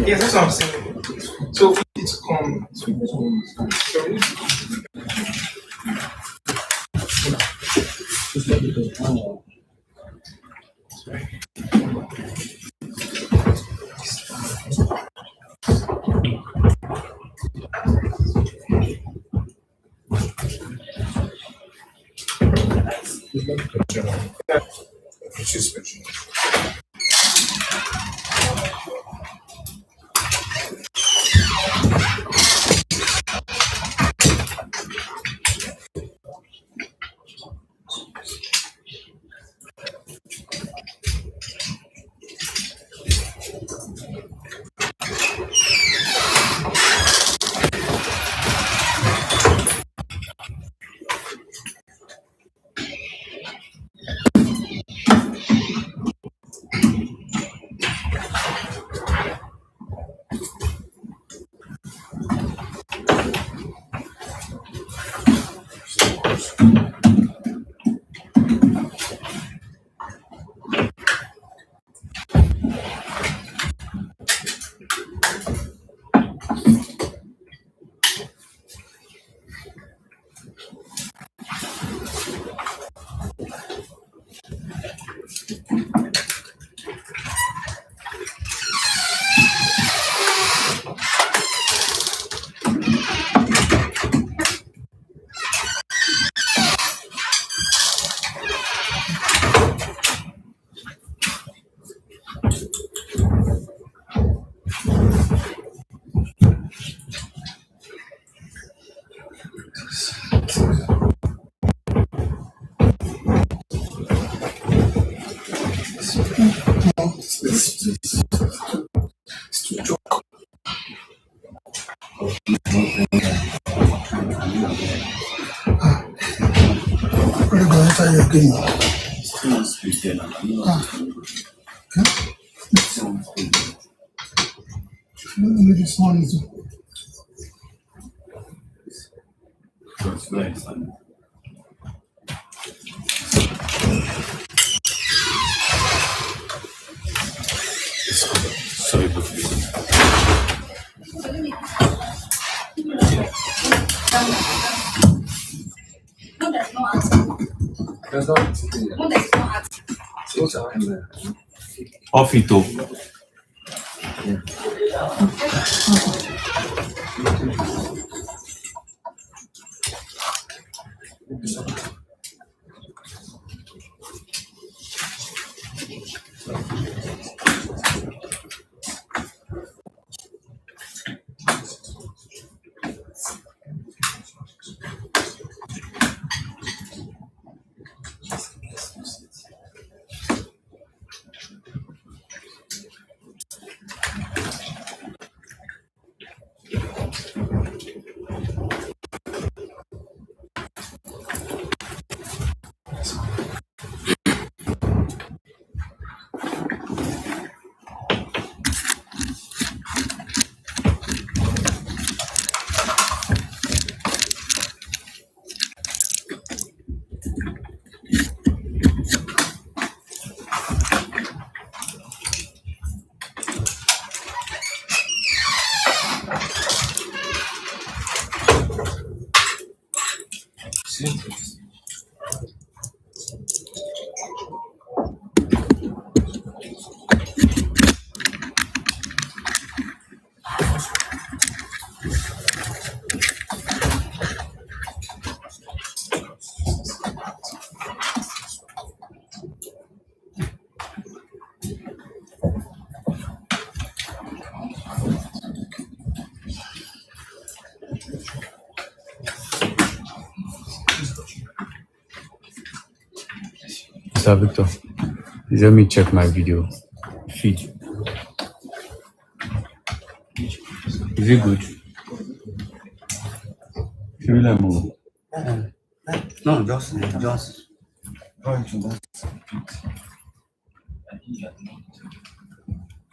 Yeah, that's what I'm saying. So for it to come, sorry. This one is sorry. no, there's no answer. There's not. No, there's no answer. Off it up. Mr. Victor, please let me check my video feed. Is it good? Should we let move? No, just.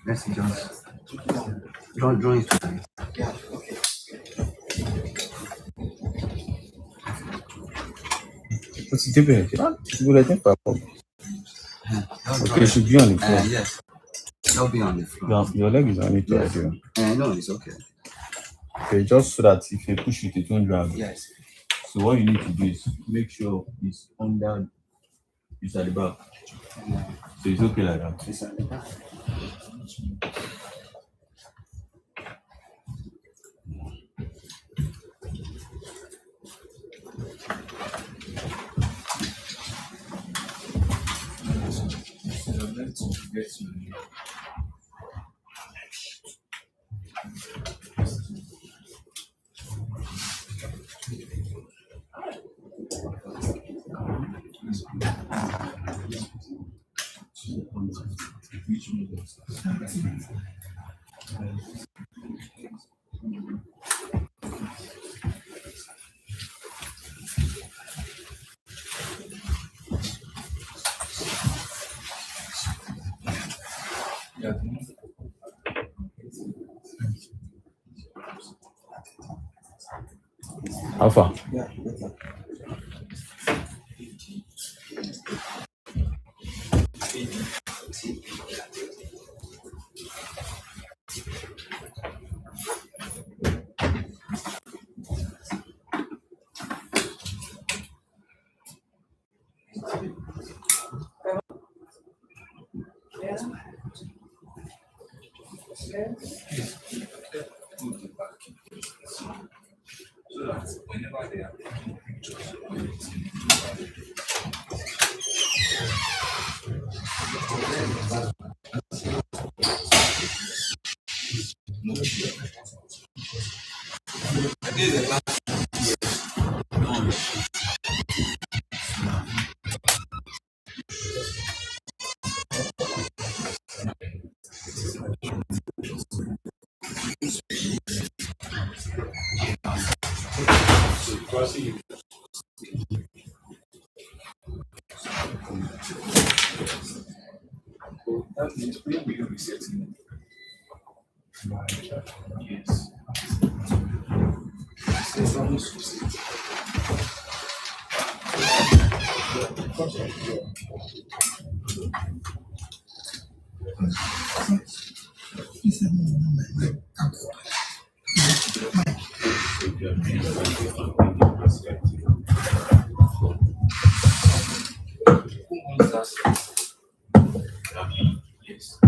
Let's see, just. Draw it. Yeah, okay. What's the difference? It's good, I think. Okay, it should be on the floor. Yes. That'll be on the floor. Your leg is on it already. No, it's okay. Okay, just so that if you push it, it won't drag. Yes. So what you need to do is make sure it's under, it's at the back. So it's okay like that. It's at the back. How far? Yeah, better. That means we will be resetting. Yes. It's almost reset. Yes.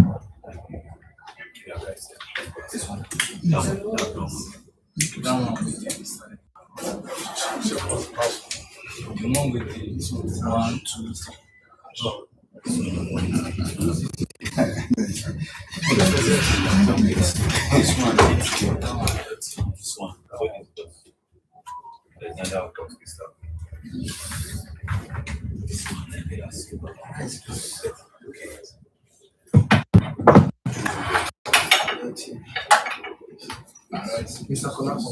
This one. That one with the one with the 1, 2, 3. This one. This one. Let's not talk this stuff. This one. Alright, Mr. Collapse.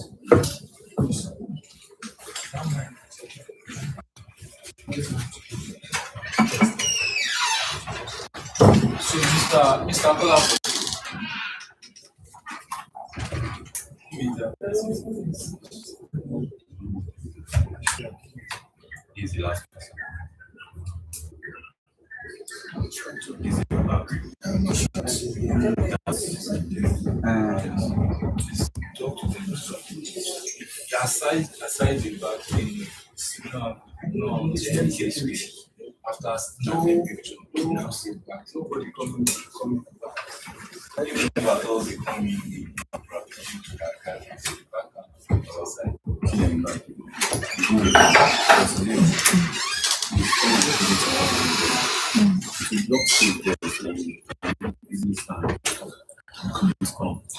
So, Mr. Collapse. He's the last person. He's the last. Talk to them. Aside the back thing, no, case after snapping picture, nobody coming back. Even about all the coming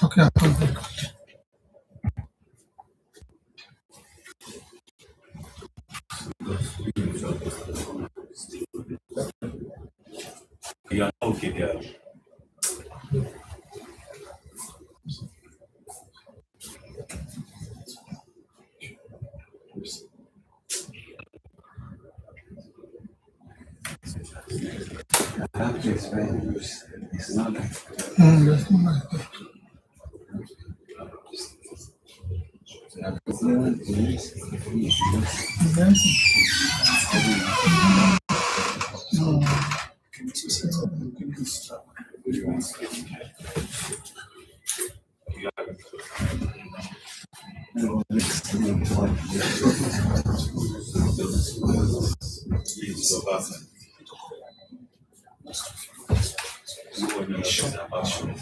Okay, I'll come back. you are not okay there. That place where it's not like There's no like that. Dancing. No. It's over. Nobody is sure about you.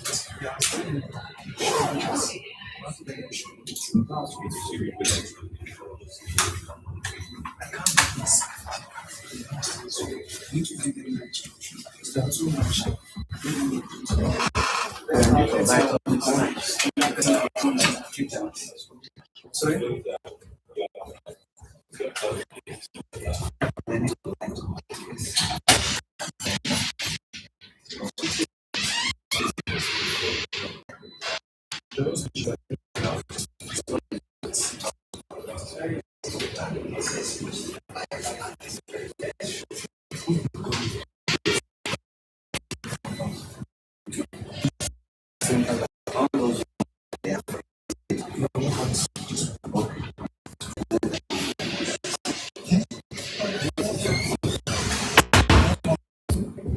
Sorry?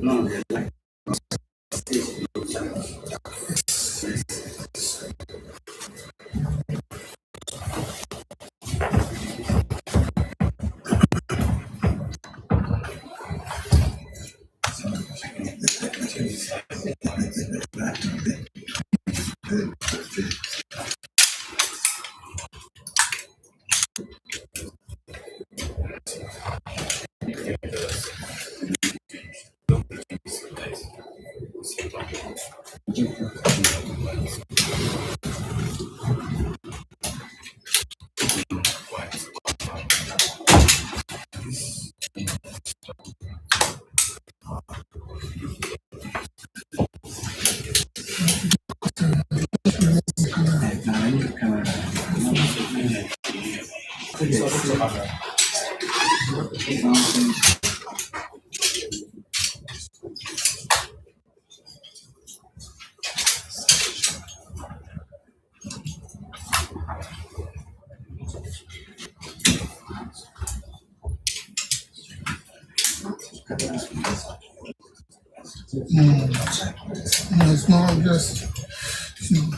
no, they're like No, it's not just. No.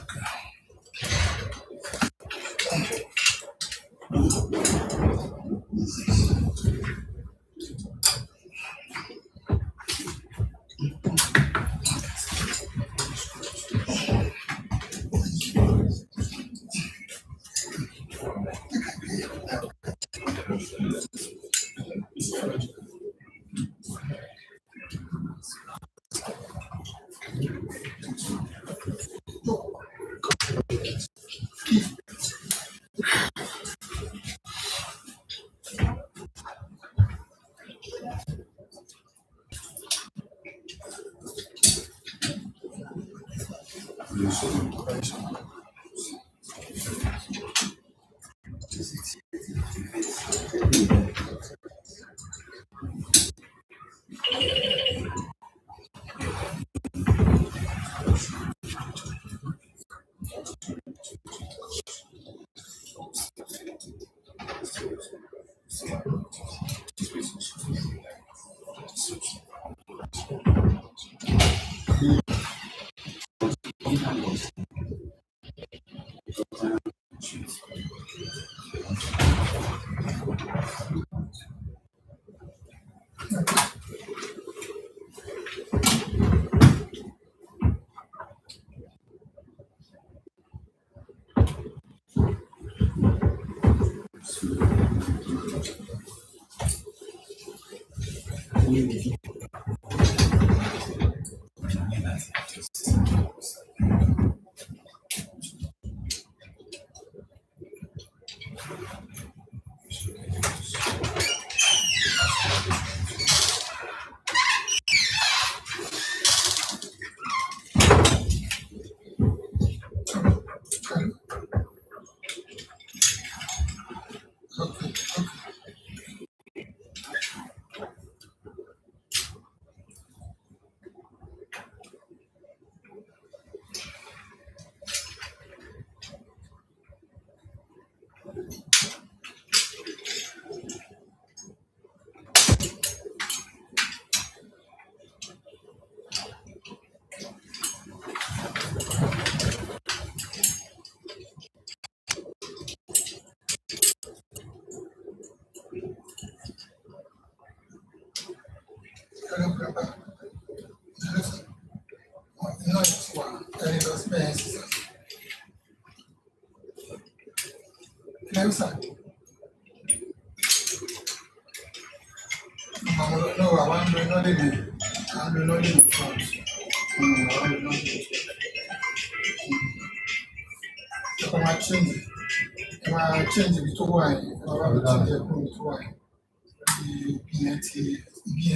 Change ibi tó wà yìí, ọba change ẹ̀kọ́ ibi tó wà yìí. BNT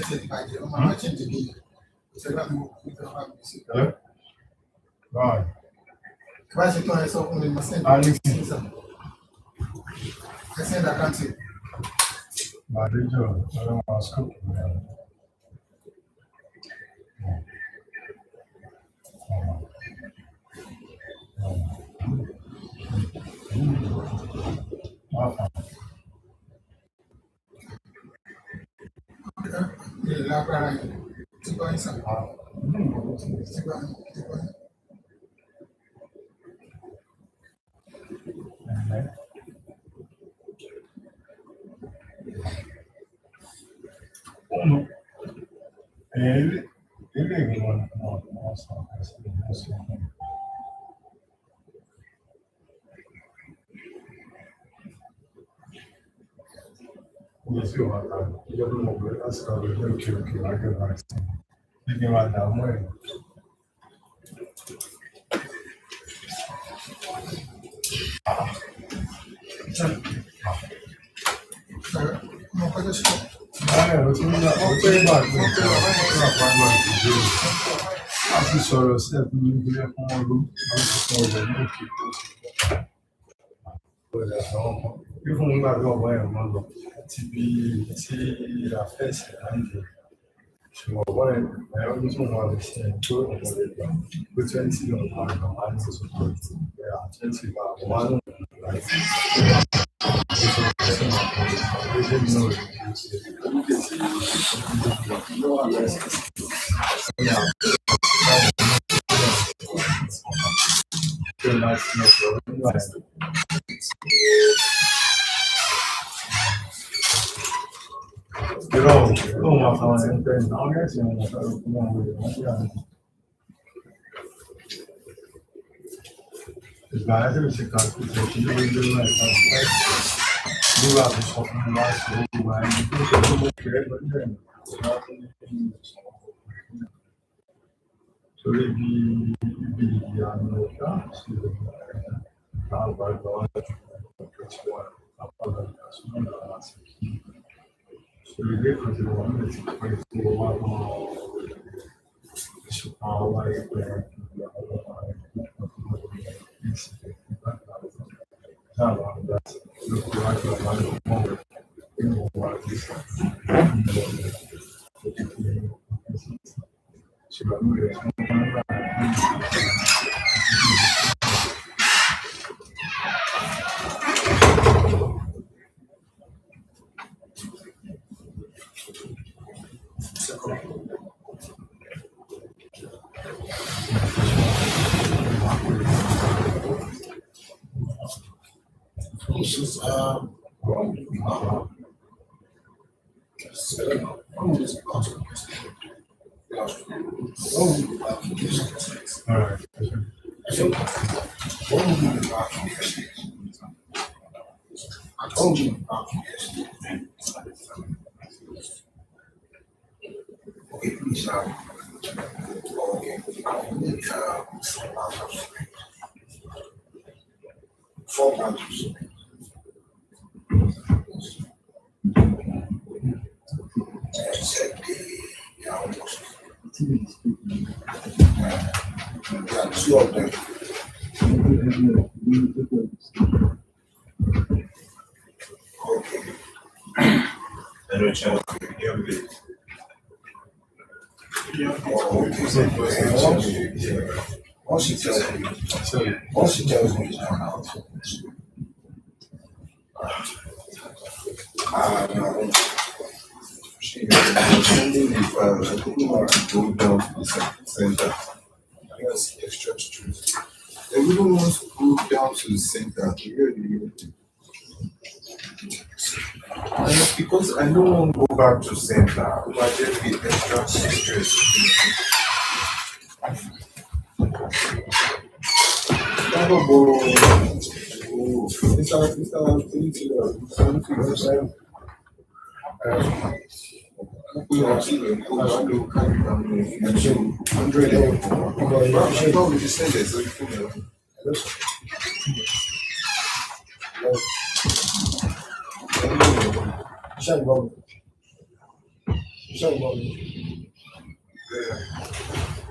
ti bàjẹ́, ọmọ máa change ibi yìí. Ìṣẹ̀lẹ̀ àti mo kú ìjọba mi sí. Right. Ìbá ṣe tán ẹ sọ fún mi, mo send I send account. Màdéjọ́ ọlọ́run àsìkò rẹ̀. Lágbára yìí, tí bá ń sàn. Tí bá ń. Ele nossa, começou a dar, eu não vou ver as caras do que vai ganhar assim. Ninguém vai dar mãe. Uma coisa assim. Eu tenho a ti sọ̀rọ̀ sí ẹ̀kún ní ilé fún ọdún láti fún ọjà ní òkè ọjà àwọn kan bí fún nígbà bí ọ̀bá ẹ̀ máa lọ àti bí tí àfẹ́sì láǹdì ṣùgbọ́n ọ̀bá ẹ̀ ọdún tó wà lè ṣe tó ọ̀pọ̀ lè gbà pé 20 ọ̀pọ̀ àgbà máa ní oṣù tó ẹ̀ à 20 bá wà nù láti Pero, ¿cómo vas a entender? No, que si no sabes cómo voy a ìgbà tí o ṣe kà sí ìṣẹ̀kí lórí lórí ẹ̀ka nígbà tó sọ fún mi láti owó ìgbà ẹni tó ṣe tó mọ̀ pé ẹgbẹ́ ìgbà ìgbà tó ní kí n sọ torí bí ibi ìyànà ọ̀gá sí ìgbà àgbàgbà wọn láti ọjọ́ tí wọ́n àpàlà ìdásúná náà láti kí sórí ilé ìtọ́jú wọn lè ti pẹ́ tó wá mọ́ ìṣùpá wá ẹgbẹ́ ìgbà ọlọ́pàá I told you about yesterday. Okay, please now. Okay, I need 4 bottles. And said almost. Got 2 of them. Okay. And which one? Once she tells me it's not out. She sending the files. I couldn't want to go down to the center. I got to see extra truth. They really want to go down to the center. Really. Because I don't want to go back to center, but just be extra stress.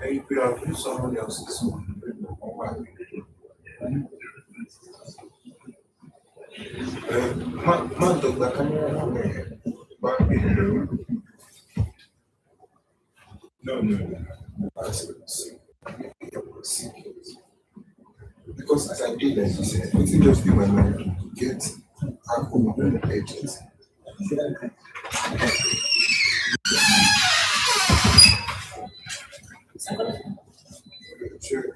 And you could have used someone else's one. Man took the camera away. No. I see. Because as I did, as you said, it's just in my mind to get alcohol on the edges. Sure.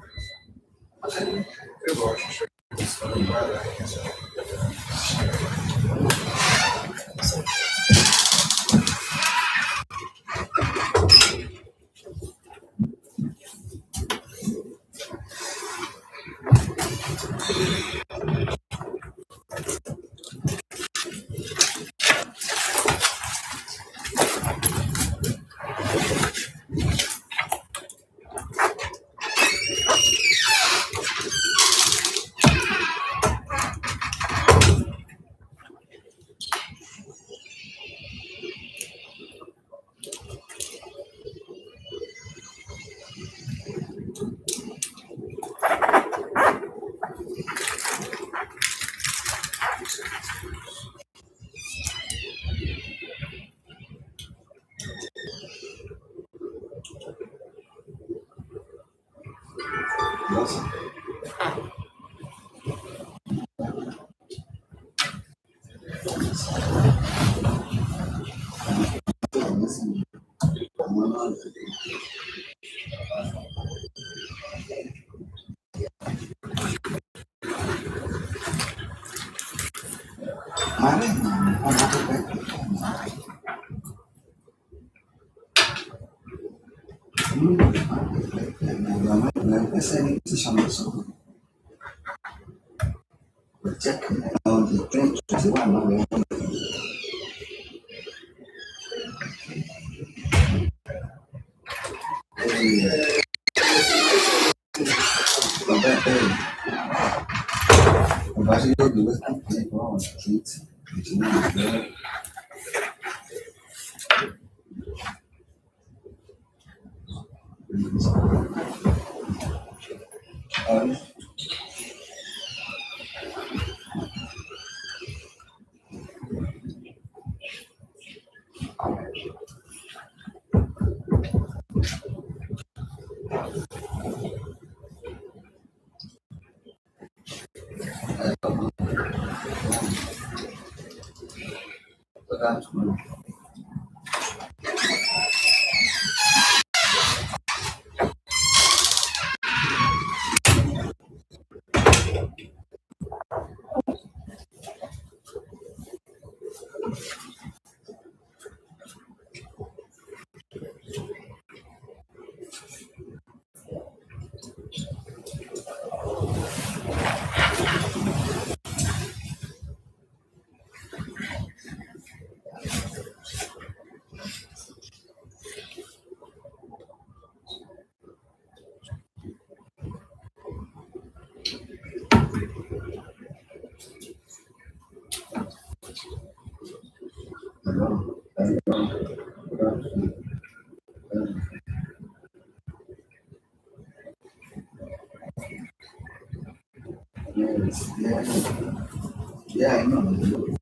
Yeah, I know.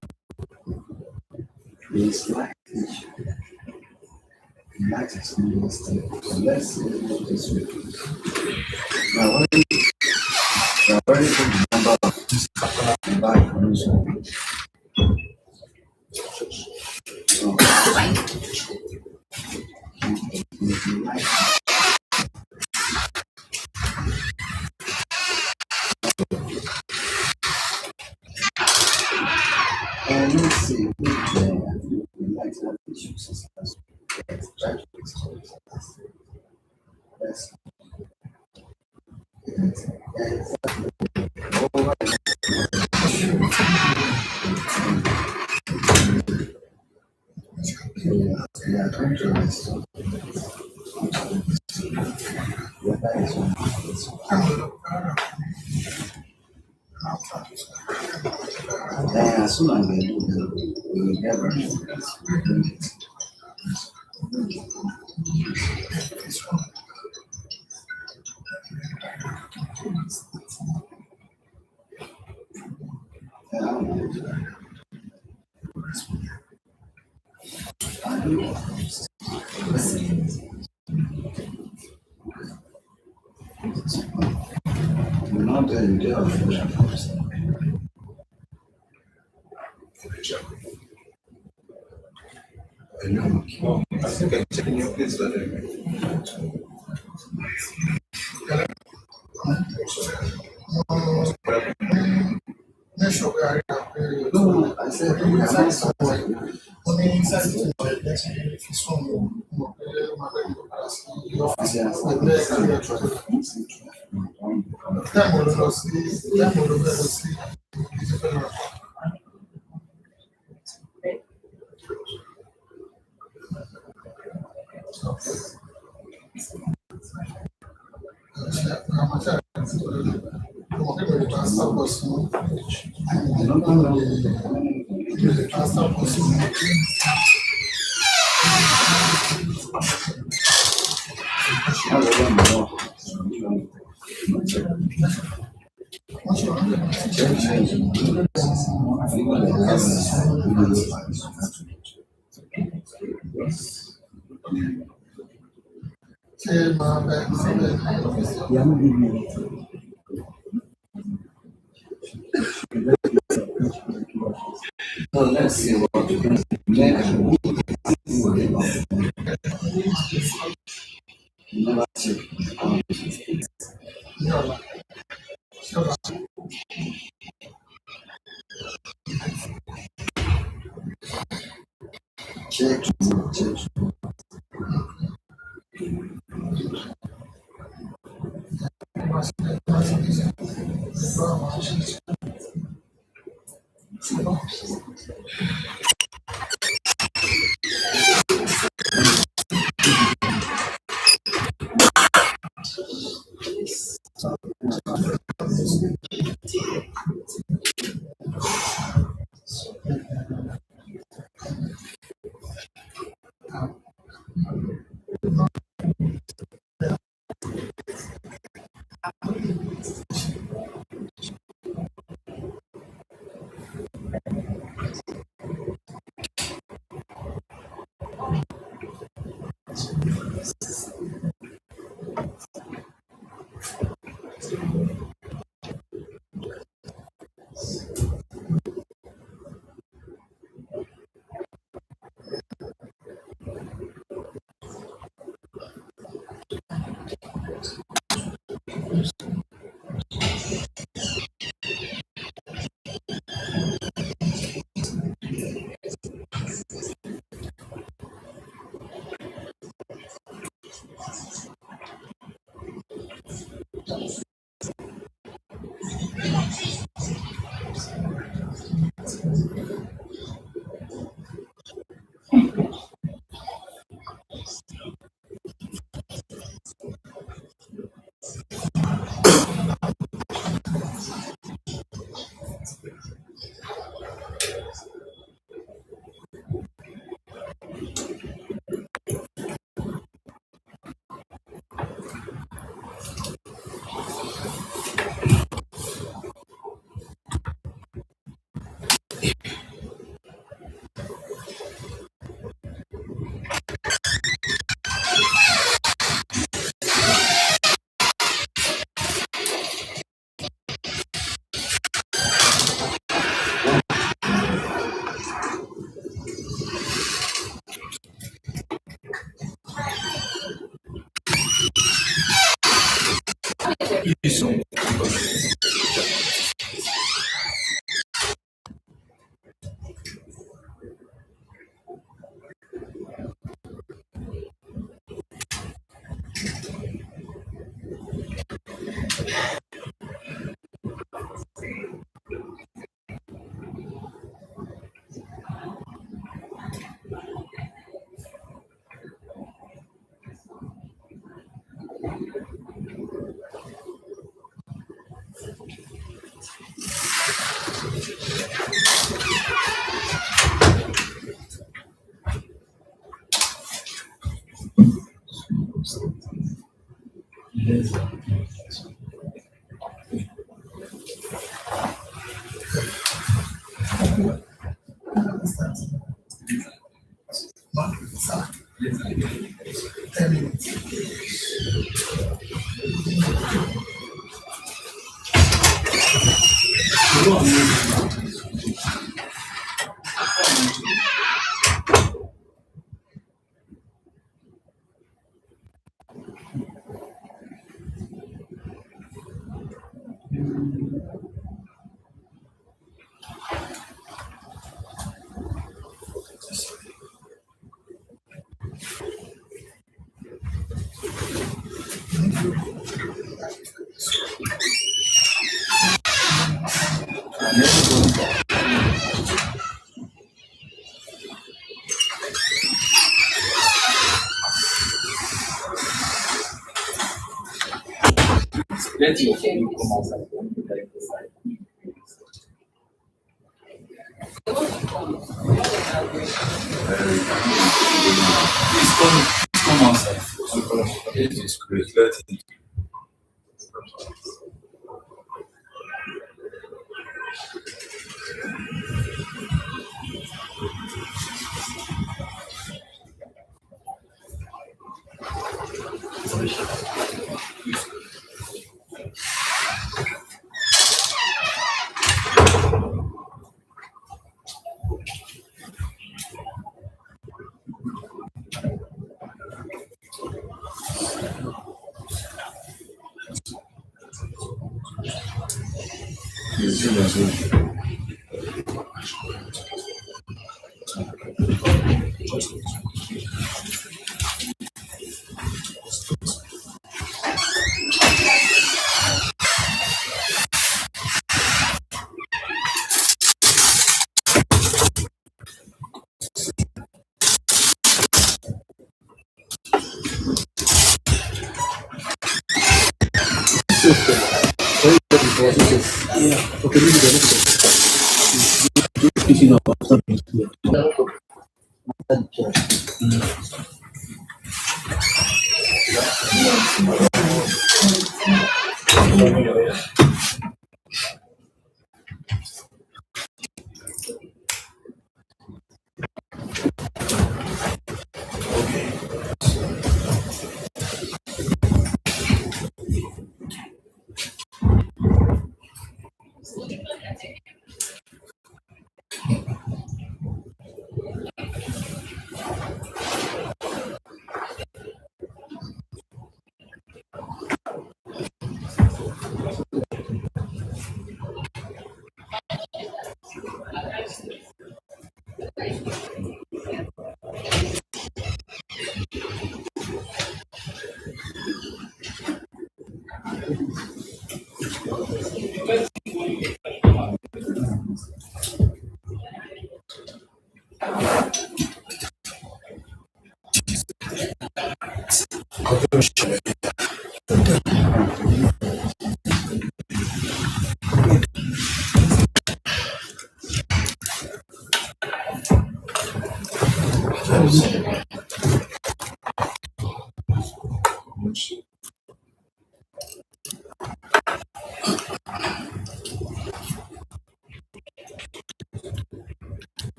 It's like Max is mistake. So let's see this week. Now, what is the number of this back information? let's see, we like to have issues. Try to explain. Yes. Yes. Yeah, controls. Yeah, that is one. And as soon as they do, they will never bring it. You're not doing the I know. Well, I think I'm checking your place that Make sure we are No, I said, we are not somewhere. Only inside the toilet, let's say if it's from your office, time will not see, time will not see. So let's see what we can next. Never check. Check, check. Let your phone come outside. Please come outside. It is great. Let it.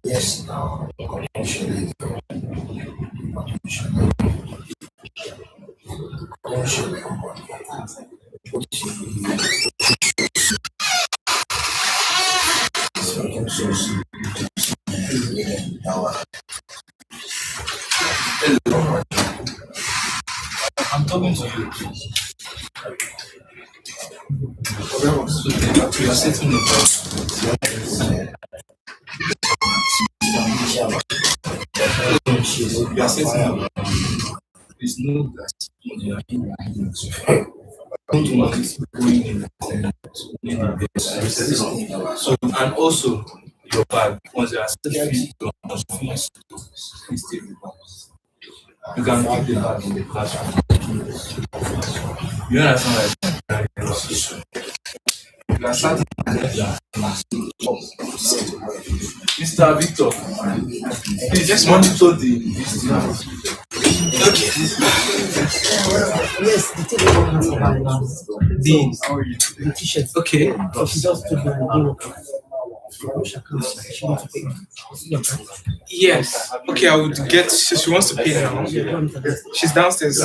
Yes, now, conscientiously, I'm talking to you. We are setting the You are setting up. Please know that when you are in, don't want it going in the best. So, and also your bag, once you are still feeling, once you finish, please take the bag. You can keep the bag in the classroom. You understand what I mean? You are starting Mr. Victor, please just monitor the Yes, the thing is Dean. the t-shirt. Okay. So she just told me she wants to pay. Yes. Okay, I would get. She wants to pay now. She's downstairs.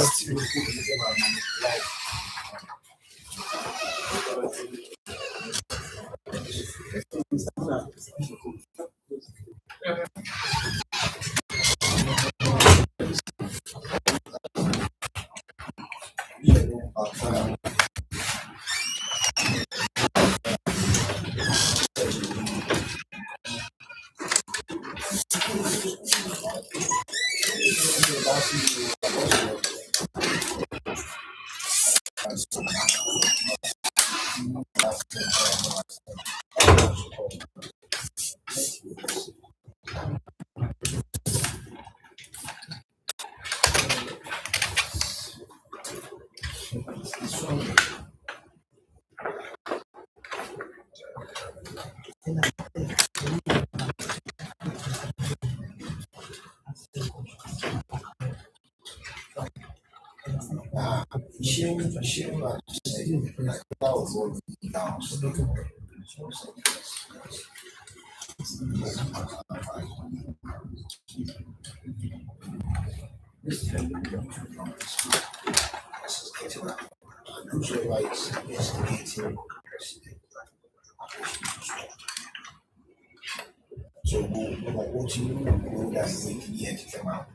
So what you know that's making here to come out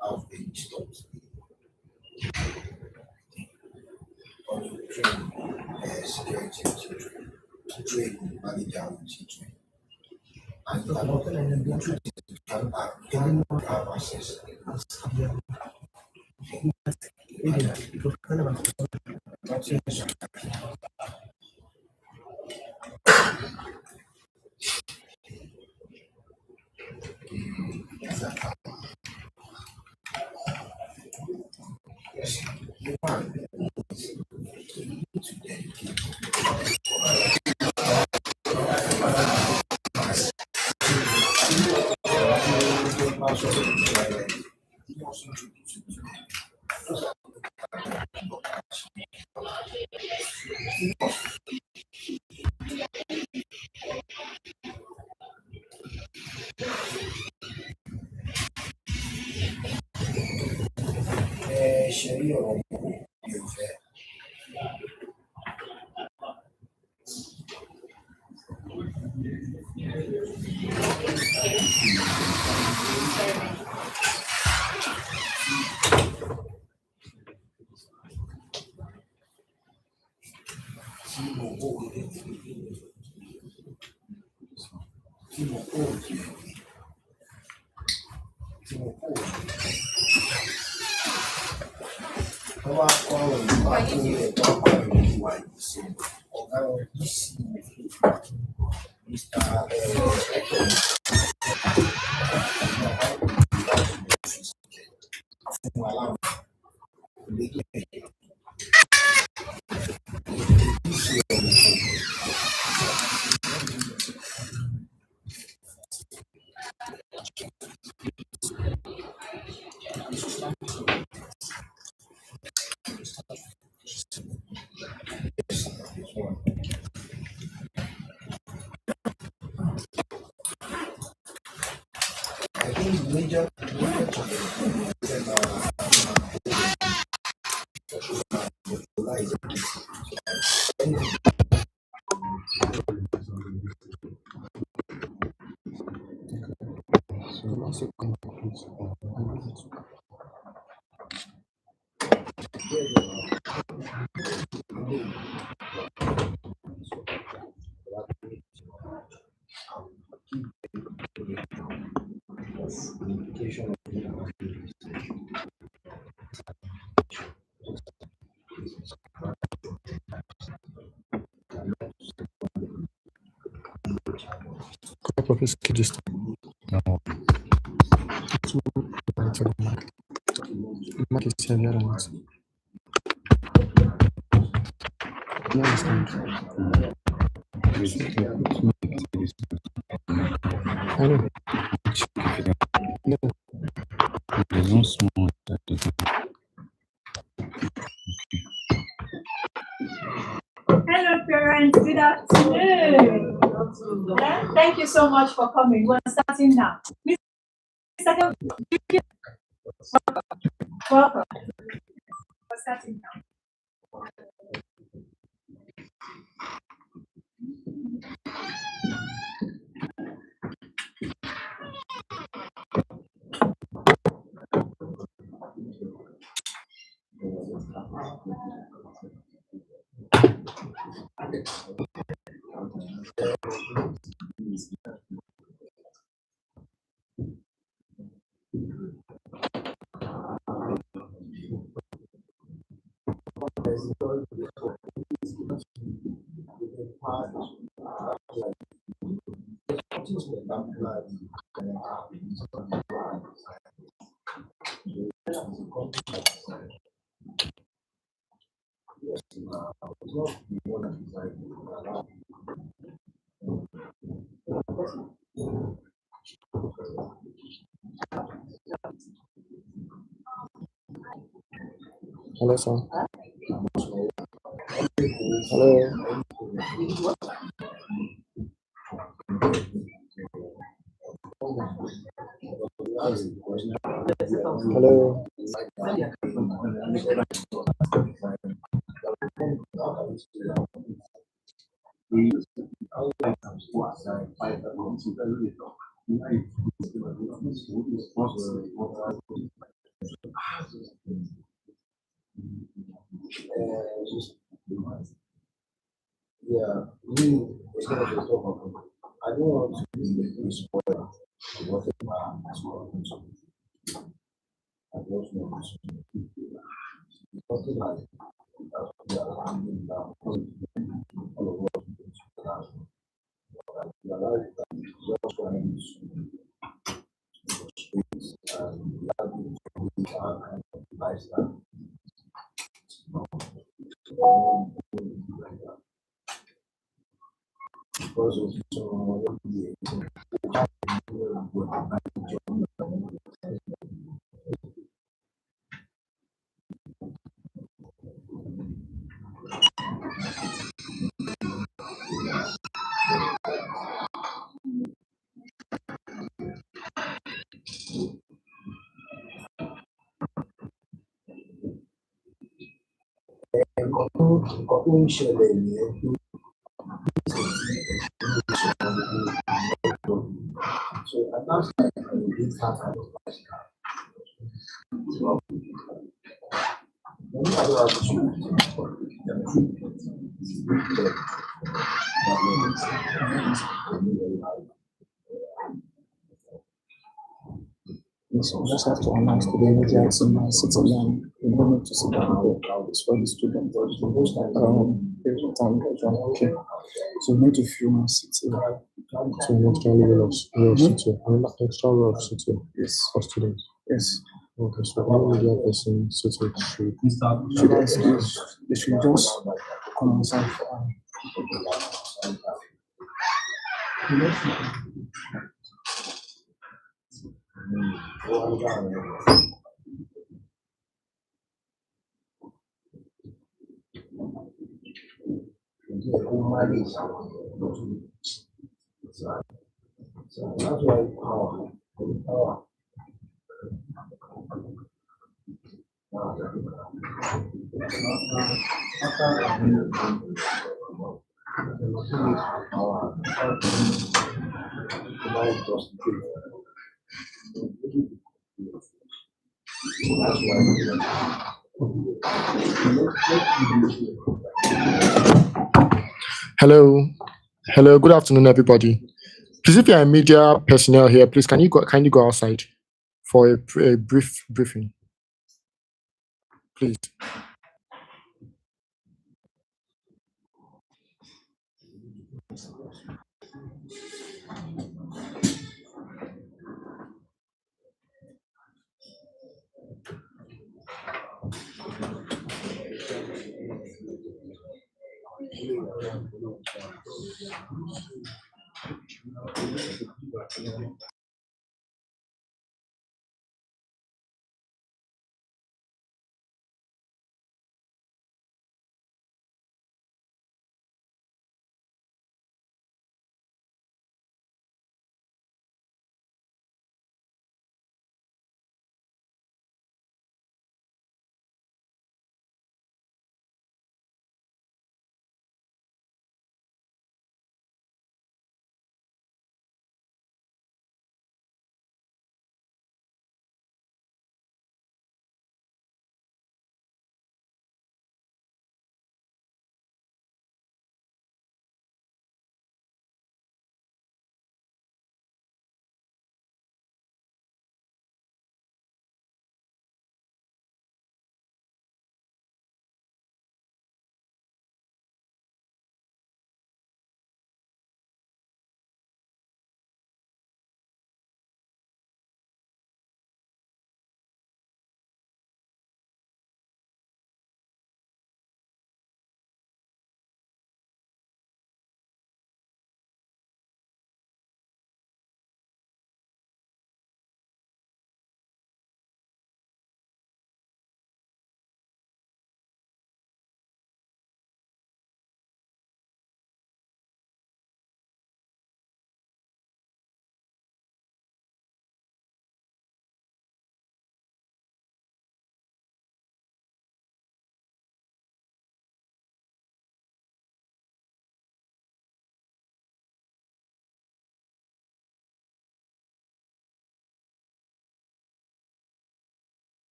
of the stops. On your train, security train manager train. And you cannot go through this, you cannot have access. I think major purpose could just no. Mark is here, you understand? I know. No. There's no small. Hello, parents. Good afternoon. Thank you so much for coming. We're starting now. Mr. Welcome. We're starting now. Hello, sir. Hello. Hello. Yeah, I don't want to be spoiled. Whatever is going to I don't know. Nothing like we are handing down all of us. We are like just trying to lifestyle. Because of so and that's like this happen. So we just have to announce today media is in my citizen. We don't need to sit down there. It's for the students. Every time they join. Okay. So we need a few more seats. So an extra level of city. Extra row of city. Yes. For students. Yes. Okay, so no media person city should excuse. They should just come inside for So that's why power. Hello. Hello. Good afternoon, everybody. Please, if you are a media personnel here, please kindly go outside for a brief briefing, please.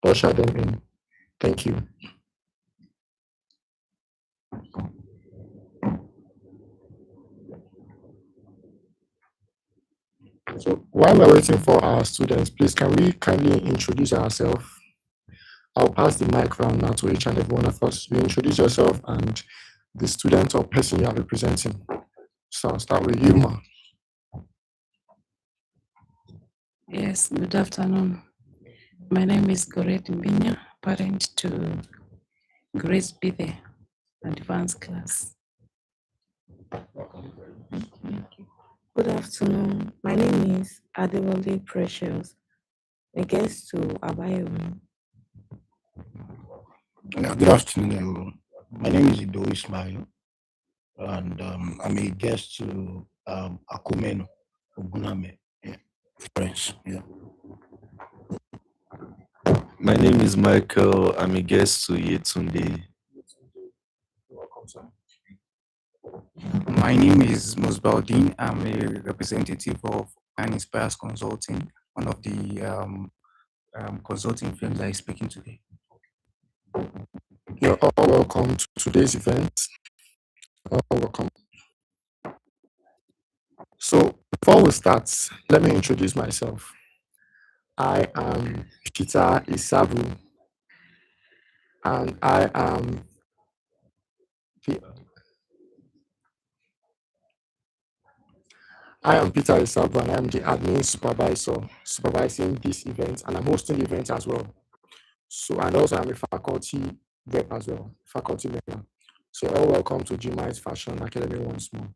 usher them in. Thank you. So while we're waiting for our students, please can we kindly introduce ourselves? I'll pass the mic round now to each and every one of us. You introduce yourself and the student or person you are representing. So I'll start with you, Ma. Yes, good afternoon. My name is Goret Mbinya, parent to Grace Bithe, advanced class. Good afternoon. My name is Adewale Precious, a guest to Abayomi. Good afternoon, everyone. My name is Ido Ismail, and I'm a guest to Akumeno Oguname. Yeah. Friends. Yeah. My name is Michael. I'm a guest to Yetunde. My name is Musbaldin. I'm a representative of An Inspires Consulting, one of the consulting firms that is speaking today. You're all welcome to today's event. All welcome. So before we start, let me introduce myself. I am Peter Isabu, and I am Peter Isabu, and I'm the admin supervisor supervising this event, and I'm hosting the event as well. So, and also I'm a faculty rep as well, faculty member. So you're all welcome to GMYT Fashion Academy once more.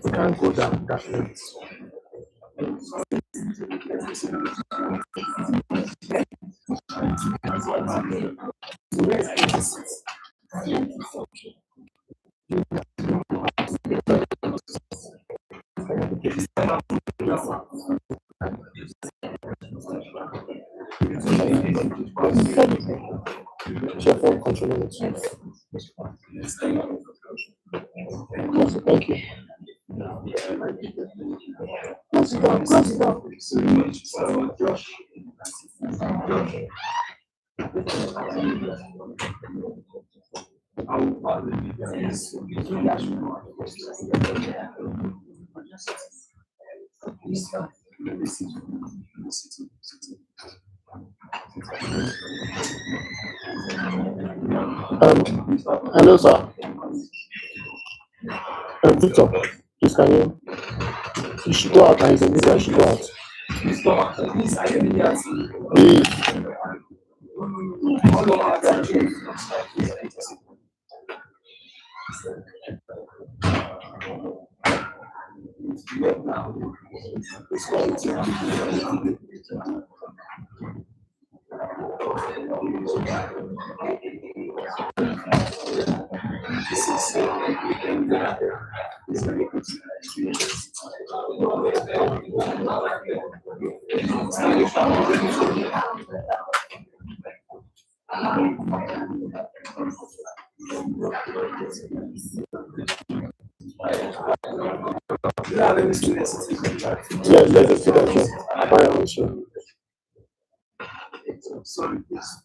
We can't go down that late. Careful controlling it. Thank you. Close it up, close it up. Hello, sir. Victor, please can you should go out and I should go out. Please. Yes, there's a student here. Apparently, sure. Sorry, please.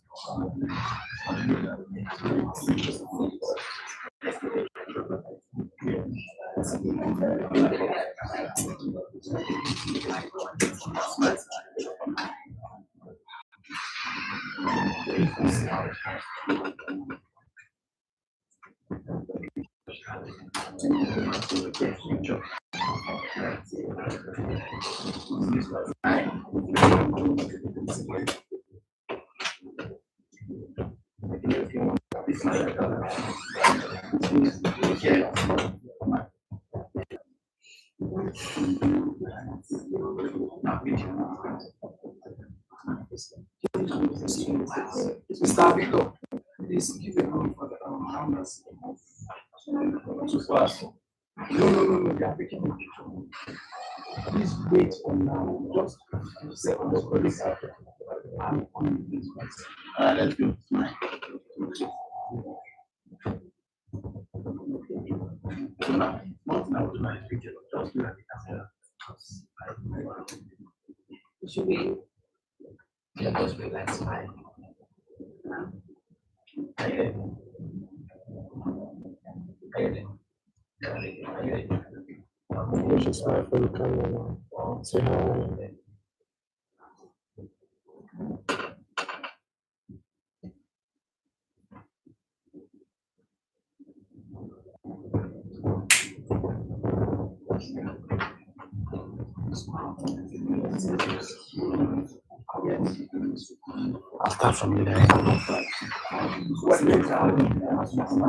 Mr. Victor, please give a room for the members. No, they are taking a picture. Please wait for now. Just a second. I'm on this one. Let's go. Not now tonight, picture. Just do that. Should we? Yeah, just relax. Just smile for the camera now. Say hi. I'll start from you there.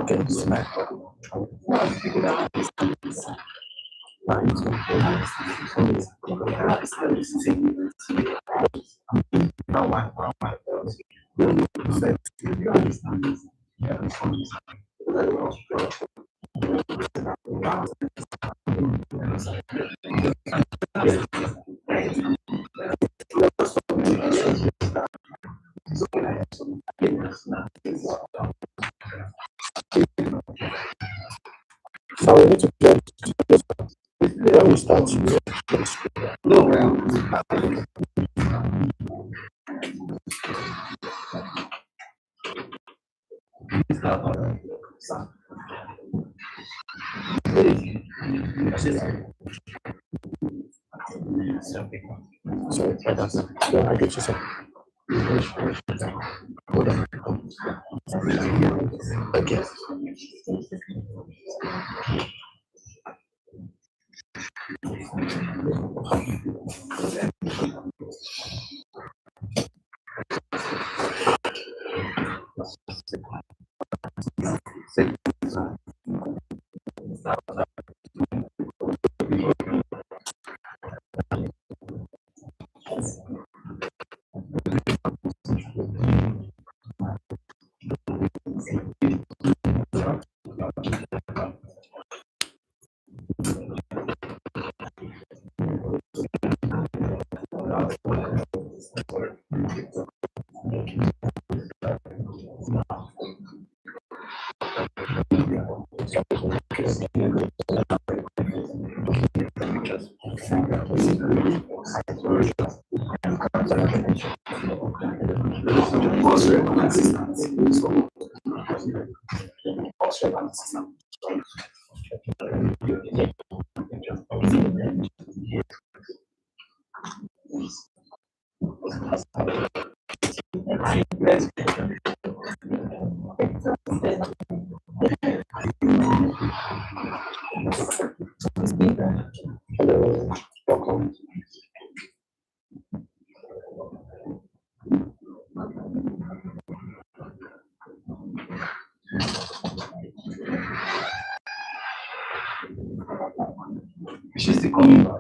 Okay, smile. So we need to get where we start. Sorry, I get you, sir. Hold on. Okay. She's still coming back.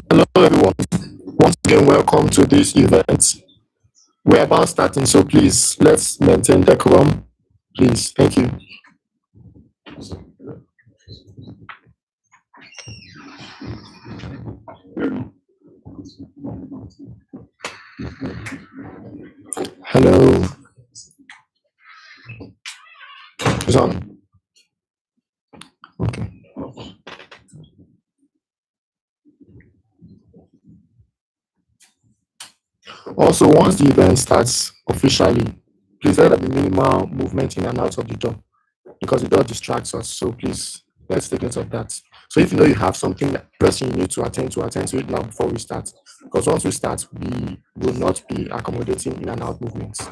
Hello, everyone. Once again, welcome to this event. We're about starting, so please let's maintain decorum. Please, thank you. Hello. It's on. Okay. Also, once the event starts officially, please let there be minimal movement in and out of the door because the door distracts us. So please, let's take note of that. So if you know you have something pressing you need to attend to it now before we start. Because once we start, we will not be accommodating in and out movements.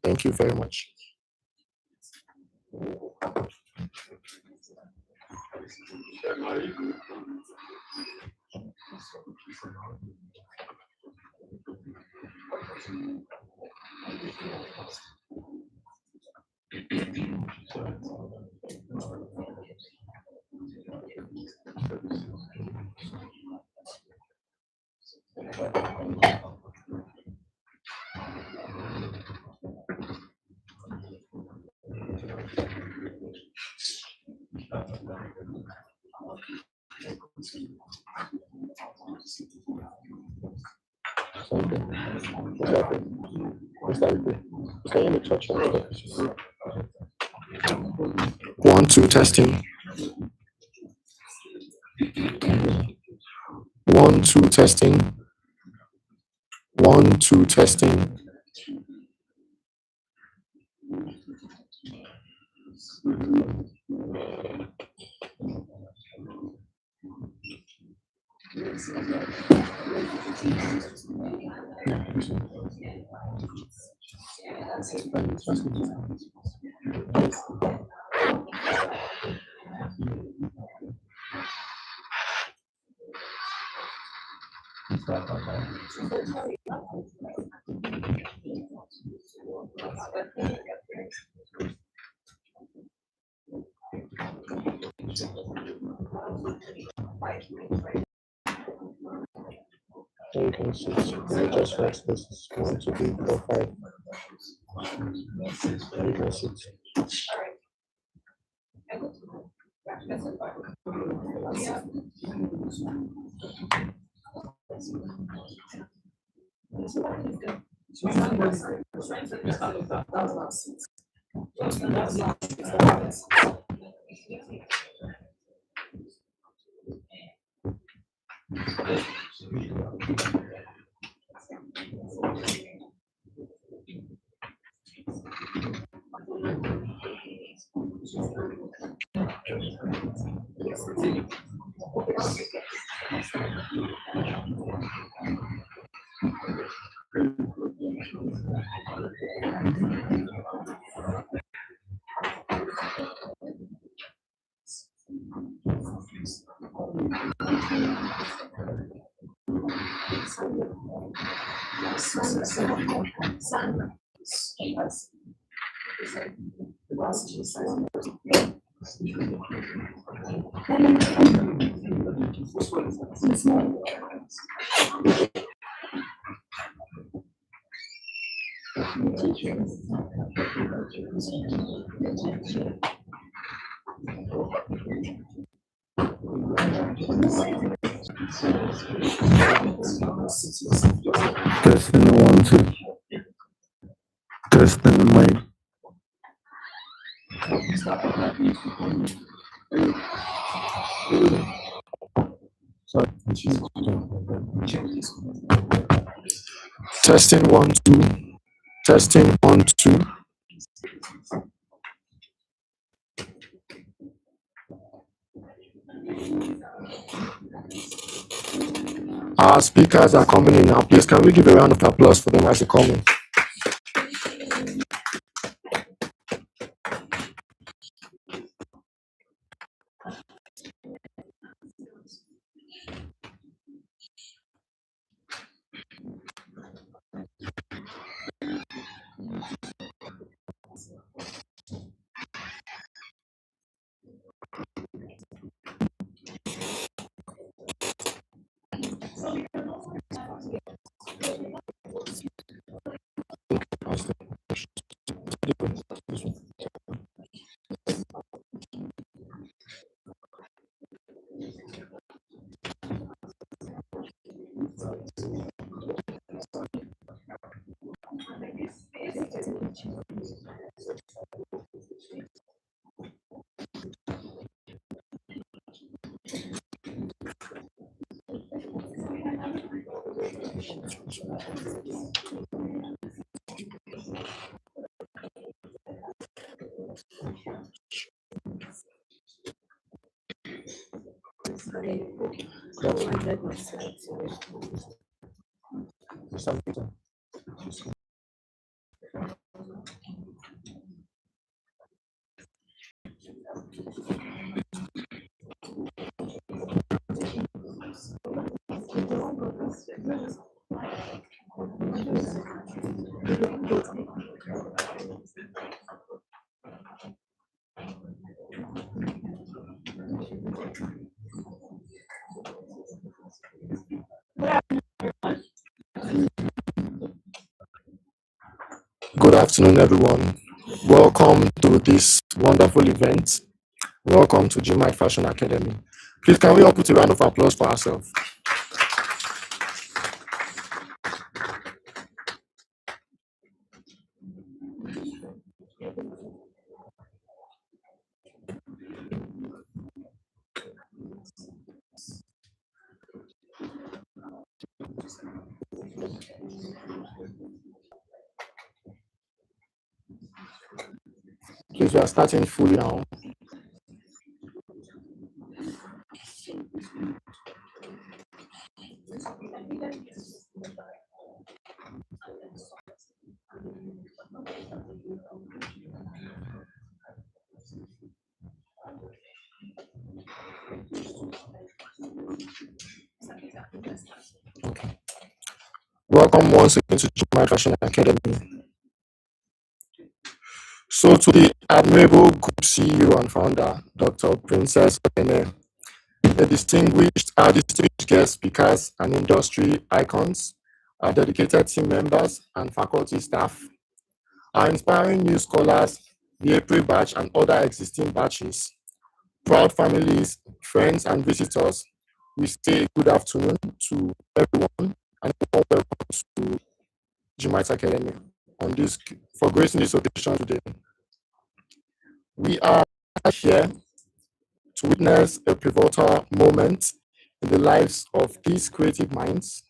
Thank you very much. One, two, testing. 1, 2, testing. 1, 2, testing. Just rest this 1, 2, 3, 4, 5. Testing 1, 2. Testing the mic. Testing 1, 2. Testing 1, 2. Our speakers are coming in now. Please, can we give a round of applause for them as they come in? Good afternoon, everyone. Welcome to this wonderful event. Welcome to GMYT Fashion Academy. Please, can we all put a round of applause for ourselves? Please, we are starting fully now. Welcome once again to GMYT Fashion Academy. So, to the admirable Group CEO and founder, Dr. Princess Okene, our distinguished guest speakers and industry icons, our dedicated team members and faculty staff, our inspiring new scholars, the April batch and other existing batches, proud families, friends, and visitors, we say good afternoon to everyone and welcome to GMYT Academy for gracing this occasion today. We are here to witness a pivotal moment in the lives of these creative minds,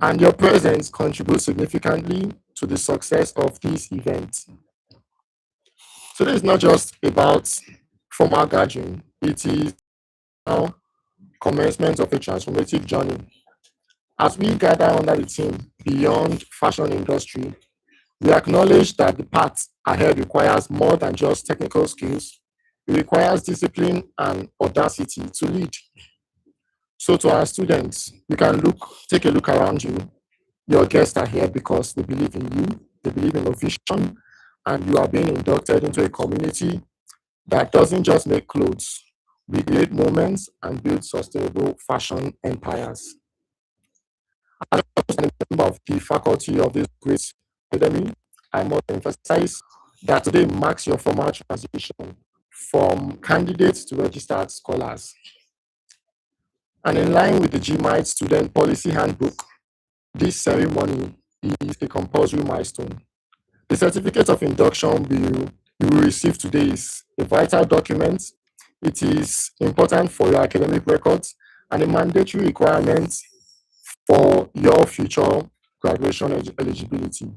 and your presence contributes significantly to the success of this event. So this is not just about formal gathering, it is now commencement of a transformative journey. As we gather under the theme Beyond Fashion Industry, we acknowledge that the path ahead requires more than just technical skills. It requires discipline and audacity to lead. So to our students, you can take a look around you. Your guests are here because they believe in you, they believe in your vision, and you are being inducted into a community that doesn't just make clothes, we create moments and build sustainable fashion empires. As a member of the faculty of this great academy, I must emphasize that today marks your formal transition from candidates to registered scholars. And in line with the GMYT Student Policy Handbook, this ceremony is a compulsory milestone. The certificate of induction you will receive today is a vital document. It is important for your academic records and a mandatory requirement for your future graduation eligibility.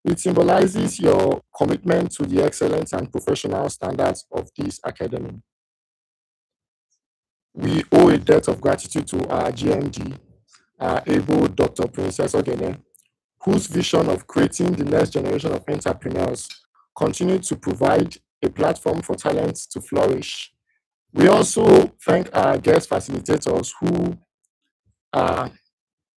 It symbolizes your commitment to the excellence and professional standards of this academy. We owe a debt of gratitude to our GMD, our able Dr. Princess Okene, whose vision of creating the next generation of entrepreneurs continue to provide a platform for talents to flourish. We also thank our guest facilitators who are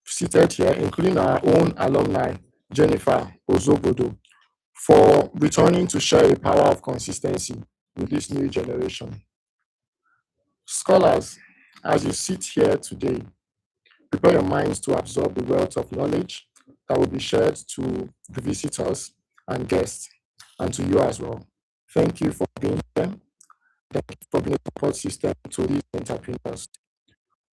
seated here, including our own alumni, Jennifer Ozobodo, for returning to share a power of consistency with this new generation. Scholars, as you sit here today, prepare your minds to absorb the wealth of knowledge that will be shared to the visitors and guests, and to you as well. Thank you for being here. Thank you for being a support system to these entrepreneurs.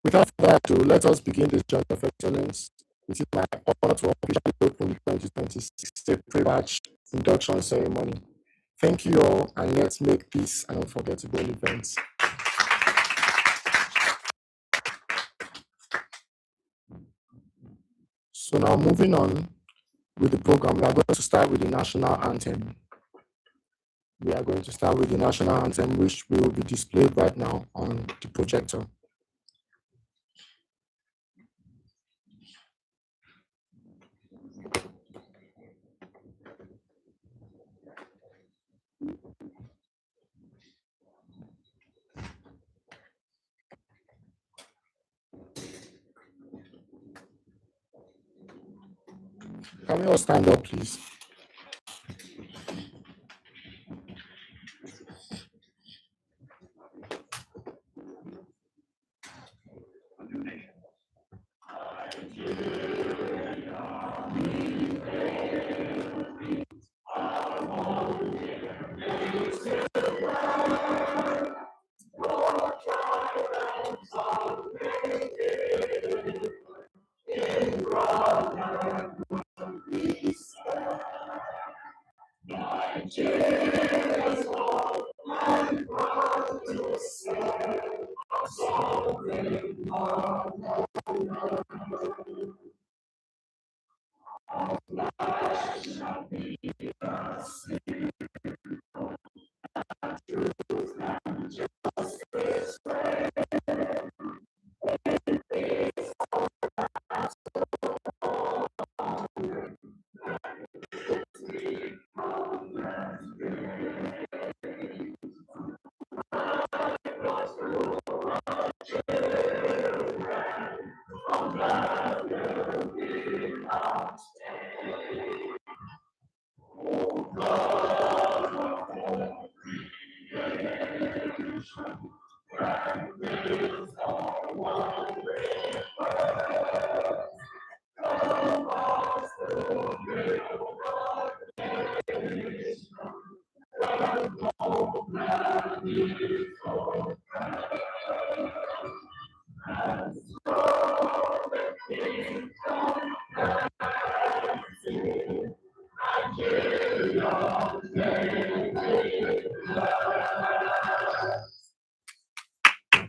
Without further ado, let us begin this journey of excellence. It is my honor to officially open the 2026 April batch induction ceremony. Thank you all, and let's make this an unforgettable event. So now moving on with the program, we are going to start with the national anthem. we are going to start with the national anthem, which will be displayed right now on the projector. Can we all stand up, please?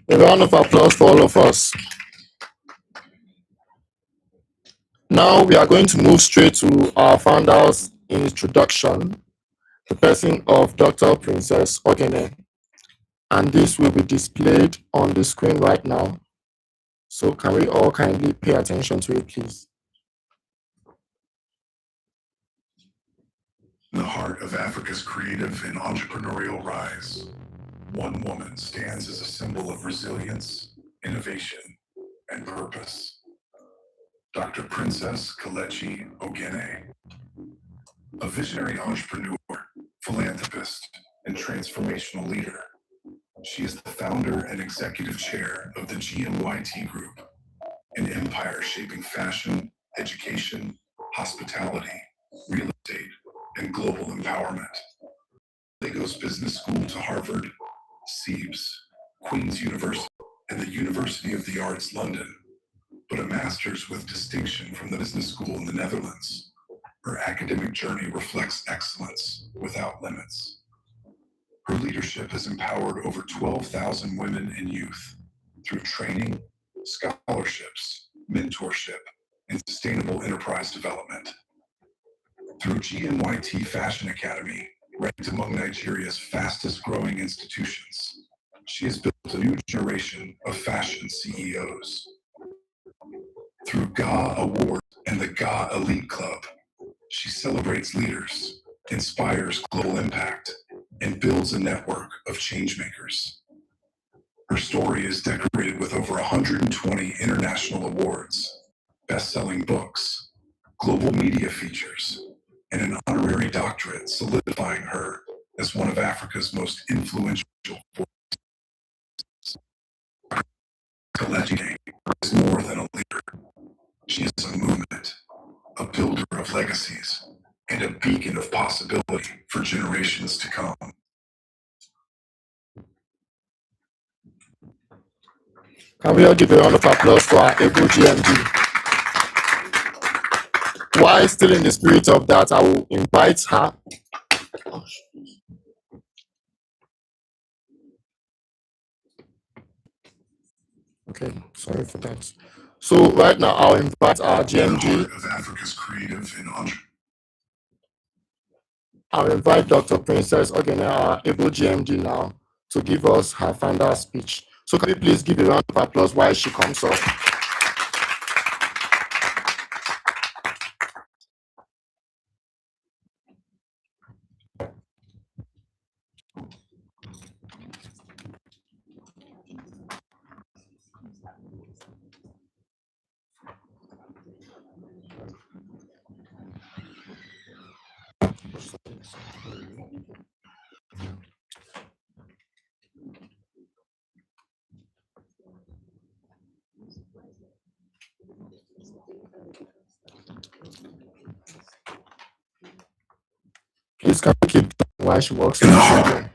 A round of applause for all of us. Now we are going to move straight to our founder's introduction, the person of Dr. Princess Ogene. And this will be displayed on the screen right now. So can we all kindly pay attention to it, please? In the heart of Africa's creative and entrepreneurial rise, one woman stands as a symbol of resilience, innovation, and purpose. Dr. Princess Kelechi Ogene, a visionary entrepreneur, philanthropist, and transformational leader. She is the founder and executive chair of the GMYT Group, an empire shaping fashion, education, hospitality, real estate, and global empowerment. Lagos Business School to Harvard, CEBS, Queen's University, and the University of the Arts London, but a master's with distinction from the business school in the Netherlands. Her academic journey reflects excellence without limits. Her leadership has empowered over 12,000 women and youth through training, scholarships, mentorship, and sustainable enterprise development. Through GMYT Fashion Academy, ranked among Nigeria's fastest growing institutions, she has built a new generation of fashion CEOs. Through GA Award and the GA Elite Club, she celebrates leaders, inspires global impact, and builds a network of changemakers. Her story is decorated with over 120 international awards, best-selling books, global media features, and an honorary doctorate solidifying her as one of Africa's most influential voices. Kelechi is more than a leader. She is a movement, a builder of legacies, and a beacon of possibility for generations to come. Can we all give a round of applause for our able GMD? While still in the spirit of that, I will invite her. Okay, sorry for that. So right now, I'll invite our GMD. Of Africa's creative and I'll invite Dr. Princess Ogene, our able GMD now, to give us her final speech. So can you please give a round of applause while she comes up? Please can you keep while she walks to the children?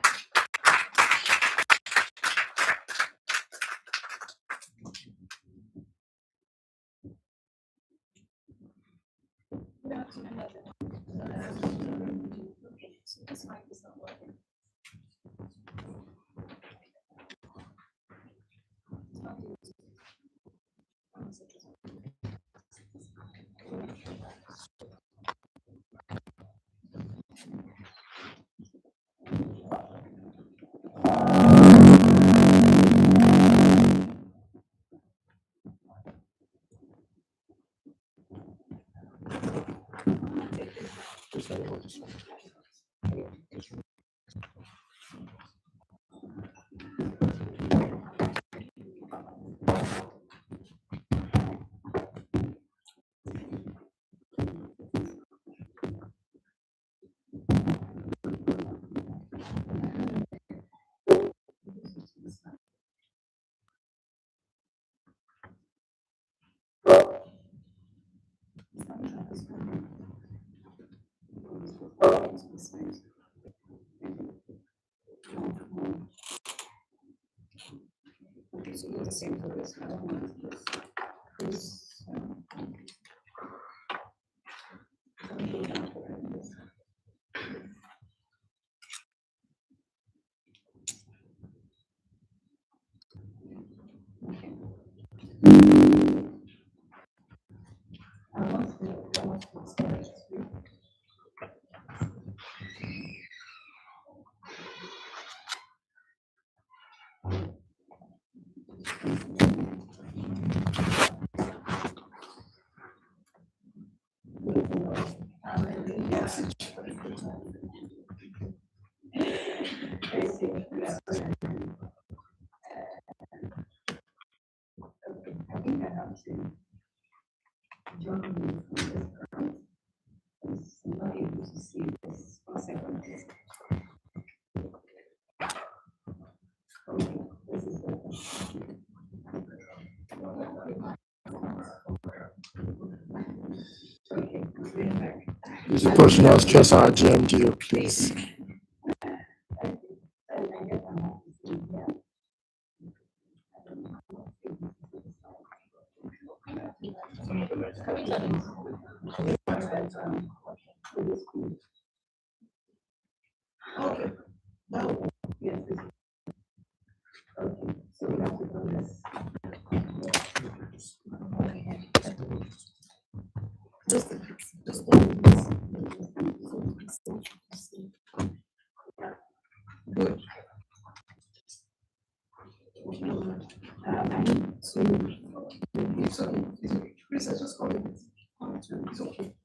Is the person who has stress our GMD, please?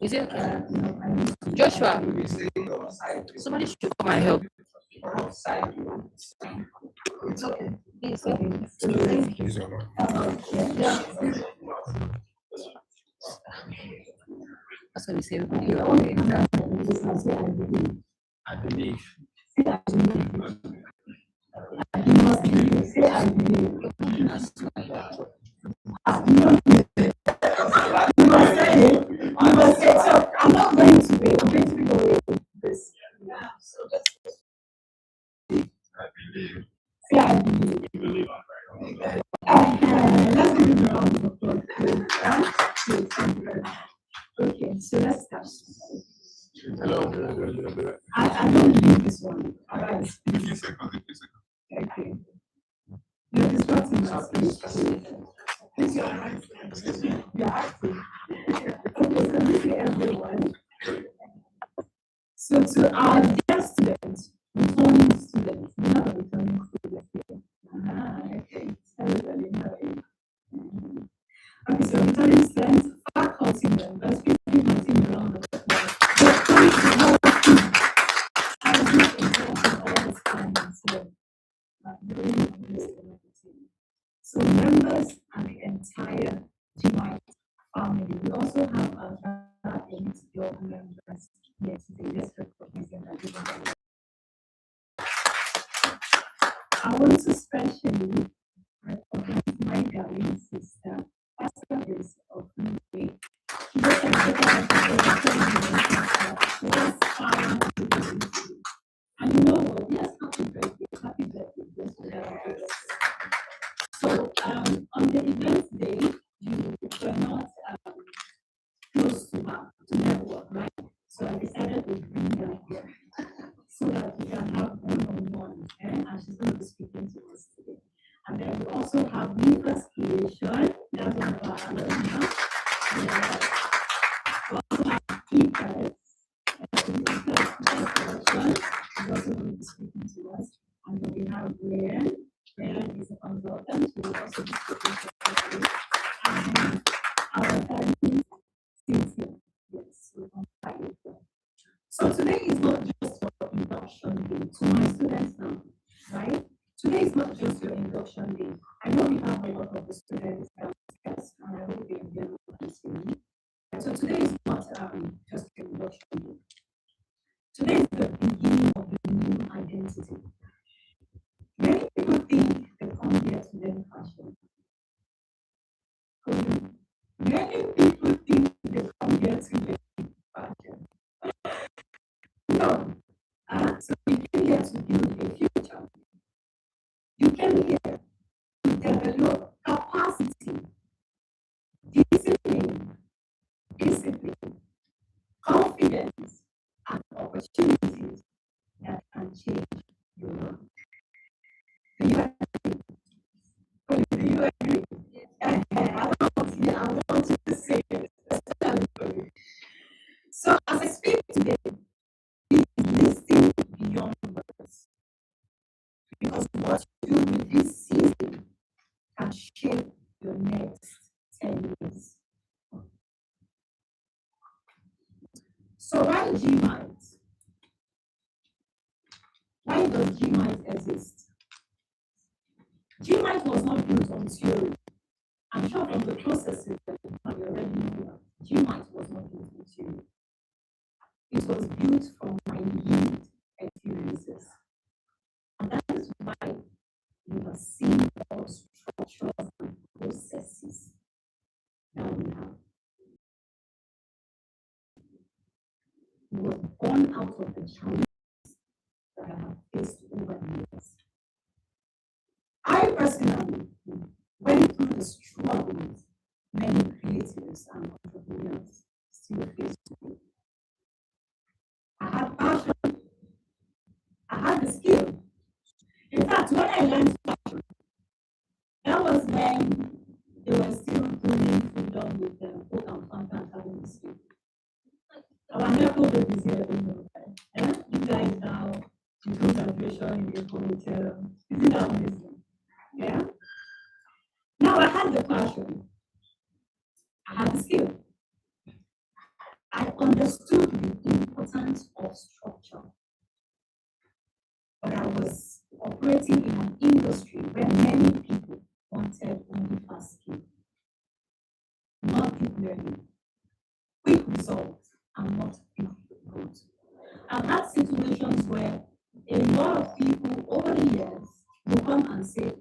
Is it okay? Joshua, somebody should come and help. It's okay. It's okay. That's what we say. I believe. I'm not going to be going with this. I believe. Yeah, I believe. Let's give it a round of applause. Okay, so let's start. I don't believe this one. Alright. Okay. You're disrupting my speech. You're acting. Okay, so this is everyone. So to our dear students, returning students, we have a returning student here. Okay, everybody know it. Okay, so returning students, faculty members, please give my team a round of applause. So members and the entire GMYT family, we also have our your members here today. Let's recognize them. I want to especially recognize my darling sister, Pastor Grace of Neway. And you know what? Yes, happy birthday, happy birthday. So on the event day, you were not close to her to network, right? So I decided to bring her here so that we can have one-on-one, and she's going to be speaking to us today. And then we also have Nicholas Creation, that's one of our alumni. We also have Nicholas, is also going to be speaking to us. And then we have Brian. Brian is a consultant who will also be speaking to us. And our family, Cynthia. Yes, we can fight with them. So today is not just for induction day to my students now, right? Today is not just your induction day. I know we have a lot of the students downstairs, and I hope they will be. So today is not just your induction day. Today is the beginning of the new identity. Many people think they come here to learn fashion. Many people think they come here to learn fashion. No. So you came here to build a future. You came here to develop capacity, discipline, confidence, and opportunities that can change your life. Do you agree? Do you agree? I want you to say it. So as I speak today, please listen beyond words. Because what you do with this season can shape your next 10 years. So why GMYT? Why does GMYT exist? GMYT was not built on theory. I'm sure from the processes that you already know, GMYT was not built on theory. It was built from my lived experiences. And that is why you have seen all structures and processes that we have. It was born out of the challenges that I have faced over the years. I personally went through the struggles many creatives and entrepreneurs still face today. I had passion, I had the skill. In fact, when I learned fashion, that was when they were still doing freedom with them, book and fanta and having the skill. Our medical babies here don't know that. Yeah? You guys now, you do graduation in the hotel. Isn't that amazing? Yeah? Now I had the passion. I had the skill. I understood the importance of structure. But I was operating in an industry where many people wanted only fast skill, not deep learning, quick results, and not quick growth. I've had situations where a lot of people over the years will come and say,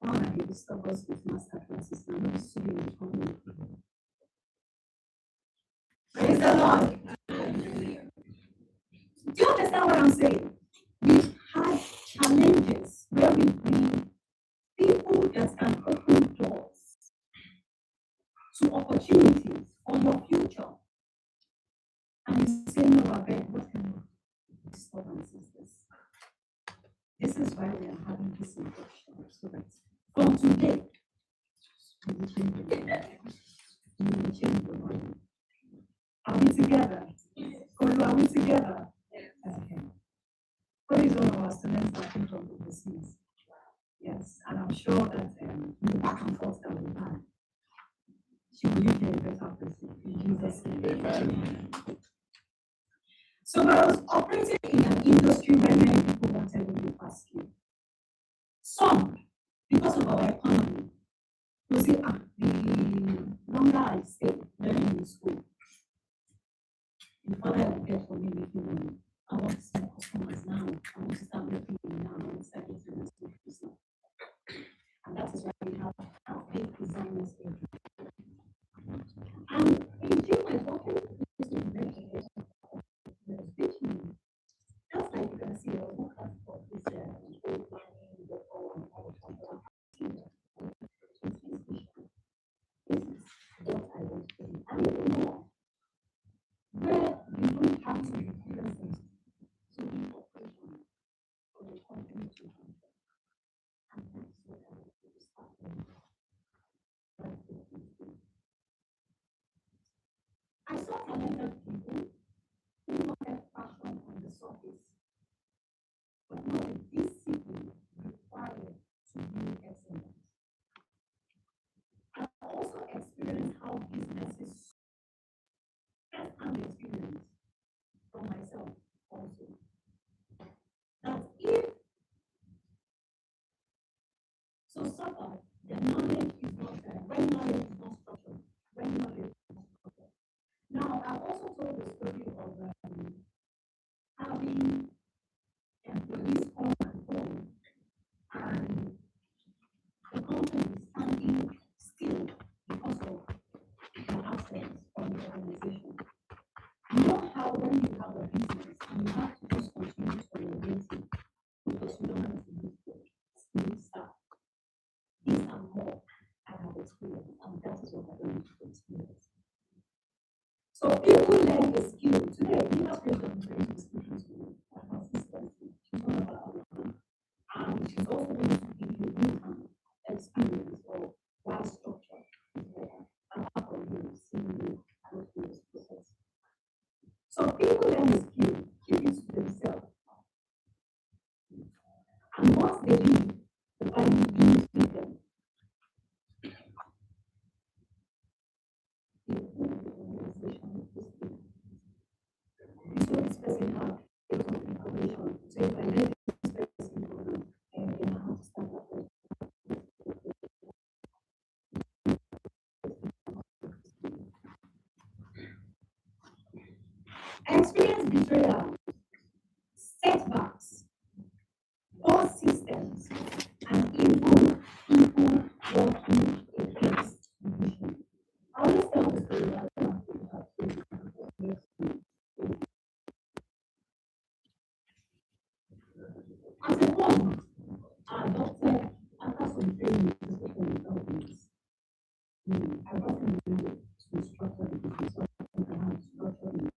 "Oh, I need to stop us with master classes. I'm not student in company." Praise the Lord. Do you understand what I'm saying? We've had challenges where we bring people that can open doors to opportunities for your future. And you say, "No, I beg, what kind of disturbance is this?" This is why we are having this induction, so that from today, we will change the world. We will change the world. Are we together? we together? Okay. What is one of our students that came from overseas? Yes, and I'm sure that the back and forth that we had, she will leave you a better person in Jesus' name. Amen. So I was operating in an industry where many people wanted to be fast skill. Some, because of our economy, will say, the longer I stay learning in school, the further I will get for me making money. I want to start customers now. I want to start making money now. I want to start getting my school fees now. And that is why we have our big designers everywhere. And in GMYT, working with the very just like you can see, I was not class for this old planning, the all this is what I want to do. And even more, where you don't have to be present to be operation for the company to function. And that's what I want to start with. I saw talented people who wanted passion on the surface, but not the discipline required to be excellent. I also experienced how businesses, first-hand experience from myself also, that if so suffer, the knowledge is not there, when knowledge is not structured, when knowledge is not structured. Now, I've also told the story of having employees come and go, and the company is standing still because of the absence from the organization. You know how when you have a business and you have to just continue to innovate because you don't have to use skilled staff. These are more I have experienced, and that is what I want to experience. So people learn a skill today. Industry is very different to consistency. She's one of our own. And she's also going to give you real-time experience of why structure is better, apart from you seeing you go through this process. So people learn a skill, keep it to themselves. And once they leave, the value being with them. So this person have a lot of information. So if I let this person go, and then I have to start up with experience betrayal, setbacks, poor systems, and even people working against vision. I always tell the story that as a woman, I adopted after some training in social intelligence. I got in to structure the business, so I have structured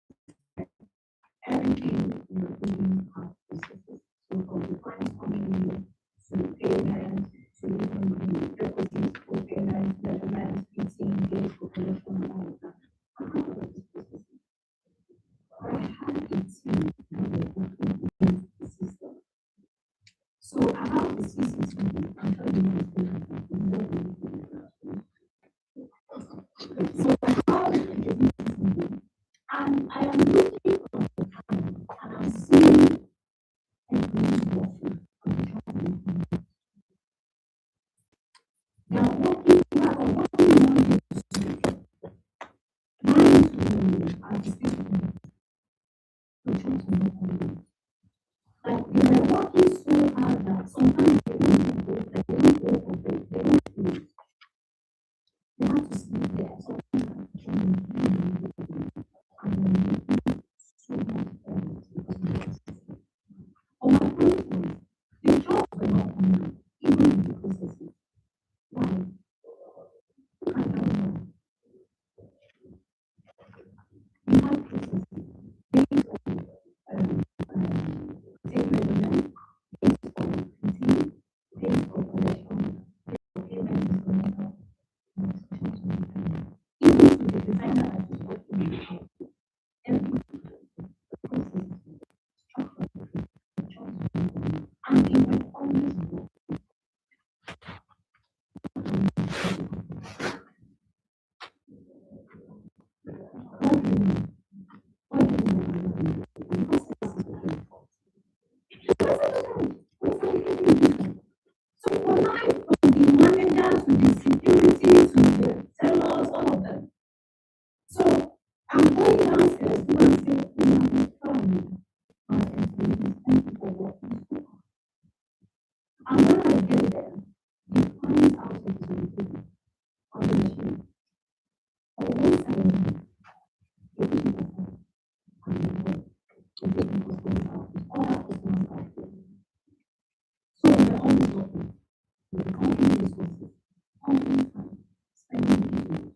everything in the business has processes. So from the clients coming in to payment, to even the deposits for payment, measurements, fitting, date for collection, and all of that. I have all of these processes. I had a team that were working against the system. So I have the CCTV, I'm sure you know the CCTV. So I have the CCTV, and I am looking on the camera, and I'm seeing employees working on the camera. They are working, they are working Monday to Sunday, 9 to 1 at the station to try to make money. Like they were working so hard that sometimes they don't even go, they don't go for break, they don't eat. They have to sleep there. Sometimes I'm trying to and then And when I get there, the point out of the on the machine. I won't tell you. The people and the work. The people going out. All that customers are there. So we are always working. With the company resources, company time, spending people.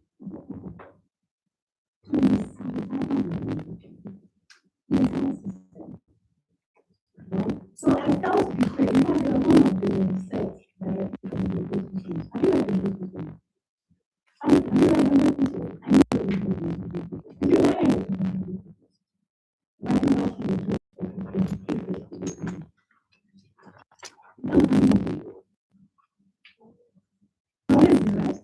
So we are sabotaging the entire system. Right? So I felt betrayed. In fact, one of the sets that I think of the business. Have you read the business? Have you read the business? I know the business. If you read it, imagine what you would do. What is the rest?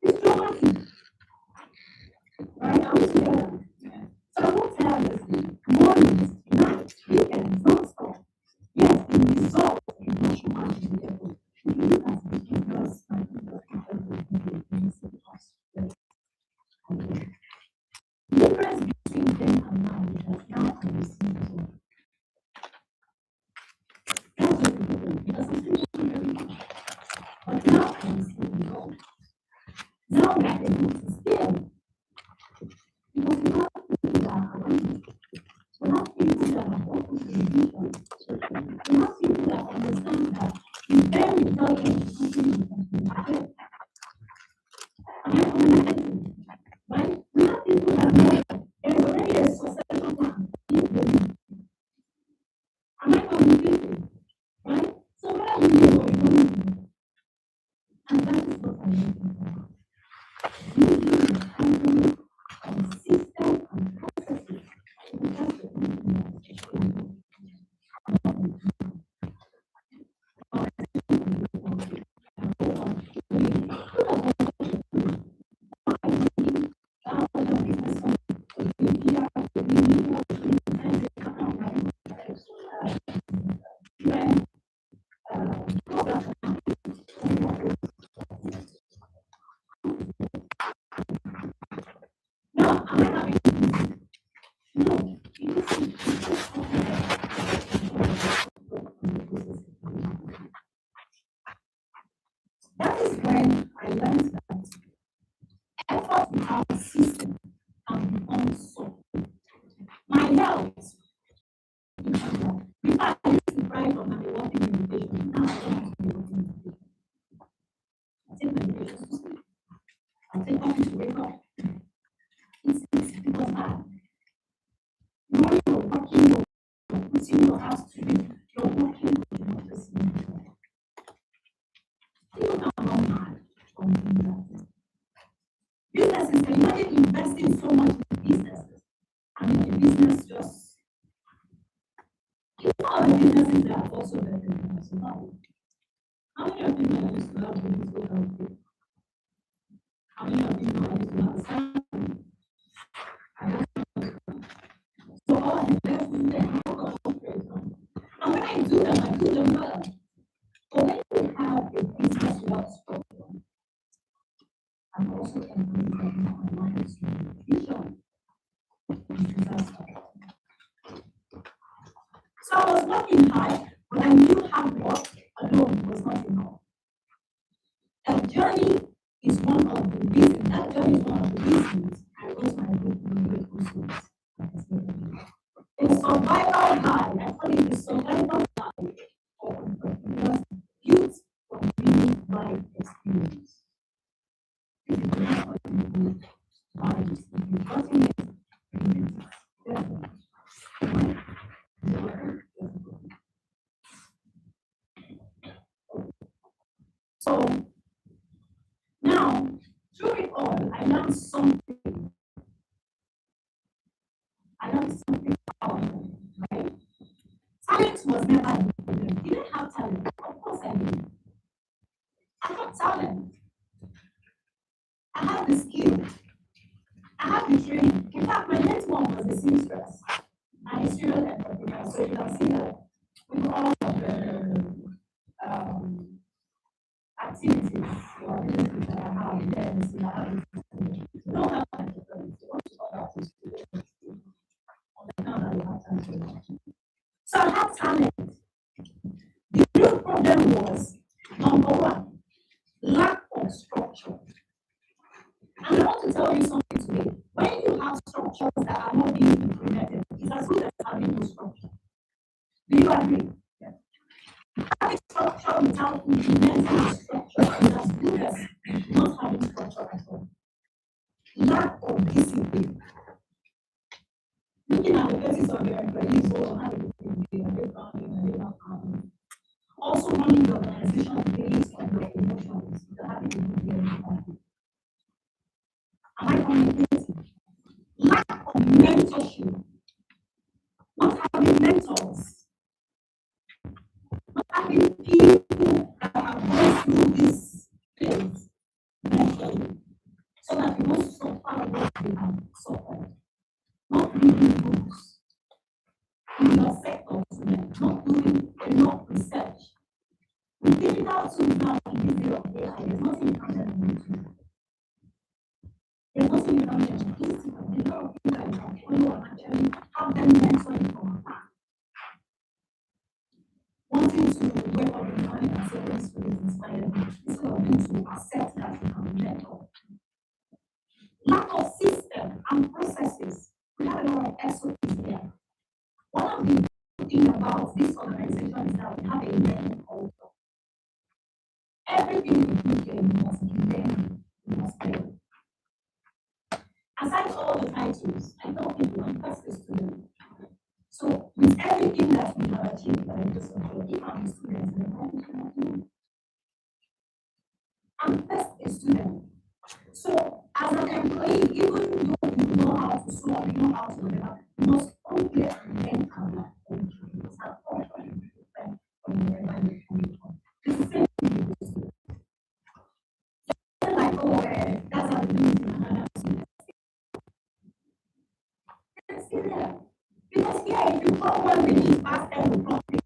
It's traumatic. Right? I'm together. So I won't tell you mornings, nights, weekends, non-stop. Yes, the result is not traumatic. If you look at the figures and the difference between them and now is that now I receive it. That's what the difference, because I'm still very much. But now I receive it all. Now we are able to scale. Because we have people that are around. We have people that are open to the vision. We have people that understand that it's very important to continue with right? We have people that know there is already a succession plan in the league. Am I communicating? Right? So whether we live or we don't live, and that is what I'm looking for. Using the company and system and processes to help the company that is when I learned that effort without a system can become so. My health, before I used to cry from my walking meditation, now I don't have to be walking meditation. I take medication to sleep. I take coffee to wake up. It's because you're working, you're putting your house to it, you're working with the person. People are not mad from doing that. Businesses, can imagine investing so much in businesses. I mean, the business just, you know, all the businesses that are also better than us. How many of you know I used to have physical health? How many of you know I used to have salary? So all the lessons that I have, and when I do them, I do them well. But when you have a business well structured, I'm also encouraging my mind to vision. So I was working hard, but I knew hard work alone was not enough. That journey is one of the reasons. That journey is one of the reasons I wrote my book, a survival guide. I call it the survival guide for youth from real life experience. This is not what you do. If you've gotten it, read it. So now, through it all, I learned something. I learned something powerful, right? Talent was never a problem. You didn't have talent. Of course I did. I have talent. I have the skill. I have the training. In fact, my next one was a seamstress. I'm a serial entrepreneur, so you can see that with all of the activities or abilities that I have, then having they don't have time to learn. They want to talk about this on the account that they have time to learn. So I had talent. The real problem was number one, lack of structure. And I want to tell you something today. When you have structures that are not being implemented, it's as good as having no structure. Do you agree? Yeah. Having structure without implementing structure is as good as not having structure at all. Lack of discipline. Looking at the basis of your employees or having also running the organization based on your emotions, having a good day. Am I communicating? Lack of mentorship, not having mentors, not having people that have gone through this phase mentally, so that you don't suffer what they have suffered. Not reading books in your sector, not doing enough research. With digital tools now in this day of AI, there's nothing you can learn on YouTube. There's nothing you can learn on Instagram. There's a lot of things that you can follow and actually have them mentoring from afar. Wanting to wake up in the morning and say, this food is inspired me, instead of them to accept that you can mentor. Lack of system and processes. We have a lot of SOPs here. One of the good things about this organization is that we have a learning culture. Everything you do here, you must be learning, you must learn. Aside all the titles, I tell people I'm first a student. So with everything that we have achieved by this control, if I'm a student, then I cannot do. I'm first a student. So as an employee, even though you know how to solve, you know how to whatever, you must always learn how to do. You must have culture and prepare for wherever you're coming from. It's the same thing with the students. It's like, oh, that's how we do it in another student. It's still there. Because here, if you come 1 minute past 10 o'clock, if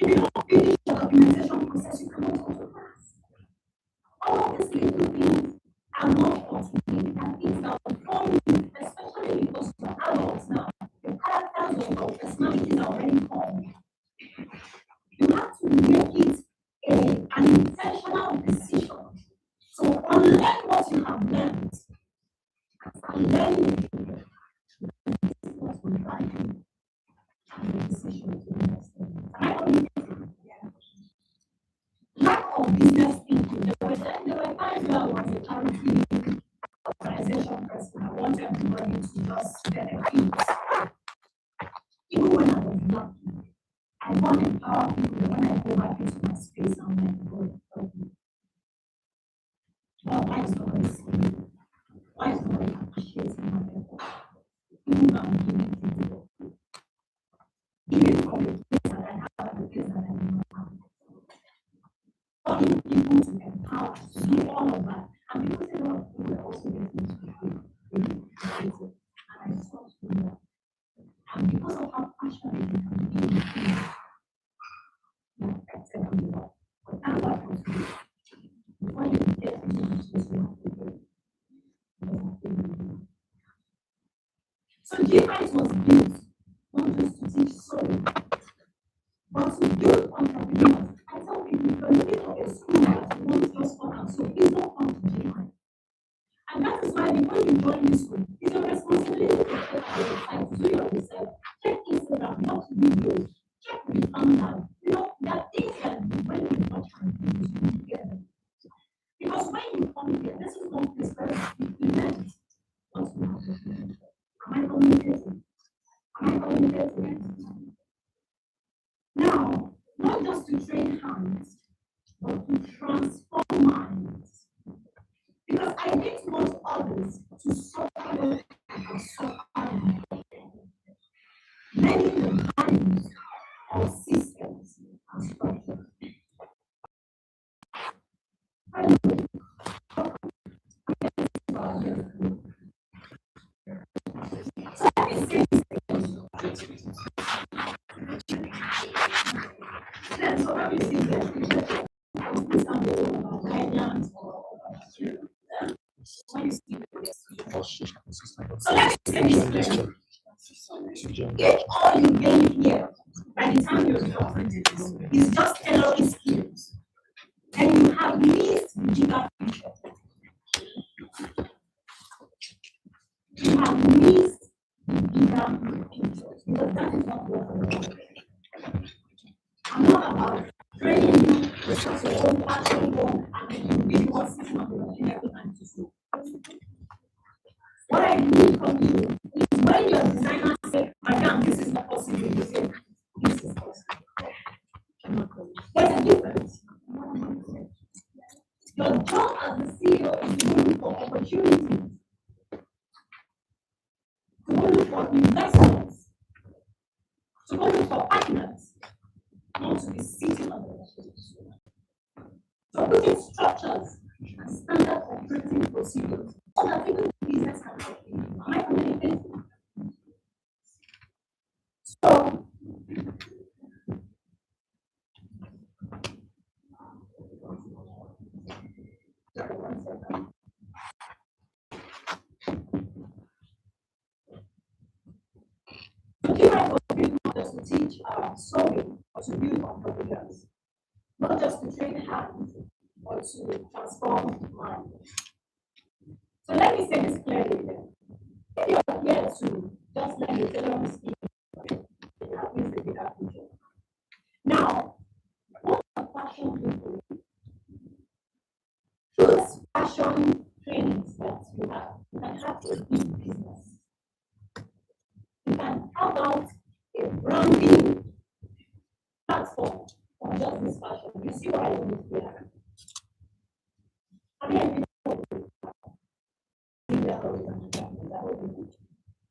you don't finish the documentation process, you cannot go to class. All of these little things are not automated, and things that will form you, especially because you're adults now. Your characters or your personalities are already formed. You have to make it an intentional decision. So unlearn what you have learned and learn it. This is what will guide you and the decision to invest in. Am I communicating? Yeah. Lack of business thinking. There were times where I was a charity organization person. I wanted everybody to just benefit. Even when I was lucky, I want to empower people that when I go back into my space, I'm like, God, help me. Well, why is nobody seeing me? Why is nobody appreciating my effort? Even though I'm giving people, even from the place that I have and the place that I do not have. Calling people to empower, to do all of that. And because a lot of people are also getting to and I start to do that. And because of how passionate you can be in things, you're affected on the lot. But thank God for you. Before you get into this space, you have to do. So GMYT was built not just to teach soul, but to build entrepreneurs. I tell people, if you're looking for a school that wants just fun and so, please don't come to GMYT. And that is why before you join this school, it's your responsibility to check the website, do your research, check Instagram, watch videos, check the founder. You know, there are things that when you watch and you get them. Because when you come here, this is not this first implement what you have to do. Am I communicating? Am I communicating? Now, not just to train hands, but to transform minds. Because I didn't want others to suffer and suffer. Many of the values or systems and structures. So let me say this. when you see this. So let me say this clearly. If all you gain here by the time you're done is just tailoring skills, and you have missed the bigger picture. You have missed the bigger picture because that is not what I'm doing. I'm not about training you with your own passion work and you really want system of every time to do. What I need from you is when your designer says, Madam, this is not possible, you say, this is possible. There's a difference. Your job as the CEO is to look for opportunities, to look for investors, to look for partners, not to be sitting on the so putting structures and standard operating procedures so that even the business can help you. Am I communicating? So the GMYT was built not just to teach sewing or to build competitors, not just to train hands or to transform mind. So let me say this clearly again. If you are here to just let me tell you skill, that means the bigger picture. Now, what are fashion people? Those fashion trainings that you have, you can have a big business. You can have out a branding platform for just this fashion. You see what I mean here? I mean,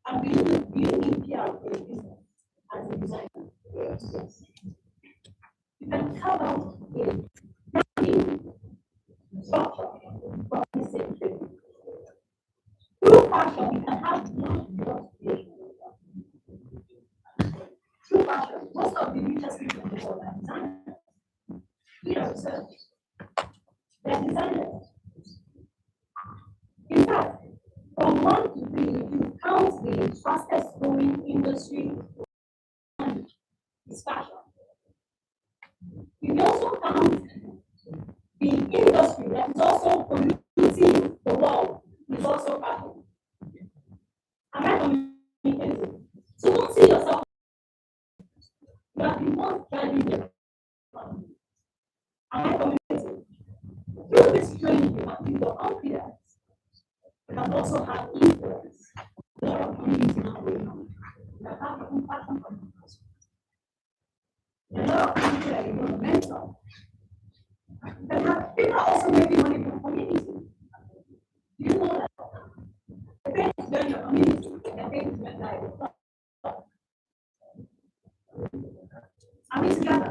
and do you need PR for your business as a designer? Yes. You can have out a branding structure for the same thing. Through fashion, you can have one through fashion, most of the richest people in the world are designers. We are research. They're designers. In fact, from 1 to 3, if you count the fastest growing industry is fashion. If you also count the industry that is also polluting the world is also fashion. Am I communicating? So don't see yourself. You are the one driving the economy. Am I communicating? Through this training, you have built your confidence. You can also have influence. A lot of communities now going on. You can have your own passion for it. A lot of people that you want to mentor. People are also making money from community. Do you know that? The pay is when your community, the pay is when I are we together?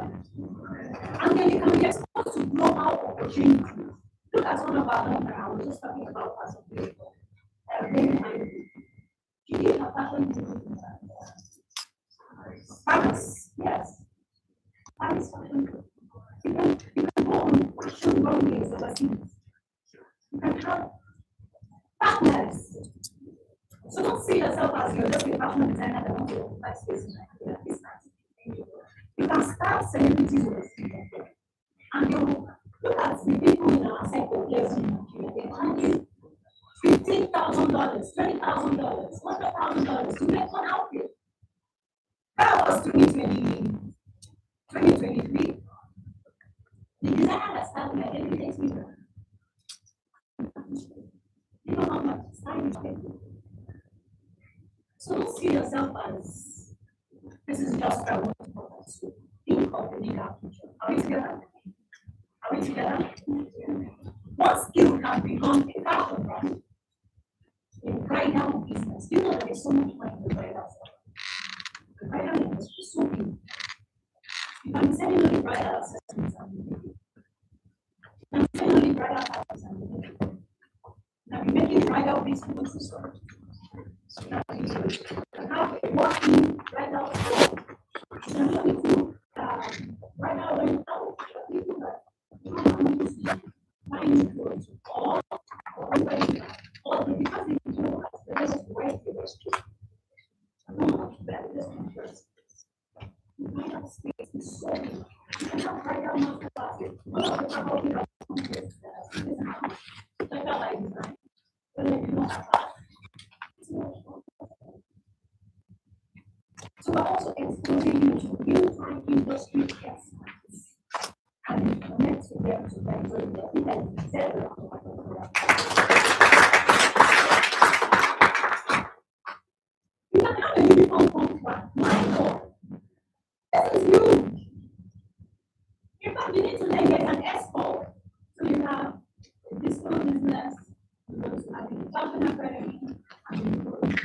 And then you can be exposed to global opportunities. Look at one of our members, I was just talking about as of people. She did a fashion business. Paris, yes. Paris fashion. You can go on fashion runways overseas. You can have partners. So don't see yourself as you're just a fashion designer that wants to occupy space in Nigeria. You can start celebrities overseas. And you look at the people in our sector place in Nigeria, they're earning $15,000, $20,000, $100,000 to make one outfit. That was 2023. The designer that started like every day. You know how much time is taking. So don't see yourself as this is just a one to think of the bigger picture. Are we together? Are we together? One skill can become a fashion brand. In bridal business, you know that there's so much money in the bridal stuff. The bridal industry is so big. You can be selling only bridal accessories and you can be selling only bridal patterns and you can be making bridal business to sell. You can have a working bridal store. You can have people bridal rental, people that buying clothes or So we're also exposing you to real-time industry experts and you connect with them to mentor them. You can have a uniform contract. My God, this is huge. In fact, you need to then get an escort. So you have this small business, you go to like a fashion academy, and you go to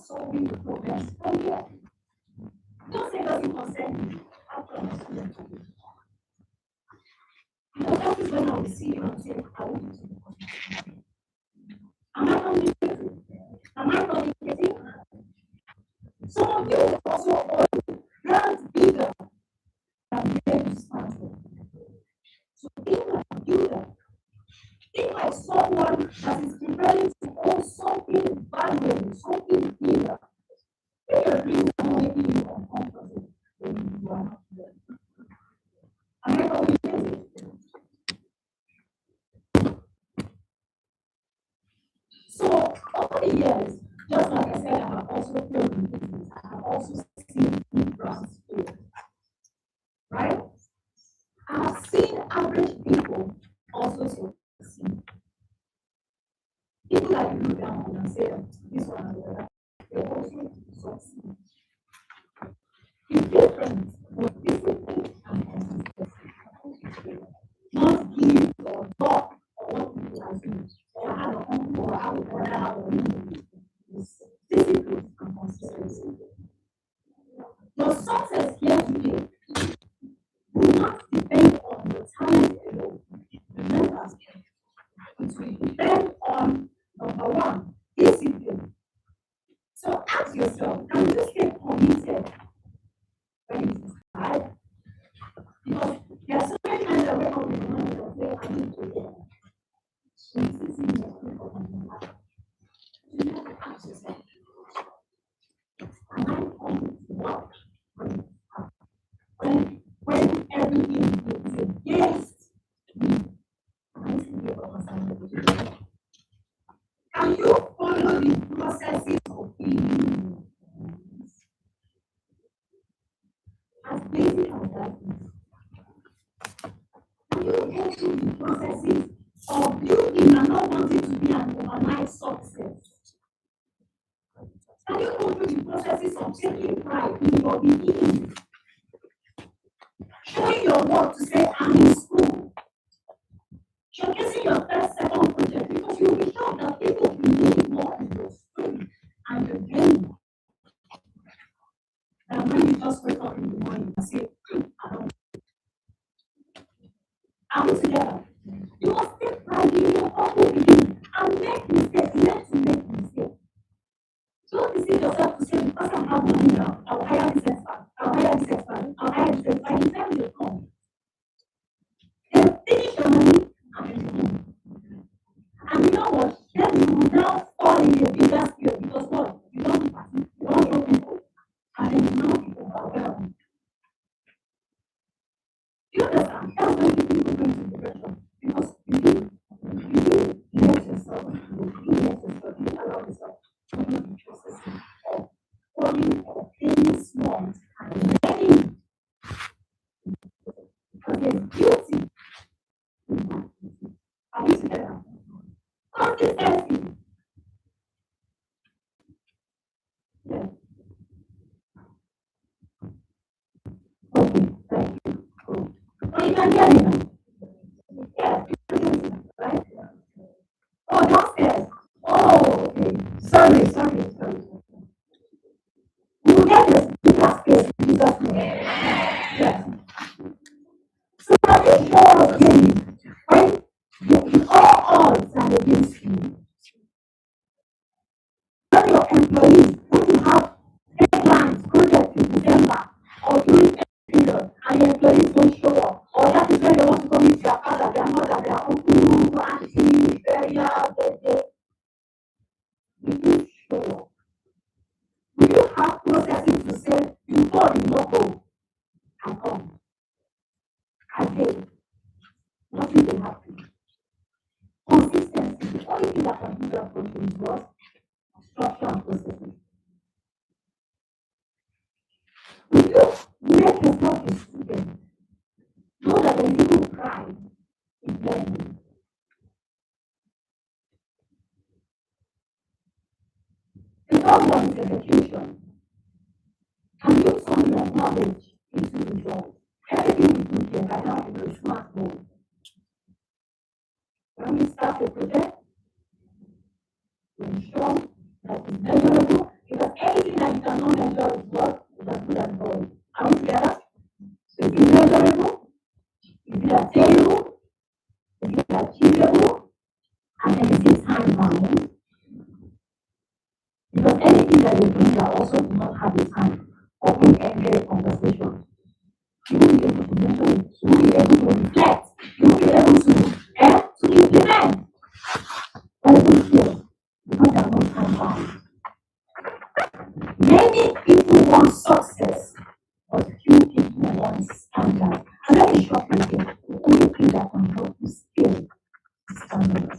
solving solving the problems from here. Don't say it doesn't concern you. I promise you. That is when I will see you and say, I will do something. Am I communicating? Am I communicating? Some of you also hold grants bigger than where you started. So think like you that. Think like someone that is preparing to own something valuable, something bigger. If your dreams are not making you uncomfortable, then you are not ready. Am I communicating? So over the years, just like I said, I have also failed in business. I have also seen big brands fail. Right? I have seen average people also succeed. People that you look down on and say, this one and the other, they also succeed. The difference was discipline and consistency. Not give or talk or what people are doing, or how to come or how to discipline and consistency. Your success here today will not depend on your talent alone. Remember, it will depend on number one, discipline. So ask yourself, can you stay committed when it is hard? Because there are so many times that wake up in the morning and say, I need to get. So this is in your you have to ask yourself, am I going to work when everything is against me? Can you follow the processes of healing? As basic as that is. Can you go through the processes of building and not wanting to be an overnight success? Can you go through the processes of taking pride in your beginning? Showing your work to say, I'm in school. Showcasing your first, second project, because you'll be shocked that people believe more in your story and your game than when you just wake up in the morning and say, I don't know. Are we together? You must take pride in your humble beginning and make mistakes, learn to make mistakes. Don't deceive yourself to say, because I have money now, I'll hire this expert, I'll hire this expert, I'll hire this expert. By the time they come, they'll finish your money and then you move. And you know what? Then you will now fall in a bigger scale because what? You don't do party, you don't know people, and then you know people are well. You understand? That's why people go into depression. Because you let yourself, you allow yourself to do the process of falling or playing small and learning. Because there's beauty in that. Are we together? Consistency. Yes. Okay, thank you. Cool. Oh, you can hear me now? Yes, you can hear me, right? Oh, downstairs. Oh, okay. Sorry. We will get this bigger space in Jesus' name. Yes. So are you sure again, when the all odds are against you, when your employees want to have deadlines, projects in December or during every period, and your employees don't show up, or that is when they want to come with their father, their mother, their uncle, auntie, burial, birthday, will you show up? Will you have processes to say, you go, you not go, I come, I pay, nothing will happen. Consistency, the only thing that can do that for you is what? Structure and processes. Will you make yourself a student? Know that there is even pride in learning. The third one is execution. Can you turn your knowledge into results? Everything we do here right now is a smart mode. When we start a project, we ensure that it's measurable Because anything that you cannot measure is what is as good as void. Are we together? So it's immeasurable, it's attainable, it's achievable, and it is time bound. Because anything that you bring that also do not have a time or in every conversation. You will be able to measure it, you will be able to reflect, you will be able to implement. But it is here, because they are not time bound. Many people want success, but few people want standards. And let me shock you again. The only thing that can help you scale is standards.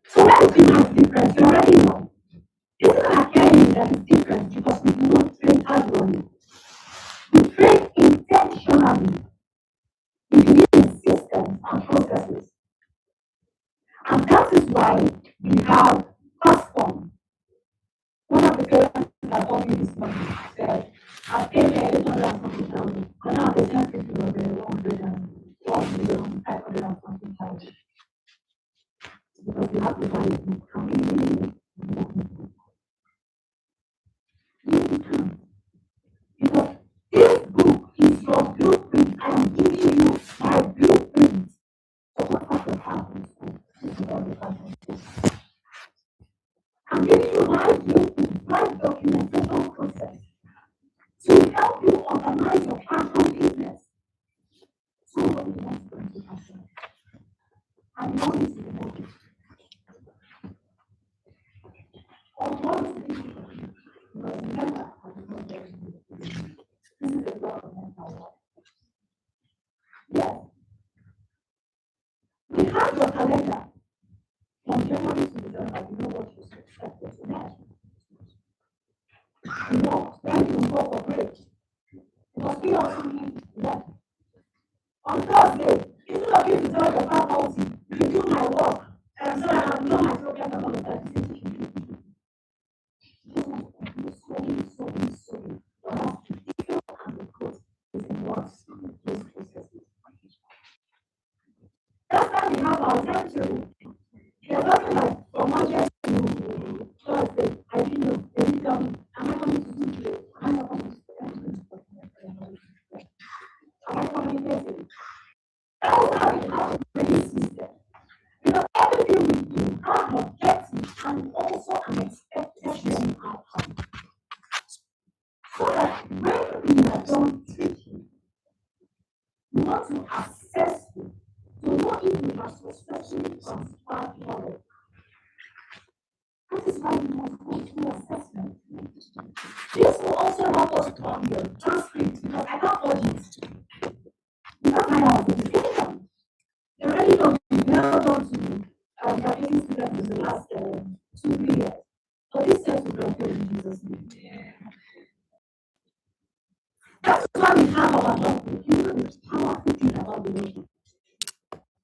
So when the thing is different, you already know. This is an academy that is different because we do not train casually. We train intentionally. We believe in systems and processes. And that is why we have platform. One of the parents that told me this morning said, I paid the 800,000, and now the 10 people are there 1,500,000 because we have to buy it. And we really can. Because this book is your blueprint. I am giving you my blueprint for what has to happen. I'm giving you my blueprint, my documentation process to help you organize your platform business. Somebody wants to do something. And you want to do it. Or what is it? Because remember, this is a lot of mental work. Yes. We have your calendar from January to December. You know what you expect for tonight. You know when you go for break. Because we also need that. On Thursday, instead of you to tell your faculty, review my work, and so I have known my progress and all of that. That's why we have our century. You're talking like from Monday to Thursday. I didn't know. They didn't tell me. Am I coming to do today? Am I not coming to do Am I communicating? That's how we have to create system. Because everything we do has an objective and also an expectation outcome. So that when we are done teaching, we want to assess you to know if we have successfully transferred knowledge. That is why we must go through assessment. This will also help us on your transcript because I can't audit. Because I have certification. They already know me well done to graduating students in the last 2-3 years. So this test will graduate in Jesus' name. That's why we have our document. You know the powerful thing about the nation.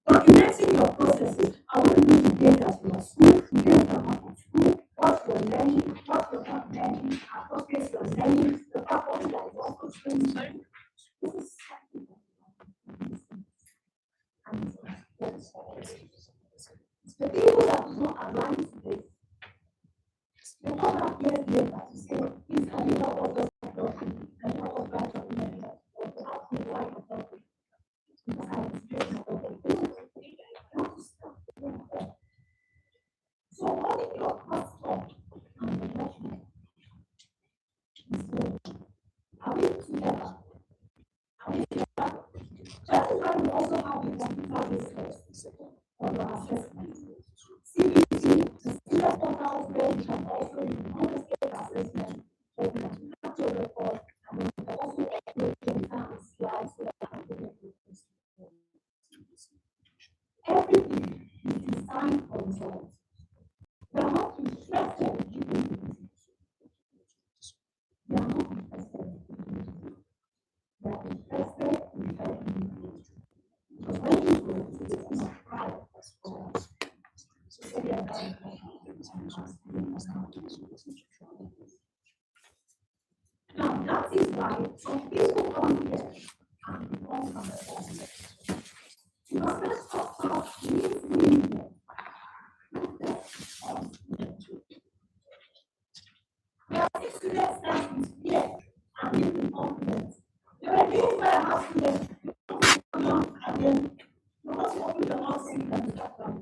Documenting your processes. I want you to get at your school, get at school, what you're learning, what you're not learning, at what pace you're learning, the purpose that is also training. This is the people that do not align to this, they come back years later to say, please can you help us just document, can you help us write document that or help me write a document? Because I experienced a document. So what is your platform and the document? Are we together? Are we together? That is why we also have the computer based on your assessment. CBT, the student portals where you can also use assessment, or you can capture your report, and then you can also upload your slides so that you can everything is designed for results. We are not interested in giving. We are not interested in giving. We are interested in helping you. Because when you go to the thing of pride, now that is why some people come here and become understanding. Because let's talk about this meaning. students start with fear and being confident. There are days where I have students come on and then you want to open your mouth saying that you have done.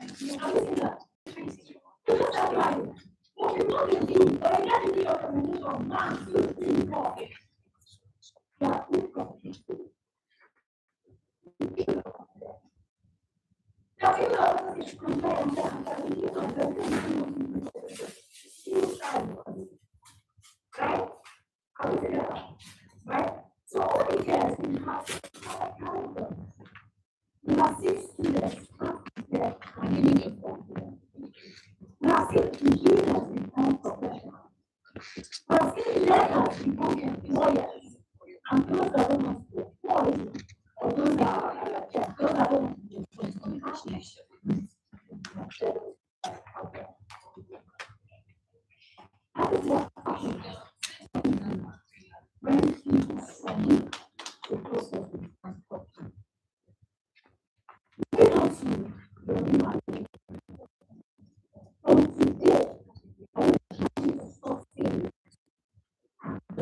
I'm saying that. Students are like, what you want to do, but I get to do your presentation 1, 2, 3, 4. Yeah, right? So all the years we have calendar. We have 6 students there and giving a confidence. We have 6 engineers become professionals. We have 6 learners become employers. And those that don't want to employ, or those that don't want to that is what happens when people study the process of construction. We don't see the remarketing. From today, I will try to sustain the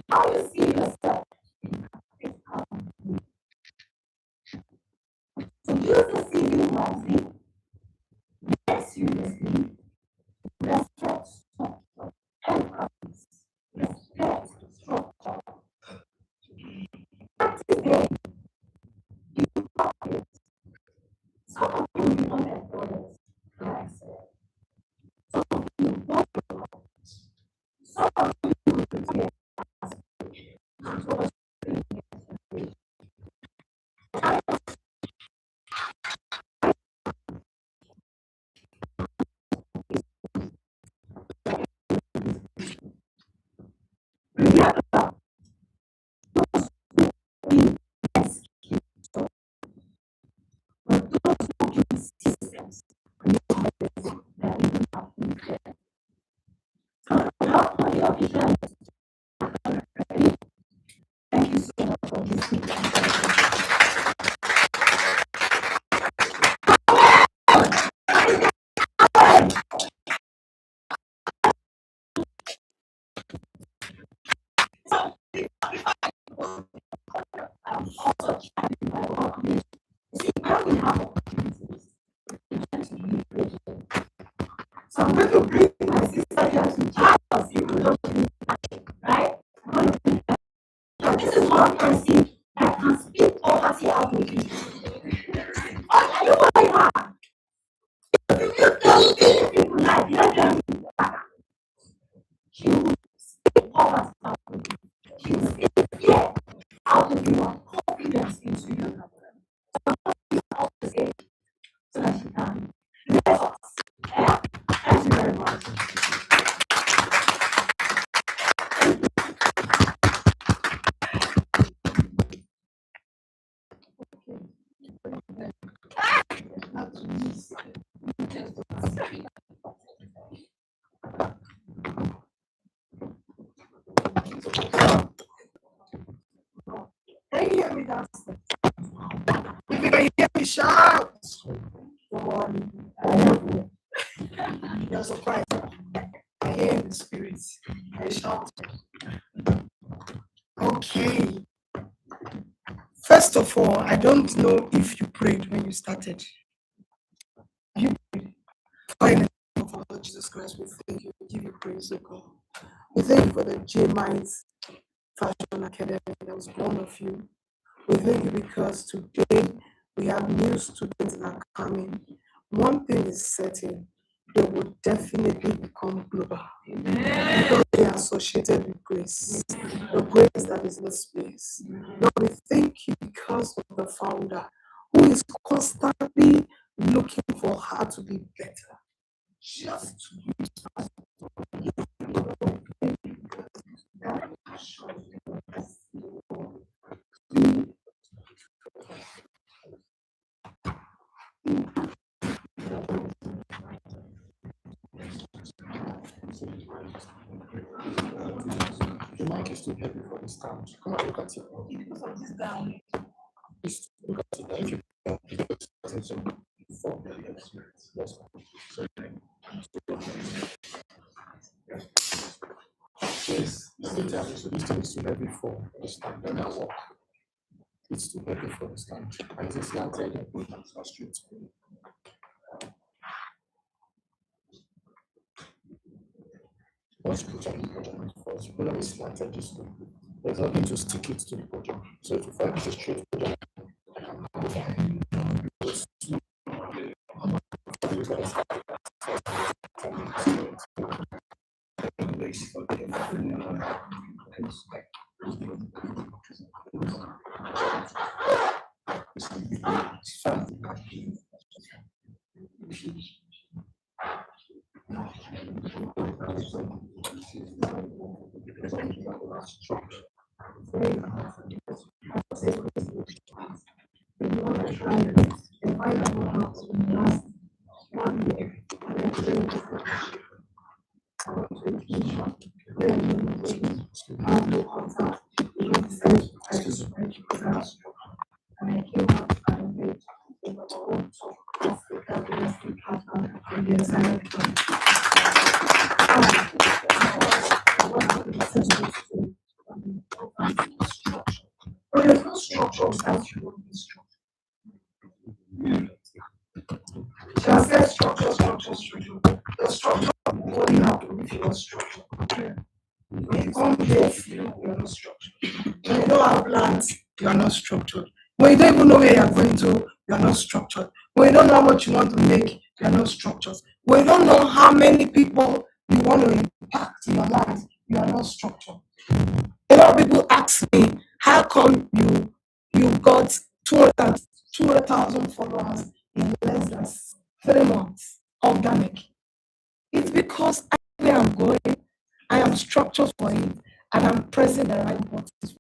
how you see yourself is how so use the CV wisely, get seriously, respect structure, emphasis, respect structure. Today, you pocket. Some of you become employers, like I said. Some of you want to work. Some of you will prepare as systems. Thank you so much for listening. So I'm going to bring my sister here to chat us right? This is one person that can speak poverty out with you. Are you like her? If you tell people like let them she will speak poverty out with you. She will speak fear out of your confidence into you. Out to say so that she can bless us. Yeah? Thank you very much. Can you hear me downstairs? If you can hear me, shout! You're surprised. I hear in the spirit. I shout. Okay. First of all, I don't know if you prayed when you started. You prayed. Father, in the name of our Lord Jesus Christ, we thank you. We give you praise, O God. We thank you for the GMYT Fashion Academy that was born of you. We thank you because today we have new students that are coming. One thing is certain, they will definitely become global. Amen. Because they are associated with grace. The grace that is in this place. Lord, we thank you because of the founder who is constantly looking for how to be better. Just to use us. The mic is too heavy for the stand. Come on, look at it. Because of this down. Just look at it. If you yes, it's too heavy for the stand. Then I walk. It's too heavy for the stand. And it's slanted, it's not straight. Once you put on the podium first, put on the slanted this way. There's nothing to stick it to the podium. So if you find it's a straight podium, When you don't have plans, you are not structured. When you don't even know where you are going to, you are not structured. When you don't know how much you want to make, you are not structured. When you don't know how many people you want to impact in your life, you are not structured. A lot of people ask me, how come you got 200,000 followers in less than 3 months, organic? It's because where I'm going, I am structured for it, and I'm pressing the right buttons.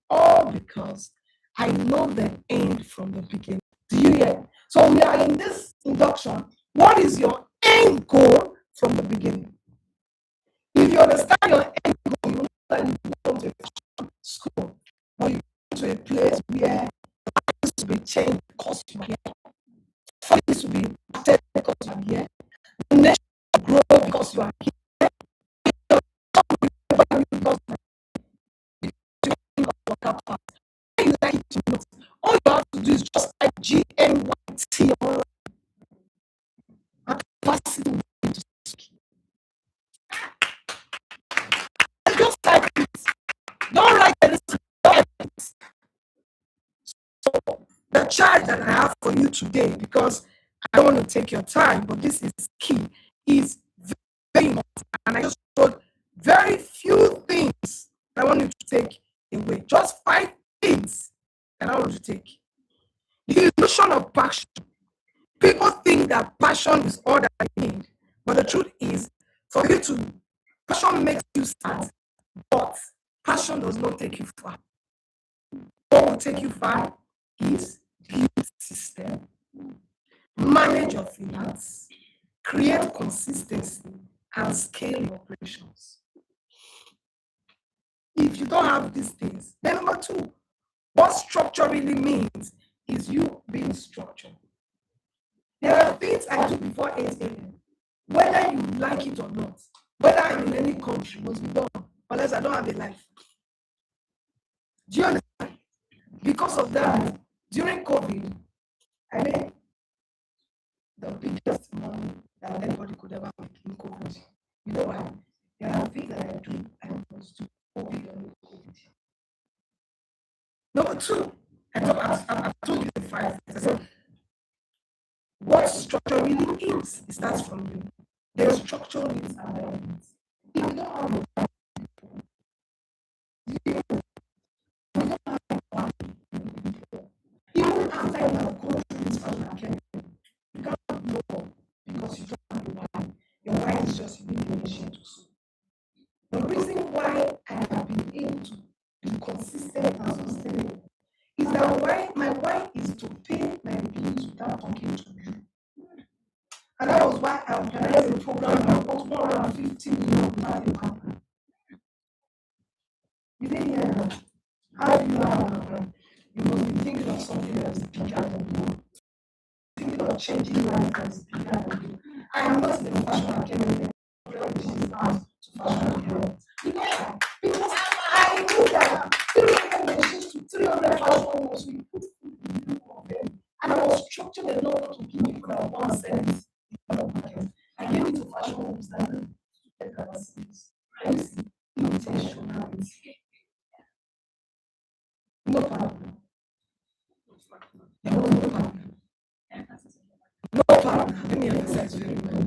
All because I know the end from the beginning. Do you hear? So we are in this induction. What is your end goal from the beginning? If you understand your end goal, you know that you go to a school, or you go to a place where things to be changed because you are here. Things to be impacted because you are here. The nation will grow because you are here. All you have to do is just like GMYT online. Capacity to speak. Just like it. Don't write anything. So the charge that I have for you today, because I don't want to take your time, but this is key, is very important. And I just wrote very few things that I want you to take away. Just 5 things that I want you to take. The illusion of passion. People think that passion is all that I need, but the truth is, passion makes you start, but passion does not take you far. What will take you far is build system, manage your finance, create consistency, and scale your operations. If you don't have these things, then number 2, what structure really means is you being structured. There are things I do before 8 a.m. Whether you like it or not, whether I'm in any country, must be done, unless I don't have a life. Do you understand? Because of that, during COVID, I made the biggest money that anybody could ever make in COVID. You know why? There are things that I do, I must do COVID and COVID. Number 2, I've told you the 5 things. I said, what structure really is, it starts from you. There's structure needs and elements. If you don't have a even after you have gone through this fashion, you can't know because you don't have a why. Your why is just being patient. The reason why I have been able to be consistent and sustainable is that my why is to pay my bills without talking to you. And that was why I organized a program that was 150 million without a You didn't hear that. How do you know how you must be thinking of something that is bigger than you. Thinking of changing life that is bigger than you. I am not in the fashion academy to fashion academy. Because I knew that 300 machines to 300 households we put food in the of them. And I was structured enough to give me crowd 1 cent. I gave it to fashion homes that get capacities. I see intentionality. No problem. No problem. No problem. Let me emphasize very well.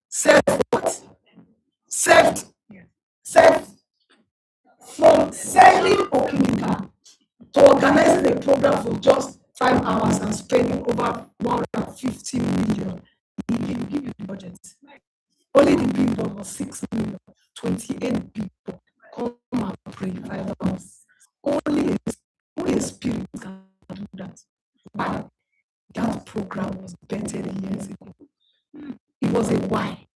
Self what? Self from selling Okimika to organizing a program for just 5 hours and spending over 150 million. He will give you the budget. Only the billboard was 6 million. 28 people come and pray 5 hours. Only a spirit can do that. Why? That program was better years ago. It was a why.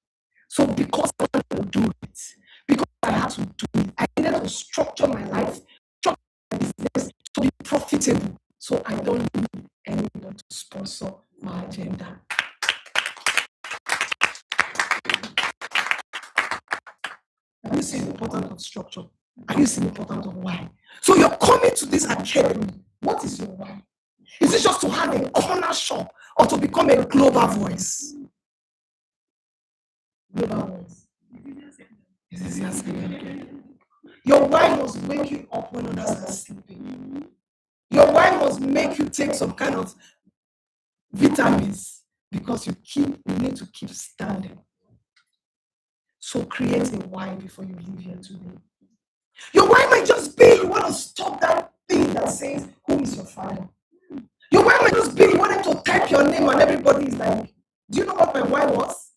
So because I wanted to do it, because I had to do it, I needed to structure my life, structure my business to be profitable. So I don't need anyone to sponsor my agenda. Have you seen the importance of structure? Have you seen the importance of why? So you're coming to this academy. What is your why? Is it just to have a corner shop or to become a global voice? Global voice. It's easier said. Your why must wake you up when others are sleeping. Your why must make you take some kind of vitamins because you need to keep standing. So create a why before you leave here today. Your why might just be you want to stop that thing that says, who is your father? Your why might just be you wanted to type your name and everybody is like, do you know what my why was?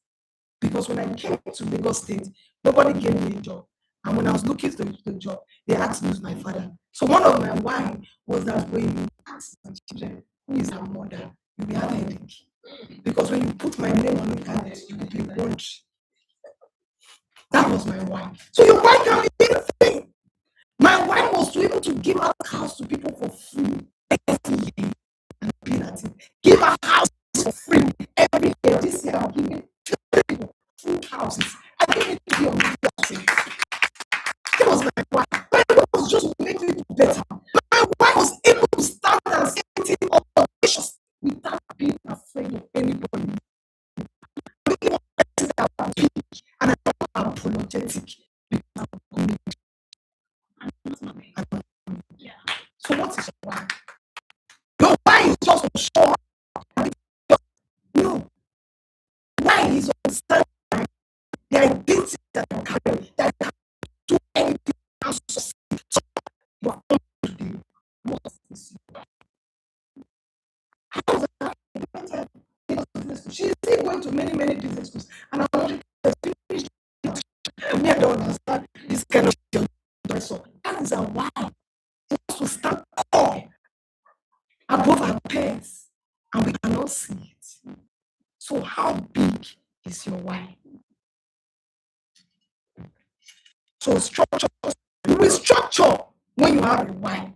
Because when I came to Lagos State, nobody gave me a job. And when I was looking for the job, they asked me who's my father. So one of my why was that when you ask my children, who is her mother, you will have a headache. Because when you put my name on the internet, you will be wondering. That was my why. So your why can be anything. My why was to be able to give out house to people for free every year. And be that it. Give a house for free every year. This year I'm giving 50 people free houses. I didn't need to be on the That was my why. My why was just to make it better. My why was able to stand and say anything audacious without being afraid of anybody. And I'm not apologetic because I'm committed. So what is your why? Your why is just to show up. No. Why is understanding the identity that you carry, that you can do anything and succeed. So you are coming today. What is your why? How is that? She's still going to many business schools. And I'm wondering, me, I don't understand this kind of thing. So that is a why. It has to stand tall above our peers, and we cannot see it. So how big is your why? So structure. You will structure when you have a why.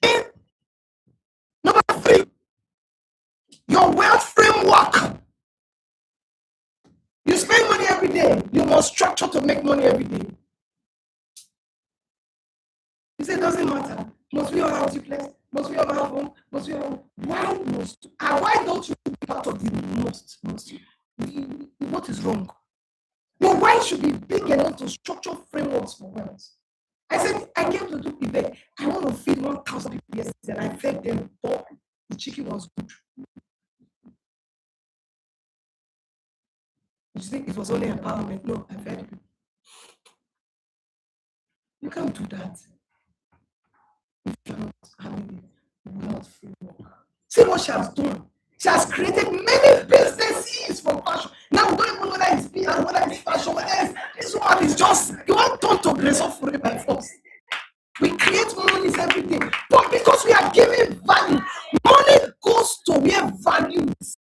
And number 3, your wealth framework. You spend money every day. You must structure to make money every day. You say it doesn't matter. Must we all have duplex? Must we all have home? Must we all? Why must? And why don't you be part of the must? What is wrong? Your why should be big enough to structure frameworks for wealth. I said I came to do event. I want to feed 1,000 people yesterday, and I fed them, but the chicken was good. You think it was only empowerment? No, I fed people. You can't do that if you're not having a wealth framework. See what she has done. She has created many businesses from fashion. Now we don't even know whether it's PR, whether it's fashion, whether it's this one is just you want turn to grace of forever by force. We create monies every day, but because we are giving value, money goes to where value is.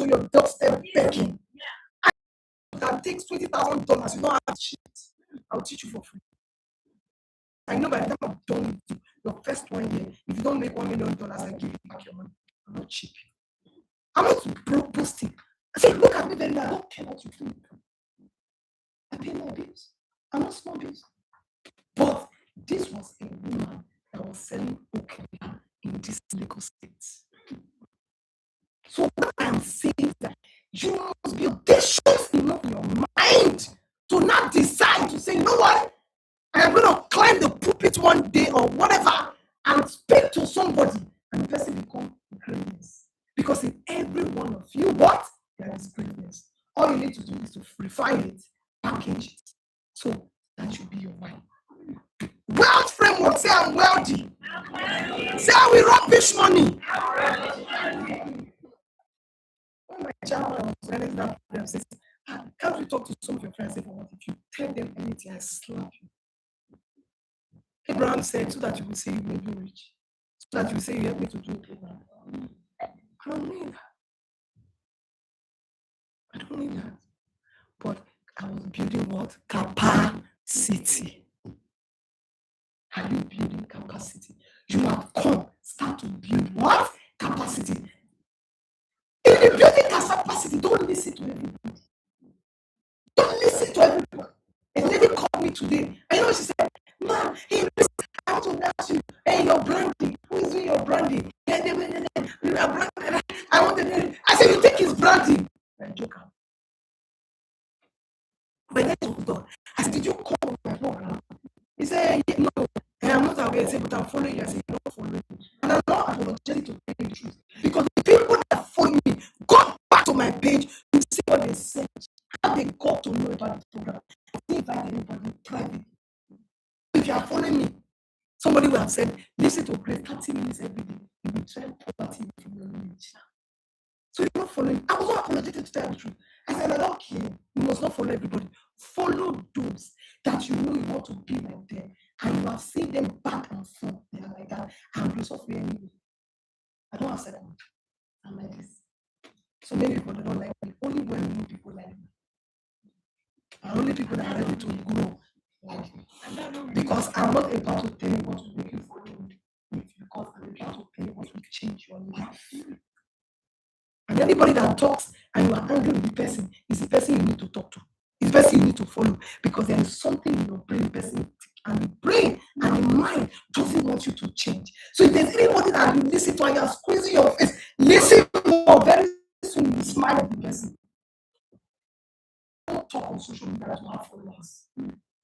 your doorstep begging. That takes $20,000. You know how to cheat. I'll teach you for free. I know by the time I'm done with you, your first 1 year, if you don't make $1 million, I give you back your money. I'm not cheap. I'm not boasting. I say, look at me then, I don't care what you think. I pay my bills. I'm not small bills. But this was a woman that was selling okay in this Lagos state. So what I'm saying is that you must be audacious enough in your mind to not decide to say, you know what? I am going to climb the pulpit one day or whatever and speak to somebody, and the person become greatness. Because in every one of you, what? There is greatness. All you need to do is to refine it, package it. So that should be your mind. Wealth framework, say I'm wealthy. Say I will rubbish money. When my child was running that program, says, can't you talk to some of your friends? If you tell them anything, I slap you. Abraham said, so that you will say you made me rich. So that you will say you helped me to do it. I don't need that. I don't need that. But I was building what? Capacity. Are you building capacity? You have come, start to build what? Capacity. If you're building capacity, don't listen to everybody. Don't listen to everybody. A lady called me today. I know she said, "Man, hey, listen, I want to ask you, hey, your branding. Who is doing your branding? I want to. I said, you think it's branding? I joke. When I was done, I said, did you call my program? He said, no, I'm not aware. I said, but I'm following you. I said, you're not following me. And I'm not apologetic to tell you the truth. Because the people that follow me, go back to my page, you see what they say. How they got to know about the program. I didn't invite anybody private. If you are following me, somebody will have said, listen to Grace 30 minutes every day. You will try poverty from your lineage. So you're not following. I was not apologetic to tell the truth. I said, I don't care. You must not follow everybody. Follow those that you know you want to be like them. And you have seen them back and forth. They are like that. I'm close of anyway. I don't have said that. I'm like this. So many people that don't like me. Only when you know people like me. And only people that are ready to grow like me. Because I'm not able to tell you what to make you follow me. Because I'm able to tell you what will change your life. And anybody that talks and you are angry with the person is the person you need to talk to. It's the person you need to follow because there is something in your brain, person, and the brain and the mind doesn't want you to change. So if there's anybody that you listen to and you're squeezing your face, listen more. Very soon you smile at the person. I don't talk on social media to have followers.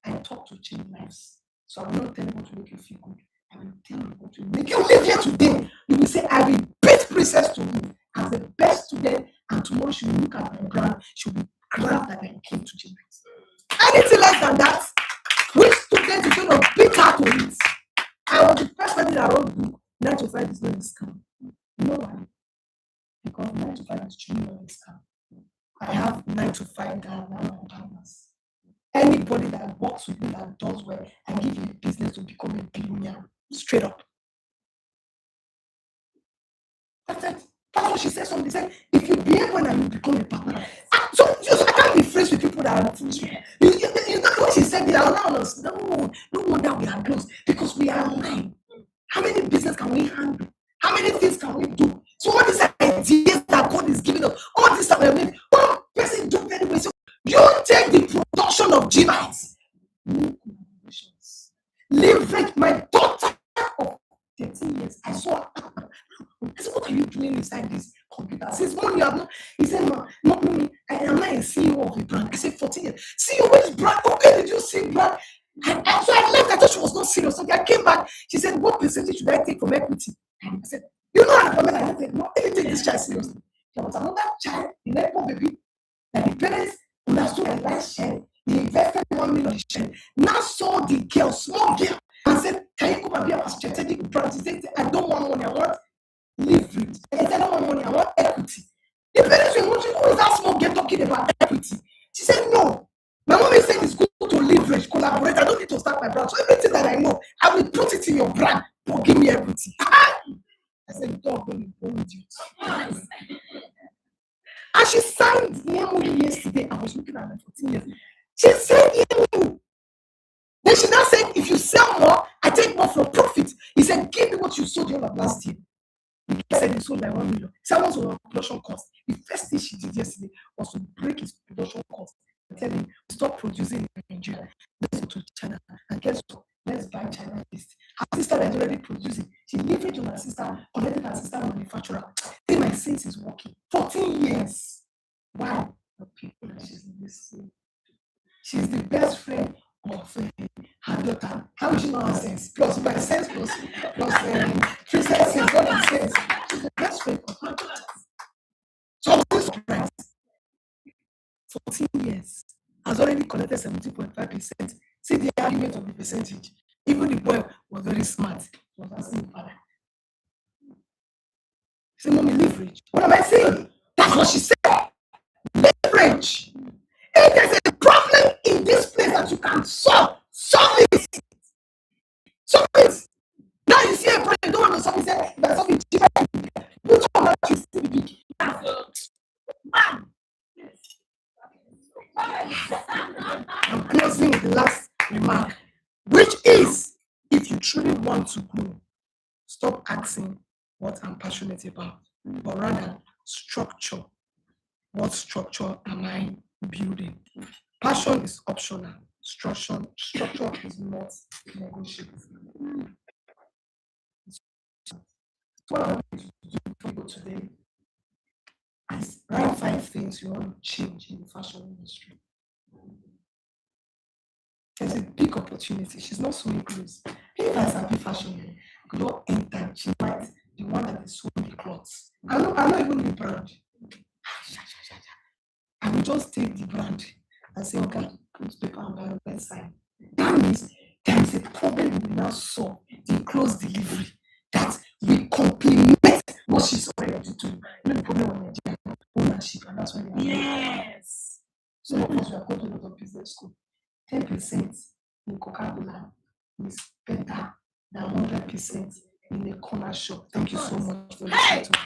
I talk to change lives. So I'm not telling you what to make you feel good. I will tell you what to make you live here today. You will say, I will beat Princess to you as the best student, and tomorrow she will look at my brand, she will be glad that I came to GMYT. Anything less than that, which student is going to beat her to it? I was the first person that wrote book, 9 to 5 is not a scam. You know why? Because 9 to 5 is truly not a scam. I have 9 to 5 that are now my partners. Anybody that works with me that does well, I give you a business to become a billionaire. Straight up. That's it. That's what she said. Something said, if you behave when I will become a partner. So I can't be friends with people that are not foolish. You know what she said? They are around us. No wonder we are close because we are aligned. How many business can we handle? How many things can we do? So all these ideas that God is giving us, all these that we have made, one person do very well. So you take the production of GMYT. Leverage my daughter of 13 years. I saw her. I said, what are you doing inside this computer? Since morning you have not. He said, no, not me. I am not a CEO of a brand. I said, 14 years. CEO, which brand? Okay, did you see brand? So I left. I thought she was not serious. So I came back. She said, what percentage should I take from equity? I said, you know how I said, no, let me take this child seriously. There was another child, the neighbor baby, and the parents understood the last share. They invested 1 million share. Now saw the girl, small girl, and said, can you come and be our strategic brand? She said, I don't want money, I want leverage. I said, I don't want money, I want equity. The parents were wondering, who is that small girl talking about equity? She said, no. My mom said it's good to leverage, collaborate. I don't need to start my brand. So everything that I know, I will put it in your brand, but give me equity. I said, God, don't with you. And she signed the MOU yesterday. I was looking at her 14 years. She signed the MOU. Then she now said, if you sell more, I take more for profit. He said, give me what you sold the of last year. He said he sold like 1 million. Someone's on production cost. The first thing she did yesterday was to break his production cost. Tell him, stop producing in Nigeria. Let's go to China. And guess what? Let's buy China based. Her sister is already producing. She leveraged on her sister, connected her sister manufacturer. See, my sense is working. 14 years. Wow. The people that she's listening. She's the best friend of her daughter. How would you know her sense? Plus my sense plus Christian sense, what I'm saying. She's the best friend of her daughter. So I'm so surprised. 14 years. Has already collected 70.5%. See the argument of the percentage. Even the boy was very smart. He was asking father. He said, Mommy, leverage. What am I saying? That's what she said. Leverage. If there's a problem in this place that you can solve it. Solve it. Now you see a problem, you don't want to solve it. There's something different. You don't want to see the big. I'm closing with the last remark, which is, if you truly want to grow, stop asking what I'm passionate about, but rather structure. What structure am I building? Passion is optional. Structure is not negotiable. What I want you to do for you today is write 5 things you want to change in the fashion industry. There's a big opportunity. She's not sewing clothes. If I happy fashion, could not enter. She might be one that is sewing the clothes. I'm not even the brand. I will just take the brand and say, okay, put paper on my website. That means there is a problem we now solve in clothes delivery that we complement what she's already doing. You know the problem with Nigeria, ownership, and that's why we are. Yes. Some of us were going to a lot of business school. 10% in Coca-Cola is better than 100% in a corner shop. Thank you so much for listening to me.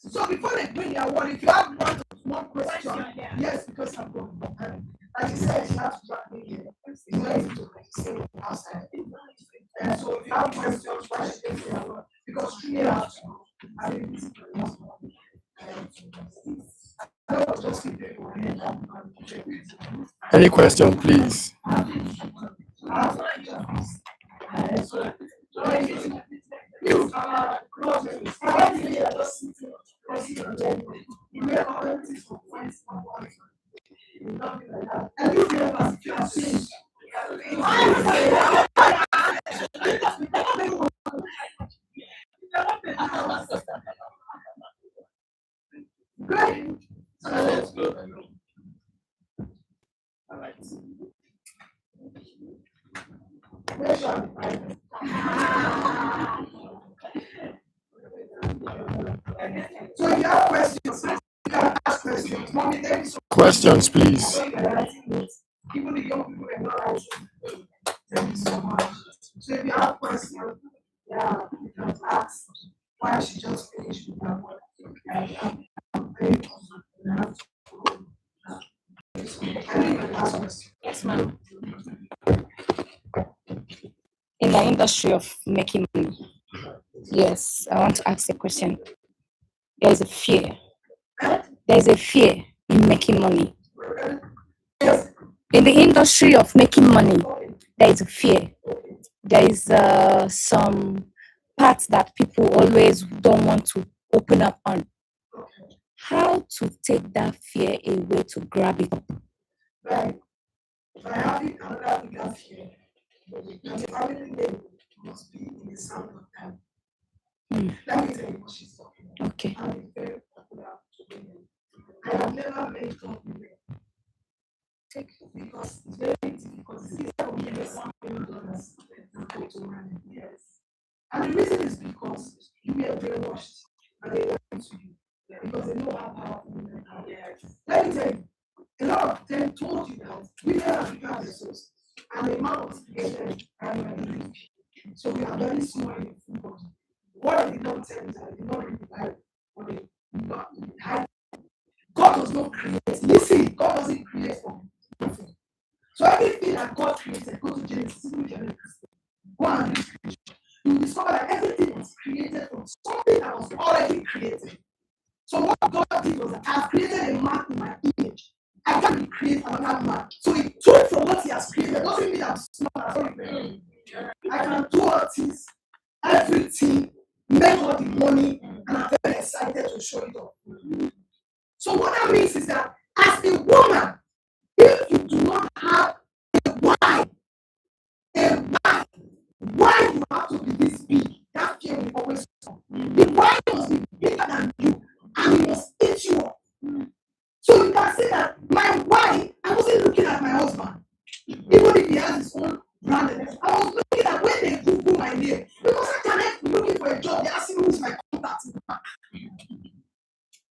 So before they bring the award, if you have one question, yes, because I'm going to time. Like she said, she has to back me here. It's not easy to say outside. And so if you have questions, why should they say award? Because 3 years, I think it's Any question, please? So if you have questions, you can ask questions. Mommy, thank you so much. Questions, please. Even the young people are not answering. Thank you so much. So if you have questions, yeah, you can ask why she just finished with that one. Yes, ma'am. In the industry of making money, yes, I want to ask a question. There's a fear. There's a fear in making money. In the industry of making money, there is a fear. There is some parts that people always don't want to open up on. How to take that fear away to grab it up? Right. By having another bigger fear, the family name must be in the sound of time. Let me tell you what she's talking about. Okay. I'm very popular today. I have never met company because it's very difficult. It's easier for let me tell you, a lot of them told you that women are bigger resources, and a man was created primarily weak. So we are very small in the full body. What I did not tell you is that I did not read the Bible. God does not create. Listen, God doesn't create from nothing. So everything that God created, go to Genesis, even Genesis, go and read creation. You will discover that everything was created from something that was already created. So what God did was that I have created a man in my image. I can't recreate another man. So he took from what he has created. Doesn't mean I'm smart. I can do all things, everything, make all the money, and I'm very excited to show it off. So what that means is that as a woman, if you do not have a why you have to be this big, that fear will always come. The why must be bigger than you, and it must eat you up. So you can say that my why, I wasn't looking at my husband, even if he has his own brand. I was looking at when they Google my name, because I cannot be looking for a job, they ask me who's my contact in the bank.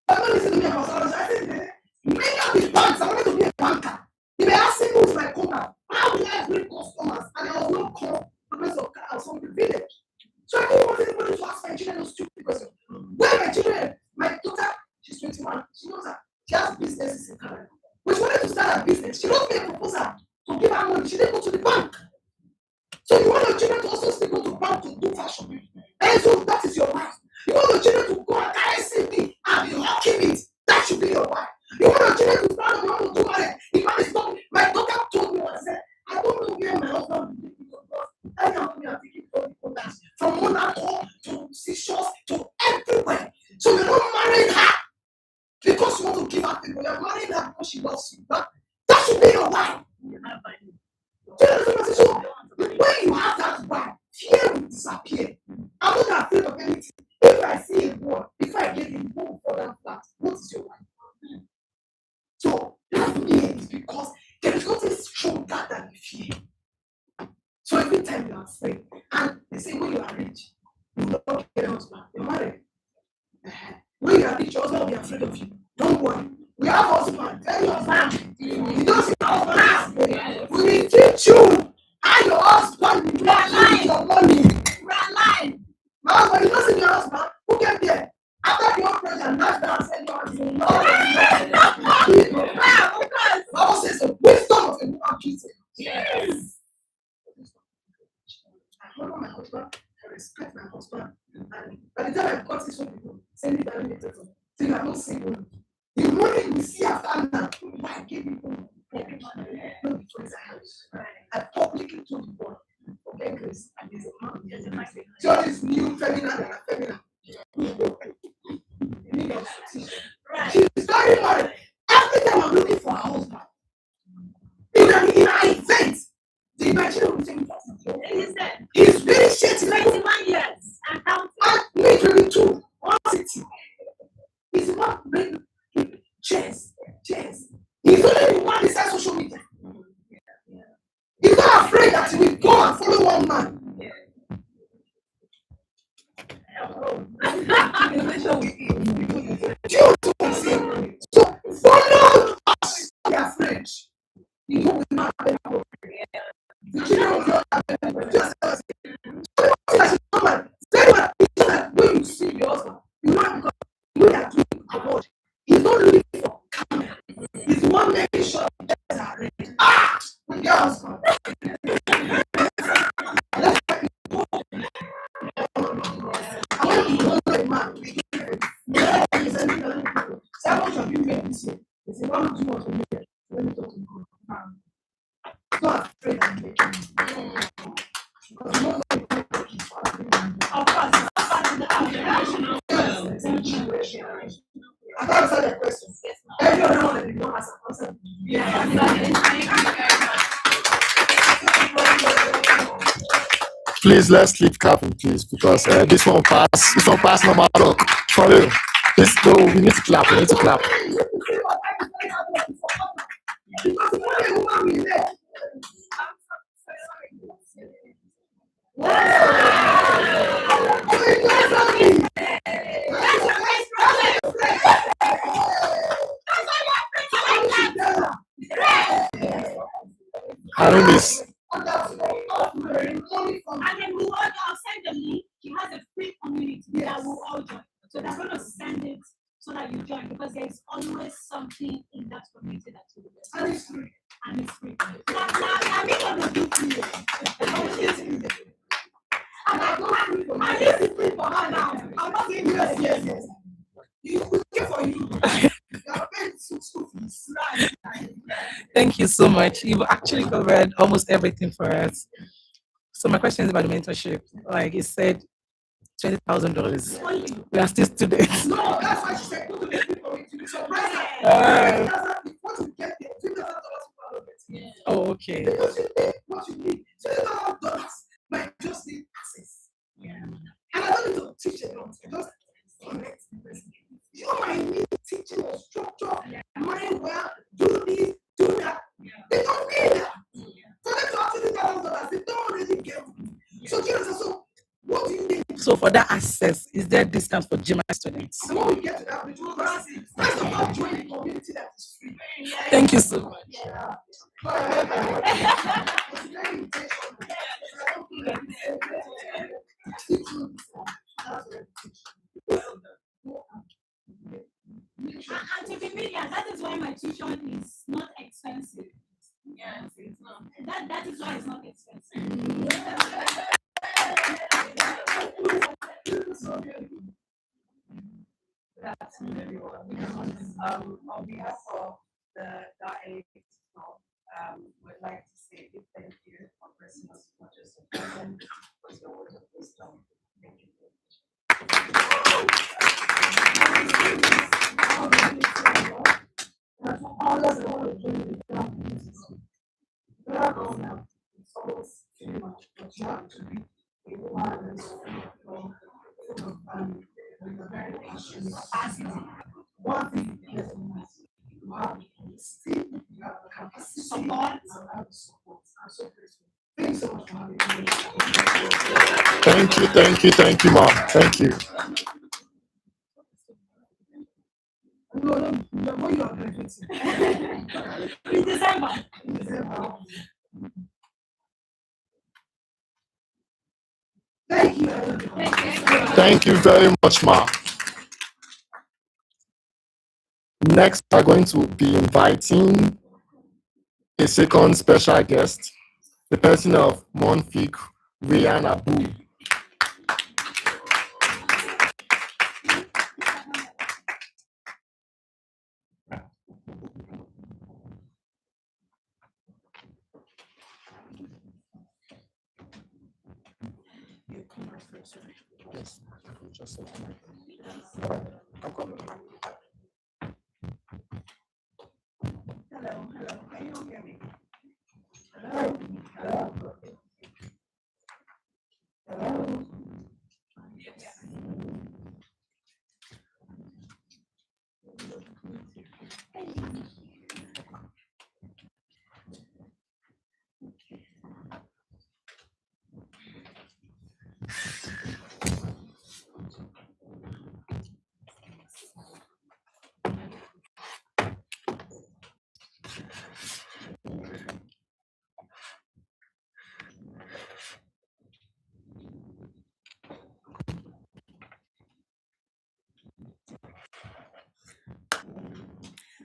I'm not listening to me about salaries. I said, many of these banks, I wanted to be a banker. If they ask me who's my contact, how will I bring customers? And there was no call because of cars from the village. So I didn't want anybody to ask my children those stupid questions. Where my children, my daughter, she's 21, she knows that she has businesses in Canada. But she wanted to start a business. She wrote me a proposal to give her money. She didn't go to the bank. So you want your children to also still go to bank to do fashion. And so that is your wife. You want your children to go and carry CD and be hawking it. That should be your wife. You want your children to stand up and do marriage. If man is not, my daughter told me what I said. I don't know where my husband will be because I am going to take it from Monaco to Seychelles to everywhere. So you're not marrying her because you want to give her people. You're marrying her because she loves you. That should be your wife. So when you have that wife, fear will disappear. I'm not afraid of anything. If I see a word, if I get a move for that flat, what is your wife? So that fear is because there is nothing stronger than fear. So every time you are afraid, and they say when you are rich, you will not get a husband. You're married. When you are rich, your husband will be afraid of you. Don't worry. We have husband. Tell your husband. He doesn't have husband. We will teach you how your husband will not your money. My husband, you don't see your husband. Who came there? After the operation, knocked down and said, your husband. Bible says the wisdom of a woman keeps it. Yes. I honor my husband. I respect my husband. And by the time I got this one, send it down later. So you are not single. The money we see after now, I gave you I publicly told the board, okay, Grace, and there's a man. So this new feminine and feminine. She's very married. Every time I'm looking for a husband, in an event, the imagine will take he's very shitty. 21 years. And me 22. 160. He's not bring chairs. He's only the one inside social media. He's not afraid that he will go and follow one man. So follow us. Be afraid. You know we not have the children will not have just as when you see your husband, you know because you know that you award. He's not looking for camera. He's one making sure that are ready. With your husband. I want you to know a man. How much have you made this year? It's a 1 or 2 months from here. Let me talk to you. I'm not afraid of me. Of course, I can't answer the question. Every other one that did not answer. Please let's keep clapping, please, because this one pass no matter. For real. This no, we need to clap. sharing this. And then I'll send the link. He has a free community that will all join. So they're going to send it so that you join because there is always something in that community that you will get. And it's free. And it's free. I'm going to do free. And I this is free for her now. I'm not saying yes. You could get for you. Thank you so much. You've actually covered almost everything for us. So my question is about the mentorship. Like you said, $20,000. We are still students. No, that's why she said go to the free community. So what you get there, $2,000. Oh, okay. Because you need what you need. $2,000 might just need access. Yeah. And I don't need to teach a lot. Just connect the person. You might need teaching or structure, mind well, do this, do that. They don't need that. So that's what $2,000. They don't really get it. So what do you need? So for that access, is there discount for GMYT students? And when we get to that, we will first of all join the community that is free. Thank you so much. Yeah. And to be media, that is why my tuition is not expensive. Yes, it's not. That is why it's not expensive. That's on behalf of the DAE, would like to say a big thank you for pressing us as much as you can with your words of wisdom. Thank you One thing you have support. Thanks so much for having me. Thank you, Mom. Thank you. No, when you are graduating. In December. Thank you. Thank you very much, Ma. Next, we're going to be inviting a second special guest, the person of Monfik Rian Abu. Yes, just a minute. I'm coming. Hello, can you hear me? Hello. Yes.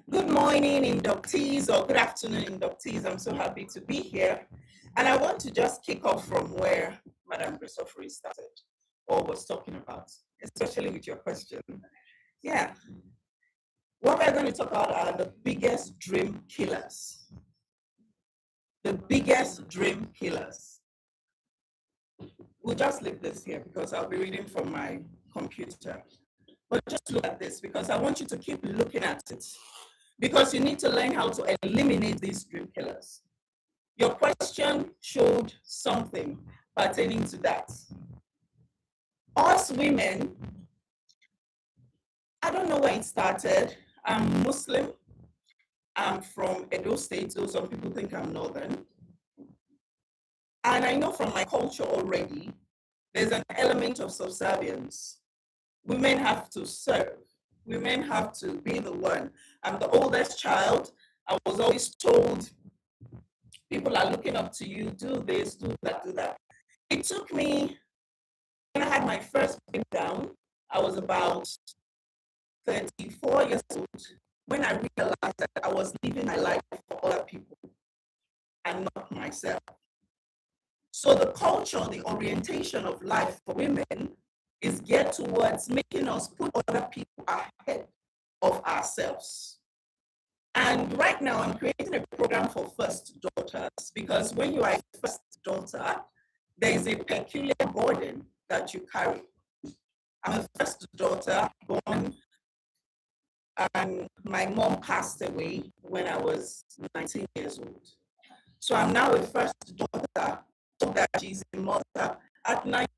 Good morning, inductees, or good afternoon, inductees. I'm so happy to be here. And I want to just kick off from where Madam Christopher started or was talking about, especially with your question. Yeah. What we're going to talk about are the biggest dream killers. The biggest dream killers. We'll just leave this here because I'll be reading from my computer. But just look at this because I want you to keep looking at it. Because you need to learn how to eliminate these dream killers. Your question showed something pertaining to that. Us women, I don't know where it started. I'm Muslim. I'm from Edo State, so some people think I'm Northern. And I know from my culture already, there's an element of subservience. Women have to serve. Women have to be the one. I'm the oldest child. I was always told People are looking up to you, do this, do that, do that. It took me, when I had my first breakdown, I was about 34 years old, when I realized that I was living my life for other people and not myself. So the culture, the orientation of life for women is geared towards making us put other people ahead of ourselves. And right now I'm creating a program for first daughters, because when you are a first daughter, there is a peculiar burden that you carry. I'm a first daughter born, and my mom passed away when I was 19 years old. So I'm now a first daughter, so that she's a mother at 19.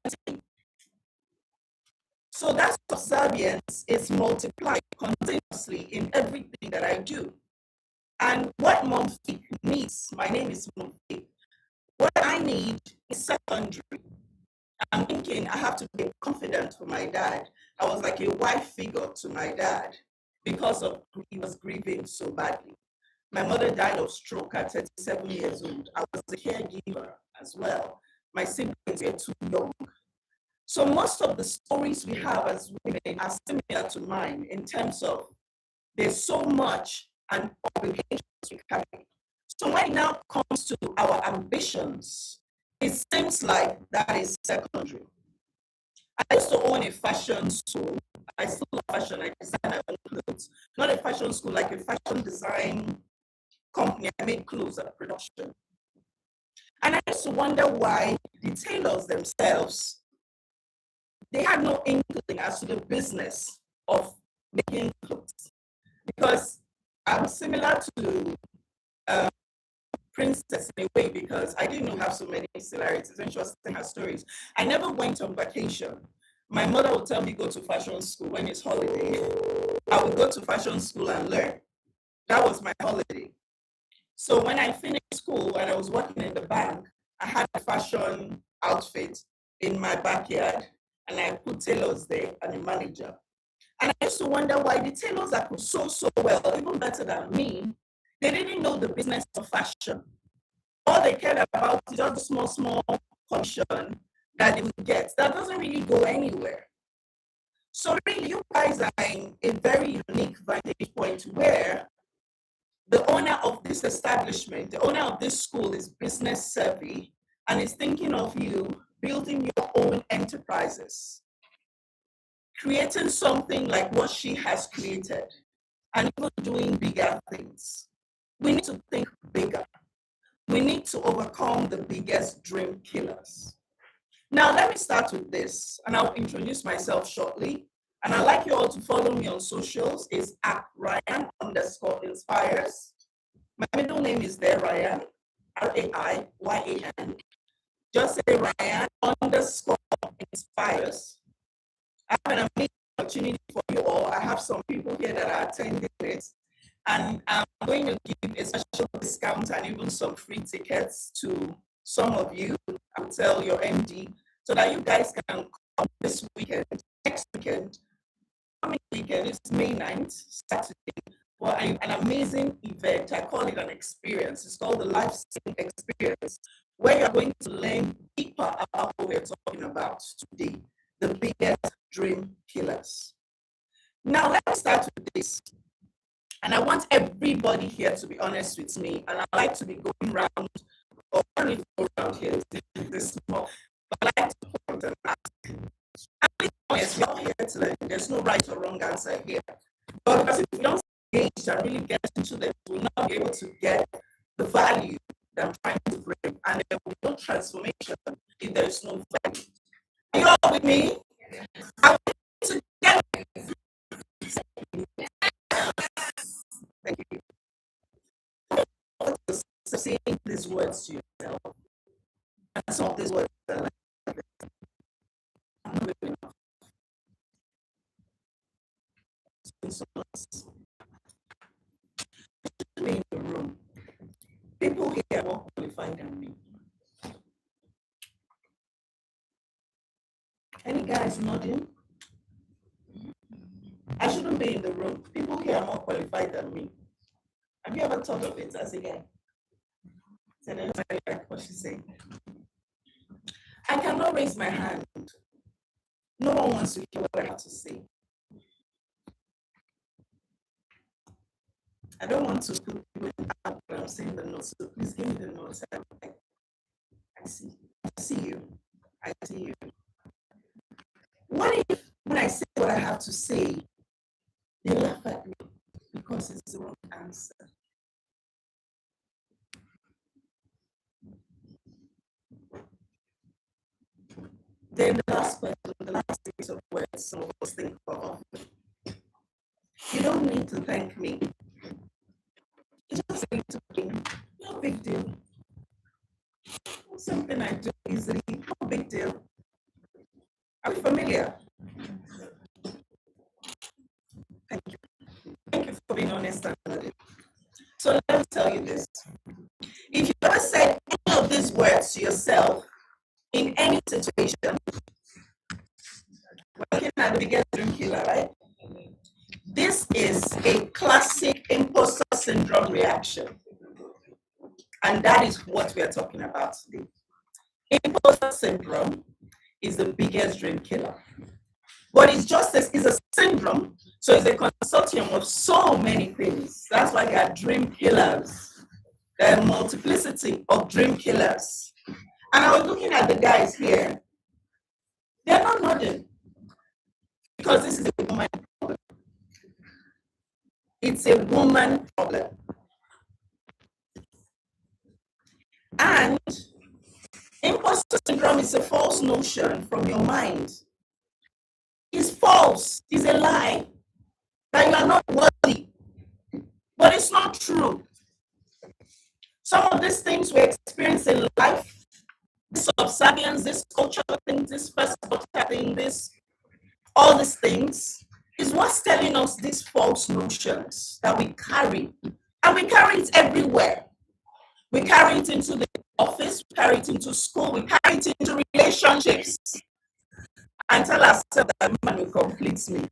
So that subservience is multiplied continuously in everything that I do. And what Mom Fig needs, my name is Mom Fig, what I need is secondary. I'm thinking I have to be confident for my dad. I was like a wife figure to my dad because of he was grieving so badly. My mother died of stroke at 37 years old. I was a caregiver as well. My siblings were too young. So most of the stories we have as women are similar to mine in terms of there's so much and obligations we carry. So when it now comes to our ambitions, it seems like that is secondary. I used to own a fashion school. I still love fashion. I design my own clothes. Not a fashion school, like a fashion design company. I made clothes at production. And I used to wonder why the tailors themselves, they had no inkling as to the business of making clothes. Because I'm similar to Princess in a way, because I didn't have so many similarities when she was telling her stories. I never went on vacation. My mother would tell me go to fashion school when it's holiday. I would go to fashion school and learn. That was my holiday. So when I finished school and I was working in the bank, I had a fashion outfit in my backyard, and I put tailors there and a manager. And I used to wonder why the tailors that could sew so well, even better than me, they didn't know the business of fashion. All they cared about is just small commission that they would get. That doesn't really go anywhere. So really, you guys are in a very unique vantage point where the owner of this establishment, the owner of this school is business savvy and is thinking of you building your own enterprises, creating something like what she has created, and even doing bigger things. We need to think bigger. We need to overcome the biggest dream killers. Now, let me start with this, and I'll introduce myself shortly. And I'd like you all to follow me on socials. It's @Ryan_inspires. My middle name is there, Ryan, RAIYAN. Just say Ryan_inspires. I have an amazing opportunity for you all. I have some people here that are attending this, and I'm going to give a special discount and even some free tickets to some of you. I'll tell your MD so that you guys can come this weekend, next weekend. Coming weekend is May 9th, Saturday, for an amazing event. I call it an experience. It's called the Life-Saving Experience, where you're going to learn deeper about what we're talking about today, the biggest dream killers. Now, let's start with this. And I want everybody here to be honest with me. And I like to be going around, or I don't need to go around here this small, but I like to point and ask. Yes, we're all here to learn. There's no right or wrong answer here. But because if we don't engage and really get into them, we'll not be able to get the value that I'm trying to bring. And there will be no transformation if there's no value. Are you all with me? I want you to get Thank you. Saying these words to yourself. And some of these words are like, I'm not good enough. In the room. People here are more qualified than me. Any guys nodding? I shouldn't be in the room. People here are more qualified than me. Have you ever thought of it as a guy? And then I like what she's saying. I cannot raise my hand. No one wants to hear what I have to say. I don't want to put people out when I'm saying the notes, so please give me the notes. I see you. I see you. What if when I say what I have to say, they laugh at me because it's the wrong answer? Then the last question, the last series of words some of us think of. You don't need to thank me. You just need to be. No big deal. Something I do easily. No big deal. Are we familiar? Thank you. Thank you for being honest about it. So let me tell you this. If you ever said any of these words to yourself in any situation, we're looking at the biggest dream killer, right? This is a classic imposter syndrome reaction. And that is what we are talking about today. Imposter syndrome is the biggest dream killer. But it's just it's a syndrome, so it's a consortium of so many things. That's why there are dream killers. There are multiplicity of dream killers. And I was looking at the guys here. They're not nodding because this is a woman problem. It's a woman problem. And imposter syndrome is a false notion from your mind. It's false, it's a lie that you are not worthy. But it's not true. Some of these things we experience in life, this subservience, this cultural thing, this first thing, this, all these things, is what's telling us these false notions that we carry. And we carry it everywhere. We carry it into the office, we carry it into school, we carry it into relationships. And tell ourselves that man will complete me.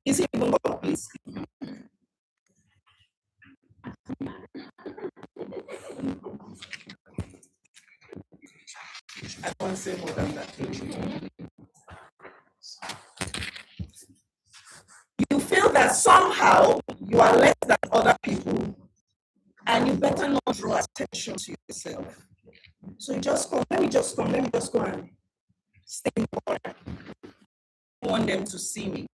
Is he even complete? I don't want to say more than that. You feel that somehow you are less than other people, and you better not draw attention to yourself. So you just come, let me just go and stay in the corner. I want them to see me.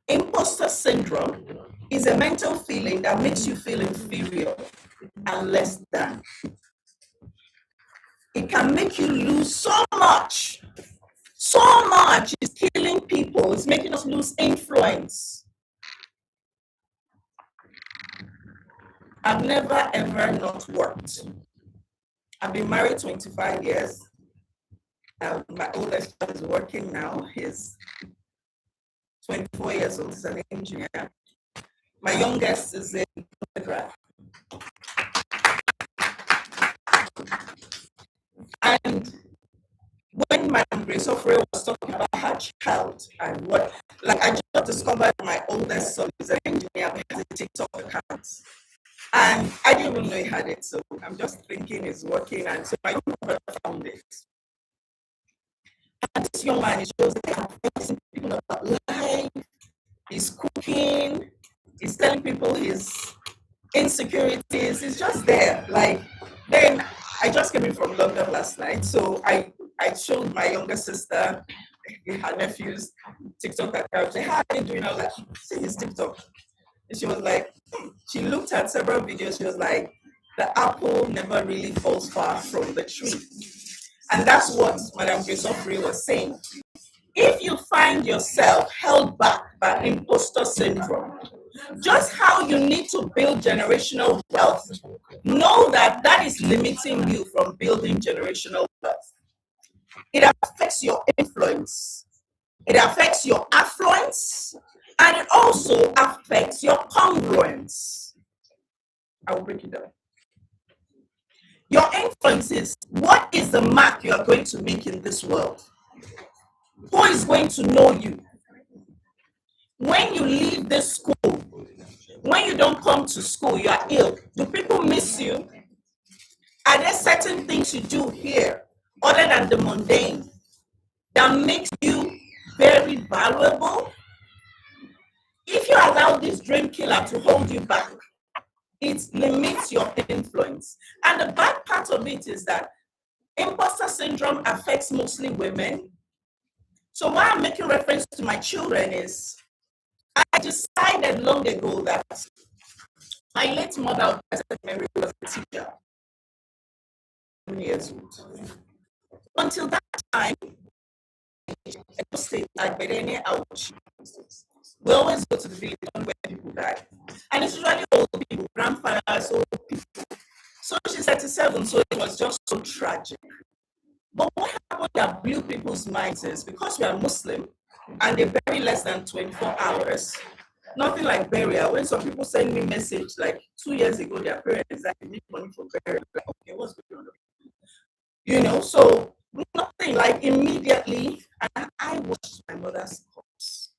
Imposter syndrome is a mental feeling that makes you feel inferior and less than. It can make you lose so much. So much. It's killing people. It's making us lose influence. I've never ever not worked. I've been married 25 years. My oldest son is working now. He's 24 years old. He's an engineer. My youngest is in undergrad. And when Madam Grace Ofre was talking about her child and what, like I just discovered my oldest son is an engineer who has a TikTok account. And I didn't even know he had it, so I'm just thinking it's working, and so my brother found it. And this young man is just telling people about life, he's cooking, he's telling people his insecurities, he's just there. Like, then I just came in from London last night, so I showed my younger sister, her nephew's TikTok account. I said, how are you doing? I was like, see his TikTok. And she was like, she looked at several videos. She was like, the apple never really falls far from the tree. And that's what Madame Grace Ofre was saying. If you find yourself held back by imposter syndrome, just how you need to build generational wealth, know that that is limiting you from building generational wealth. It affects your influence. It affects your affluence. And it also affects your congruence. I will break it down. Your influence is, what is the mark you are going to make in this world? Who is going to know you? When you leave this school, when you don't come to school, you are ill. Do people miss you? Are there certain things you do here, other than the mundane, that makes you very valuable? If you allow this dream killer to hold you back, it limits your influence. And the bad part of it is that imposter syndrome affects mostly women. So why I'm making reference to my children is I decided long ago that my late mother Mary was a teacher. Years old. Until that time, like Bedenia Ouch. We always go to the village where people die. And it's usually old people, grandfathers, old people. So she's 37, so it was just so tragic. But what happened that blew people's minds is because we are Muslim and they bury less than 24 hours, nothing like burial. When some people send me message like 2 years ago, their parents that need money for burial, like, okay, what's going on? You know, so nothing like immediately, and I watched my mother's corpse.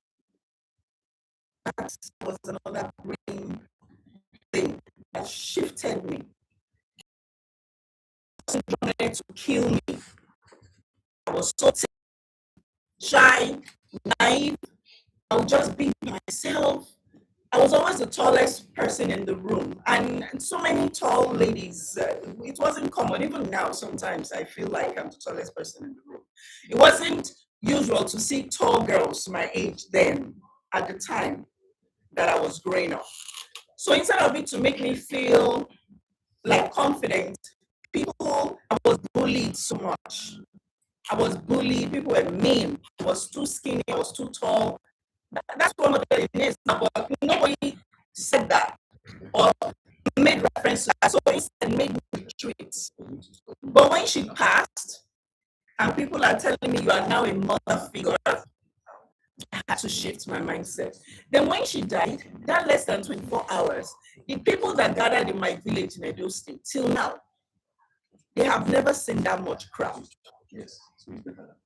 That was another brain thing that shifted me. Wanted to kill me. I was so shy, naive. I would just be myself. I was always the tallest person in the room, and so many tall ladies. It wasn't common. Even now, sometimes I feel like I'm the tallest person in the room. It wasn't usual to see tall girls my age then, at the time that I was growing up. So instead of it to make me feel like confident, I was bullied so much. I was bullied, people were mean. I was too skinny, I was too tall. That's one of the things, but nobody said that or made reference to that. So instead made me retreat. But when she passed, and people are telling me you are now a mother figure, I had to shift my mindset. Then when she died, that less than 24 hours, the people that gathered in my village in Edo State, till now, they have never seen that much crowd. Yes.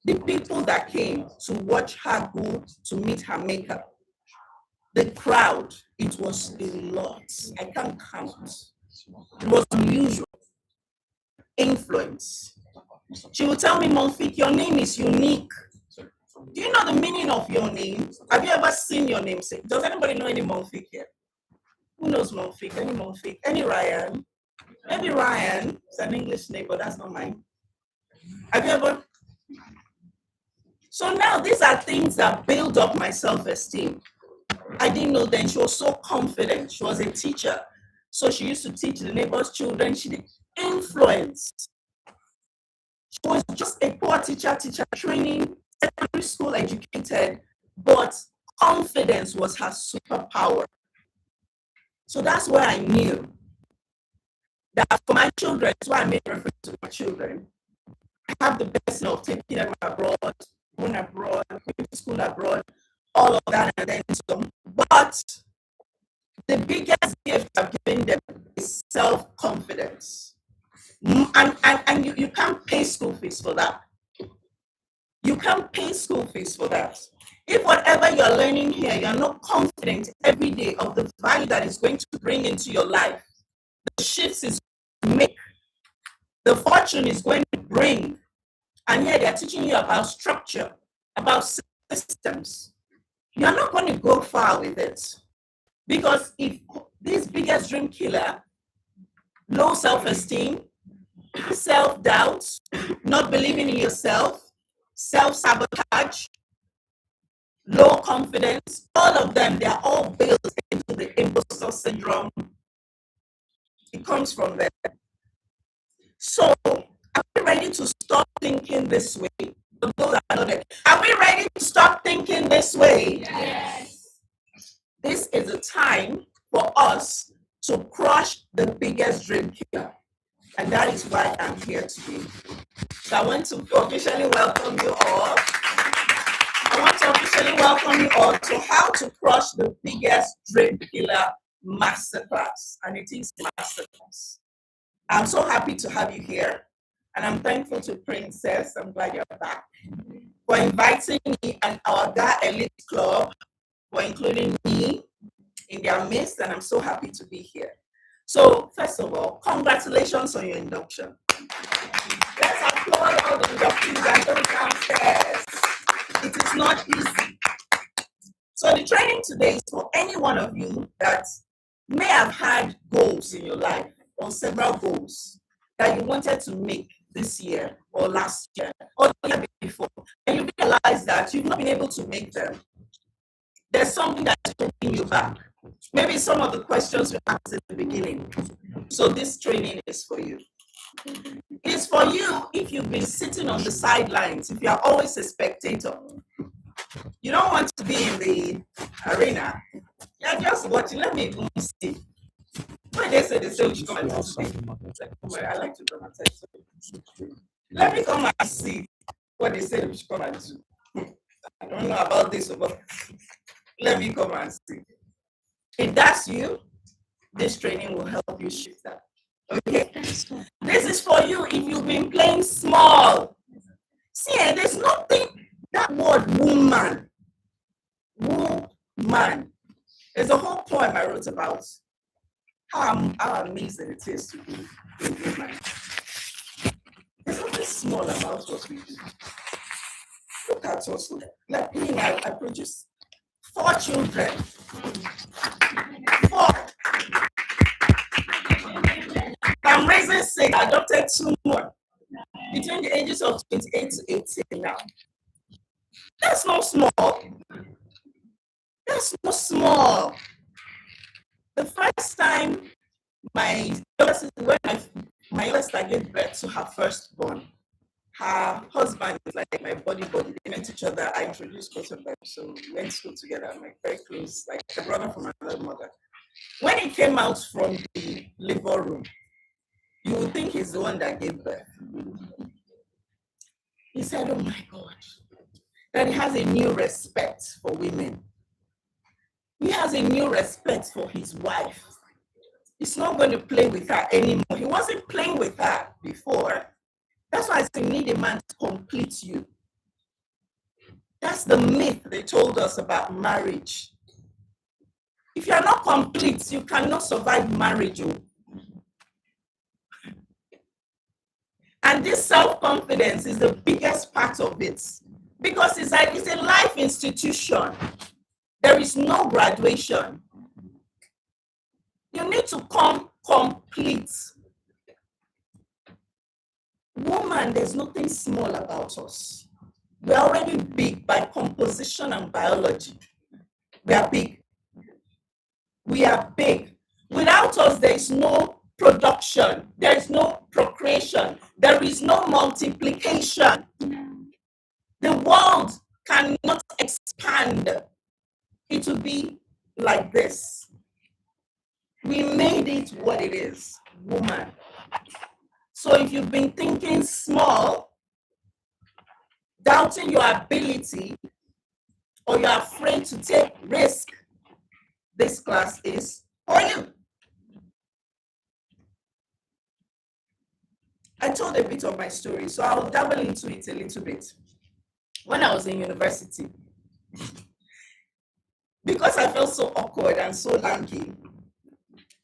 The people that came to watch her go to meet her maker, the crowd, it was a lot. I can't count. It was unusual. Influence. She would tell me, Monfik, your name is unique. Do you know the meaning of your name? Have you ever seen your name? Does anybody know any Monfik here? Who knows Monfik? Any Monfik? Any Ryan? Maybe Ryan. It's an English name, but that's not mine. Have you ever? So now these are things that build up my self-esteem. I didn't know then. She was so confident. She was a teacher. So she used to teach the neighbors' children. She did influence. She was just a poor teacher training, secondary school educated, but confidence was her superpower. So that's where I knew that for my children, that's why I made reference to my children. I have the blessing of taking them abroad, going abroad, going to school abroad, all of that and then some. But the biggest gift I've given them is self-confidence. And you can't pay school fees for that. You can't pay school fees for that. If whatever you're learning here, you're not confident every day of the value that it's going to bring into your life, the shifts is going to make, the fortune is going to bring, and here they're teaching you about structure, about systems, you're not going to go far with it. Because if this biggest dream killer, low self-esteem, self-doubt, not believing in yourself, self-sabotage, low confidence, all of them, they're all built into the imposter syndrome. It comes from there. So, are we ready to stop thinking this way? Are we ready to stop thinking this way? Yes. This is a time for us to crush the biggest dream killer. And that is why I'm here today. So I want to officially welcome you all. I want to officially welcome you all to How to Crush the Biggest Dream Killer Masterclass. And it is Masterclass. I'm so happy to have you here. And I'm thankful to Princess, I'm glad you're back, for inviting me and our GA Elite Club, for including me in their midst. And I'm so happy to be here. So first of all, congratulations on your induction. Let's applaud all the inductees and those downstairs. It is not easy. So the training today is for any one of you that may have had goals in your life or several goals that you wanted to make this year or last year or the year before, and you realize that you've not been able to make them. There's something that's holding you back. Maybe some of the questions we asked at the beginning. So this training is for you. It's for you if you've been sitting on the sidelines, if you are always a spectator. You don't want to be in the arena. You're just watching. Let me see. When they say we should come and see. I like to dramatize. Let me come and see what they say we should come and do. I don't know about this, but let me come and see. If that's you, this training will help you shift that. Okay? This is for you if you've been playing small. See, there's nothing, that word woman. Woman. There's a whole poem I wrote about how amazing it is to be a woman. There's nothing small about what we do. Look at us. Like me, I produce 4 children. 4. I'm raising 6. I adopted 2 more. Between the ages of 28 to 18 now. That's not small. That's not small. The first time my youngest gave birth to her firstborn, her husband is like my body. They met each other. I introduced both of them, so we went to school together. I'm like very close, like a brother from another mother. When he came out from the labor room, you would think he's the one that gave birth. He said, "Oh my God," that he has a new respect for women. He has a new respect for his wife. He's not going to play with her anymore. He wasn't playing with her before. That's why I say you need a man to complete you. That's the myth they told us about marriage. If you're not complete, you cannot survive marriage. And this self-confidence is the biggest part of it. Because it's a life institution. There is no graduation. You need to come complete. Woman, there's nothing small about us. We're already big by composition and biology. We are big. We are big. Without us, there is no production. There is no procreation. There is no multiplication. The world cannot expand. It will be like this. We made it what it is, woman. So if you've been thinking small, doubting your ability, or you're afraid to take risk, this class is for you. I told a bit of my story, so I'll dabble into it a little bit. When I was in university, because I felt so awkward and so lanky,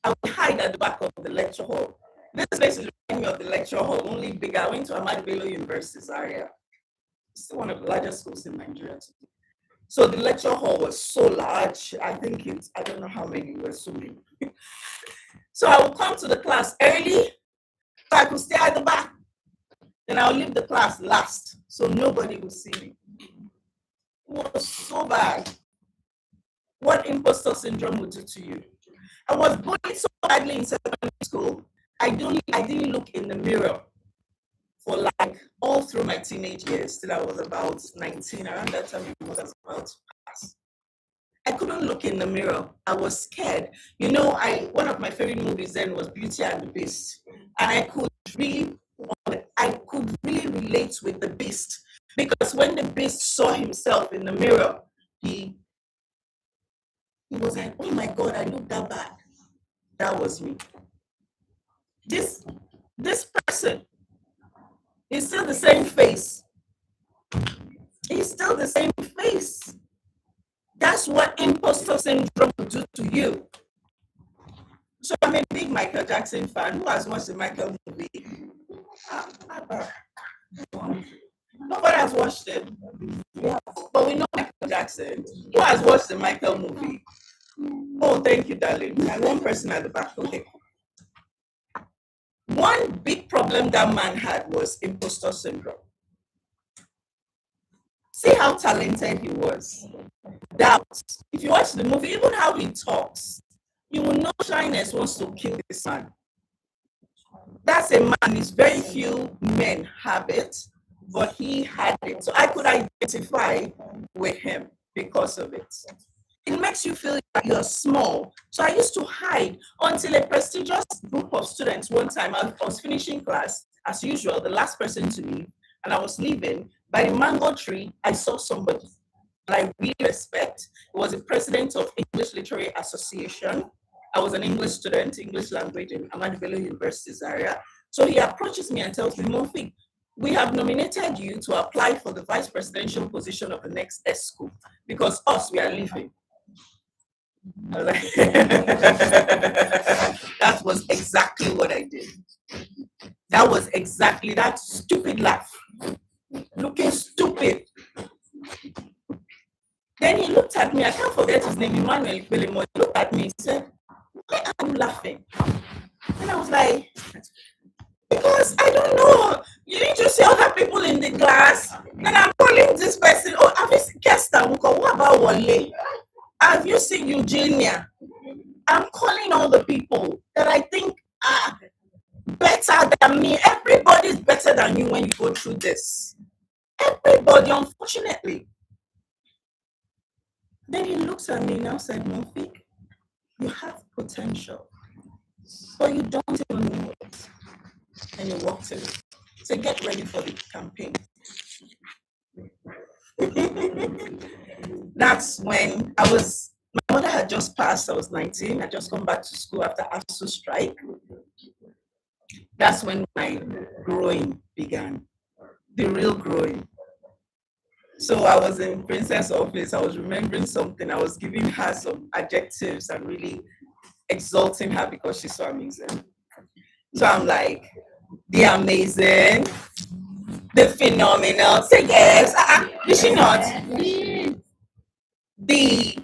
I would hide at the back of the lecture hall. This place is reminding me of the lecture hall, only bigger. I went to Ahmadu Bello University's area. It's still one of the largest schools in Nigeria. So the lecture hall was so large. I don't know how many were so many. So I would come to the class early, so I could stay at the back. Then I'll leave the class last, so nobody will see me. It was so bad. What imposter syndrome would do to you. I was bullied so badly in secondary school. I didn't look in the mirror for like all through my teenage years till I was about 19. Around that time, I was about to pass. I couldn't look in the mirror. I was scared. You know, one of my favorite movies then was Beauty and the Beast, and I could really relate with the Beast, because when the Beast saw himself in the mirror, he was like, "Oh my God, I look that bad." That was me. This person is still the same face. He's still the same face. That's what imposter syndrome will do to you. So I'm a big Michael Jackson fan. Who has watched the Michael movie? Nobody has watched it. Yeah. But we know Michael Jackson. Who has watched the Michael movie? Oh, thank you, darling. And one person at the back. Okay. One big problem that man had was imposter syndrome. See how talented he was. Doubt. If you watch the movie, even how he talks, you will know shyness wants to kill this man. That's a man. It's very few men have it, but he had it. So I could identify with him because of it. It makes you feel like you're small. So I used to hide until a prestigious group of students one time, I was finishing class, as usual, the last person to leave, and I was leaving. By the mango tree, I saw somebody that I really respect. It was the president of English Literary Association. I was an English student, English language in Ahmadu Bello University, Zaria. So he approaches me and tells me, Mofi, we have nominated you to apply for the vice presidential position of the next S school because us, we are leaving. That was exactly what I did. That was exactly that stupid laugh. Looking stupid. Then he looked at me, I can't forget his name, Emmanuel Belimo. He looked at me and said, why are you laughing? And I was like, because I don't know. You need to see other people in the class. And I'm calling this person. Oh, have you seen Kesta? What about Wale? Have you seen Eugenia? I'm calling all the people that I think are better than me. Everybody's better than you when you go through this. Everybody, unfortunately. Then he looks at me and now said, Mofi, you have potential, but you don't even know it. And you walked in. So get ready for the campaign. That's when my mother had just passed, I was 19. I just come back to school after ASU strike. That's when my growing began, the real growing. So I was in Princess office, I was remembering something, I was giving her some adjectives and really exalting her because she's so amazing. So I'm like, the amazing, the phenomenal, say yes, is she not? The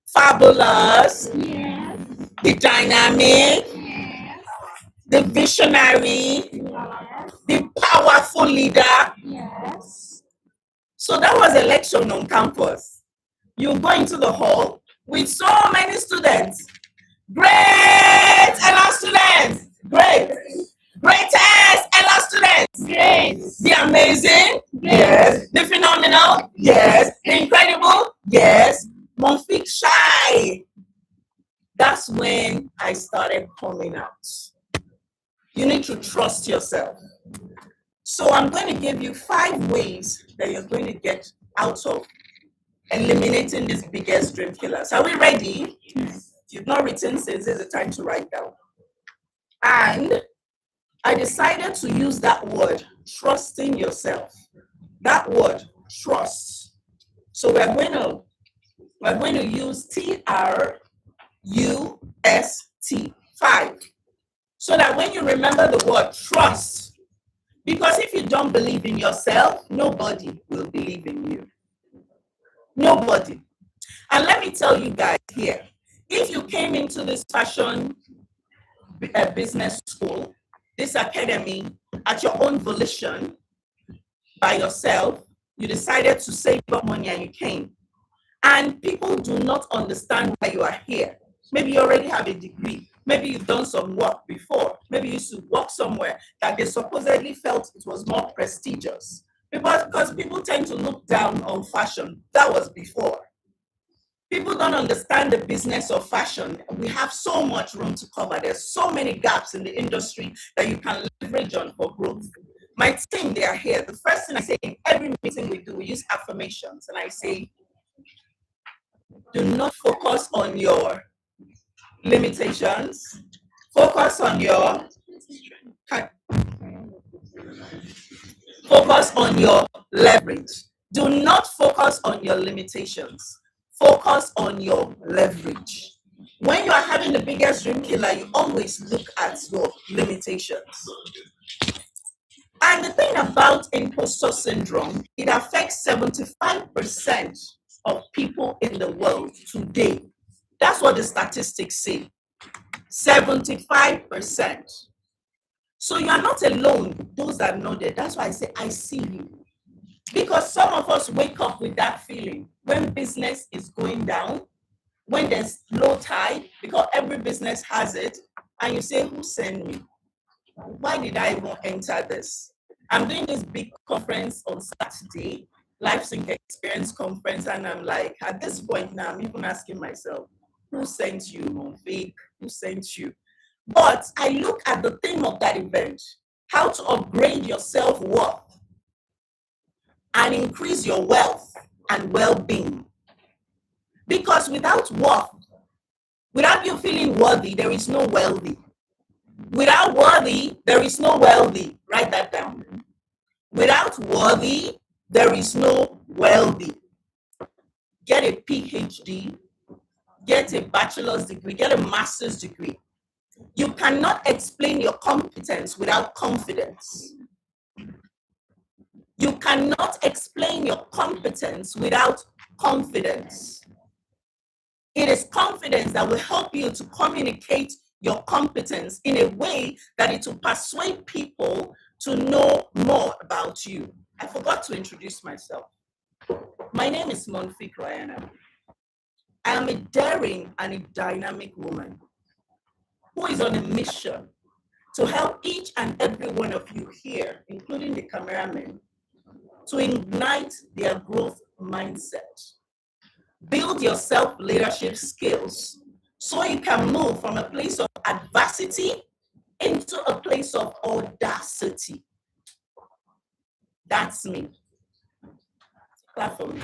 fabulous, yes. The dynamic, yes. The visionary, yes. The powerful leader. Yes. So that was election on campus. You go into the hall with so many students. Great LR students. Great. Greatest LR students. Great. The amazing. Great. Yes. The phenomenal. Yes. The incredible. Yes. Monfik shy. That's when I started coming out. You need to trust yourself. So I'm going to give you 5 ways that you're going to get out of eliminating these biggest dream killers. Are we ready? Yes. If you've not written since, there's a time to write down. And I decided to use that word, trusting yourself. That word, trust. So we're going to use TRUST, 5. So that when you remember the word trust, because if you don't believe in yourself, nobody will believe in you. Nobody. And let me tell you guys here, if you came into this fashion business school, this academy, at your own volition, by yourself, you decided to save up money and you came, and people do not understand why you are here. Maybe you already have a degree. Maybe you've done some work before. Maybe you used to work somewhere that they supposedly felt it was more prestigious. Because people tend to look down on fashion. That was before. People don't understand the business of fashion. We have so much room to cover. There's so many gaps in the industry that you can leverage on for growth. My team, they are here. The first thing I say in every meeting we do, we use affirmations. And I say, do not focus on your limitations. Focus on your leverage. Do not focus on your limitations. Focus on your leverage. When you are having the biggest dream killer, you always look at your limitations. And the thing about imposter syndrome, it affects 75% of people in the world today. That's what the statistics say. 75%. So you are not alone, those that know that. That's why I say, I see you. Because some of us wake up with that feeling when business is going down, when there's low tide, because every business has it, and you say, who sent me? Why did I even enter this? I'm doing this big conference on Saturday, Life Sync Experience Conference, and I'm like, at this point now, I'm even asking myself, who sent you, Monfik? Who sent you? But I look at the theme of that event, how to upgrade your self-worth and increase your wealth and well-being. Because without worth, without you feeling worthy, there is no wealthy. Without worthy, there is no wealthy. Write that down. Without worthy, there is no wealthy. Get a PhD, get a bachelor's degree, get a master's degree. You cannot explain your competence without confidence. You cannot explain your competence without confidence. It is confidence that will help you to communicate your competence in a way that it will persuade people to know more about you. I forgot to introduce myself. My name is Monfik Rayana. I am a daring and a dynamic woman who is on a mission to help each and every one of you here, including the cameramen, to ignite their growth mindset. Build your self-leadership skills so you can move from a place of adversity into a place of audacity. That's me. Clap for me.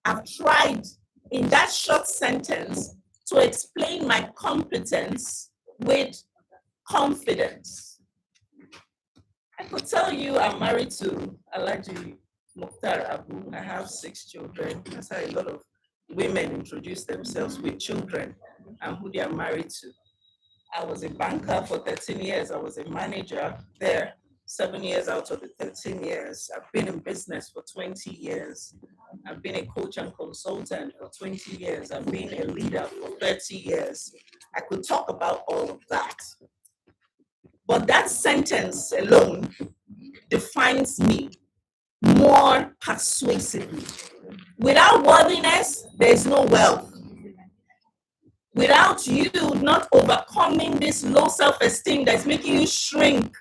I've tried in that short sentence to explain my competence with confidence. I could tell you I'm married to Alhaji Mukhtar Abu. I have 6 children. That's how a lot of women introduce themselves with children and who they are married to. I was a banker for 13 years. I was a manager there, 7 years out of the 13 years. I've been in business for 20 years. I've been a coach and consultant for 20 years. I've been a leader for 30 years. I could talk about all of that. But that sentence alone defines me more persuasively. Without worthiness, there is no wealth. Without you not overcoming this low self-esteem that's making you shrink.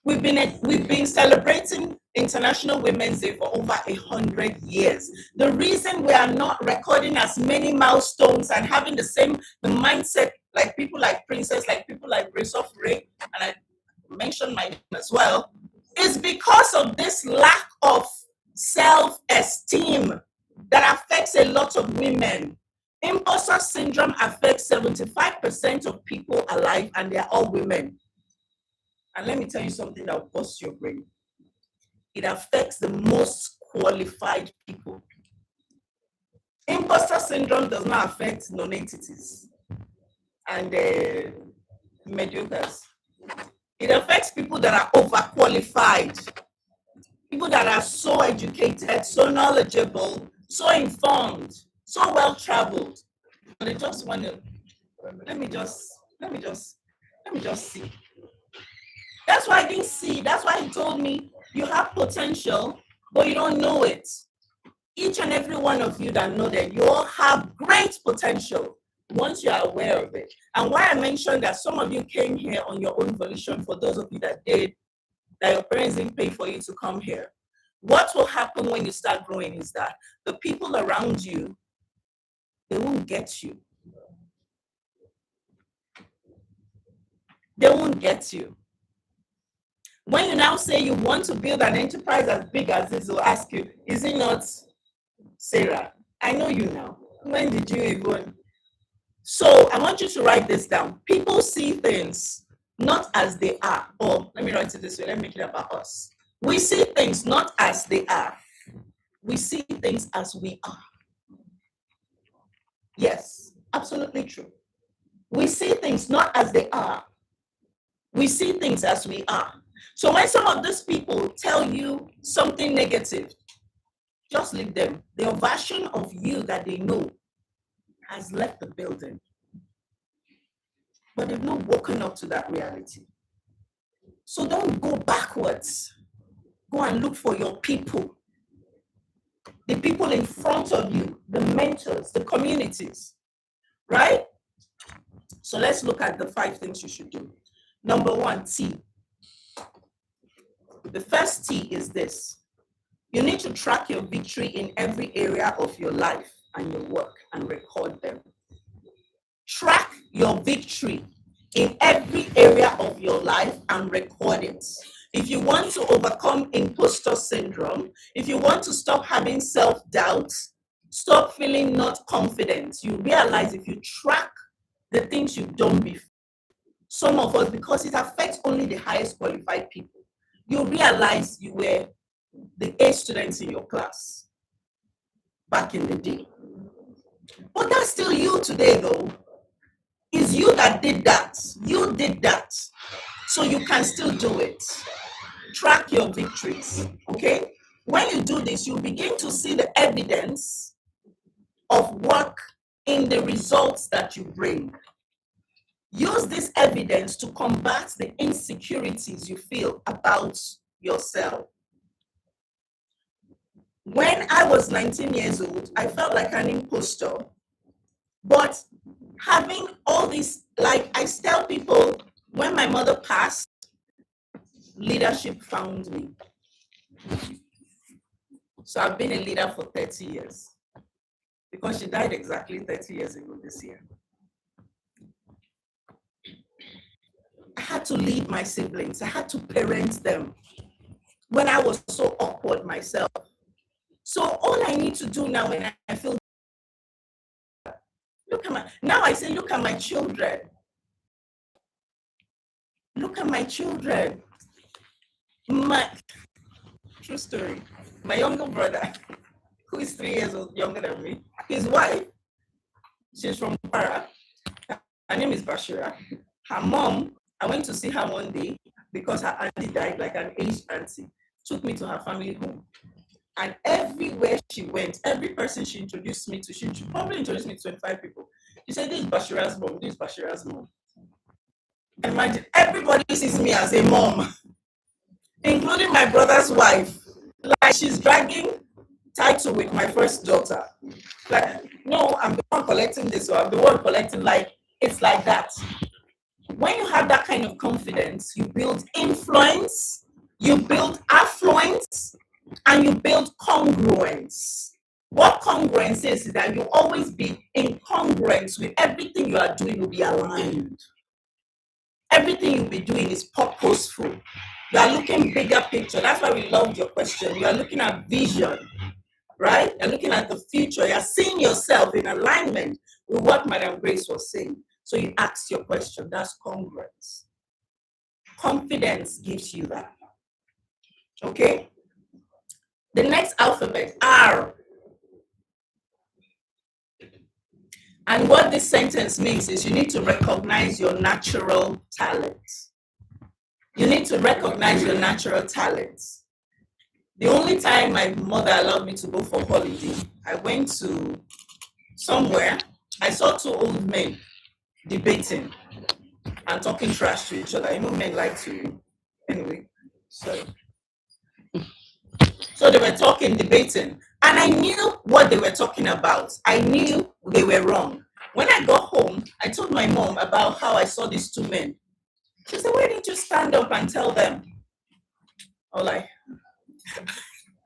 We've been celebrating International Women's Day for over 100 years. The reason we are not recording as many milestones and having the mindset like people like Princess, like people like Grace of Ray, and I mentioned my name as well, is because of this lack of self-esteem that affects a lot of women. Imposter syndrome affects 75% of people alive, and they're all women. And let me tell you something that will bust your brain. It affects the most qualified people. Imposter syndrome does not affect non-entities and mediocres. It affects people that are overqualified, people that are so educated, so knowledgeable, so informed, so well-traveled. They just want to, let me just see. That's why I didn't see. That's why he told me you have potential, but you don't know it. Each and every one of you that know that you all have great potential once you are aware of it. And why I mentioned that some of you came here on your own volition, for those of you that did, that your parents didn't pay for you to come here. What will happen when you start growing is that the people around you, they won't get you. They won't get you. When you now say you want to build an enterprise as big as this, they'll ask you, is it not Sarah? I know you now. When did you even? So I want you to write this down. People see things not as they are. Or let me write it this way. Let me make it about us. We see things not as they are. We see things as we are. Yes, absolutely true. We see things not as they are. We see things as we are. So when some of these people tell you something negative, just leave them. Their version of you that they know has left the building. But they've not woken up to that reality. So don't go backwards. Go and look for your people. The people in front of you, the mentors, the communities, right? So let's look at the 5 things you should do. Number 1, T. The first T is this. You need to track your victory in every area of your life and your work and record them. Track your victory in every area of your life and record it. If you want to overcome imposter syndrome, if you want to stop having self-doubt, stop feeling not confident, you realize if you track the things you've done before, some of us, because it affects only the highest qualified people, you realize you were the A students in your class back in the day. But that's still you today, though. It's you that did that. You did that. So you can still do it. Track your victories, okay? When you do this, you begin to see the evidence of work in the results that you bring. Use this evidence to combat the insecurities you feel about yourself. When I was 19 years old, I felt like an imposter. But having all this, like I tell people, when my mother passed, leadership found me. So I've been a leader for 30 years because she died exactly 30 years ago this year. I had to lead my siblings. I had to parent them when I was so awkward myself. So all I need to do now when I feel, now I say, look at my children. Look at my children. True story. My younger brother, who is 3 years old, younger than me, his wife, she's from Para. Her name is Bashira. Her mom, I went to see her one day because her auntie died, like an aged auntie, took me to her family home. And everywhere she went, every person she introduced me to, she probably introduced me to 25 people. She said, this is Bashira's mom, this is Bashira's mom. Imagine, everybody sees me as a mom, including my brother's wife. Like she's dragging title with my first daughter. Like, no, I'm the one collecting this, or I'm the one collecting, like, it's like that. When you have that kind of confidence, you build influence, you build affluence, and you build congruence. What congruence is that you always be in congruence with everything you are doing will be aligned. Everything you'll be doing is purposeful. You are looking bigger picture. That's why we loved your question. You are looking at vision, right? You're looking at the future. You're seeing yourself in alignment with what Madam Grace was saying. So you ask your question. That's congruence. Confidence gives you that. Okay? The next alphabet, R. And what this sentence means is you need to recognize your natural talents. You need to recognize your natural talents. The only time my mother allowed me to go for holiday, I went to somewhere, I saw 2 old men debating and talking trash to each other. You know, men like to, anyway, so they were talking, debating, and I knew what they were talking about. I knew they were wrong. When I got home, I told my mom about how I saw these 2 men. She said, why didn't you stand up and tell them? I was like,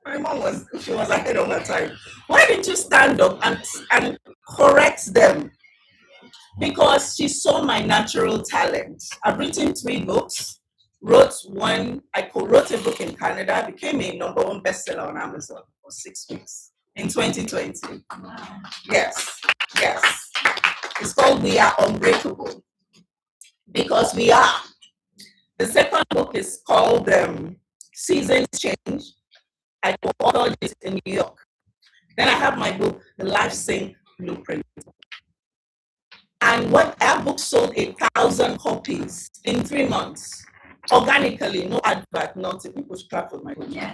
my mom was ahead of her time. Why didn't you stand up and correct them? Because she saw my natural talent. I've written 3 books. I co-wrote a book in Canada, became a #1 bestseller on Amazon for 6 weeks in 2020. Yes. It's called We Are Unbreakable. Because we are. The second book is called Seasons Change. I co-authored it in New York. Then I have my book, The Life Sync Blueprint. And what that book sold 1,000 copies in 3 months, organically, no advert, nothing. People clap for my book. Yeah.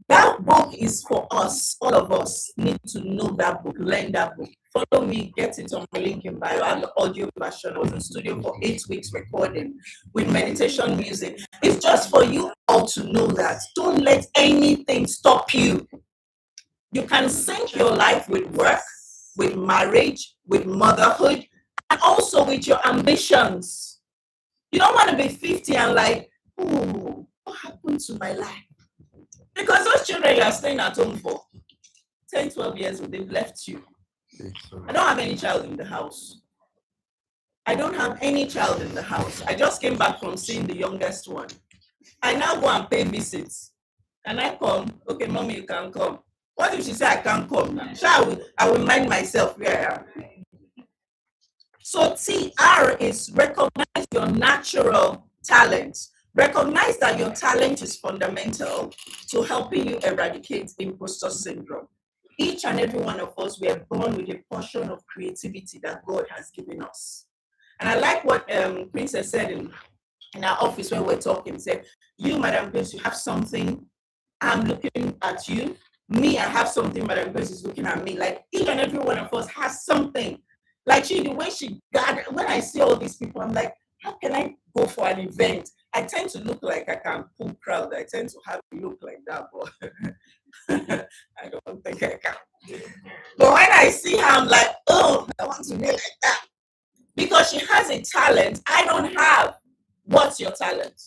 That book is for us. All of us need to know that book, learn that book. Follow me, get it on my link in bio. I have the audio version. I was in studio for 8 weeks recording with meditation music. It's just for you all to know that. Don't let anything stop you. You can sync your life with work, with marriage, with motherhood, and also with your ambitions. You don't want to be 50 and like, oh, what happened to my life? Because those children you are staying at home for 10, 12 years, they've left you. I don't have any child in the house. I don't have any child in the house. I just came back from seeing the youngest one. I now go and pay visits. And I come, okay, mommy, you can come. What if she say I can't come now? So I will mind myself where I am. So TR is recognize your natural talents. Recognize that your talent is fundamental to helping you eradicate imposter syndrome. Each and every one of us, we are born with a portion of creativity that God has given us. And I like what Princess said in our office when we're talking. Said, you, Madam Grace, you have something. I'm looking at you. Me, I have something, Madam Grace is looking at me. Like each and every one of us has something. Like she, the way she gathered, when I see all these people, I'm like, how can I go for an event? I tend to look like I can pull crowd. I tend to have a look like that, but I don't think I can. But when I see her, I'm like, oh, I want to be like that. Because she has a talent I don't have. What's your talent?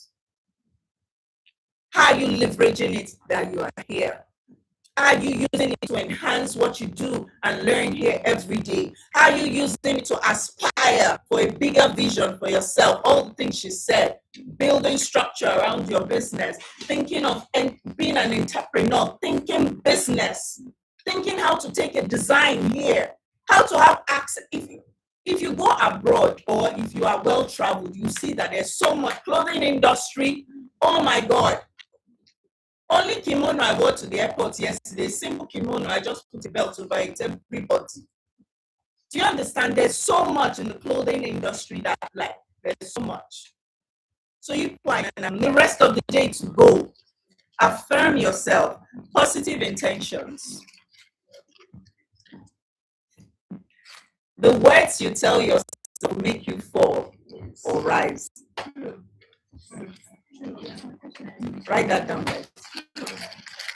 How are you leveraging it that you are here? Are you using it to enhance what you do and learn here every day? How are you using it to aspire for a bigger vision for yourself? All the things she said, building structure around your business, thinking of being an entrepreneur, thinking business, thinking how to take a design here, how to have access. If you go abroad or if you are well traveled, you see that there's so much clothing industry. Oh my God. Only kimono I wore to the airport yesterday, simple kimono, I just put a belt over it, everybody. Do you understand? There's so much in the clothing industry that like, there's so much. So you plan and the rest of the day to go. Affirm yourself, positive intentions. The words you tell yourself will make you fall or rise. Write that down.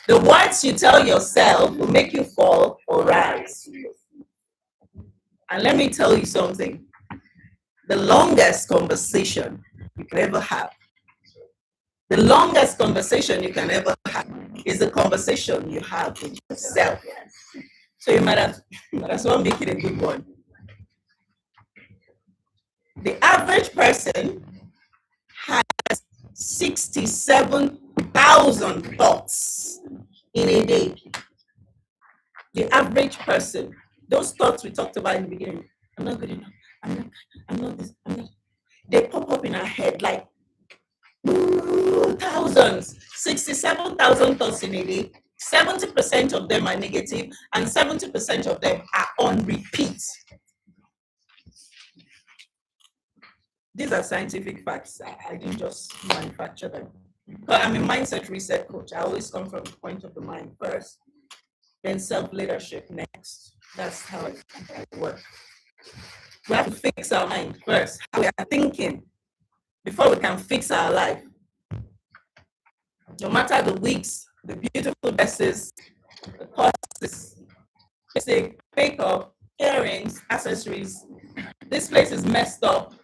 The words you tell yourself will make you fall or rise. And let me tell you something. The longest conversation you can ever have, the longest conversation you can ever have is the conversation you have with yourself. So you might as well make it a good one. The average person has 67,000 thoughts in a day. The average person, those thoughts we talked about in the beginning, I'm not good enough, I'm not this, I'm not. They pop up in our head like thousands, 67,000 thoughts in a day. 70% of them are negative and 70% of them are on repeat. These are scientific facts. I didn't just manufacture them. But I'm a mindset reset coach. I always come from the point of the mind first, then self-leadership next. That's how it works. We have to fix our mind first, how we are thinking, before we can fix our life. No matter the wigs, the beautiful dresses, the courses, basic makeup, earrings, accessories, this place is messed up.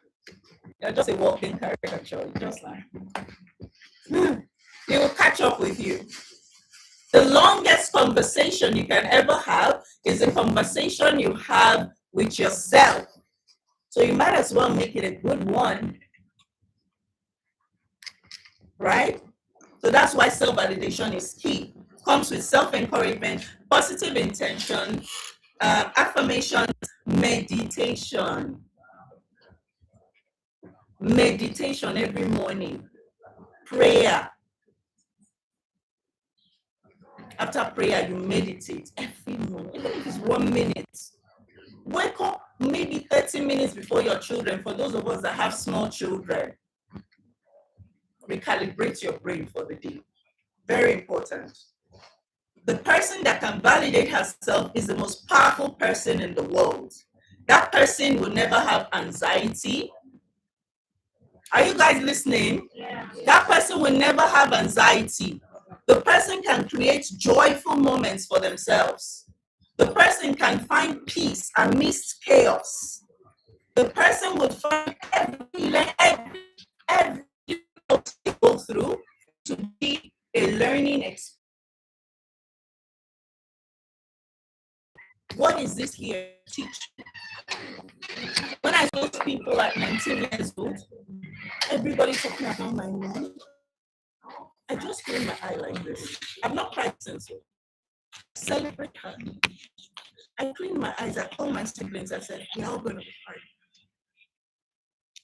You're just a walking caricature. Just like he will catch up with you. The longest conversation you can ever have is a conversation you have with yourself. So you might as well make it a good one, right? So that's why self-validation is key. Comes with self-encouragement, positive intention, affirmation, meditation. Meditation every morning, prayer. After prayer, you meditate every morning, even if it's 1 minute. Wake up maybe 30 minutes before your children. For those of us that have small children, recalibrate your brain for the day. Very important. The person that can validate herself is the most powerful person in the world. That person will never have anxiety. Are you guys listening? Yeah. That person will never have anxiety. The person can create joyful moments for themselves. The person can find peace amidst chaos. The person will find every difficulty they go through to be a learning experience. What is this here teach? When I saw people at 19 years old, everybody talking about my mom, I just closed my eye like this. I've not cried since. Celebrate her. I cleaned my eyes. I called my siblings. I said, we're all going to be fine.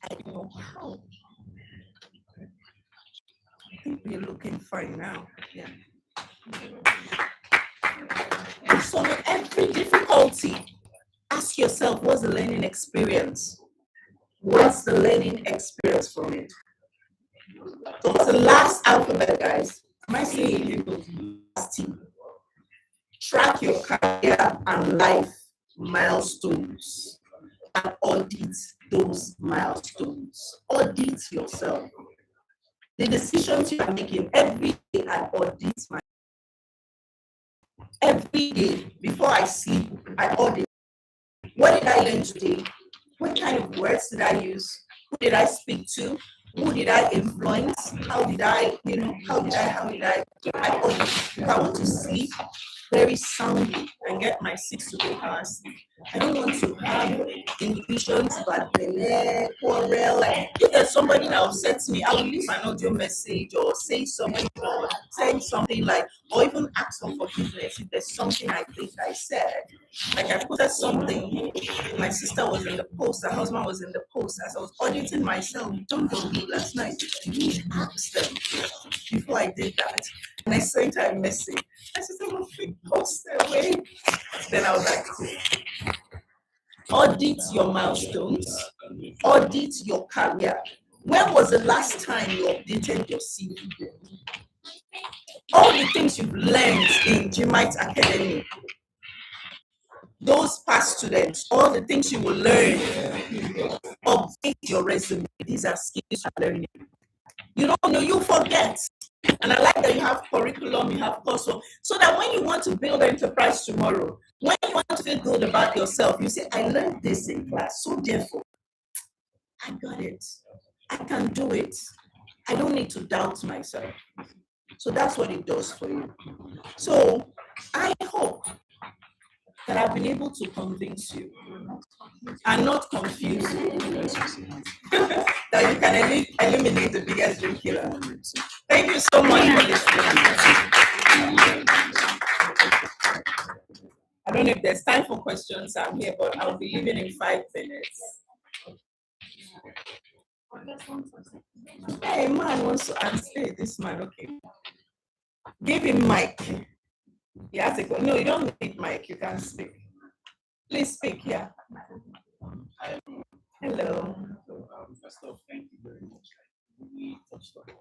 I don't know how. I think we're looking fine now. Yeah. So with every difficulty, ask yourself, what's the learning experience? What's the learning experience from it? So what's the last alphabet, guys? Am I saying it? Track your career and life milestones and audit those milestones. Audit yourself. The decisions you are making every day, I audit my. Every day before I sleep, I audit. What did I learn today? What kind of words did I use? Who did I speak to? Who did I influence? How did I audit? If I want to sleep very soundly and get my 6 to 8 hours sleep, I don't want to have indications about quarrel. Like, if there's somebody that upsets me, I will leave an audio message or say something, or say something like, or even ask for forgiveness if there's something I think I said. Like I posted something, my sister was in the post, her husband was in the post. As I was auditing myself, don't go last night. You asked them before I did that. And I sent her a message. I said, I'm going to post away. Then I was like, cool. Audit your milestones, audit your career. When was the last time you updated your CV? All the things you've learned in GMYT Academy, those past students, all the things you will learn, update your resume. These are skills you're learning. You don't know, you forget. And I like that you have curriculum, you have course, so that when you want to build an enterprise tomorrow, when you want to feel good about yourself, you say, I learned this in class, so therefore, I got it. I can do it. I don't need to doubt myself. So that's what it does for you. So I hope that I've been able to convince you and not confuse you that you can eliminate the biggest dream killer. Thank you so much for listening. I don't know if there's time for questions. I'm here, but I'll be leaving in 5 minutes. Hey, man wants to answer this man. Okay. Give him mic. He has to go. No, you don't need mic. You can speak. Please speak here. Hello. First off, thank you very much. We touched on it.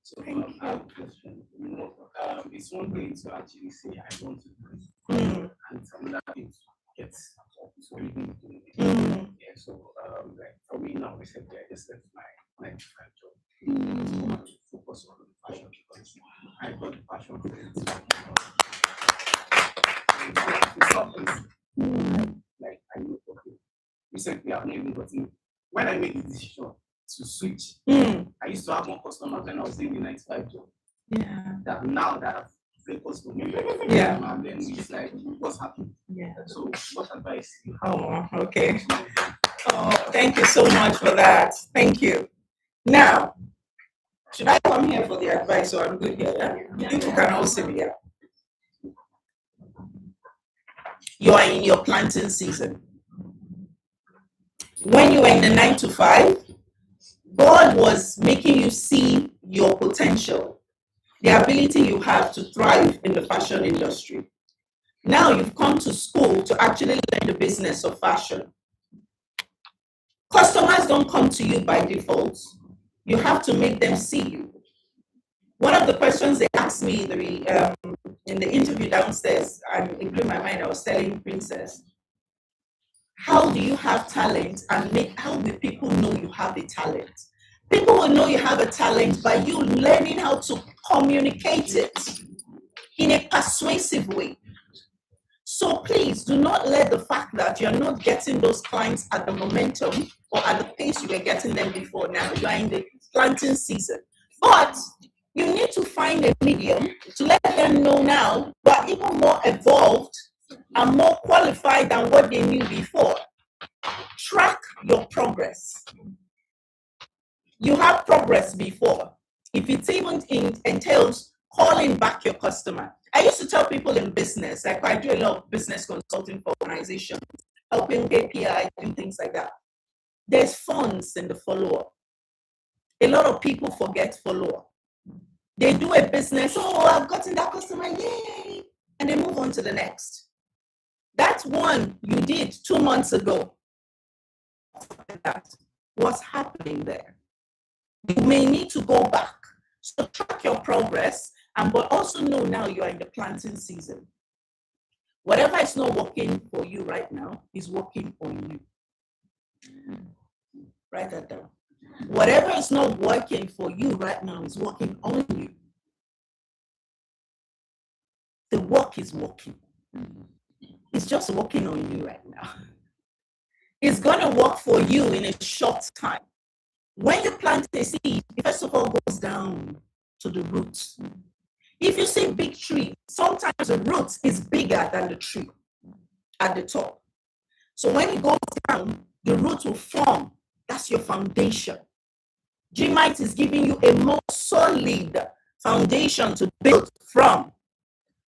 So I have a question. It's one thing to actually say I want to do it, and it's another thing to get so you need to do it. Yeah. So like for me now, recently I just left my 9 to 5 job to focus on passion because I got the passion for it. Like I know, okay. Recently I've not even gotten. When I made the decision to switch, I used to have more customers when I was doing the 9 to 5 job. Yeah. That now that I've focused on me, yeah. And then it's like what's happening. Yeah. So what advice? Oh, okay. Oh, thank you so much for that. Thank you. Now, should I come here for the advice or I'm good here? Yeah? You can also be here. You are in your planting season. When you were in the 9 to 5, God was making you see your potential. the ability you have to thrive in the fashion industry. Now you've come to school to actually learn the business of fashion. Customers don't come to you by default. You have to make them see you. One of the questions they asked me in the interview downstairs, and it blew my mind, I was telling Princess, how do you have talent and how will people know you have a talent? People will know you have a talent by you learning how to communicate it in a persuasive way. So please do not let the fact that you're not getting those clients at the momentum or at the pace you were getting them before. Now you are in the planting season. But you need to find a medium to let them know now you are even more evolved and more qualified than what they knew before. Track your progress. You have progress before. If it even entails calling back your customer. I used to tell people in business, like I do a lot of business consulting for organizations, helping KPI and things like that. There's funds in the follow-up. A lot of people forget follow-up. They do a business, oh, I've gotten that customer, yay, and they move on to the next. That one you did 2 months ago, what's happening there? You may need to go back. So track your progress, but also know now you are in the planting season. Whatever is not working for you right now is working on you. Write that down. Whatever is not working for you right now is working on you. The work is working. It's just working on you right now. It's going to work for you in a short time. When you plant a seed, it first of all goes down to the roots. If you see big tree, sometimes the roots is bigger than the tree at the top. So when it goes down, the roots will form. That's your foundation. GMYT is giving you a more solid foundation to build from.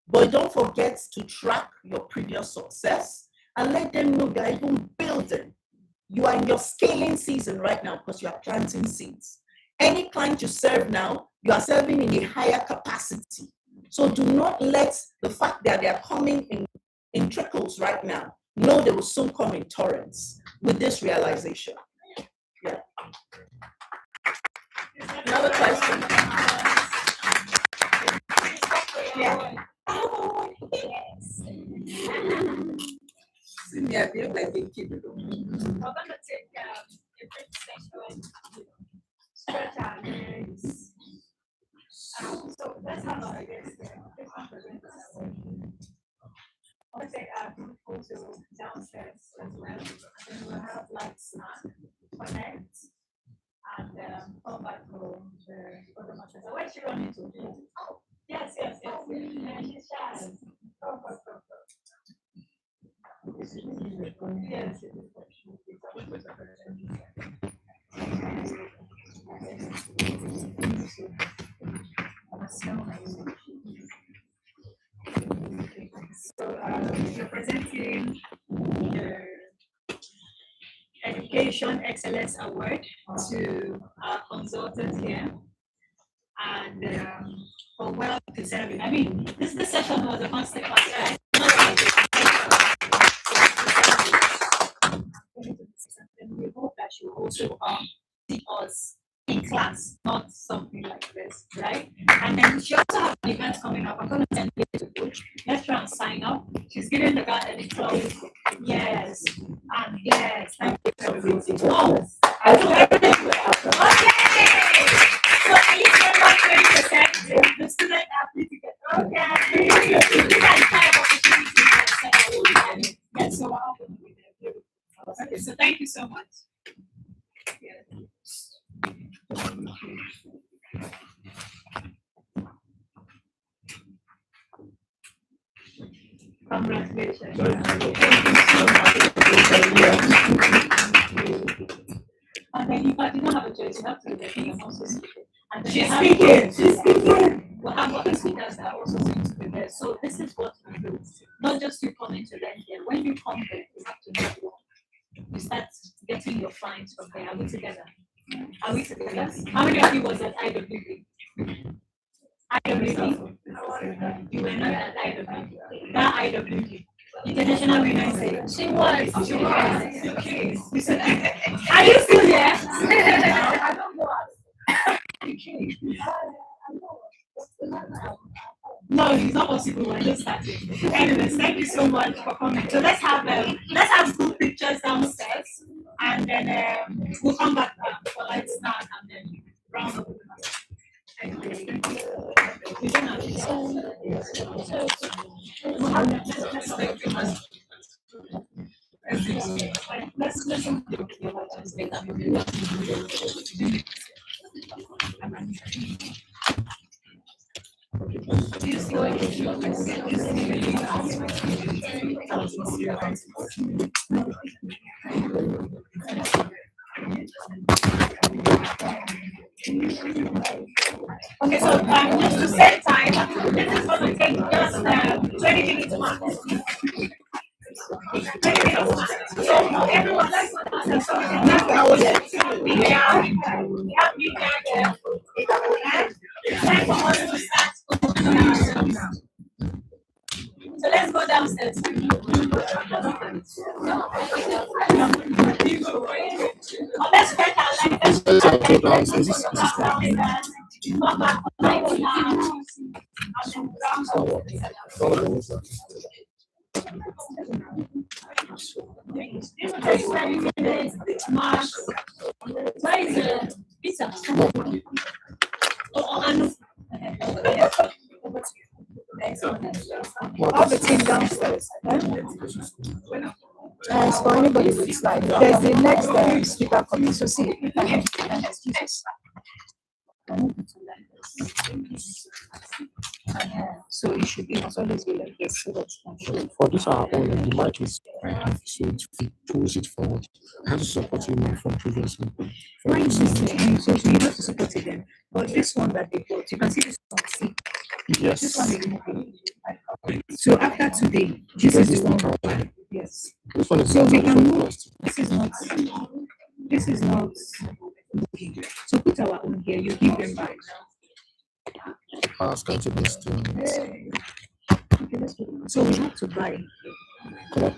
But don't forget to track your previous success and let them know you're even building. You are in your scaling season right now because you are planting seeds. Any client you serve now, you are serving in a higher capacity. So do not let the fact that they are coming in trickles right now, know they will soon come in torrents with this realization. Yeah. Another question? Yeah. Oh, yes. Yeah, feel like they keep it going. I'm going to take a brief session, stretch our legs. So let's have our guests there. I'll take our group photo downstairs as well. And we'll have lights connect and come back home for the matches. Where's she running to? Oh, yes. Yeah, she's shy. Go. Yes. So representing the Education Excellence Award to our consultant here, and for well deserving. I mean, this session was a constant right? And we hope that you also see us in class, not something like this, right? And then she also has an event coming up. I'm going to send you to coach. Let's try and sign up. She's giving the garden a club. Yes. And yes, thank you for everything. Oh, I do everything. Okay. So please remember 20%. The student athlete to get okay. You guys have opportunity. Yes, so I'll be there. Okay, so thank you so much. Congratulations. And then you don't have a choice, you have to be also speaking. And she's speaking. We'll have other speakers that are also going to be there. So this is what we do. Not just you coming to learn here. When you come there, you have to know what. You start getting your finds from there. Are we together? Are we together? How many of you was at IWB? IWD. You were not at IWD. That IWD. International Women's Day. She was. Okay. Are you still there? I don't know. No, it's not possible. We're just starting. Anyways, thank you so much for coming. So let's have good pictures downstairs, and then we'll come back for like snack and then round up. Okay, so just to set time, this is going to take just 20 minutes max. 20 minutes max. So everyone, let's go down. So we can time for us to start. So let's go downstairs. Let's get our All the team downstairs. As for anybody with slide, there's the next speaker coming. So see, excuses. So it should be must always be like this. So that's For this our own, the mic is so it pulls it forward. I have to support you more from previously. Why you so you have to support it then. But this one that they bought, you can see this one. See? Yes. This one is moving. So after today, this is the one. Yes. This one is so we can move. This is not moving. So put our own here. You give them back. Ask to this thing. Okay, let's do it. So we have to buy. No,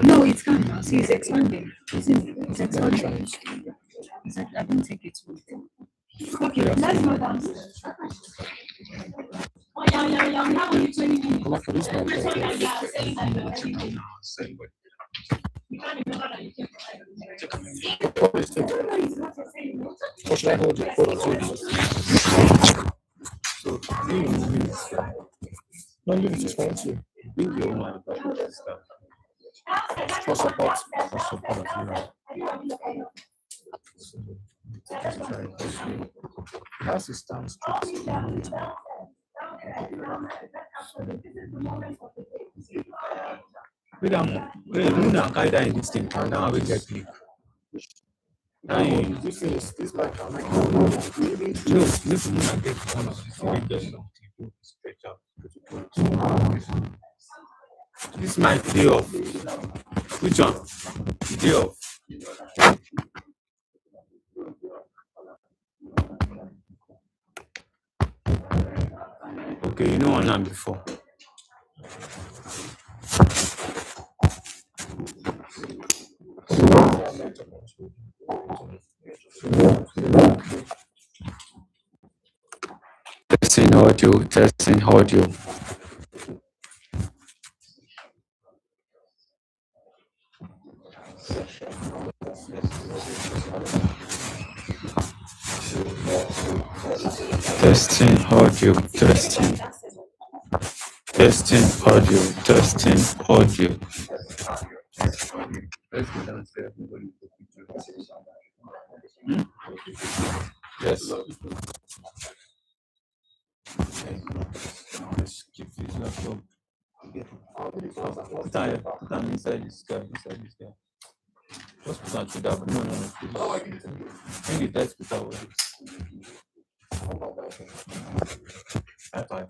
no, it's can't now. See, it's expanding. It's expanding. I don't think it's moving. Okay, let's go downstairs. Oh, yeah. Now only 20 minutes. Come on, for this one. What should I hold it for? No, you just want to. For support. That's the stance. We don't carry that in this thing. Now we get click. This is this like no, this is not get one of the stretch out. This might play off. Which one? Play off. Okay, you know one time before. Testing audio. Testing audio. Testing audio. Testing audio. Testing audio. Let's go downstairs. Yes. Let's keep this laptop. Put them inside this guy. Just put on to that. No. Bring it, let's put out. That's fine.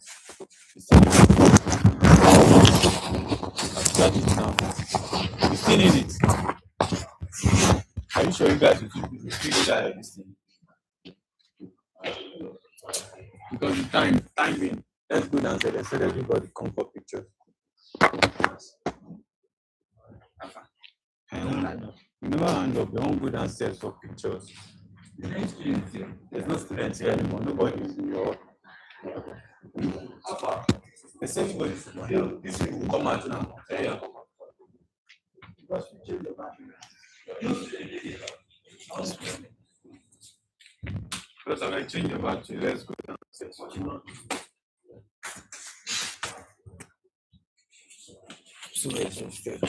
I've got it now. You still need it. Are you sure you guys will still this thing? Because the timing, let's go downstairs and let everybody come for pictures. You never hand up, you won't go downstairs for pictures. There's no students here anymore, nobody is in your. There's anybody, this will come out now. Yeah. Because I might change your battery, let's go downstairs. So let's just get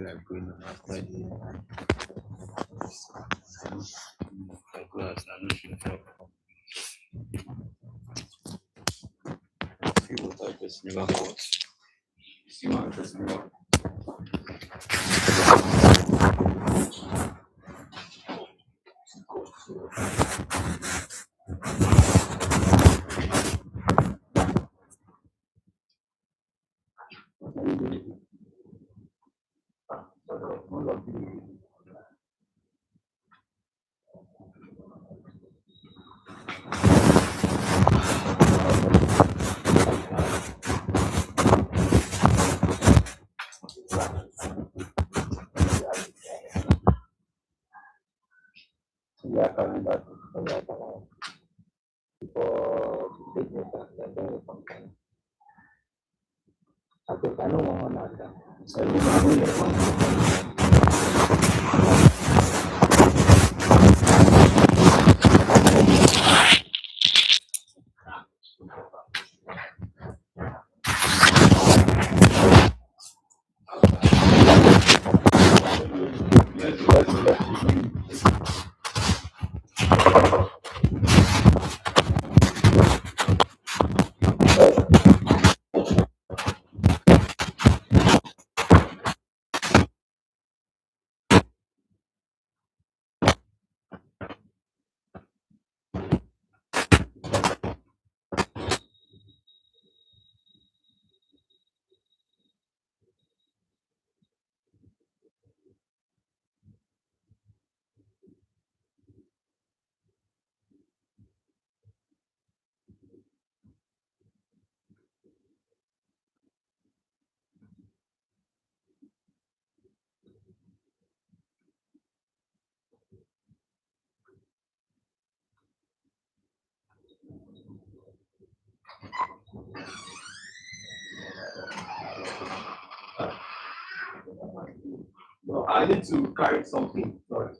like going on outside. I go outside, I'm not sure. See what I just never got. See what I just never got. No, I need to carry something. Sorry.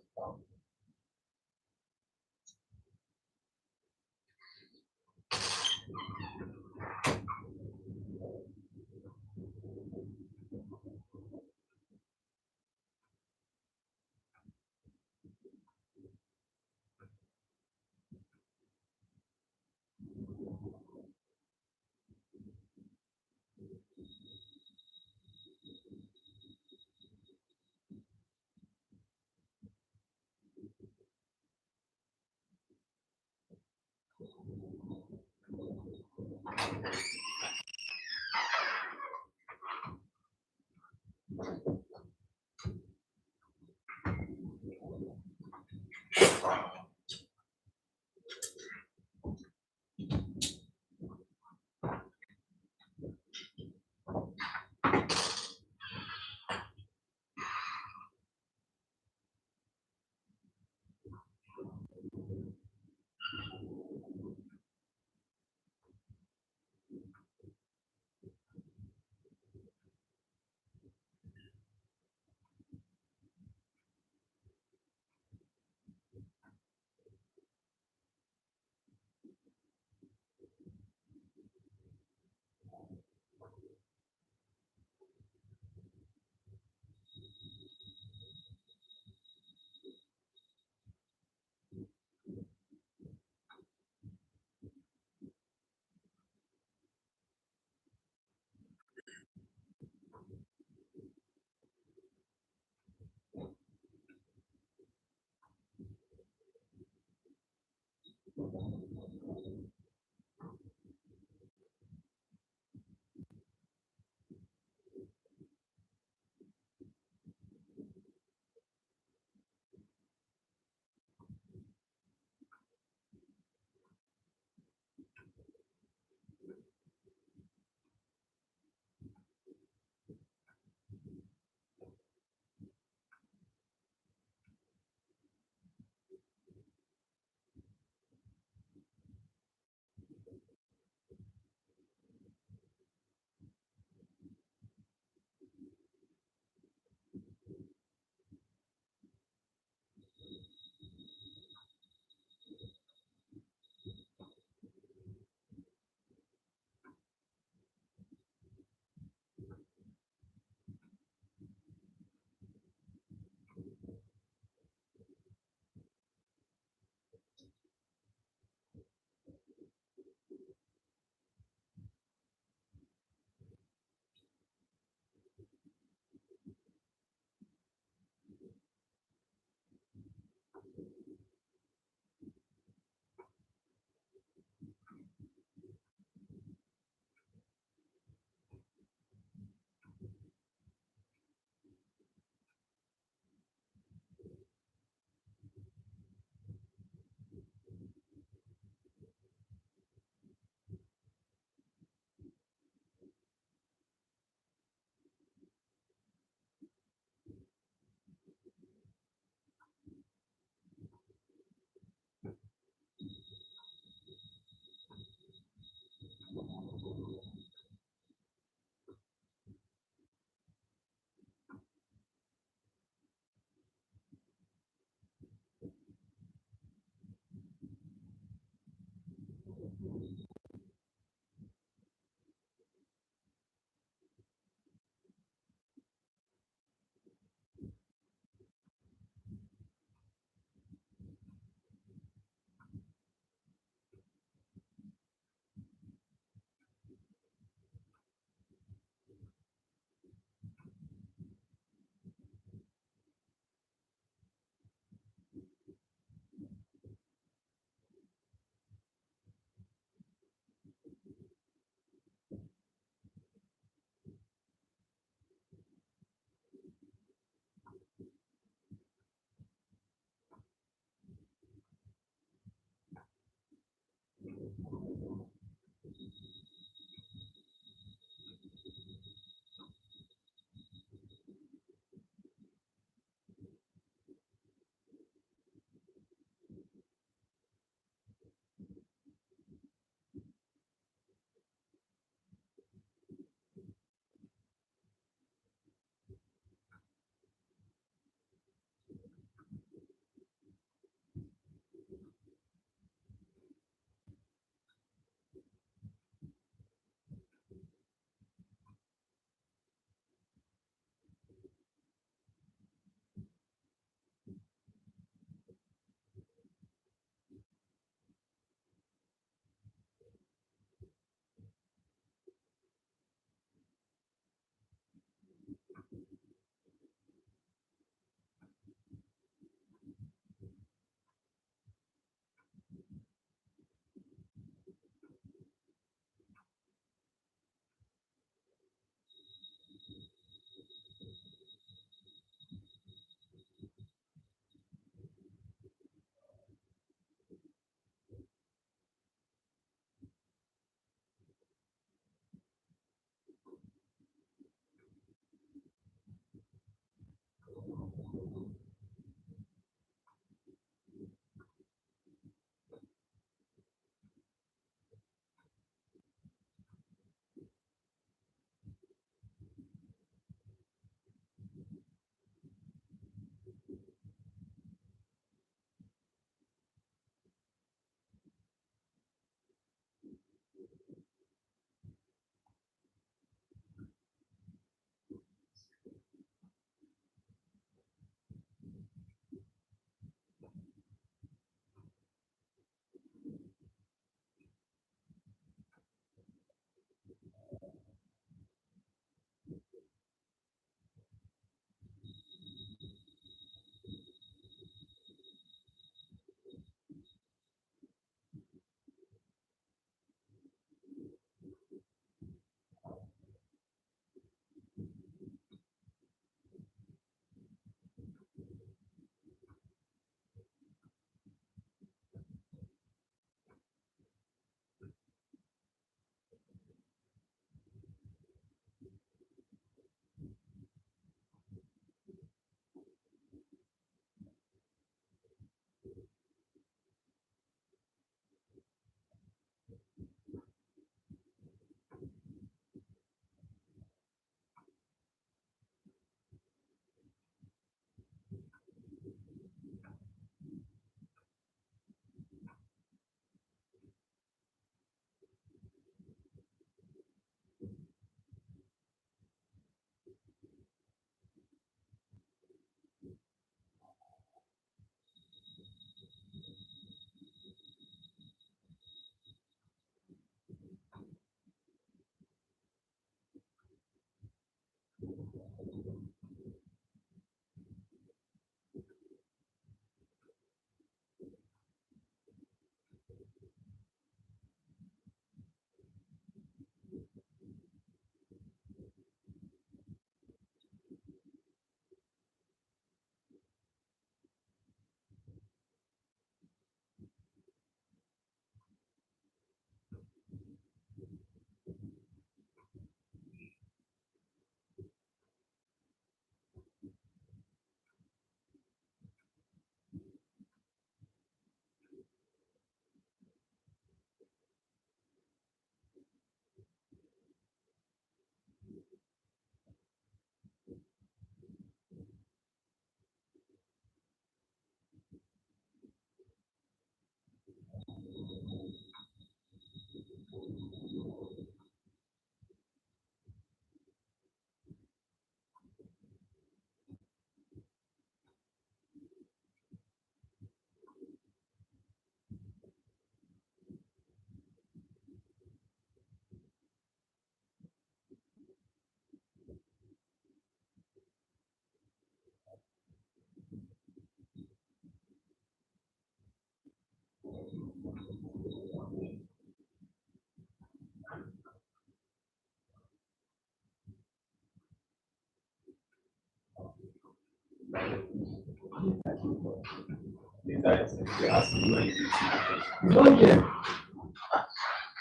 Don't get.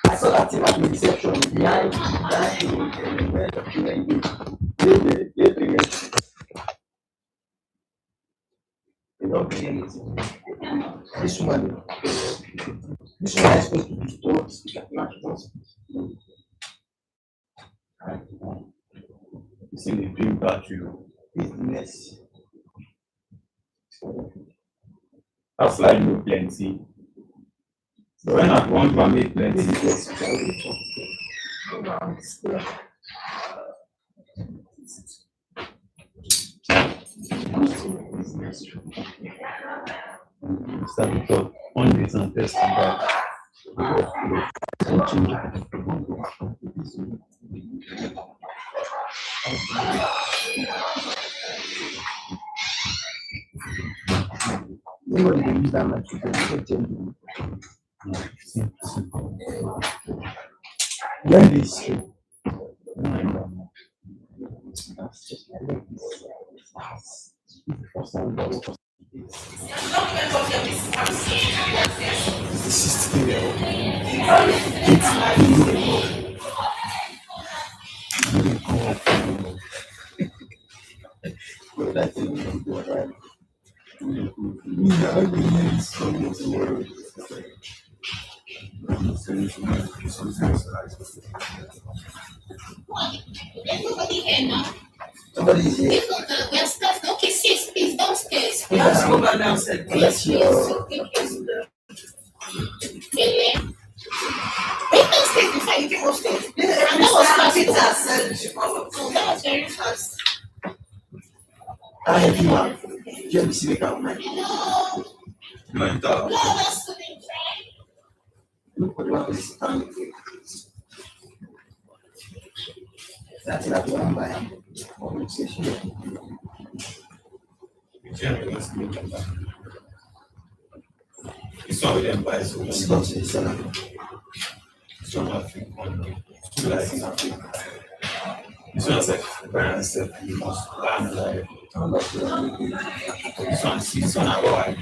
I saw that thing at the reception behind where the children they don't bring anything. This one is supposed to be stored you see the big battery business. That's like no plenty. So when I want to make plenty, start to talk on this and test that. Nobody can use that much to learn this. Everybody here now. Somebody's here. We're stuffed. Okay, sis, please downstairs. Let's go back downstairs. Let's go. Wait downstairs before you get upstairs. And that was fast. That was very fast. I have you up. You have to see the crowd. That's it. That's what I'm buying. It's not with them by so it's not to the seller. it's not nothing on two like nothing. This one's like brand stuff you must plan like this one I buy.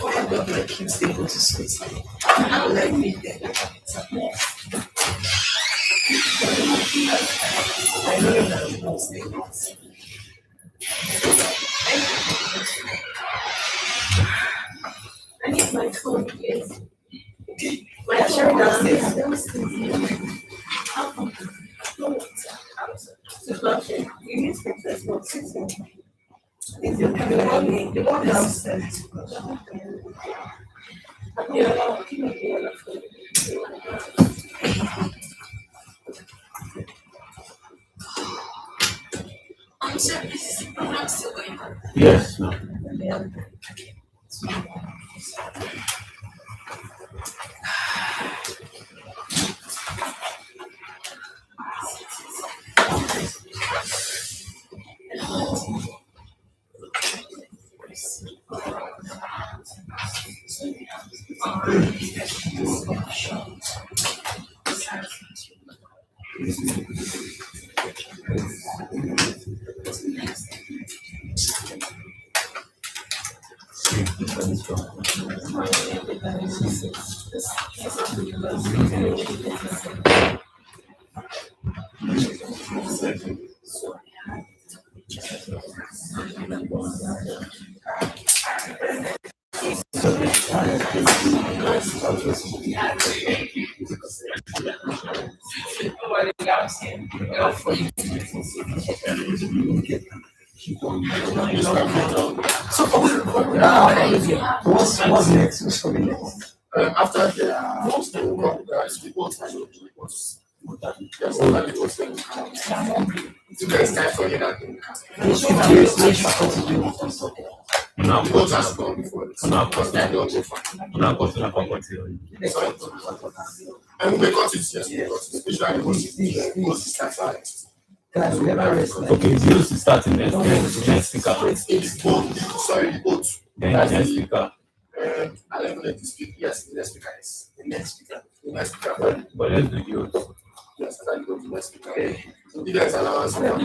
I don't like him stay go to school. I would like me there. I know that I'm not staying. I need my phone, please. But I'm sharing downstairs. How come? Okay. You need to press what system. Is your the one downstairs? I'm sorry, this is the program still going on. Yes, no. So what's next? What's coming next? After the most of the guys, people was there's no like it was the next time for you that no, both has gone before this. No, because they don't go for and we got it, yes, because especially when it starts out. Okay, zero to starting next speaker. It's both, sorry, both. Then next speaker. I don't let you speak. Yes, the next speaker is the next speaker. The next speaker. But let's do youth. Yes, I go to the next speaker. So you guys allow us to have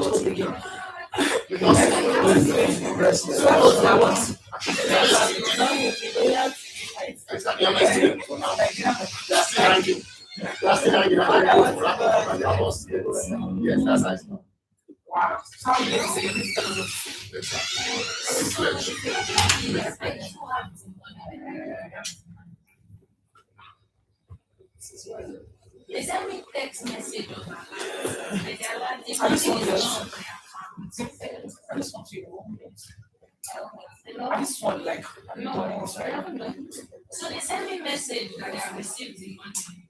yes, that's nice. Wow. They send me text message. I just want like So they send me message that I received the money.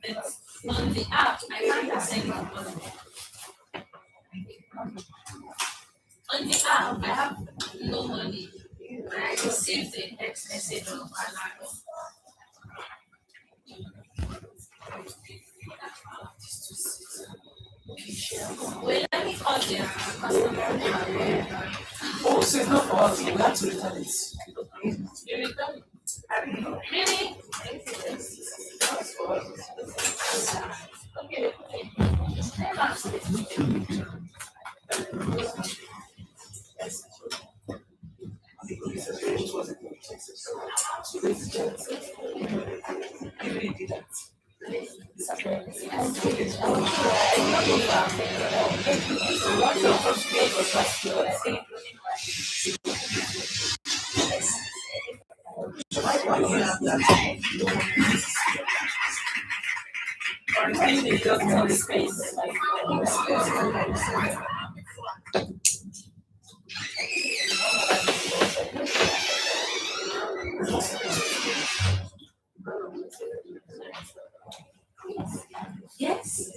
But on the app, I can't send the money. On the app, I have no money. I received a text message on my app. Wait, let me call them. oh, so it's not for us. We have to return it. You return? Really? Okay. Yes.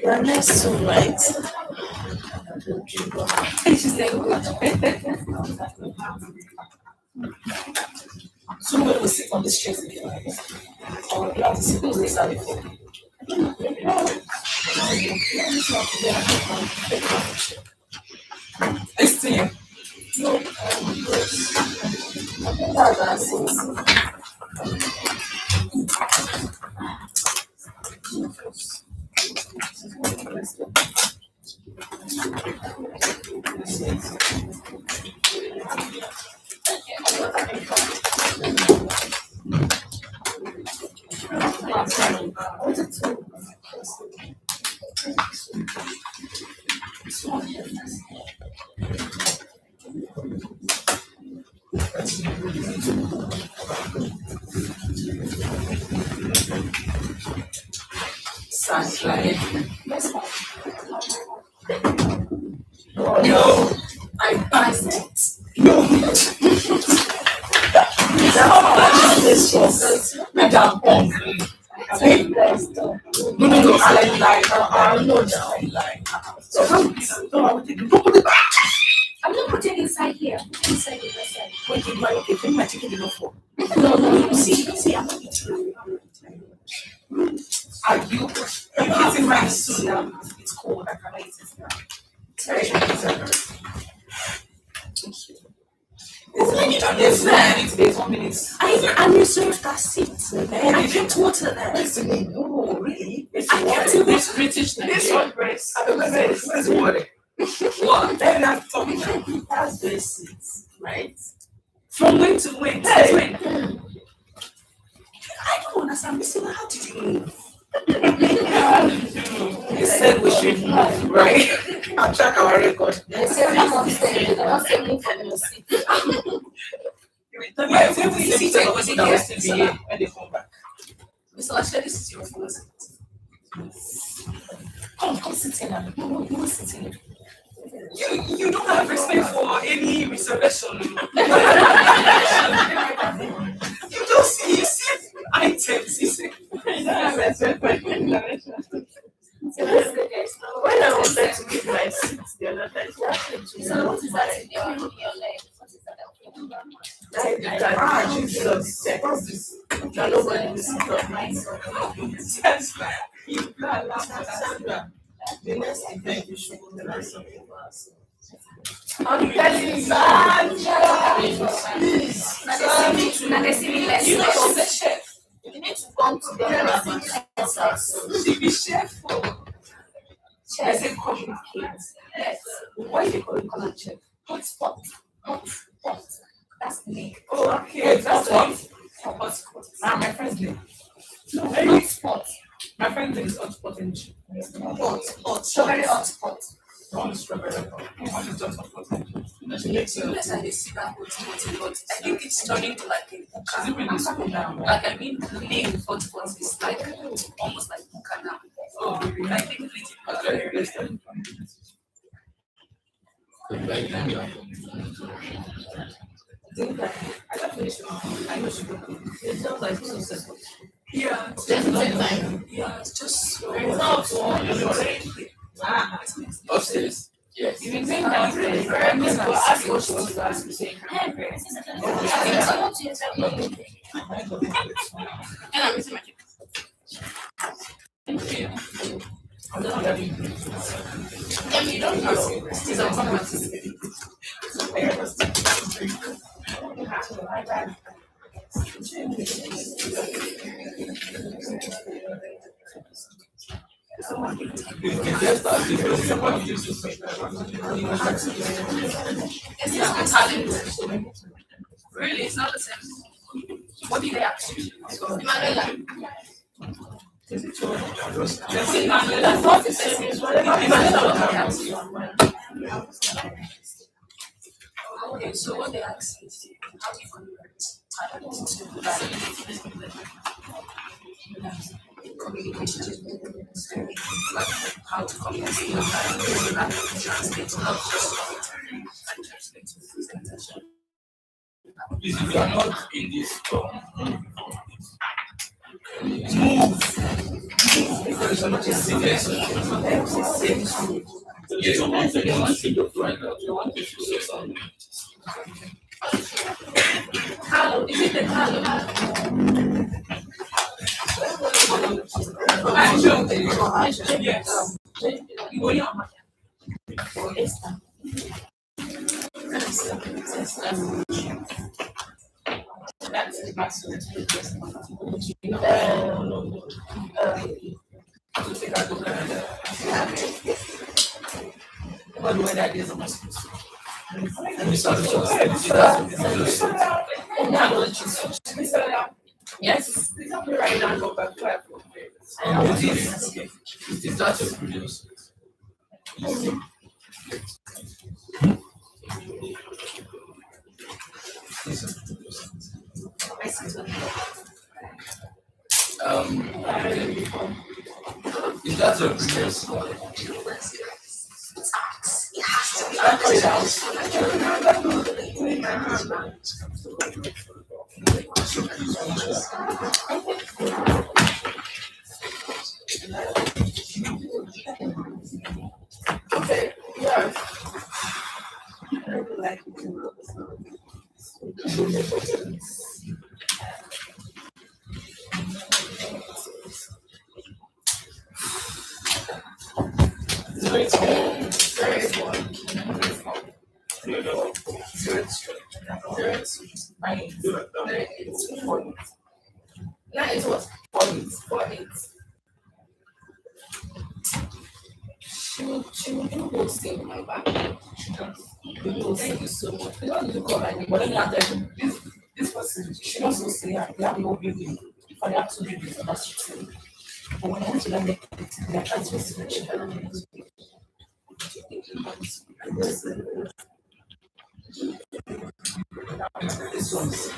You're next to right. Somebody will sit on the street or you have to sit on the side. Listen. No. That's no, I passed it. No. Madam, no, I like, no, so how do you don't put it back? I'm not putting inside here. Inside the side. Wait, you might okay, my chicken is not for. No, see, I'm not eating. Are you eating my soup now? It's cold, I cannot eat it now. There's 1 minute. I reserved that seat. And I kept water there. Listen, no, really? I kept it with British This one, Grace. Where's water? What? Then I'm talking about that's basics, right? From when to when? Hey. When? I don't understand. Listen, how did you move? You said we should move, right? I'll check our record. They said I'm on stage. They're not saying me for the seat. When we sit and was it yesterday when they come back? So actually, this is your first. Come sit in. You sit in. You don't have respect for any reservation. You just see items. You see. When I was there to give my seat the other time, so what is that? Jesus. What's this? Nobody will sit on my side. You can't laugh. The next event you should organize something for us. I'm telling you, please. You know, she's a chef. You need to come together and she be chef. I say come with kids. Yes. Why do you call it chef? Hotspot. Hotspot. That's the name. Oh, okay. That's what? Hotspot. My friend's name. No, hotspot. My friend's name is hotspot and hot. Strawberry hotspot. Strawberry. She makes it. Yes, I see that hotspot, but I think it's turning to like a buka. Like I mean, the name hotspot is like almost like buka now. So I think it's I got finished. I know she got it. It sounds like so simple. Yeah, it's just the same time. Yeah, it's just so. It's not fun. Upstairs. Yes. You can say downstairs. I'm just going to ask what she wants to ask me. Say, I want to use that. And I'm missing my chicken. thank you. Really, it's not the same. What did they ask you? Emanuela. Emanuela, not the same. Emanuela. Okay, so what they ask is how do you communicate? Like how to communicate, translate, not just commentary, and translate to presentation. Please, if you are not in this talk, because I'm not just sitting yes, I want to find out. I want to say something. Hello, is it the hello? Yes. That's the password. What word that is on my school? Yes, right now go back to it is that of produce. Is that a produce? Okay, yeah. Now it was 4 minutes. She will do those things in my back. Thank you so much. You don't need to call my name, but let me tell you, this person, she wants to say, I have no building. If I have to do this, that's true. But when I want to learn it, they are trying to switch it. This one's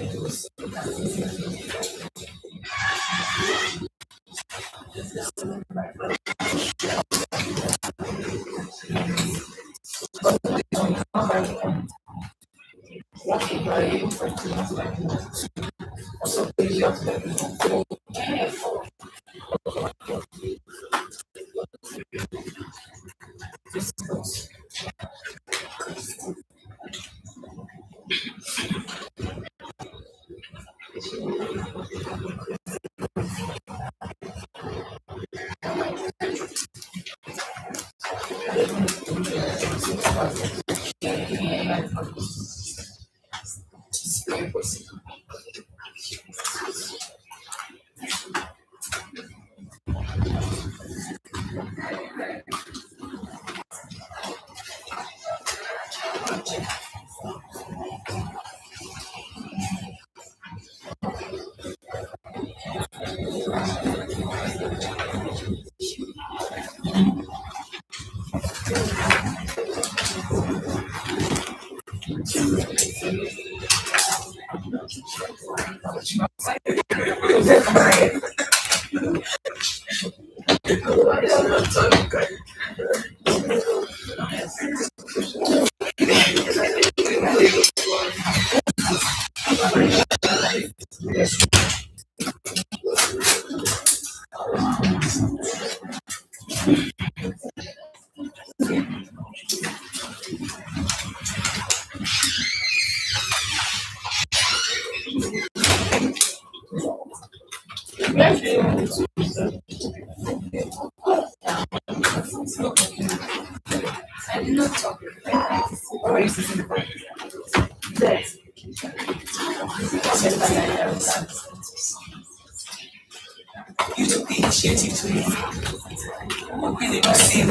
How are you sitting in front? Yes. You took the initiative to leave. Really not see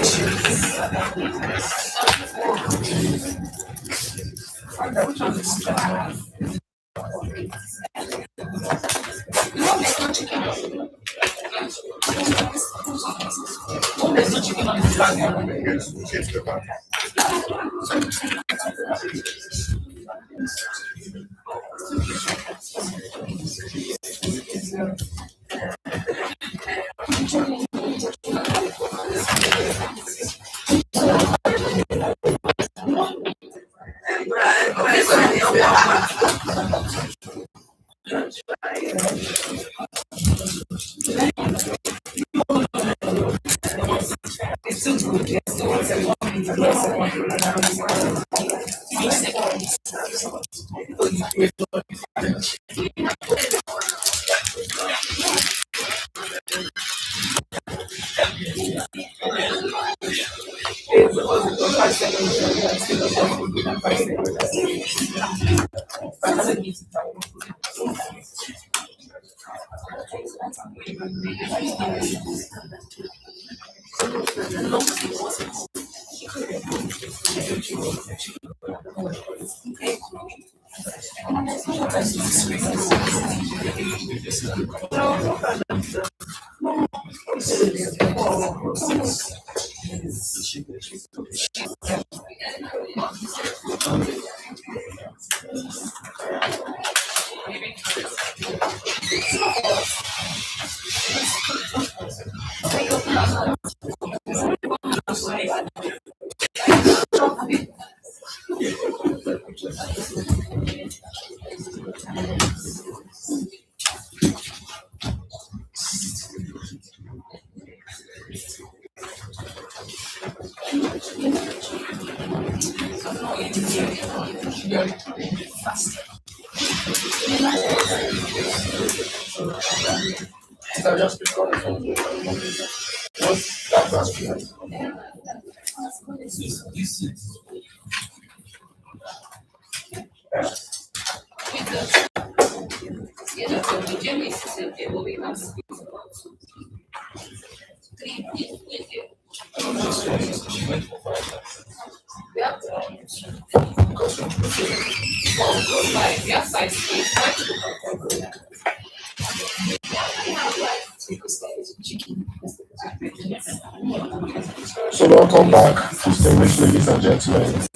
So welcome back, distinguished ladies and gentlemen.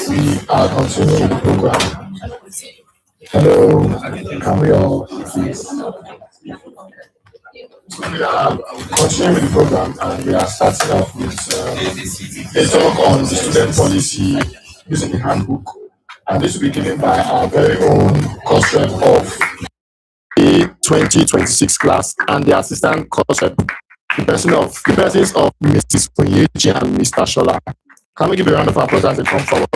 We are continuing the program. Hello, can we all please? We are continuing with the program and we are starting off with a talk on the student policy using the handbook. And this will be given by our very own course rep of the 2026 class and the assistant course rep, the persons of Mrs. Punyeji and Mr. Shola. Can we give a round of applause as they come forward?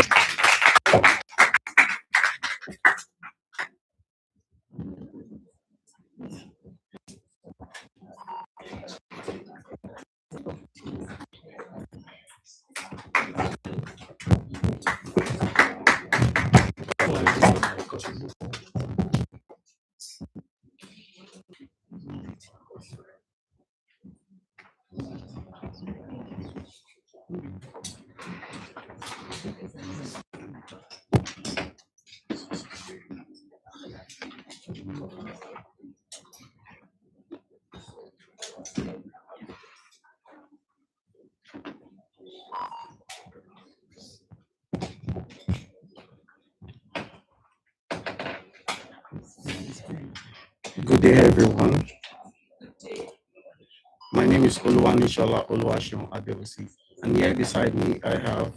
Good day, everyone. My name is Oluwanishola Oluwashun Adewusi, and here beside me I have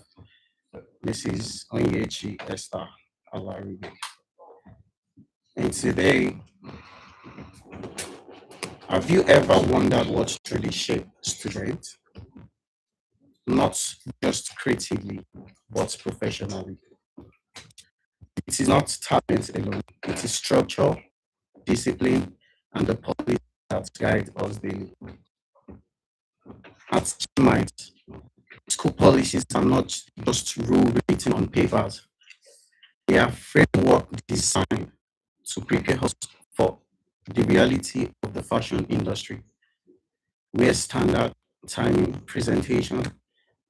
Mrs. Onyechi Esther Alaribe. And today, have you ever wondered what truly shapes student? Not just creatively, but professionally. It is not talent alone, it is structure, discipline, and the policy that guide us daily. At GMYT, school policies are not just rules written on papers. They are framework designed to prepare us for the reality of the fashion industry, where standard, timing, presentation,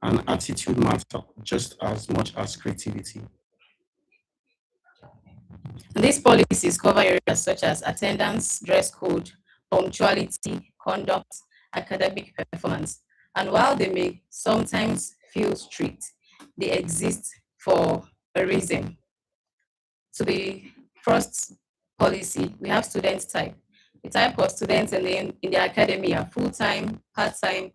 and attitude matter just as much as creativity. These policies cover areas such as attendance, dress code, punctuality, conduct, academic performance. And while they may sometimes feel strict, they exist for a reason. To the first policy, we have student type. The type of students in the academy are full-time, part-time,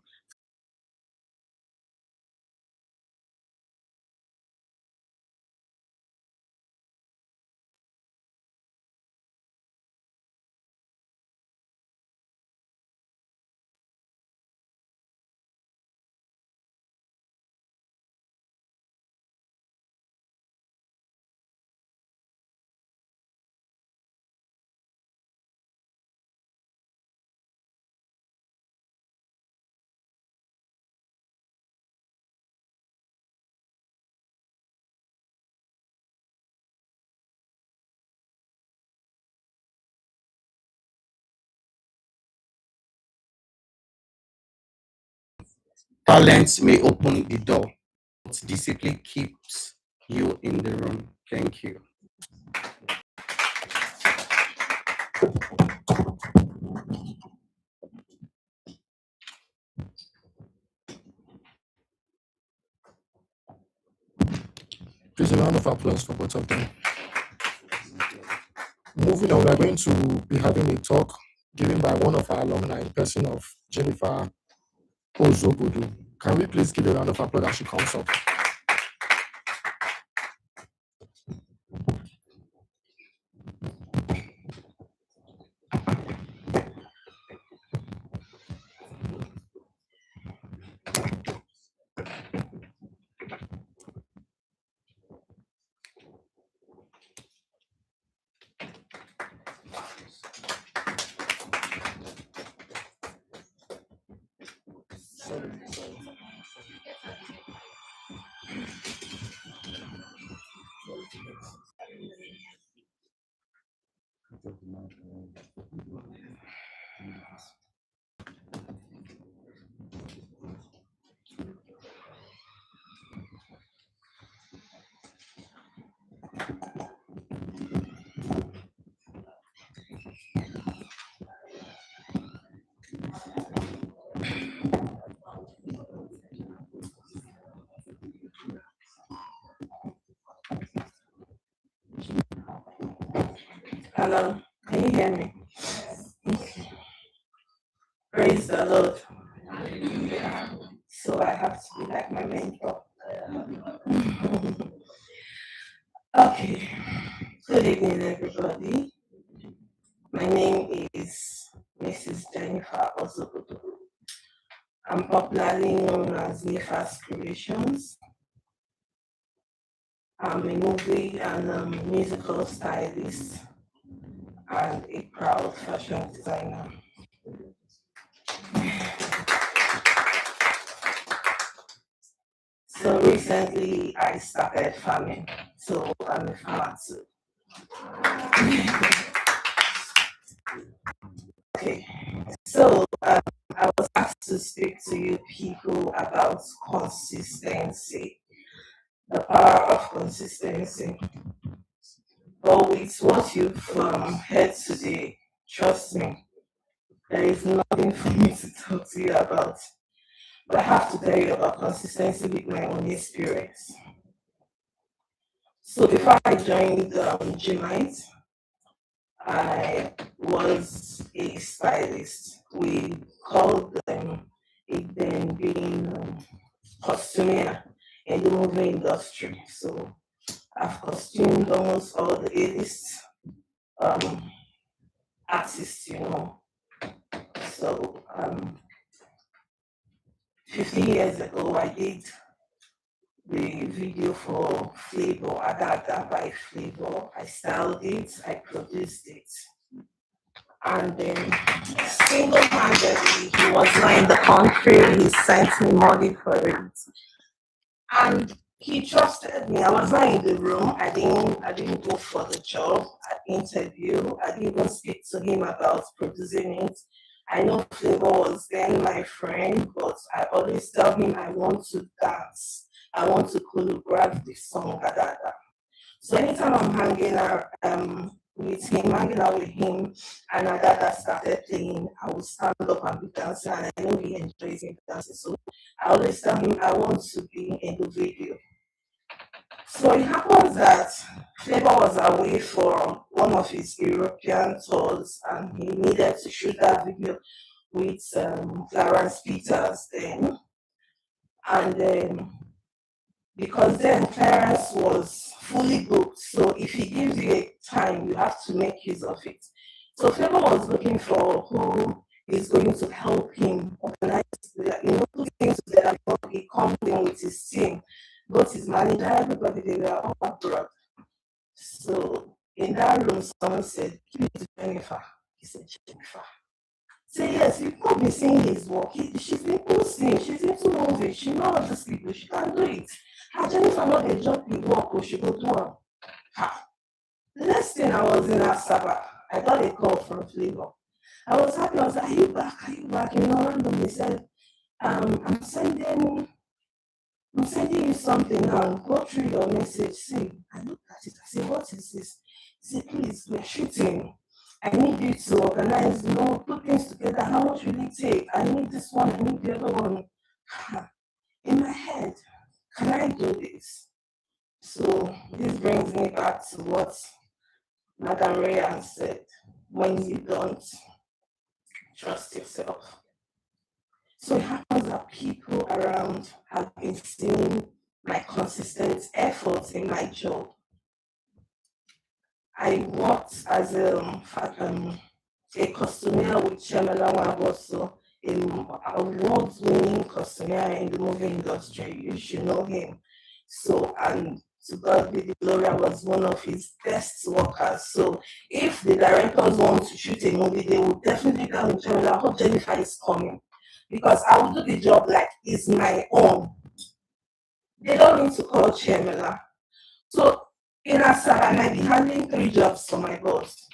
Talent may open the door, but discipline keeps you in the room. Thank you. Please a round of applause for both of them. Moving on, we are going to be having a talk given by one of our alumni in person of Jennifer Ozobudu. Can we please give a round of applause as she comes up? Hello, can you hear me? Praise the Lord. So I have to be like my mentor. Okay. Good evening, everybody. My name is Mrs. Jennifer Ozobudu. I'm popularly known as Nifa's Creations. I'm a movie and musical stylist and a proud fashion designer. So recently I started farming, so I'm a farmer too. Okay, so I was asked to speak to you people about consistency, the power of consistency. But with what you've heard today, trust me, there is nothing for me to talk to you about. But I have to tell you about consistency with my own experience. So before I joined GMYT, I was a stylist. We called them it then being costumier in the movie industry. So I've costumed almost all the A-list artists, you know. So 15 years ago, I did the video for Flavor, Agada by Flavor. I styled it, I produced it. And then single-handedly, he was not in the country, he sent me money for it. And he trusted me. I was not in the room. I didn't go for the job interview. I didn't even speak to him about producing it. I know Flavor was then my friend, but I always tell him I want to dance. I want to choreograph the song. So anytime I'm hanging out hanging out with him, and Adada started playing, I would stand up and be dancing, and I know he enjoys me dancing. So I always tell him I want to be in the video. So it happens that Flavor was away for one of his European tours, and he needed to shoot that video with Clarence Peters then. And because then Clarence was fully booked, so if he gives you a time, you have to make use of it. So Flavor was looking for who is going to help him organize, put things together before he comes in with his team. Both his manager, everybody, they were all abroad. So in that room, someone said, "Give it to Jennifer." He said, "Jennifer." Say yes, people be seeing his work. She's been posting, she's into movies, she knows these people, she can do it. Jennifer not the job you work or she go do it. The next thing I was in Asaba, I got a call from Flavor. I was happy, I was like, "Are you back? Are you back?" Randomly said, I'm sending you something now. Go through your message. See, I looked at it. I said, "What is this?" He said, "Please, we're shooting. I need you to organize, put things together. How much will it take? I need this one, I need the other one." In my head, can I do this? So this brings me back to what Madam Ryan said. When you don't trust yourself. So it happens that people around have been seeing my consistent efforts in my job. I worked as a costumier with Shemela Waboso, an award-winning costumier in the movie industry. You should know him. So, and to God be the glory, I was one of his best workers. So if the directors want to shoot a movie, they will definitely tell me, "Shemela, I hope Jennifer is coming." Because I will do the job like it's my own. They don't need to call Shemela. So in Asara, I might be handling 3 jobs for my boss.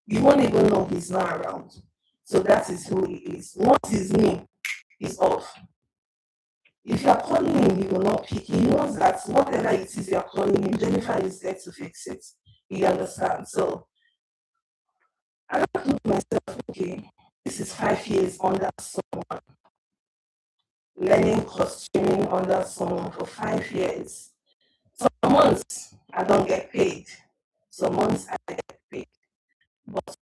You won't even know he's not around. So that is who he is. Once he's me, he's off. If you're calling him, he will not pick. He knows that whatever it is you're calling him, Jennifer is there to fix it. You understand? So I don't think to myself, okay, this is 5 years under someone. Learning costuming under someone for 5 years. Some months I don't get paid. Some months I get paid. But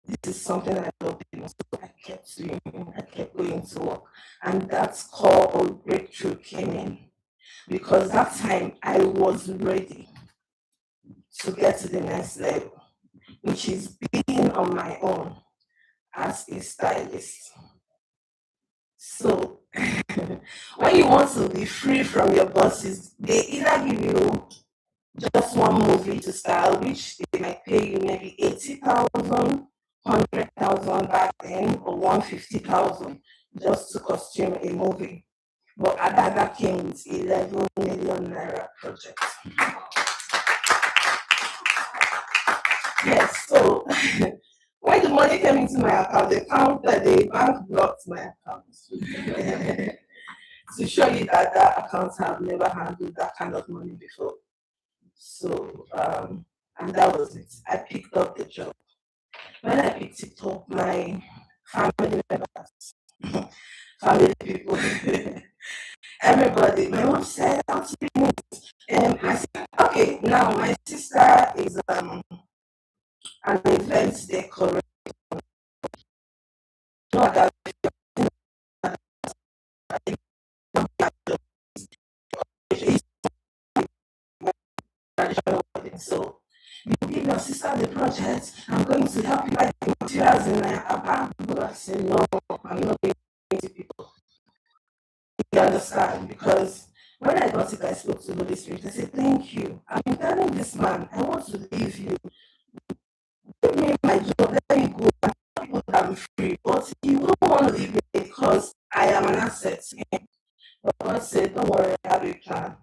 this is something I love doing. So I kept doing, I kept going to work. And that's call or breakthrough came in. Because that time I was ready to get to the next level, which is being on my own as a stylist. So when you want to be free from your bosses, they either give you just one movie to style, which they might pay you maybe 80,000, 100,000 back then, or 150,000 just to costume a movie. But Adada came with 11 million naira project. Yes, so when the money came into my account, the bank blocked my account. To show you that accounts have never handled that kind of money before. So, and that was it. I picked up the job. When I picked it up, my family members, family people, everybody, my mom said, and I said, okay, now my sister is an event decorator. Not that so you give your sister the project, I'm going to help you buy the materials in a bag. I said, no, I'm not going to people. You understand? Because when I got it, I spoke to the Holy Spirit. I said, thank you. I've been telling this man, I want to leave you. Give me my job, let me go. I tell people that I'm free, but you don't want to leave me because I am an asset to him. But God said, don't worry, I have a plan.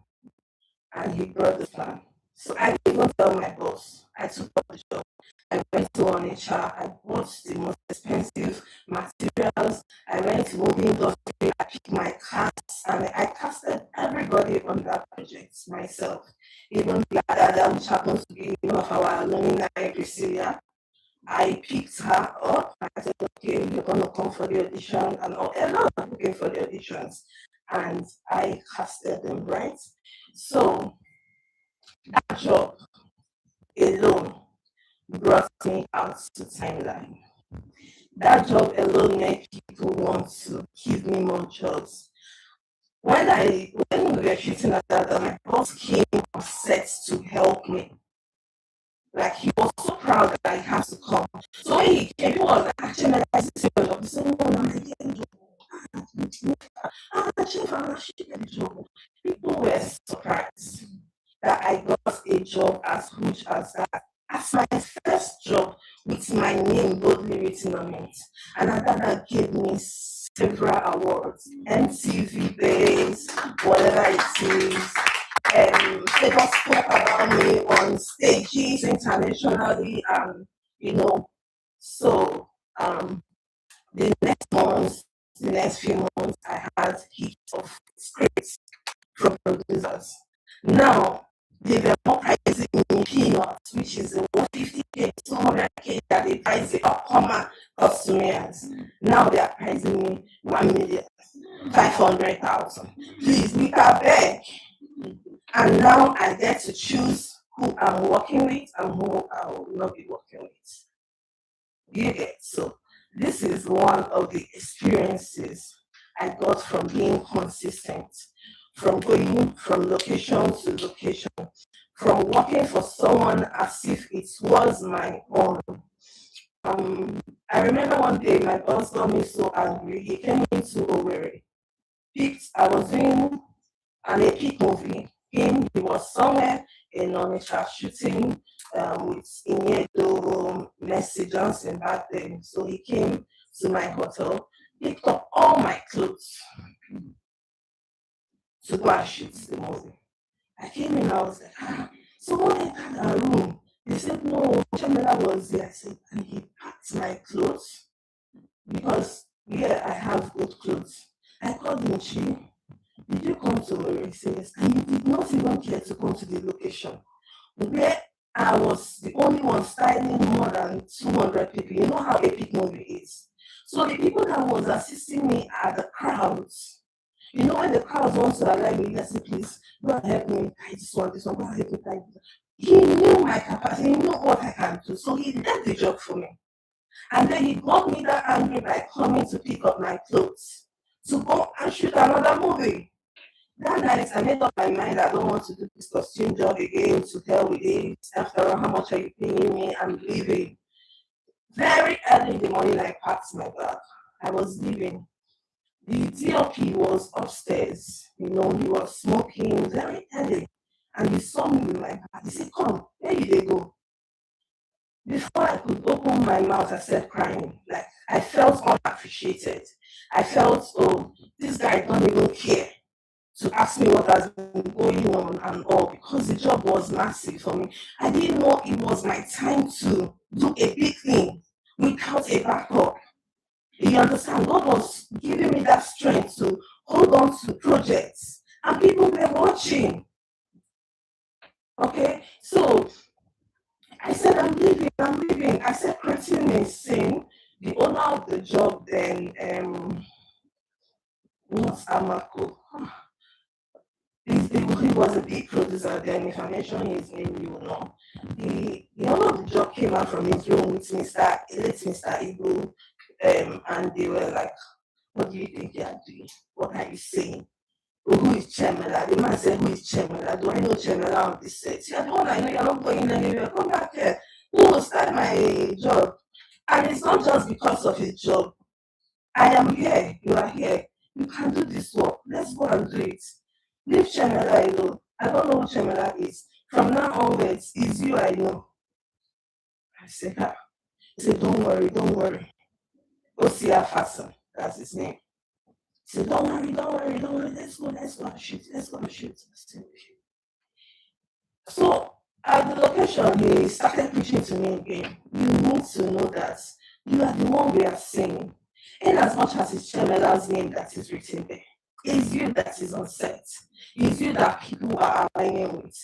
got this plan. So I didn't even tell my boss. I took up the job. I went to Onitsha. I bought the most expensive materials. I went to movie industry. I picked my cast and I casted everybody on that project myself. Even the other, which happens to be one of our alumni, Priscilla. I picked her up. I said, okay, you're going to come for the audition. And all, a lot of people came for the auditions. And I casted them, right? So that job alone brought me out to Timeline. That job alone made people want to give me more jobs. When we were shooting at that, my boss came on set to help me. Like, he was so proud that I had to come. So when he came, he was like, actually, I see your job. He said, no, I'm not getting job. People were surprised that I got a job as huge as that. As my first job with my name boldly written on it. And that gave me several awards, MTV Base, whatever it is. They just spoke about me on stages internationally, so the next few months, I had heaps of scripts from producers. Now, they were not pricing me peanuts, which is 150K, 200K that they price the upcomer customers. Now they are pricing me 1,500,000. Please, we are back. And now I get to choose who I'm working with and who I will not be working with. You get so. This is one of the experiences I got from being consistent, from going from location to location, from working for someone as if it was my own. I remember one day my boss got me so angry. He came into Owerri. I was doing an epic movie. He was somewhere in Onitsha shooting with Iniedo, Mercy Johnson back then. So he came to my hotel, picked up all my clothes to go and shoot the movie. I came in, I was like, someone entered our room. They said, no, Chamela was there. I said, and he packed my clothes because, yeah, I have good clothes. I called him, did you come to where he says, and you did not even care to come to the location where I was the only one styling more than 200 people. You know how epic movie is. So the people that was assisting me are the crowds. You know, when the crowds want to allow me, let's say, please, go and help me tie this one, go and help me tie this one. He knew my capacity, he knew what I can do, so he did the job for me. And then he got me that angry by coming to pick up my clothes to go and shoot another movie. That night, I made up my mind I don't want to do this costume job again, to hell with it. After all, how much are you paying me? I'm leaving. Very early in the morning, I packed my bag. I was leaving. The DOP was upstairs. You know, he was smoking very early. And he saw me with my bag. He said, come, where you they go? Before I could open my mouth, I started crying. Like, I felt unappreciated. I felt, oh, this guy don't even care to ask me what has been going on and all, because the job was massive for me. I didn't know it was my time to do a big thing without a backup. You understand? God was giving me that strength to hold on to projects, and people were watching. Okay, so I said, I'm leaving. I said, Cretin Mason, the owner of the job then, not Amako. He was a big producer then. If I mention his name, you will know. The owner of the job came out from his room with Mr. Igbo, and they were like, what do you think you are doing? What are you saying? Oh, who is Chemela? The man said, who is Chemela? Do I know Chemela on this set? Yeah, the one I know, you're not going anywhere. Come back here. Who will start my job? And it's not just because of his job. I am here. You are here. You can do this work. Let's go and do it. Leave Chemela alone. I don't know who Chemela is. From now onwards, it's you I know. I said, He said, don't worry. Osia Fasan, that's his name. He said, don't worry. Let's go and shoot. I said, okay. So at the location, he started preaching to me again. You need to know that you are the one we are saying. In as much as it's Chemela's name that is written there, it's you that is on set. It's you that people are aligning with.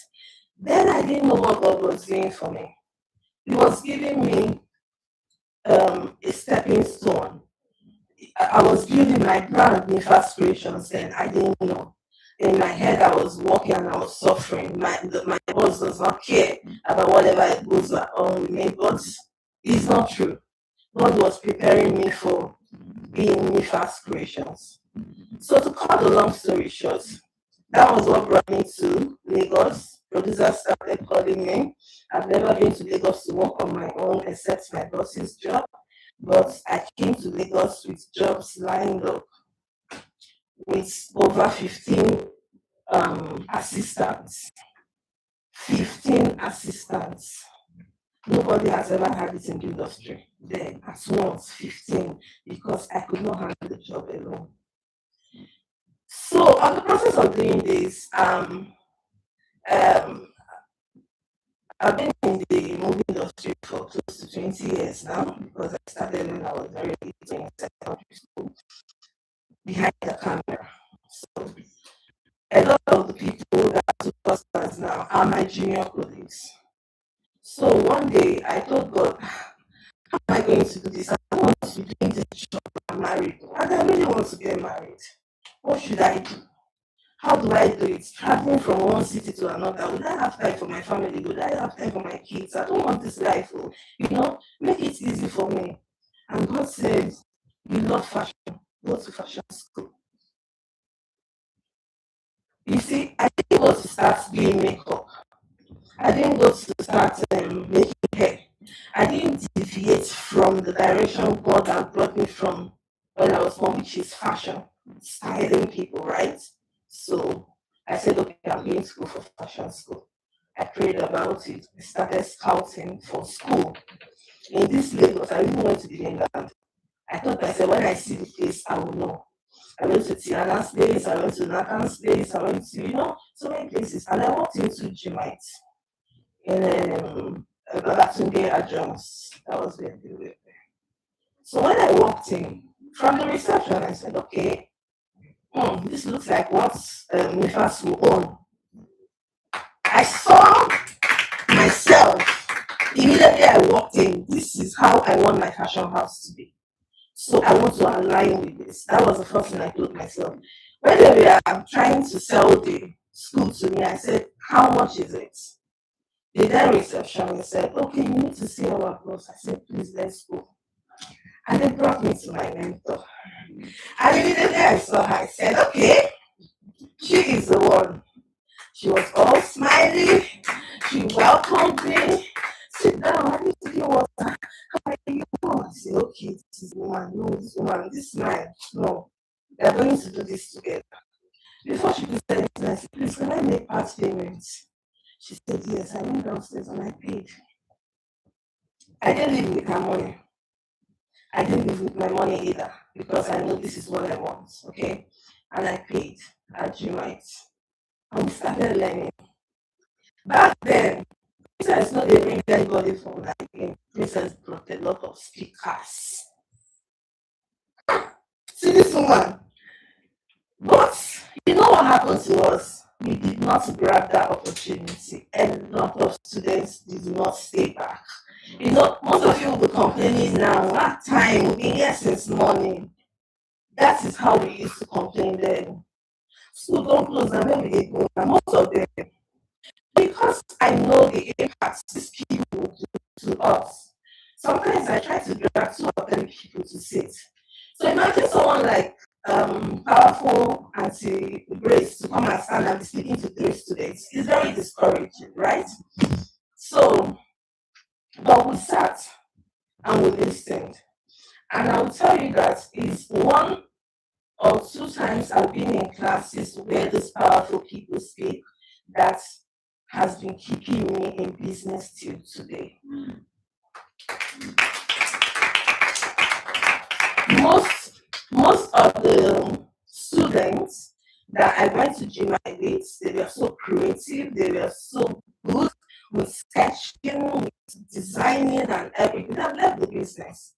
Then I didn't know what God was doing for me. He was giving me a stepping stone. I was building my brand new fast creations then. I didn't know. In my head, I was working and I was suffering. My boss does not care about whatever it goes on with me, but it's not true. God was preparing me for being new fast creations. So to cut the long story short, that was what brought me to Lagos. Producers started calling me. I've never been to Lagos to work on my own except my boss's job. But I came to Lagos with jobs lined up with over 15 assistants. 15 assistants. Nobody has ever had it in the industry. Then at once, 15, because I could not handle the job alone. So on the process of doing this, I've been in the movie industry for close to 20 years now because I started when I was very little in secondary school behind the camera. So a lot of the people that are superstars now are my junior colleagues. So one day I told God, how am I going to do this? I want to be doing this job. I'm married. And I really want to get married. What should I do? How do I do it? Traveling from one city to another. Would I have time for my family? Would I have time for my kids? I don't want this life. Make it easy for me. And God said, you love fashion. Go to fashion school. You see, I didn't go to start doing makeup. I didn't go to start making hair. I didn't deviate from the direction God had brought me from when I was born, which is fashion, styling people, right? So I said, okay, I'm going to go for fashion school. I prayed about it. I started scouting for school. In this Lagos, I even went to the mainland. I thought I said, when I see the place, I will know. I went to Tiana's place, I went to Nathan's place, I went to, so many places. And I walked into GMYT in Babatunde Adjunts. That was where they were. So when I walked in, from the reception, I said, okay, this looks like what Nifas will own. I saw myself. Immediately I walked in, this is how I want my fashion house to be. So I want to align with this. That was the first thing I told myself. When they were trying to sell the school to me, I said, how much is it? The then receptionist said, okay, you need to see our boss. I said, please, let's go. And they brought me to my mentor. And immediately I saw her, I said, okay, she is the one. She was all smiley. She welcomed me. Sit down, I need to get water. How are you? I said, okay, this is woman, no, this woman, this man, no. They're going to do this together. Before she could say anything, I said, please, can I make part payments? She said, yes. I went downstairs and I paid. I didn't leave with her money. I didn't leave with my money either because I know this is what I want, okay? And I paid at GMYT. And we started learning. Back then, Princess not they bring anybody from like Princess brought a lot of speakers. See this woman. But you know what happened to us? We did not grab that opportunity. A lot of students did not stay back. Most of you will be complaining now. That time, we've been here since morning. That is how we used to complain then. School don't close, and when we go, and most of them, because I know the impact these people do to us. Sometimes I try to drag 2 or 3 people to sit. So imagine someone like powerful Auntie Grace to come and stand and be speaking to 3 students. It's very discouraging, right? So, but we sat and we listened. And I will tell you that it's 1 or 2 times I've been in classes where these powerful people speak that has been keeping me in business till today. Most of the students that I went to GMYT with, they were so creative, they were so good with sketching, with designing and everything. They have left the business.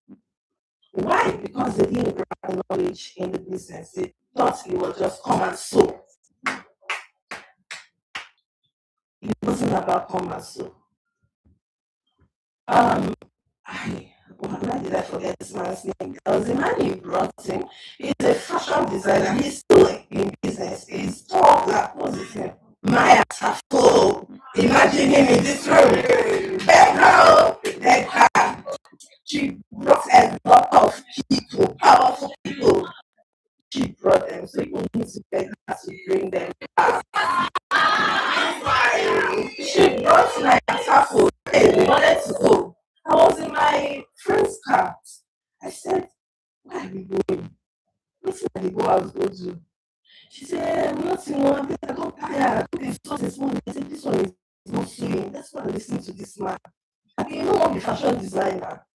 Why? Because they didn't grab knowledge in the business. They thought it was just come and sew. It wasn't about come and sew. Why did I forget this man's name? There was a man you brought in. He's a fashion designer. He's still in business. He's tall, black. What's his name? Maya Safo. Imagine him in this room. Becca. She brought a lot of people, powerful people. She brought them, so you need to beg her to bring them back. She brought my Safo. Hey, we wanted to go. I was in my friend's car. I said, where are we going? What's where we go? I was going to. She said, nothing, I got tired. This one. I said, this one is not sewing. That's why I listened to this man. You know what the fashion designer.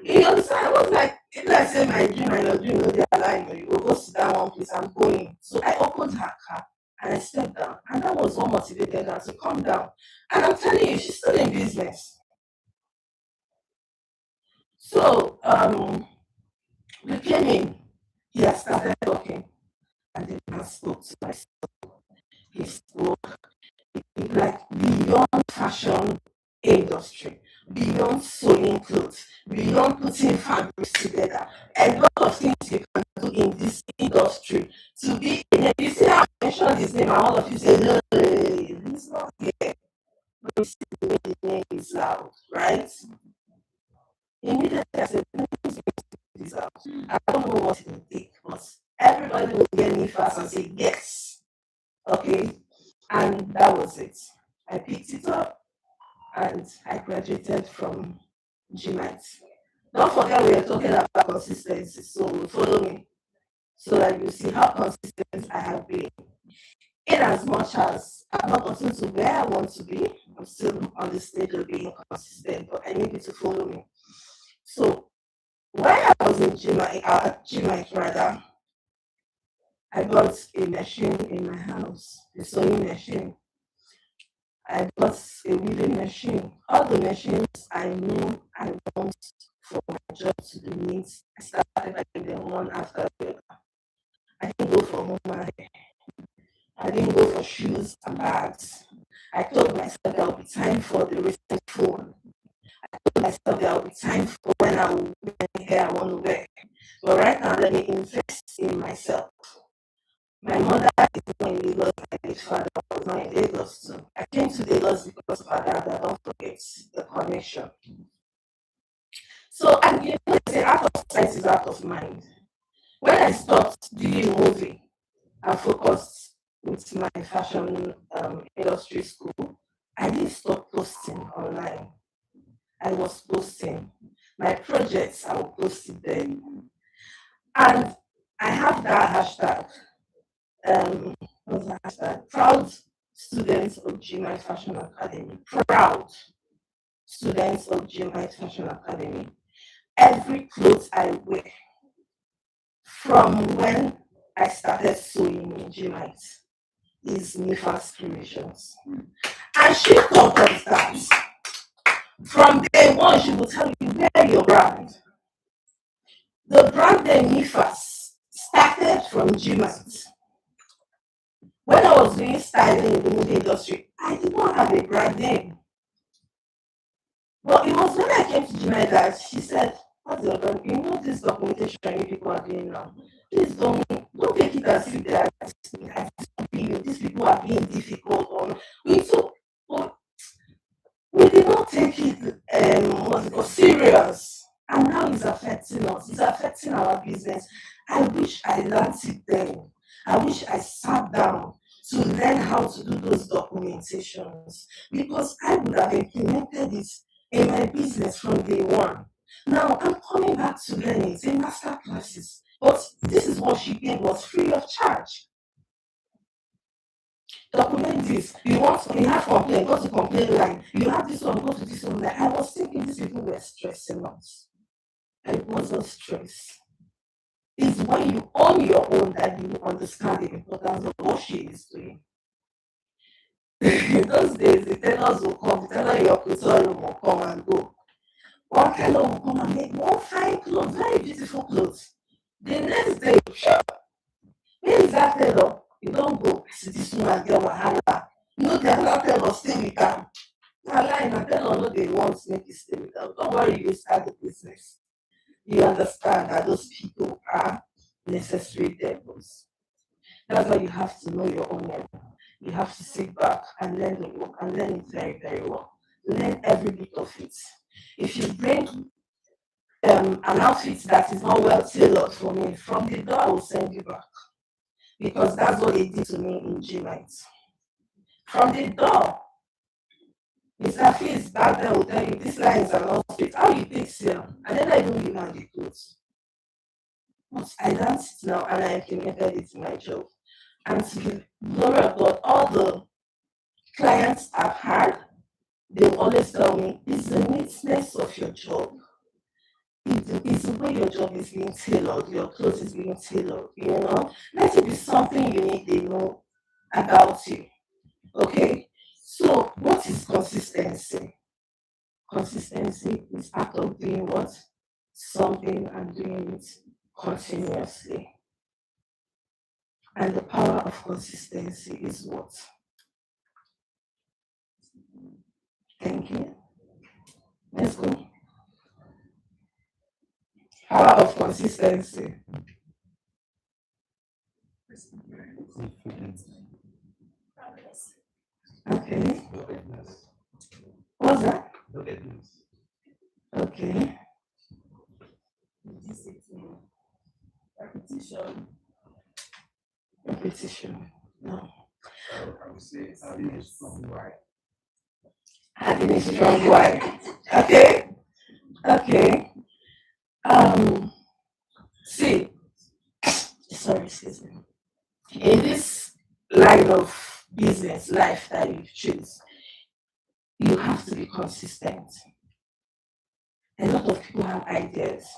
You understand? I was like, if I say my dream and your dream, they align, you will go sit down one place, I'm going. So I opened her car and I stepped down. And that was what motivated her to come down. And I'm telling you, she's still in business. So we came in, he had started talking, and then I spoke to myself. He spoke like beyond fashion industry, beyond sewing clothes, beyond putting fabrics together. A lot of things you can do in this industry to be in it. You see how I mentioned his name and all of you say, no, he's not here. But you see the way the name is loud, right? Immediately I said, this out. I don't know what it will take, but everybody will get me fast and say yes. Okay? And that was it. I picked it up and I graduated from GMYT. Don't forget we are talking about consistency, so follow me so that you see how consistent I have been. In as much as I'm not gotten to where I want to be, I'm still on the stage of being consistent, but I need you to follow me. So when I was in GMYT rather, I got a machine in my house, a sewing machine. I got a weaving machine. All the machines I knew I want for my job to do needs, I started buying them one after the other. I didn't go for home hair. I didn't go for shoes and bags. I told myself there will be time for the recent phone. I told myself there will be time for when I will wear the hair I want to wear. But right now, let me invest in myself. My mother is not in Lagos, my late father was not in Lagos too. I came to Lagos because of father, I don't forget the connection. So, and you know, they say out of sight is out of mind. When I stopped doing movie and focused with my fashion industry school, I didn't stop posting online. I was posting. My projects, I will post it there. And I have that hashtag. What's the hashtag? Proud students of GMYT Fashion Academy. Proud students of GMYT Fashion Academy. Every clothes I wear, from when I started sewing in GMYT, is Nifa's creations. And she thought of that. From day one, she will tell you where your brand. The brand name Nifas started from GMYT. When I was doing styling in the movie industry, I did not have a brand name. But it was when I came to GMYT that she said, what's your brand? You know this documentation you people are doing now. Please don't take it as if they are these people are being difficult or we did not take it serious. And now it's affecting us. It's affecting our business. I wish I learned it then. I wish I sat down to learn how to do those documentations because I would have implemented it in my business from day one. Now I'm coming back to learn it in master classes, but this is what she gave us free of charge. Document this. You have complaint, go to complaint line. You have this one, go to this one. I was thinking these people were stressing us. It wasn't stress. It's when you own your own that you understand the importance of what she is doing. In those days, the tailors will come, the tailor in your clothes room will come and go. One tailor will come and make one fine clothes, very beautiful clothes. The next day, where is that tailor? You don't go. See this woman get wahala. No, the other tailor stay with them. Wahala, na tailor no dey want make you stay with them. Don't worry, you start the business. You understand that those people are necessary devils. That's why you have to know your own level. You have to sit back and learn the work and learn it very, very well. Learn every bit of it. If you bring an outfit that is not well tailored for me, from the door I will send you back. Because that's what they did to me in GMYT. From the door, Mr. Fizz back there will tell you this lines are not straight. How you think so? And then I don't give her the clothes. But I learned it now and I implemented it in my job. And to the glory of God, all the clients I've had, they will always tell me, it's the neatness of your job. It's the way your job is being tailored, your clothes is being tailored, you know. Let it be something unique they know about you. Okay? So what is consistency? Consistency is act of doing what? Something and doing it continuously. And the power of consistency is what? Thank you. Let's go. Power of consistency. Okay. What's that? Okay. Repetition. Repetition. No. I would say having a strong why. Having a strong why. Okay. Okay. See. Sorry, excuse me. In this line of business, life that you choose, you have to be consistent. A lot of people have ideas.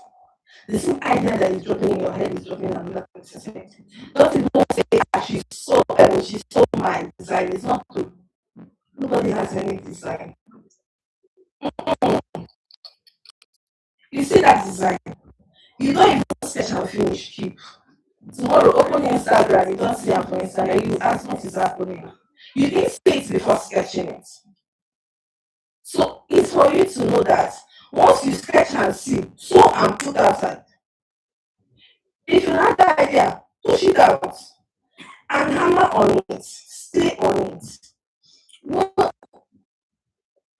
The same idea that is dropping in your head is dropping in another person's head. Don't even say, she's so my design. It's not true. Nobody has any design. You see that design. You don't even sketch and finish, keep. Tomorrow, open Instagram, you don't see her for Instagram, you ask what is happening. You didn't see it before sketching it. So it's for you to know that once you sketch and see, sew and put outside. If you have that idea, push it out and hammer on it, stay on it. Well,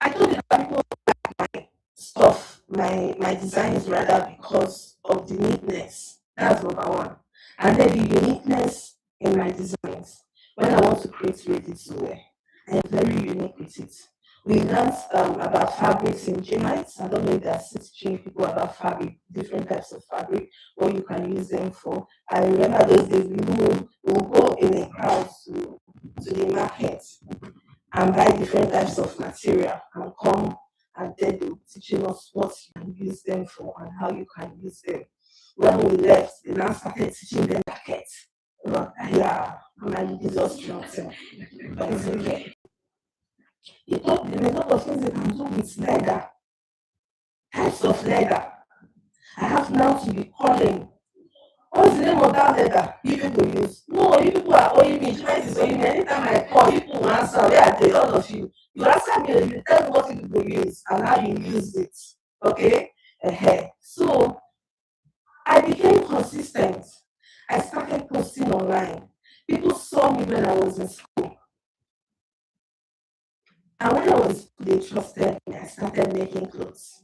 I told you that people like my stuff, my designs rather because of the neatness. That's number one. And then the uniqueness in my designs. When I want to create ready to wear, I am very unique with it. We learned about fabrics in GMYT. I don't know if that's teaching people about fabric, different types of fabric, what you can use them for. I remember those days we would go in a crowd to the market and buy different types of material and come and then they were teaching us what you can use them for and how you can use them. When we left, they now started teaching them market. Yeah, I'm like, Jesus strong, but it's okay. You thought there were a lot of things they can do with leather, types of leather. I have now to be calling. What's the name of that leather you people use? No, you people are owing me. Tonight is owing me. Anytime I call, you people answer. Where are they? All of you. You answer me, you tell me what you people use and how you use it. Okay? So I became consistent. I started posting online. People saw me when I was in school. And when they trusted me, I started making clothes.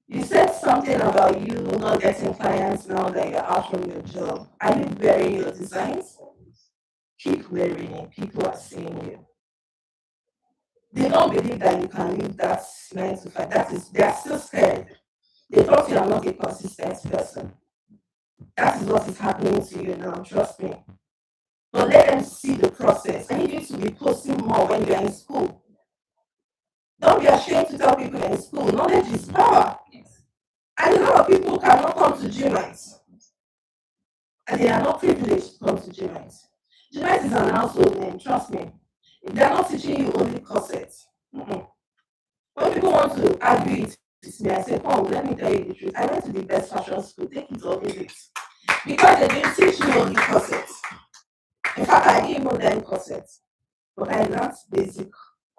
You said something about you not getting clients now that you're out from your job. Are you wearing your designs? Keep wearing it. People are seeing you. They don't believe that you can leave that 9 to 5. They are still scared. They thought you are not a consistent person. That is what is happening to you now, trust me. But let them see the process. I need you to be posting more when you're in school. Don't be ashamed to tell people you're in school. Knowledge is power. And a lot of people cannot come to GMYT. And they are not privileged to come to GMYT. GMYT is an household name, trust me. They're not teaching you only corsets. When people want to argue it with me, I say, come, let me tell you the truth. I went to the best fashion school, take it or leave it. Because they didn't teach me only corsets. In fact, I didn't know them corsets. But I learned basic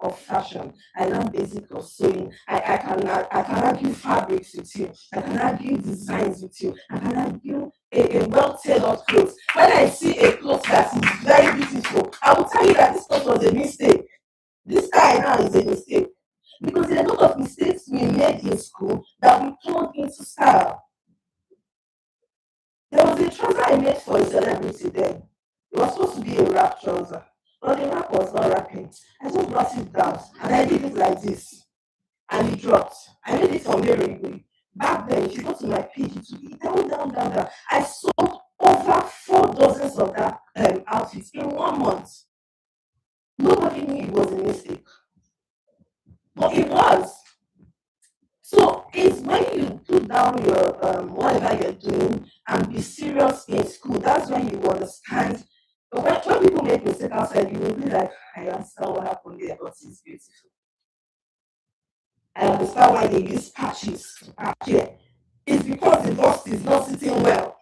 of fashion. I learned basic of sewing. I can argue fabrics with you. I can argue designs with you. I can argue a well-tailored clothes. When I see a cloth that is very beautiful, I will tell you that this cloth was a mistake. This guy now is a mistake. Because there are a lot of mistakes we made in school that we turned into style. There was a trouser I made for a celebrity then. It was supposed to be a wrap trouser. But the wrap was not wrapping. I just brought it down and I did it like this. And it dropped. I made it from Mary. Back then, if you go to my page, it will be down. I sold over 4 dozens of that outfits in 1 month. Nobody knew it was a mistake. But it was. So it's when you put down your whatever you're doing and be serious in school, that's when you understand. But when people make mistakes outside, you will be like, I understand what happened there, but it's beautiful. I understand why they use patches to patch here. It's because the bust is not sitting well.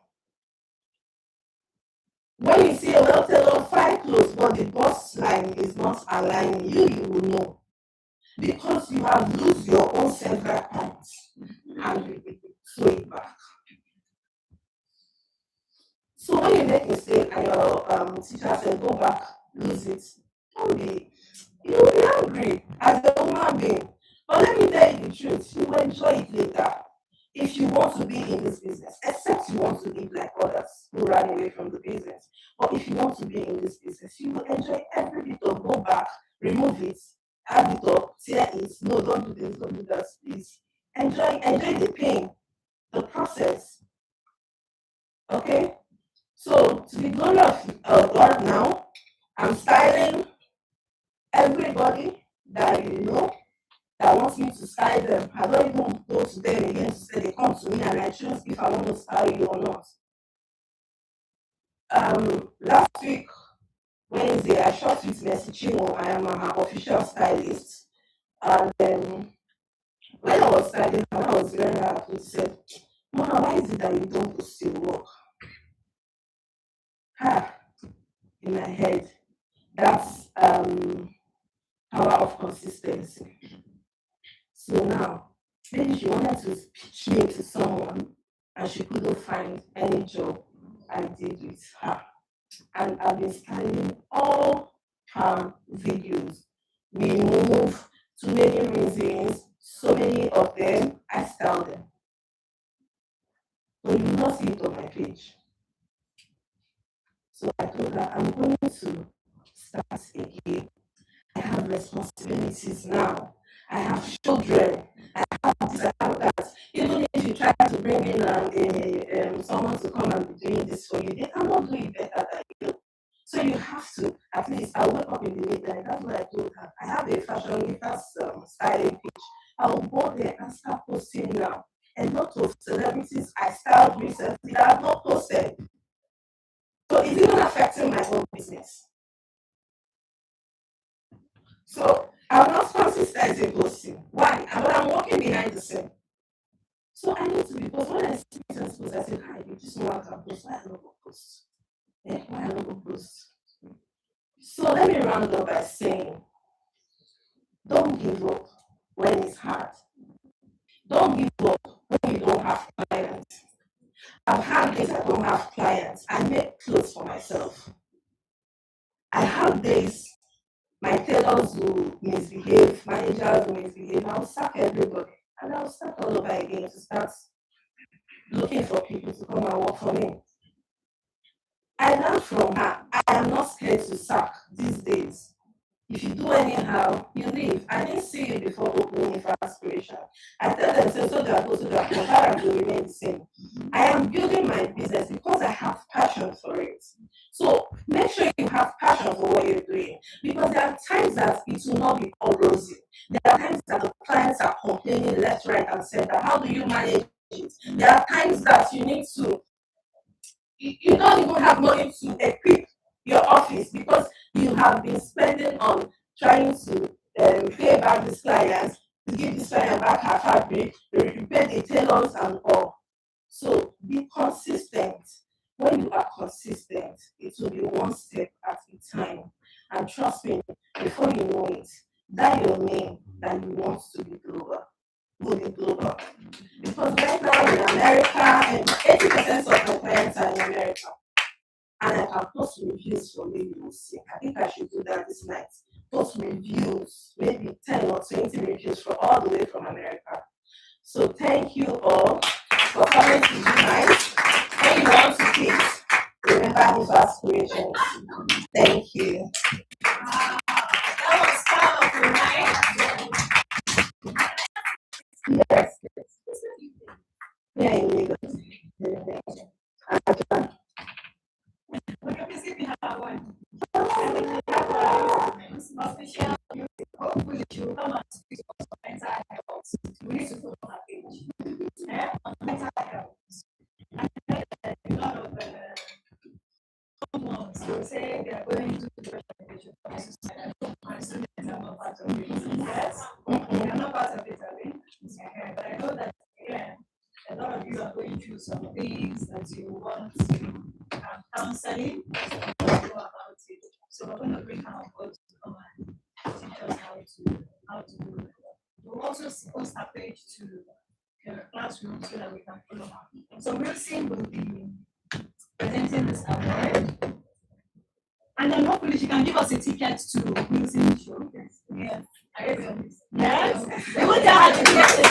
When you see a well-tailored fine clothes, but the bust line is not aligning, you will know. Because you have lost your own several times and you will sew it back. So when you make a mistake and your teacher says go back, lose it, you'll be angry as a human being. But let me tell you the truth, you will enjoy it later if you want to be in this business, except you want to live like others who ran away from the business. But if you want to be in this business, you will enjoy every bit of go back, remove it, add it up, tear it, no, don't do this, don't do that, please. Enjoy the pain, the process. Okay? So to the glory of God now, I'm styling everybody that you know that wants me to style them. I don't even go to them again to say they come to me and I choose if I want to style you or not. Last week, Wednesday, I shot with Mercy Chinwo. I am her official stylist. And when I was styling her, I was very happy. She said, Mama, why is it that you don't post your work? In my head, that's power of consistency. So now, maybe she wanted to pitch me to someone and she couldn't find any job I did with her. And I've been styling all her videos. We move to many reasons, so many of them, I style them. But you will not see it on my page. So I told her, I'm going to start again. I have responsibilities now. I have children. I have this, I have that. Even if you try to bring in someone to come and be doing this for you, they cannot do it better than you. So you have to, at least, I'll wake up in the midnight. That's what I told her. I have a fashion makers styling page. I will go there and start posting now. A lot of celebrities I styled recently that have not posted. So it's even affecting my own business. So I'm not consistent in posting. Why? I'm working behind the scene. So I need to be posting. When I see business posts, I say, hi, this one can post. Why I don't go post? Why I don't go post? So let me round up by saying, don't give up when it's hard. Don't give up when you don't have clients. I've had days I don't have clients. I make clothes for myself. I have days my tailors will misbehave, managers will misbehave. I'll sack everybody and I'll start all over again to start looking for people to come and work for me. I learned from her. I am not scared to sack these days. If you do anyhow, you leave. I didn't see you before opening for aspiration. I tell them, so that goes to that, and will remain the same. I am building my business because I have passion for it. So make sure you have passion for what you're doing, because there are times that it will not be all rosy. There are times that the clients are complaining left, right, and center. How do you manage it? There are times that you need to, you don't even have money to equip your office because you have been spending on trying to pay back this client, to give this client back her fabric, repair the tailors and all. So be consistent. When you are consistent, it will be one step at a time. And trust me, before you know it, that your name that you want to be global will be global. Because right now in America, and 80% of my clients are in America. And I can post reviews for me, you will see. I think I should do that this night. Post reviews, maybe 10 or 20 reviews from all the way from America. So thank you all for coming to GMYT. When you want to please remember his aspirations. Thank you. That was powerful, right? Yes. Yeah, in Lagos. Official music. Hopefully she will come and speak to us on mental health. We need to follow her page. On mental health. And a lot of homeworks will say they are going to the education for suicide and students are not part of it. Yes, they are not part of it, are they? But I know that again, a lot of you are going through some things that you want to have counseling to go about it. So we're going to bring our coach to come and teach us how to do it. We'll also post our page to the classroom so that we can follow up. So Wilson will be presenting this award. And then hopefully she can give us a ticket to Wilson's show. Yes. Yes. We will tell her to get it.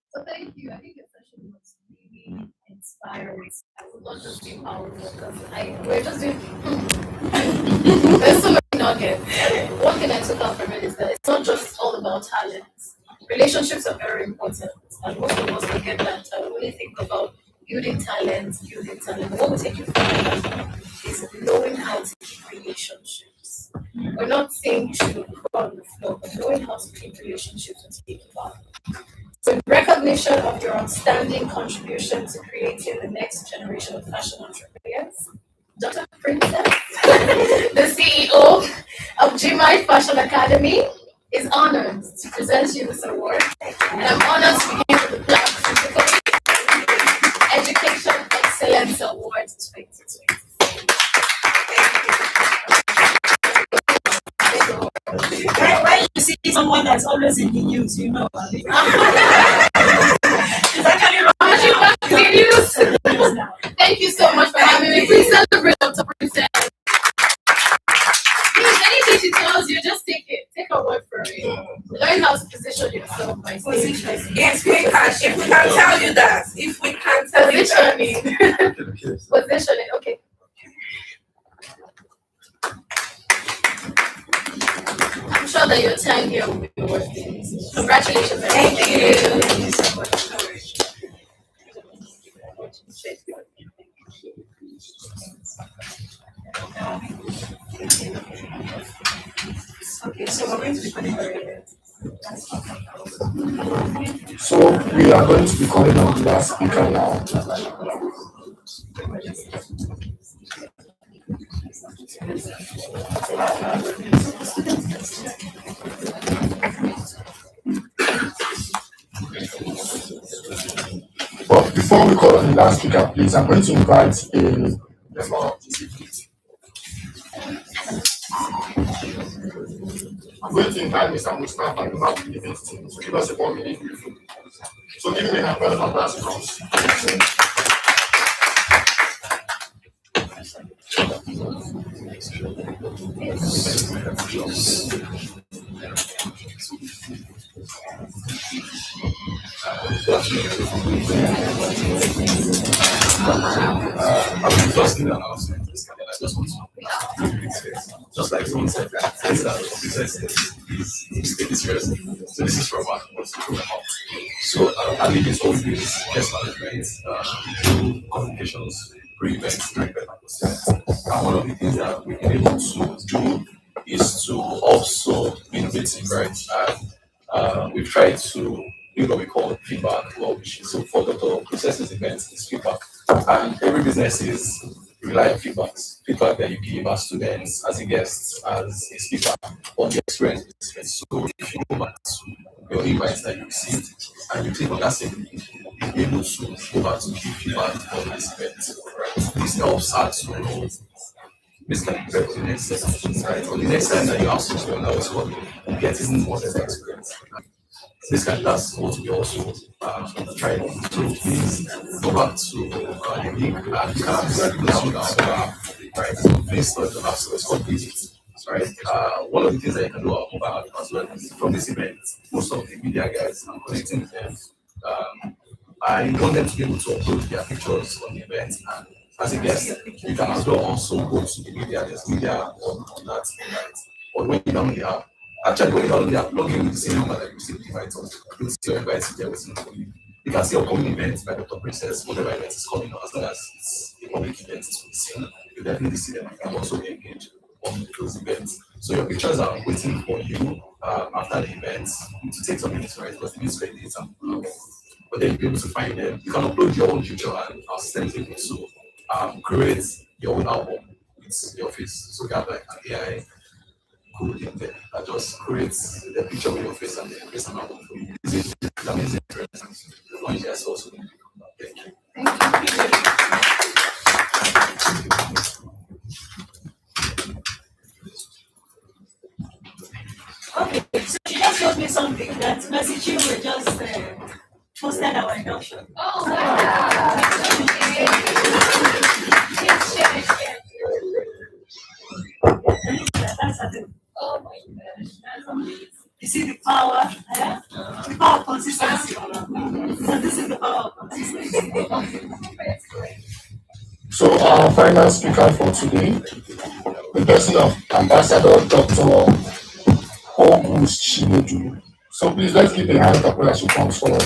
So thank you. I think the session was really inspiring. I would not just be powerful because we're just doing there's so many nuggets. One thing I took out from it is that it's not just all about talent. Relationships are very important. And most of us forget that when you think about building talent. What will take you further is knowing how to keep relationships. We're not saying to crawl on the floor, but knowing how to keep relationships and take it back. So in recognition of your outstanding contribution to creating the next generation of fashion entrepreneurs, Dr. Princess, the CEO of GMYT Fashion Academy, is honored to present you this award. And I'm honored to begin with the plaque Education Excellence Award 2020. When you see someone that's always in the news, you know. It's actually wrong. News. Thank you so much for having me. Please celebrate Dr. Princess. Anything she tells you, just take it. Take her word for it. Learn how to position yourself by If we can tell you that. If we can tell you that. Positioning. Okay. I'm sure that your time here will be worth it. Congratulations. Thank you. Thank you so much. Okay, so we're going to be putting her. So we are going to be calling on the last speaker now. But before we call on the last speaker, please, I'm going to invite a member of the security. I'm going to invite Mr. Mustafa and member of the event team to give us a 1 minute briefing. So give me a round of applause, please. Just like someone said that, so this is from our So I think it's always been guest management, communications, pre-events, and one of the things that we've been able to do is to also innovate, right? And we've tried to do what we call feedback, which is so for the processes events is feedback. And every business is rely on feedback that you give as students, as a guest, as a speaker, on the experience. So if you go back to your invites that you received and you click on that same link, you'll be able to go back to give feedback on this event. Right? This helps us to basically prep the next session, right? Or the next time that you have someone that was getting more than experience. This can that's what we also try to do. Please go back to the link and you can actually download our app, right? Please start the app, so it's called Visit, right? One of the things that you can do about as well is from this event, most of the media guys, I'm connecting with them. I want them to be able to upload their pictures on the event, and as a guest, you can as well also go to the media, there's media on that invite. Or when you download the app, actually when you download the app, log in with the same number that you received the invite on. You'll see your invites there waiting for you. You can see upcoming events by Dr. Princess, whatever event is coming as long as it's a public event to be seen. You definitely see them. You can also be engaged on those events. So your pictures are waiting for you after the event. To take some minutes, right? Because it needs to edit some. But then you'll be able to find them. You can upload your own picture and our system is able to create your own album with your face. So you have like an AI code in there that just creates the picture with your face and then creates an album for you. It's amazing experience. One year also. Thank you. Okay, so she just showed me something that Mercy Chinwe just posted our induction. Oh, that's a oh my gosh, that's amazing. You see the power, the power of consistency. So this is the power of consistency. So our final speaker for today, the person of Ambassador Dr. August Shinedu. So please let's give a hand up as she comes forward.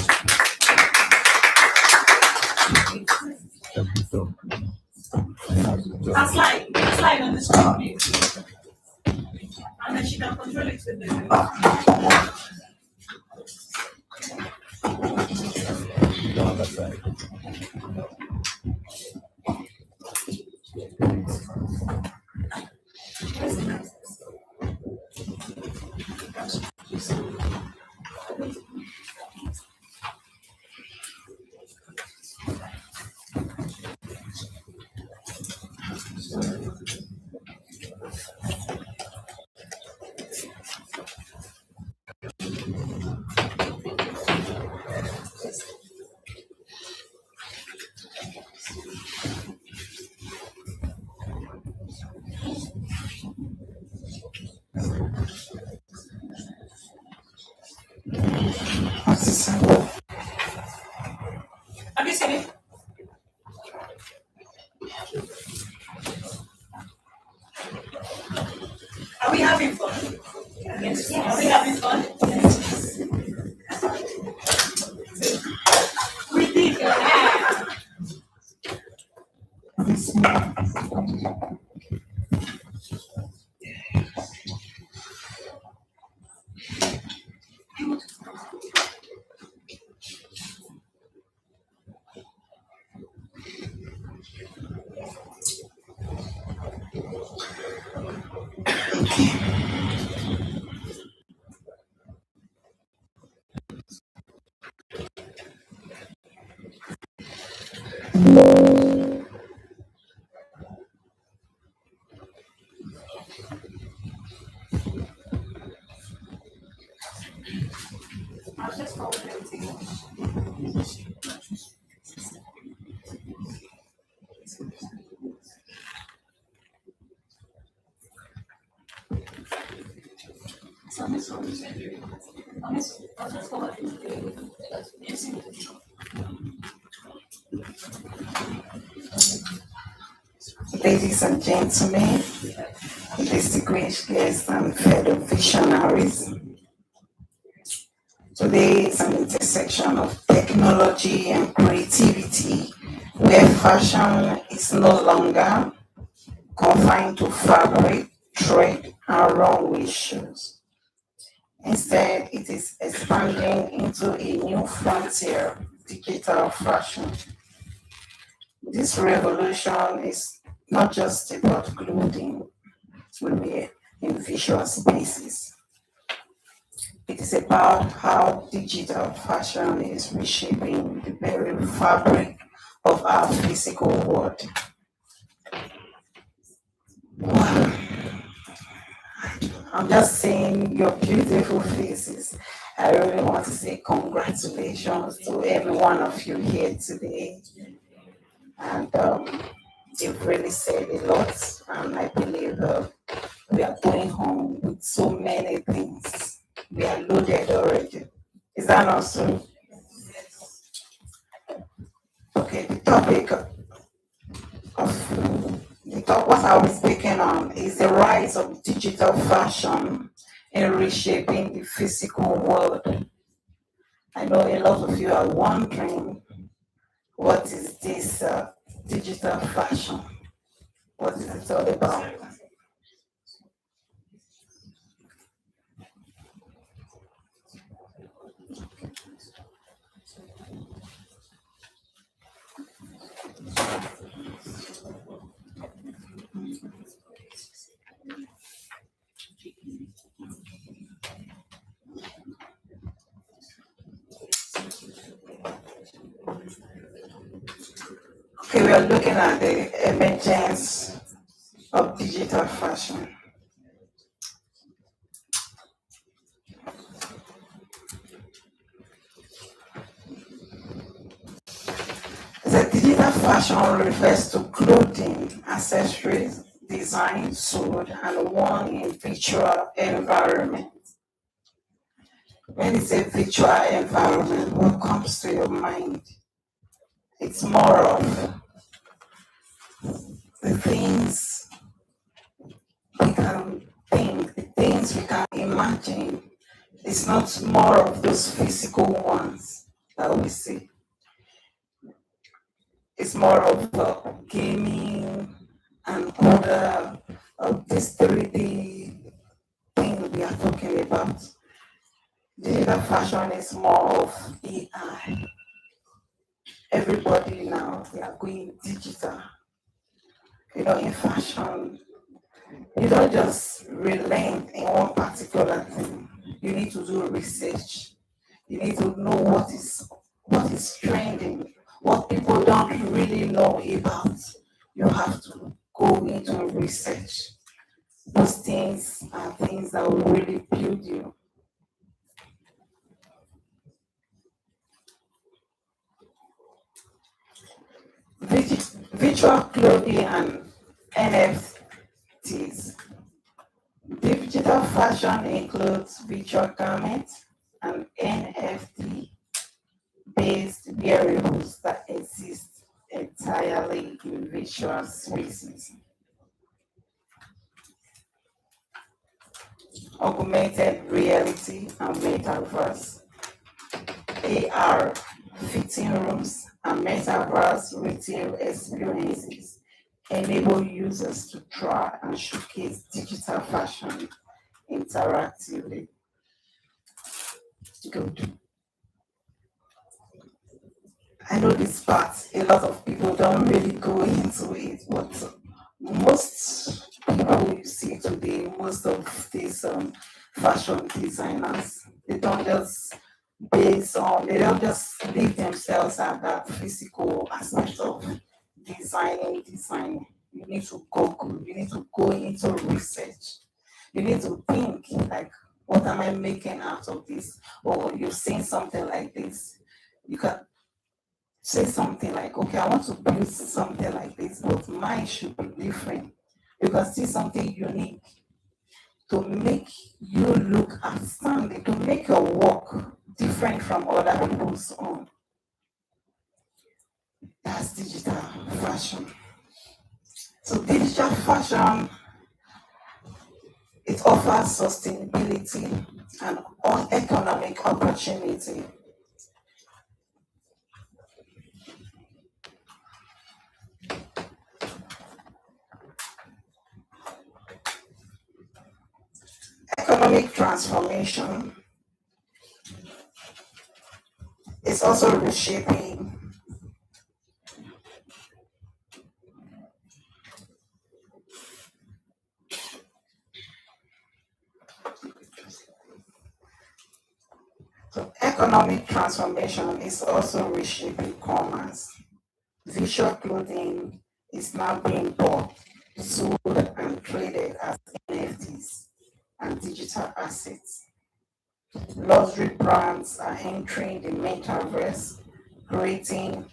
Slide on the screen, please. And then she can control it with the Have you seen it? Are we having fun? Yes. Are we having fun? Yes. We did. Ladies and gentlemen, distinguished guests and fellow visionaries, today is an intersection of technology and creativity where fashion is no longer confined to fabric, thread, and runway shoes. Instead, it is expanding into a new frontier, digital fashion. This revolution is not just about clothing we in visual spaces. It is about how digital fashion is reshaping the very fabric of our physical world. I'm just seeing your beautiful faces. I really want to say congratulations to every one of you here today. And you've really said a lot, and I believe we are going home with so many things. We are loaded already. Is that not so? Okay, the topic what I was speaking on is the rise of digital fashion in reshaping the physical world. I know a lot of you are wondering, what is this digital fashion? What is it all about? Okay, we are looking at the emergence of digital fashion. The digital fashion refers to clothing, accessories, designed, sold, and worn in virtual environment. When you say virtual environment, what comes to your mind? It's more of the things we can think, the things we can imagine. It's not more of those physical ones that we see. It's more of gaming and other of this 3D thing we are talking about. Digital fashion is more of AI. Everybody now, they are going digital. In fashion, you don't just relent in one particular thing. You need to do research. You need to know what is trending, what people don't really know about. You have to go into research. Those things are things that will really build you. Virtual clothing and NFTs. Digital fashion includes virtual garments and NFT based wearables that exist entirely in virtual spaces. Augmented reality and metaverse. AR fitting rooms and metaverse retail experiences enable users to try and showcase digital fashion interactively. Good. I know this part, a lot of people don't really go into it, but most people you see today, most of these fashion designers, they don't just they don't just leave themselves at that physical aspect of design. You need to Google, you need to go into research. You need to think like, what am I making out of this? Or you've seen something like this. You can say something like, okay, I want to build something like this, but mine should be different. You can see something unique to make you look outstanding, to make your work different from other people's own. That's digital fashion. So digital fashion, it offers sustainability and economic opportunity. Economic transformation is also reshaping economic transformation is also reshaping commerce. Visual clothing is now being bought, sold, and traded as NFTs and digital assets. Luxury brands are entering the metaverse, creating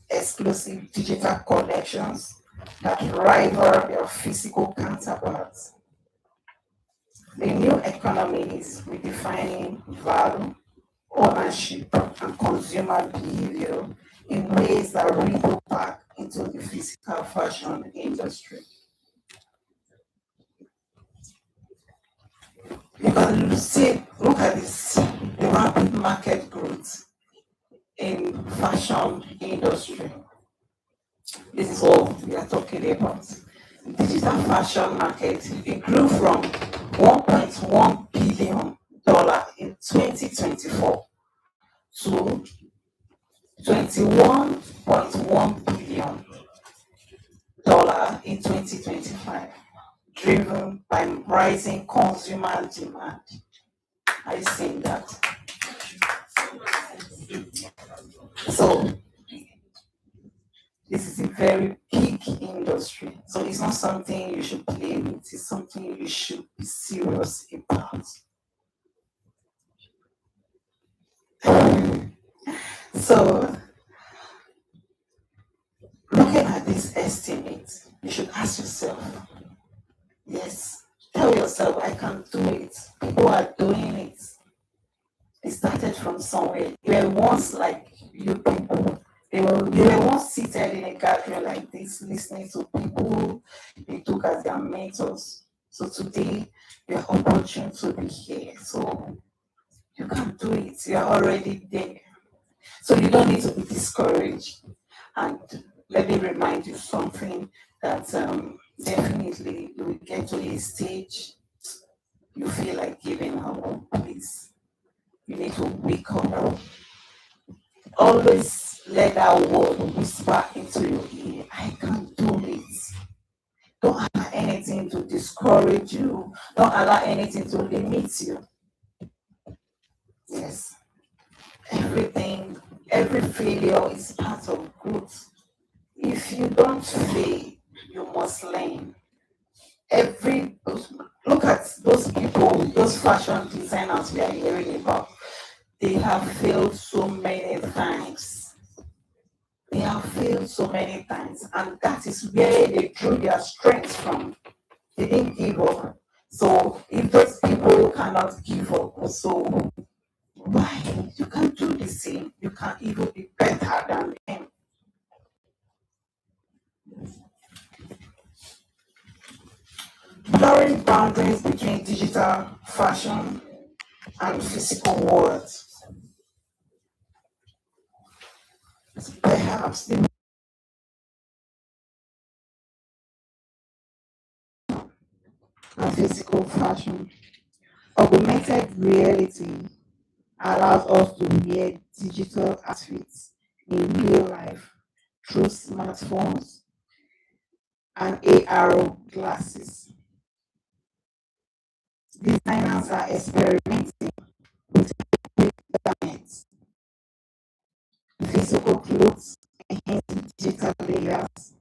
exclusive digital collections that rival their physical counterparts. The new economy is redefining value, ownership, and consumer behavior in ways that ripple back into the physical fashion industry. Because you see, look at this, the rapid market growth in fashion industry. This is what we are talking about. Digital fashion market, it grew from $1.1 billion in 2024 to $21.1 billion in 2025, driven by rising consumer demand. I see that. So this is a very big industry. So it's not something you should play with, it's something you should be serious about. So looking at this estimate, you should ask yourself, yes, tell yourself, I can do it. People are doing it. It started from somewhere. You were once like you people. You were once seated in a gathering like this, listening to people they took as their mentors. So today, you're opportune to be here. So you can do it. You're already there. So you don't need to be discouraged. And let me remind you something that definitely you will get to a stage you feel like giving up. Please, you need to wake up. Always let that word whisper into your ear. I can do it. Don't allow anything to discourage you. Don't allow anything to limit you. Yes. Everything, every failure is part of growth. If you don't fail, you must learn. Look at those people, those fashion designers we are hearing about. They have failed so many times. They have failed so many times, and that is where they drew their strength from. They didn't give up. So if those people cannot give up, so why? You can do the same. You can even be better than them. Blurring boundaries between digital fashion and physical world. Perhaps the physical fashion. Augmented reality allows us to wear digital outfits in real life through smartphones and AR glasses. Designers are experimenting with garments, physical clothes, and digital layers.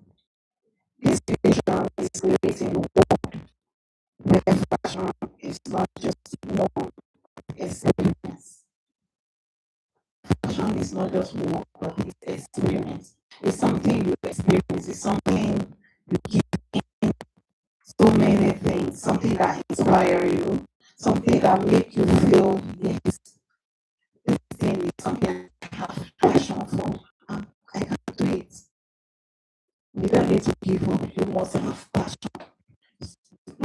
This vision is creating a world where fashion is not just one experience. Fashion is not just one, but it's experience. It's something you experience. It's something you give in so many things. Something that inspires you. Something that makes you feel yes, this thing is something I have passion for. I can do it. You don't need to give up. You must have passion.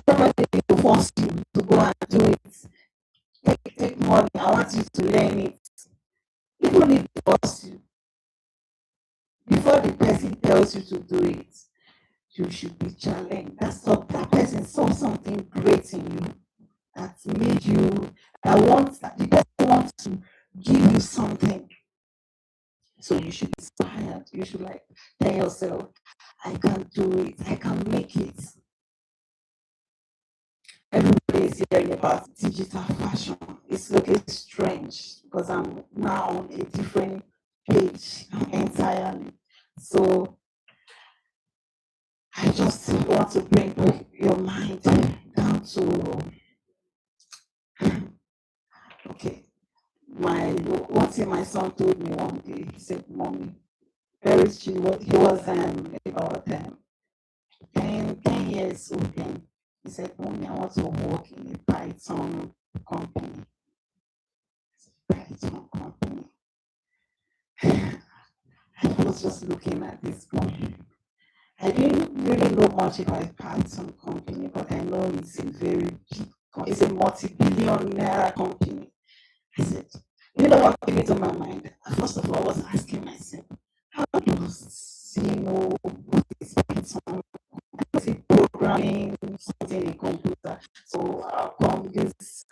Nobody will force you to go and do it. Take money. I want you to learn it. People need to force you. Before the person tells you to do it, you should be challenged. That's what that person saw something great in you that made you that the person wants to give you something. So you should be inspired. You should like tell yourself, I can do it, I can make it. Everybody is hearing about digital fashion. It's looking strange because I'm now on a different page entirely. So I just want to bring your mind down to, okay, one thing my son told me one day. He said, "Mommy, he was about 10 years old then. He said, "Mommy, I want to work in a Python company." Python company. I was just looking at this boy. I didn't really know much about Python company, but I know it's a very big, it's a multi-billion naira company. I said, you know what came into my mind? First of all, I was asking myself, how does he know what is Python? Is it programming something in computer? So how come this?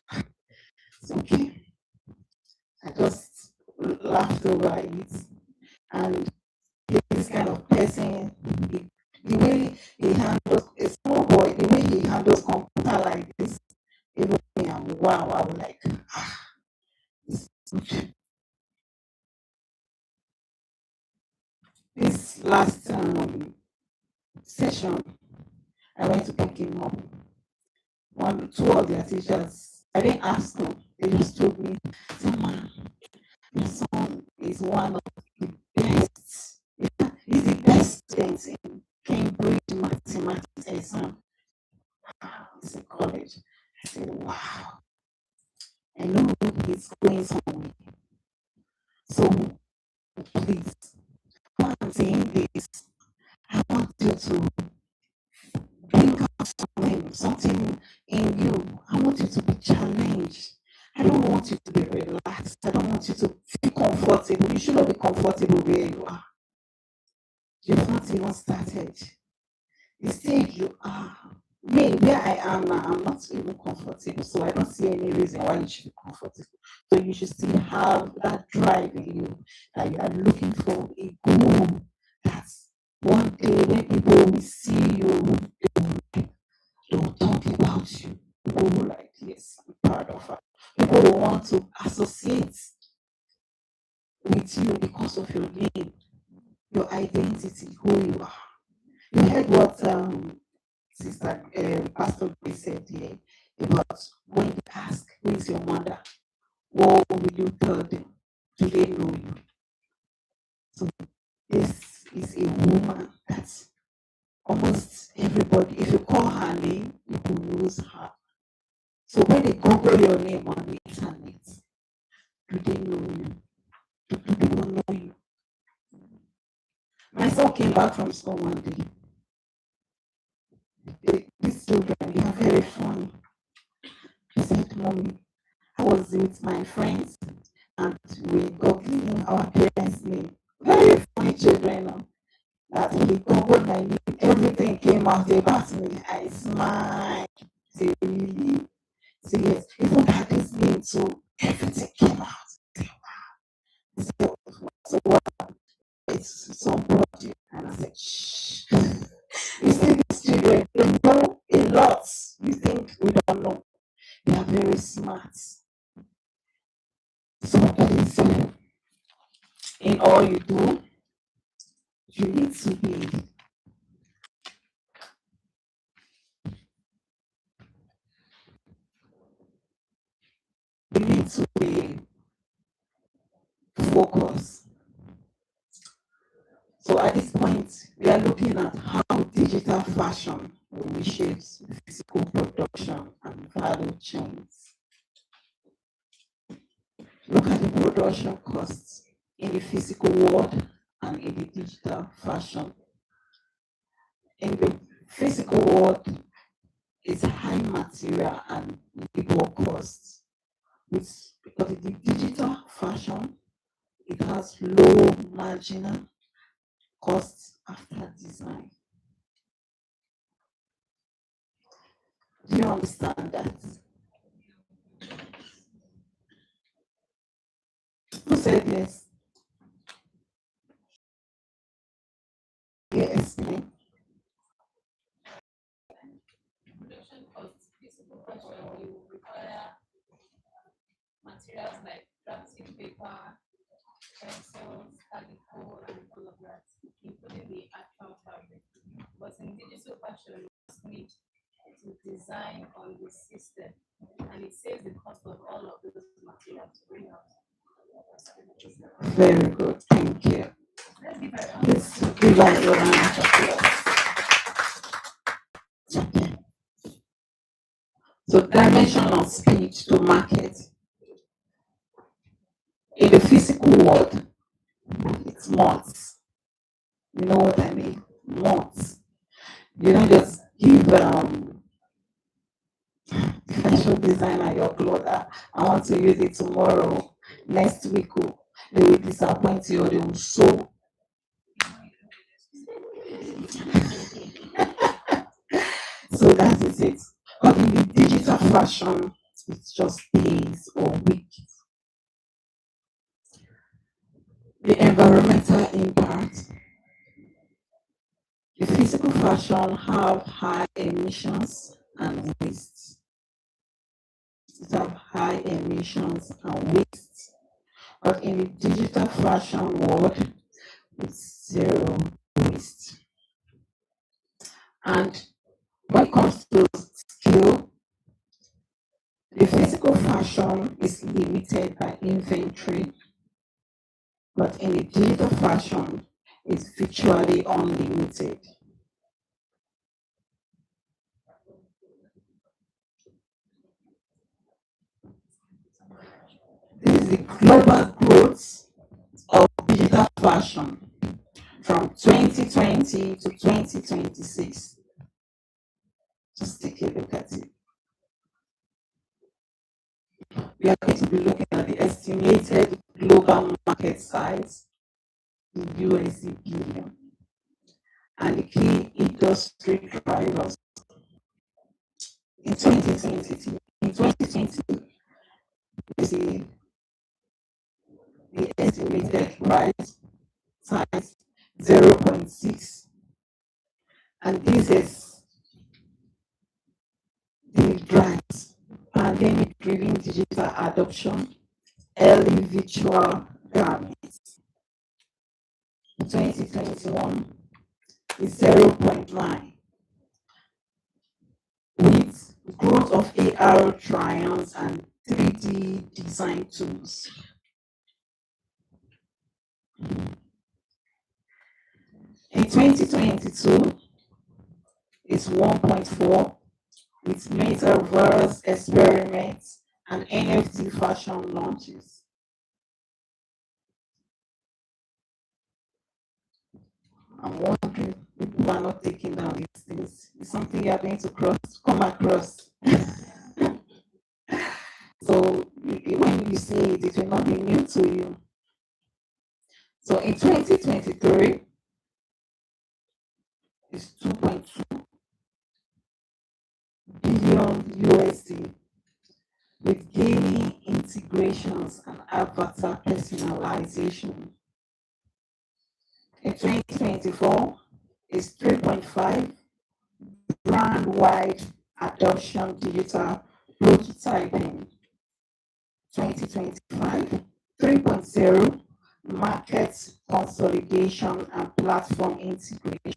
It's okay. I just laughed over it. And this kind of person, the way he handles a small boy, the way he handles computer like this, even me, wow, I was like, this last session, I went to pick him up. Two of their teachers, I didn't ask them, they just told me, "Man, your son is one of the best, he's the best student in Cambridge mathematics exam." It's a college. I said, wow, I know he's going somewhere. So please, while I'm saying this, I want you to bring out something in you. I want you to be challenged. I don't want you to be relaxed. I don't want you to feel comfortable. You should not be comfortable where you are. You've not even started. The stage you are, me, where I am now, I'm not even comfortable. So I don't see any reason why you should be comfortable. So you should still have that drive in you that you are looking for a goal. That's one day when people will see you, they will talk about you. People will like, yes, I'm proud of her. People will want to associate with you because of your name, your identity, who you are. You heard what Sister Pastor Grace said here about when you ask, who is your mother? What will you tell them? Do they know you? So this is a woman that almost everybody, if you call her name, people knows her. So when they Google your name on the internet, do they know you? Do people know you? My son came back from school one day. These children, they are very funny. He said, "Mommy, I was with my friends and we googling our parents' name." Very funny children. That he googled my name, everything came out about me. I smiled. Say, really? Say, yes. Even daddy's name too. Everything came out. Say, wow. So what? It's somebody. And I said, shh. You see, these children, they know a lot. You think we don't know. They are very smart. So please, in all you do, you need to be focused. So at this point, we are looking at how digital fashion reshapes physical production and value chains. Look at the production costs in the physical world and in the digital fashion. In the physical world, it's high material and labor costs. Because in the digital fashion, it has low marginal costs after design. Do you understand that? Who said yes? Yes. you require materials like drafting paper, pencils, calico, and all of that, including the actual fabric. But in digital fashion, you just need to design on the system, and it saves the cost of all of those materials to bring out. Very good, thank you. Let's give her a round of applause. Okay. So dimension of speed to market. In the physical world, it's months. You know what I mean? Months. You don't just give fashion designer your clothes. I want to use it tomorrow, next week. They will disappoint you or they will sew. So that is it. But in the digital fashion, it's just days or weeks. The environmental impact. The physical fashion have high emissions and waste. It have high emissions and waste. But in the digital fashion world, it's zero waste. And when it comes to skill, the physical fashion is limited by inventory, but in the digital fashion, it's virtually unlimited. This is the global growth of digital fashion from 2020 to 2026. Just take a look at it. We are going to be looking at the estimated global market size in USD billion and the key industry drivers. In 2020, we see the estimated price size 0.6, and this is the drives pandemic-driven digital adoption, early virtual garments. 2021 is 0.9, with growth of AR trials and 3D design tools. In 2022, it's 1.4, with metaverse experiments and NFT fashion launches. I'm wondering if people are not taking down these things. It's something you are going to come across. So when you see it, it will not be new to you. So in 2023, it's 2.2 billion USD with gaming integrations and avatar personalization. In 2024, it's 3.5 brand-wide adoption digital prototyping. 2025, 3.0 market consolidation and platform integration.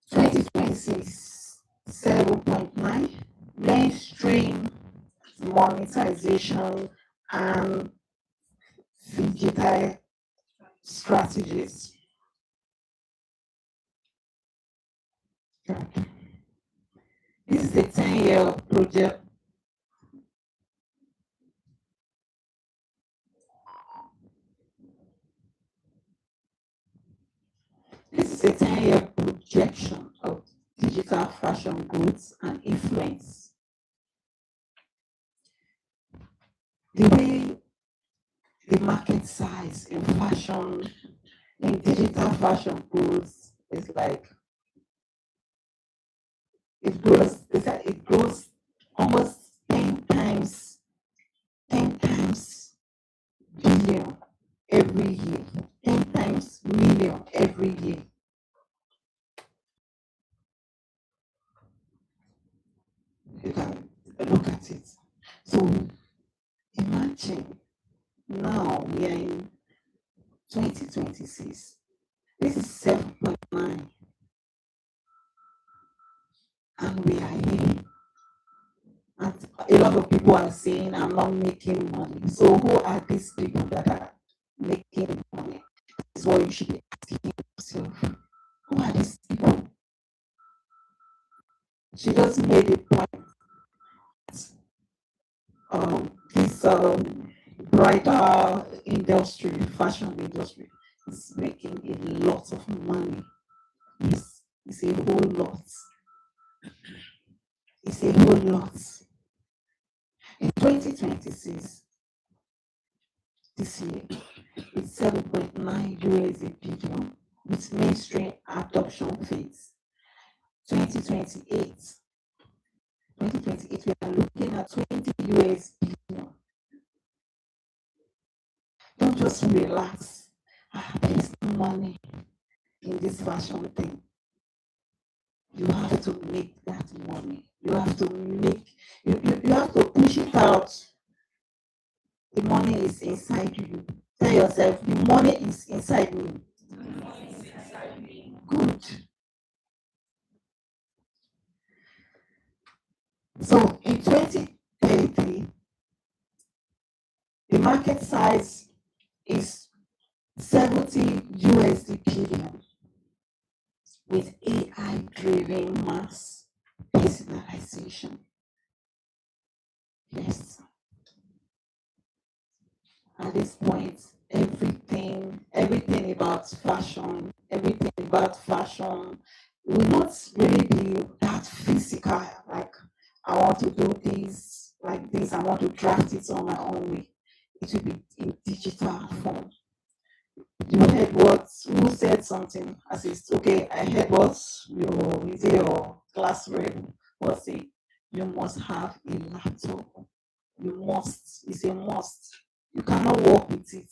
2026, 7.9 mainstream monetization and digital strategies. This is a 10-year project. This is a 10-year projection of digital fashion goods and influence. The way the market size in fashion, in digital fashion goods is like, it grows almost 10 times billion every year, 10 times million every year. You can look at it. So imagine now we are in 2026. This is 7.9. And we are here. And a lot of people are saying I'm not making money. So who are these people that are making money? This is what you should be asking yourself. Who are these people? She just made a point. This bridal industry, fashion industry, is making a lot of money. It's a whole lot. It's a whole lot. In 2026, this year, it's 7.9 USD billion with mainstream adoption phase. 2028, we are looking at 20 US billion. Don't just relax. There's no money in this fashion thing. You have to make that money. You have to you have to push it out. The money is inside you. Tell yourself, the money is inside me. Good. So in 2033, the market size is 70 USD billion with AI driven mass personalization. Yes. At this point, everything about fashion will not really be that physical. Like, I want to do this like this, I want to draft it on my own way. It will be in digital form. You heard who said something? I said, okay, I heard what your class rep was saying. You must have a laptop. You must. It's a must. You cannot work with it.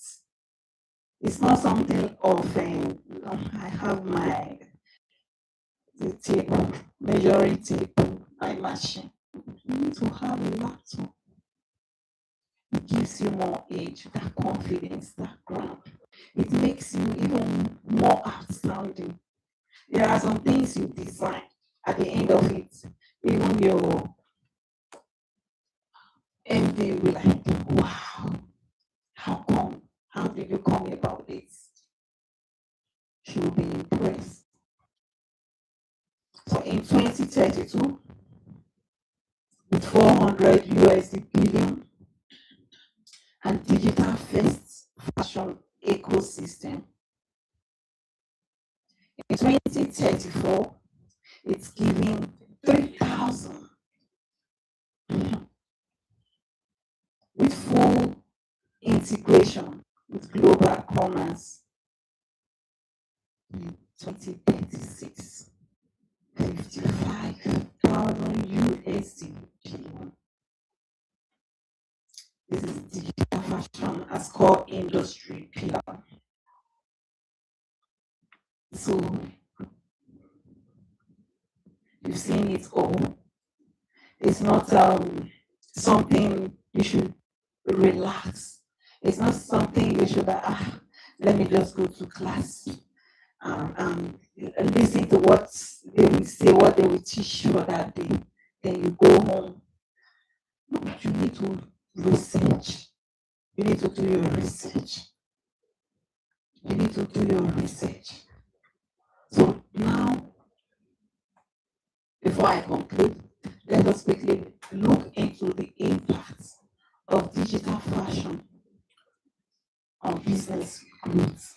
It's not something of I have the tape, measuring tape, my machine. You need to have a laptop. It gives you more edge, that confidence, that ground. It makes you even more outstanding. There are some things you design at the end of it. Even your MD will be like, wow, how come? How did you come about this? She will be impressed. So in 2032, with 400 USD billion and digital first fashion ecosystem. In 2034, it's giving 3,000 with full integration with global commerce. In 2036, 55,000 USD billion. This is digital fashion as core industry pillar. So you've seen it all. It's not something you should relax. It's not something you should let me just go to class and listen to what they will say, what they will teach you for that day. Then you go home. No, you need to research. You need to do your research. You need to do your research. So now, before I conclude, let us quickly look into the impact of digital fashion on business growth.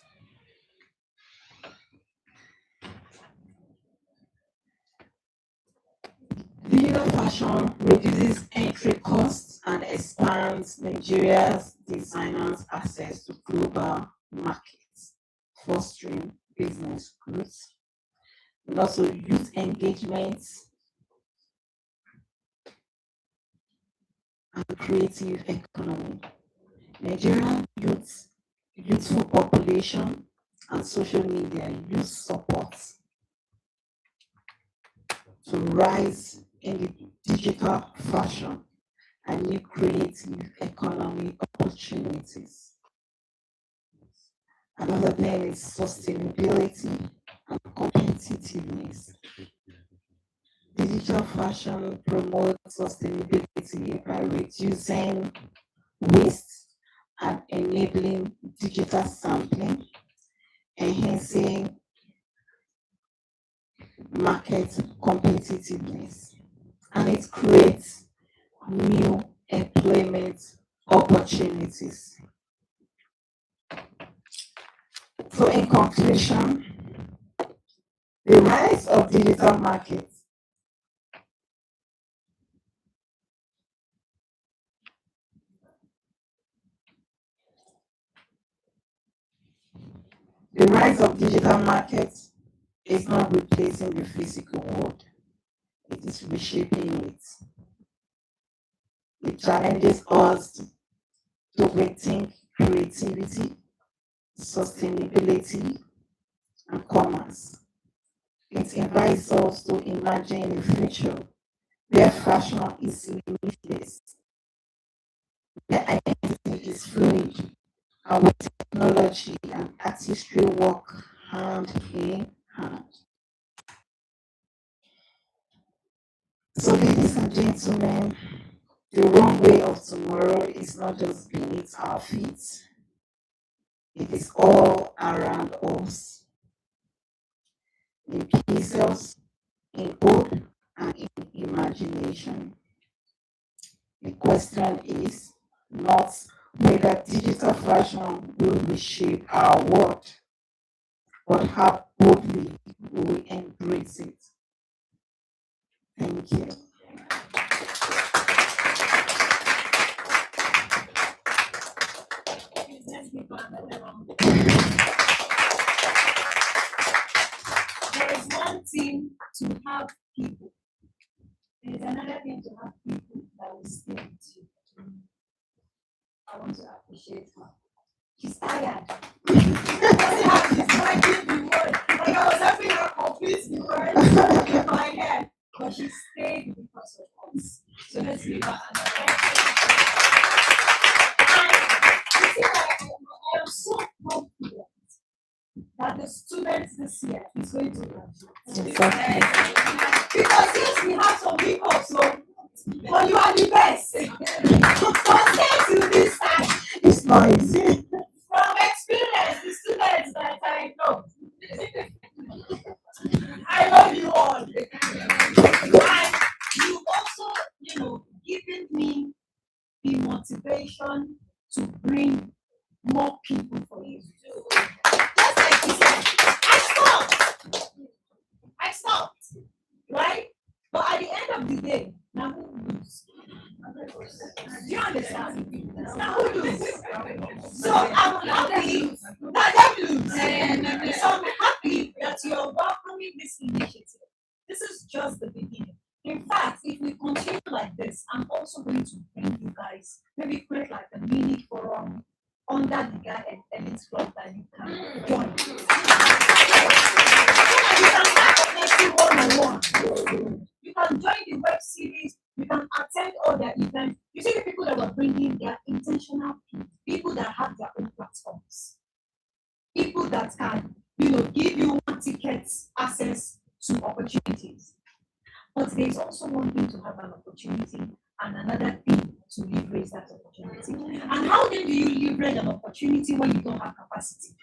Digital fashion reduces entry costs and expands Nigeria's designers' access to global markets, fostering business growth, and also youth engagement and creative economy. Nigerian youthful population and social media use support to rise in the digital fashion and new creative economy opportunities. Another thing is sustainability and competitiveness. Digital fashion promotes sustainability by reducing waste and enabling digital sampling, enhancing market competitiveness, and it creates new employment opportunities. So in conclusion, the rise of digital markets The rise of digital markets is not replacing the physical world, it is reshaping it. It challenges us to rethink creativity, sustainability, and commerce. It invites us to imagine a future where fashion is limitless, where identity is fluid, and where technology and artistry work hand in hand. So, ladies and gentlemen, the runway of tomorrow is not just beneath our feet, it is all around us, in pixels, in code, and in imagination. The question is not whether digital fashion will reshape our world, but how boldly we embrace it. Thank you. There is one thing to have people. There is another thing to have people that will stay with you. I want to appreciate her. She's tired. Like I was having her complete the word in my head, but she stayed because of us. So let's give her another. I am so confident that the students this year is going to graduate. Because yes, we have some people, so but you are the best. Compared to this time, it's not easy. From experience, the students that I know, I love you all. And you also, given me the motivation to bring more people for you. Just like you said, I stopped, right? But at the end of the day, now who lose? Do you understand? Now who lose? So I'm happy that they lose. So I'm happy that you're welcoming this initiative. This is just the beginning. In fact, if we continue like this, I'm also going to bring you guys, maybe create like a mini forum under the Guy and Elite Club that you can join. You can start connecting one-on-one. You can join the web series, you can attend all their events. You see the people that were bringing their intentional people that have their own platforms. People that can, give you one ticket access to opportunities. But there is also one thing to have an opportunity and another thing to leverage that opportunity. And how then do you leverage an opportunity when you don't have capacity?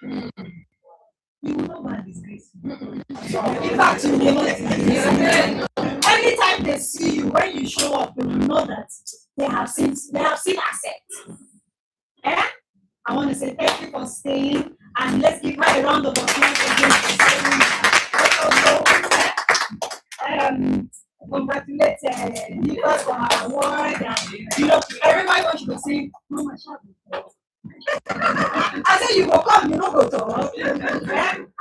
You will not go and disgrace. In fact, you will not. Anytime they see you, when you show up, they will know that they have seen assets. Eh? I want to say thank you for staying, and let's give her a round of applause again for staying. Congratulate Nicholas for her award, and everybody wants to say, Mama Shabu. I said you will come, you don't go to her.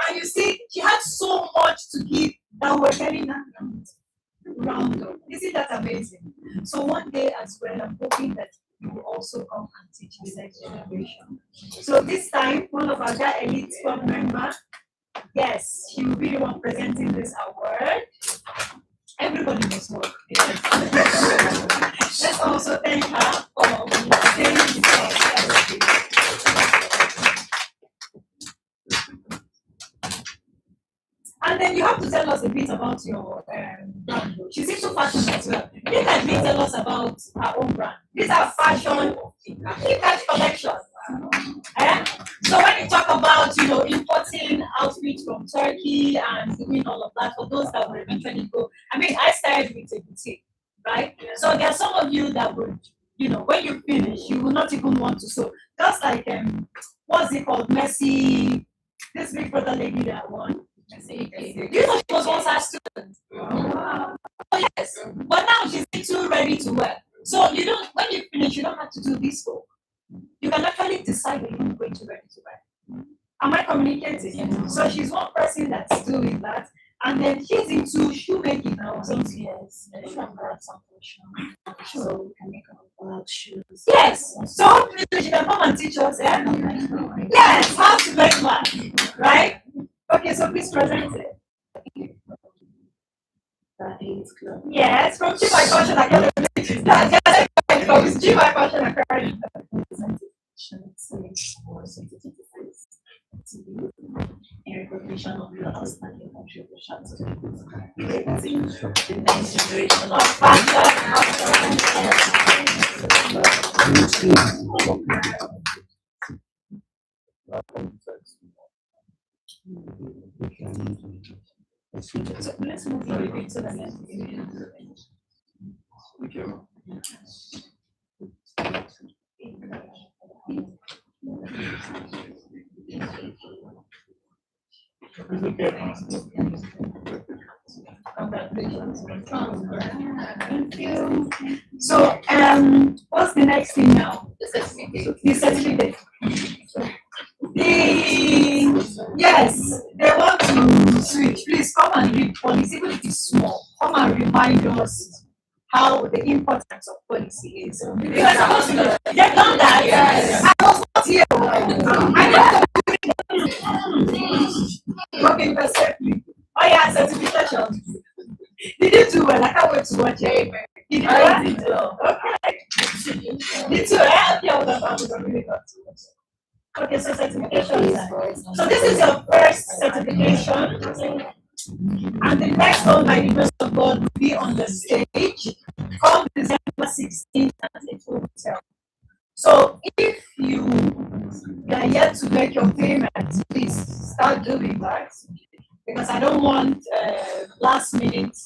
And you see, she had so much to give that we're getting that round up. Isn't that amazing? So one day as well, I'm hoping that you will also come and teach the next generation. So this time, one of our elite club members, yes, she will be the one presenting this award. Everybody must work. Yes. Let's also thank her for staying with us. And then you have to tell us a bit about your brand. She's into fashion as well. You can tell us about her own brand. These are fashion Cash collection. So when you talk about importing outfits from Turkey and doing all of that, for those that will eventually go, I mean, I started with a boutique, right? So there are some of you that would, when you finish, you will not even want to sew. Just like what's it called? Messi, this big brother lady that won. You know, she was once our student. Oh yes, but now she's too ready to wear. So you don't. When you finish, you don't have to do this work. You can actually decide when you're going to ready to wear. Am I communicating? So she's one person that's doing that, and then she's into shoemaking now. Yes, so we can make shoes. Yes. So hopefully she can come and teach us. Yes, how to make one, right? Okay, so please present it. Yes, from G My Fashion Academy. Yes, G My Fashion Academy. In recognition of your outstanding contribution to the next generation of So let's move on a bit to the next. Thank you. So, what's the next thing now? The certificate. The certificate. Yes, they want to switch. Please come and read policy, even if it's small. Come and remind us how the importance of policy is. Because I was they've done that. Yes. I was not here. Okay, perfectly. Oh yeah, certification. Did you do well? I can't wait to watch it. Did you well? Okay. Did you help you with the Okay, so certification. So this is your first certification. And the next one, by the grace of God, will be on the stage come December 16th at the hotel. So if you are yet to make your payment, please start doing that. Because I don't want last minute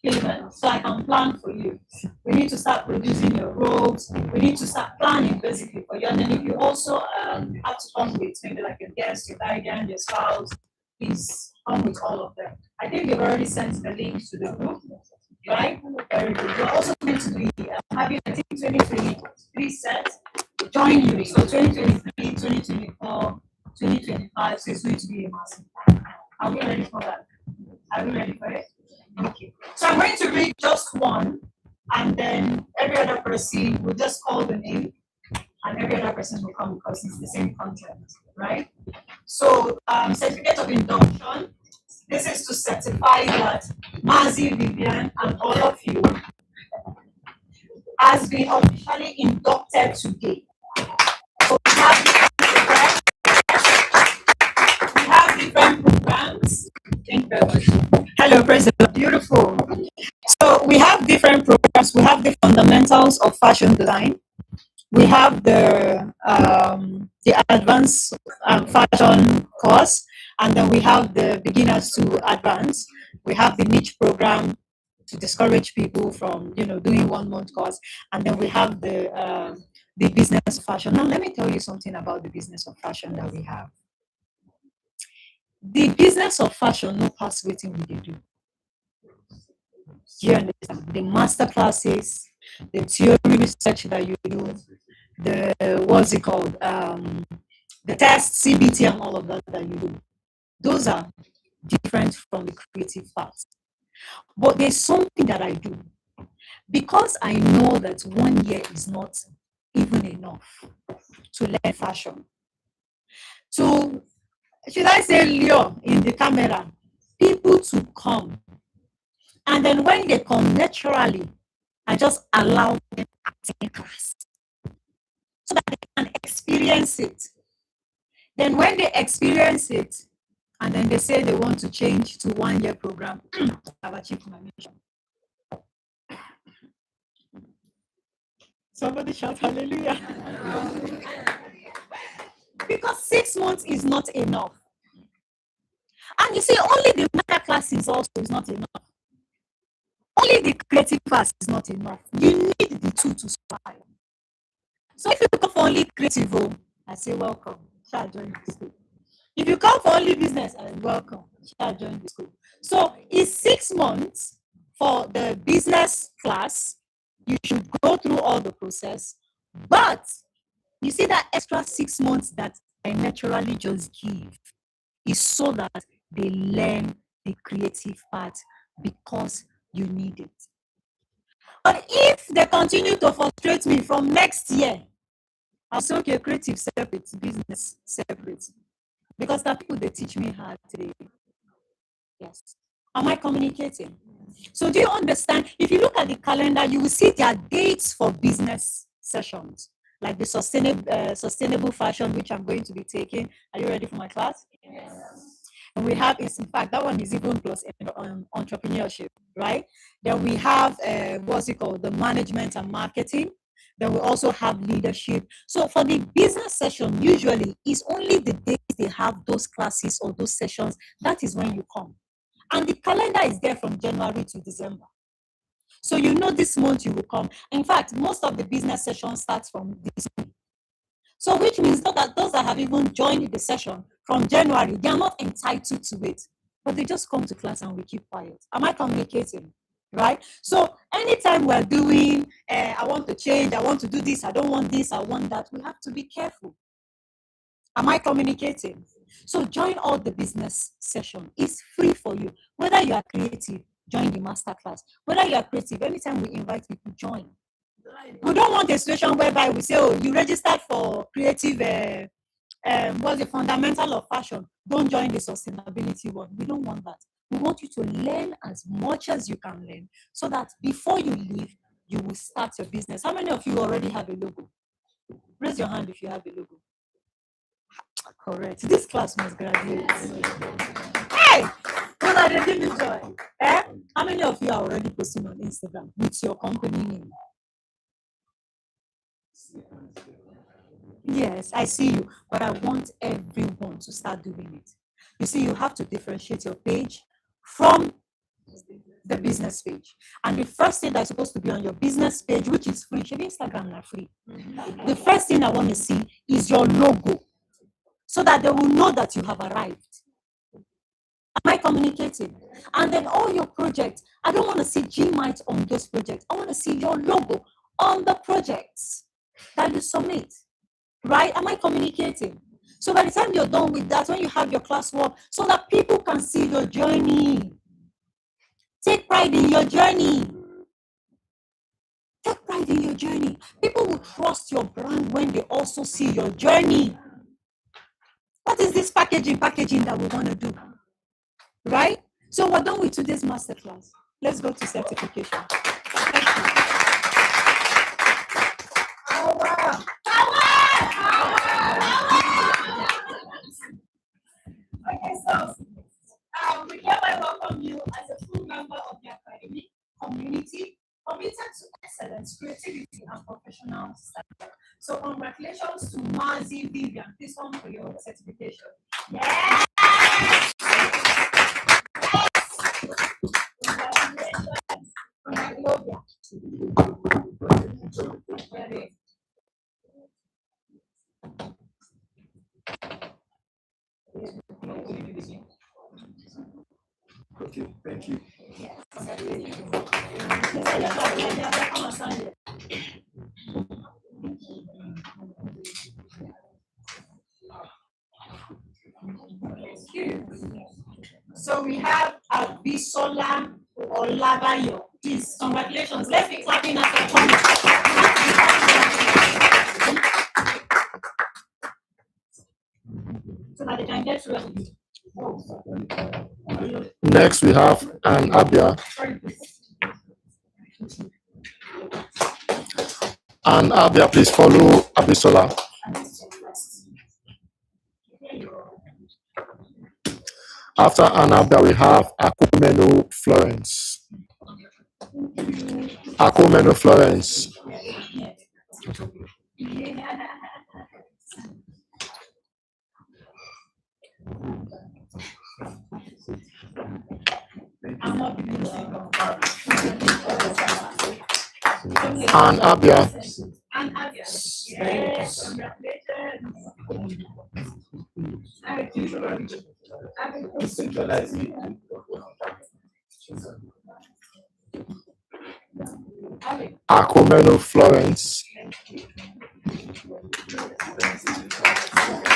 payment, so I can plan for you. We need to start producing your robes. We need to start planning basically for you. And then if you also have to come with maybe like your guest, your guardian, your spouse, please come with all of them. I think you've already sent the link to the group, right? Very good. We're also going to be having, I think, 2023 sets join you. So 2023, 2024, 2025, so it's going to be a massive. Are we ready for that? Are we ready for it? Okay. So I'm going to read just one, and then every other person will just call the name, and every other person will come because it's the same content, right? So, certificate of induction. This is to certify that Mazi, Vivian, and all of you has been officially inducted today. So we have different programs. Thank you very much. Hello, President. Beautiful. So we have different programs. We have the fundamentals of fashion design. We have the advanced fashion course, and then we have the beginners to advanced. We have the niche program to discourage people from doing 1 month course, and then we have the business of fashion. Now let me tell you something about the business of fashion that we have. The business of fashion no pass waiting we do. Do you understand? The master classes, the theory research that you do, the what's it called? The test, CBT, and all of that you do. Those are different from the creative part. But there's something that I do because I know that 1 year is not even enough to learn fashion. So, should I say lure in the camera, people to come And then when they come naturally, I just allow them to attend class so that they can experience it. Then when they experience it, and then they say they want to change to 1 year program, I've achieved my mission. Somebody shout hallelujah. Because 6 months is not enough. And you see, only the master classes also is not enough. Only the creative class is not enough. You need the two to survive. So if you come for only creative, I say welcome. Shall join the school. If you come for only business, I welcome. Shall join the school. So it's 6 months for the business class. You should go through all the process. But you see that extra 6 months that I naturally just give is so that they learn the creative part because you need it. But if they continue to frustrate me from next year, I'll say, okay, creative separate, business separate. Because the people they teach me how today. Yes. Am I communicating? So do you understand? If you look at the calendar, you will see there are dates for business sessions, like the sustainable fashion, which I'm going to be taking. Are you ready for my class? Yes. And we have, in fact, that one is even plus entrepreneurship, right? Then we have, what's it called? The management and marketing. Then we also have leadership. So for the business session, usually it's only the days they have those classes or those sessions. That is when you come. And the calendar is there from January to December. So you know this month you will come. In fact, most of the business sessions starts from this month. So which means that those that have even joined the session from January, they are not entitled to it. But they just come to class and we keep quiet. Am I communicating? Right? So anytime we're doing, I want to change, I want to do this, I don't want this, I want that, we have to be careful. Am I communicating? So join all the business session. It's free for you. Whether you are creative, join the master class. Whether you are creative, anytime we invite people, join. We don't want a situation whereby we say, oh, you registered for creative, what's the fundamental of fashion? Don't join the sustainability one. We don't want that. We want you to learn as much as you can learn so that before you leave, you will start your business. How many of you already have a logo? Raise your hand if you have a logo. Correct. This class must graduate. Hey! What are they giving joy? Eh? How many of you are already posting on Instagram with your company name? Yes, I see you, but I want everyone to start doing it. You see, you have to differentiate your page from the business page. And the first thing that's supposed to be on your business page, which is free, Instagram is free. The first thing I want to see is your logo, so that they will know that you have arrived. Am I communicating? And then all your projects, I don't want to see GMYT on those projects. I want to see your logo on the projects that you submit. Right? Am I communicating? So by the time you're done with that, when you have your classwork, so that people can see your journey. Take pride in your journey. Take pride in your journey. People will trust your brand when they also see your journey. What is this packaging that we want to do? Right? So we're done with today's masterclass. Let's go to certification. Okay, so we hereby welcome you as a full member of the academic community committed to excellence, creativity, and professional standard. So congratulations to Mazi Vivian. Please come for your certification. Yeah. Okay, thank you. So we have Abisola Olabayo. Please, congratulations. Let's be clapping at the front. So that they can get ready. Next, we have an Abia. And Abia, please follow Abisola. After Anabia, we have Akomeno Florence. Akomeno Florence. And Abia. Akomeno Florence.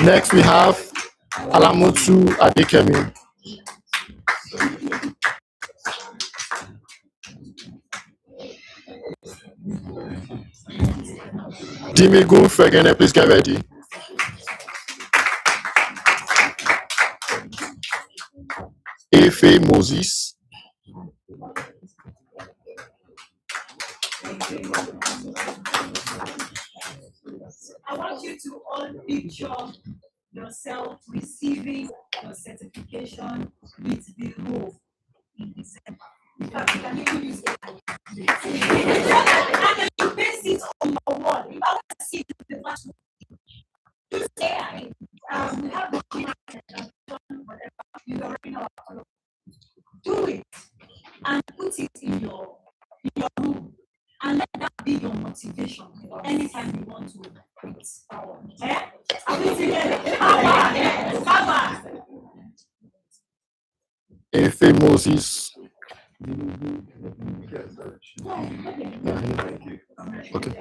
Next we have Alamutu Adekemi. Dimigun Fegene, please get ready. Efe Moses. I want you to all picture yourself receiving your certification with the role in December. In fact, you can even use it. And then you paste it on your wall. If I want to see the classroom, you say, we have the whatever, you already know how to do it and put it in your room. And let that be your motivation anytime you want to quit power. Yeah? Power. Efe Moses. Okay.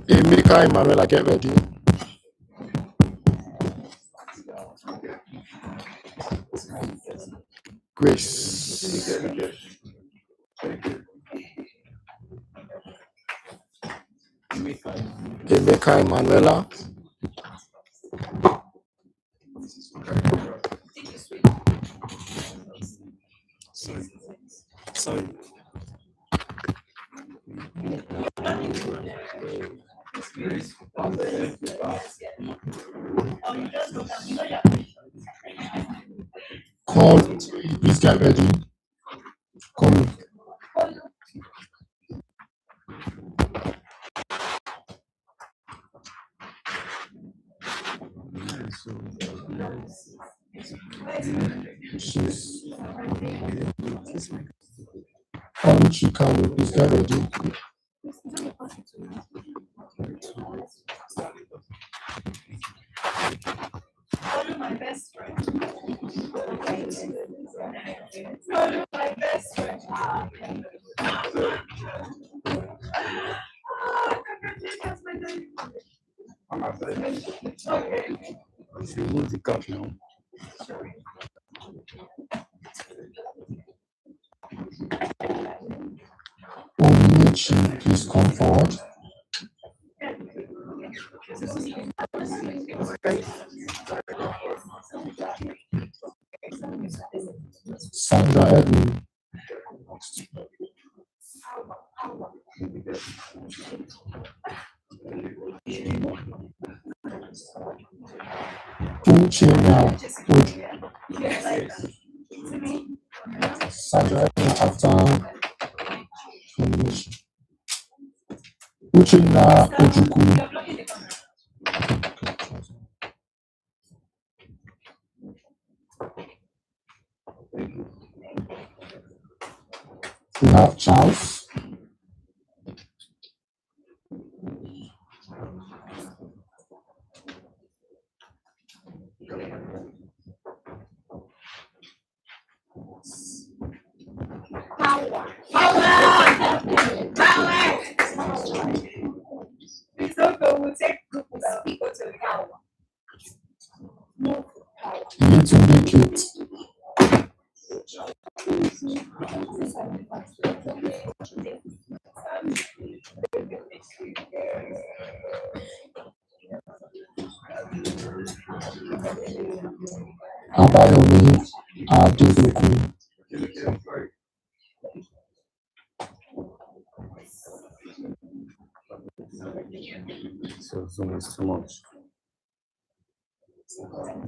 Emeka Emmanuel, get ready. Grace. Emeka Emanuela. Sorry. Call, please get ready. Call. Chikalu, please get ready. Follow my best friend. Follow my best friend. Okay. You move the cup now. Onichi, please come forward. Sandra Edwin. Uchenna. Sandra Edwin after finish. Uchenna Ojukwu. We have Charles. It's okay, we'll take people to power. You need to make it. Abayomi Adedoku. So Zoom is too much.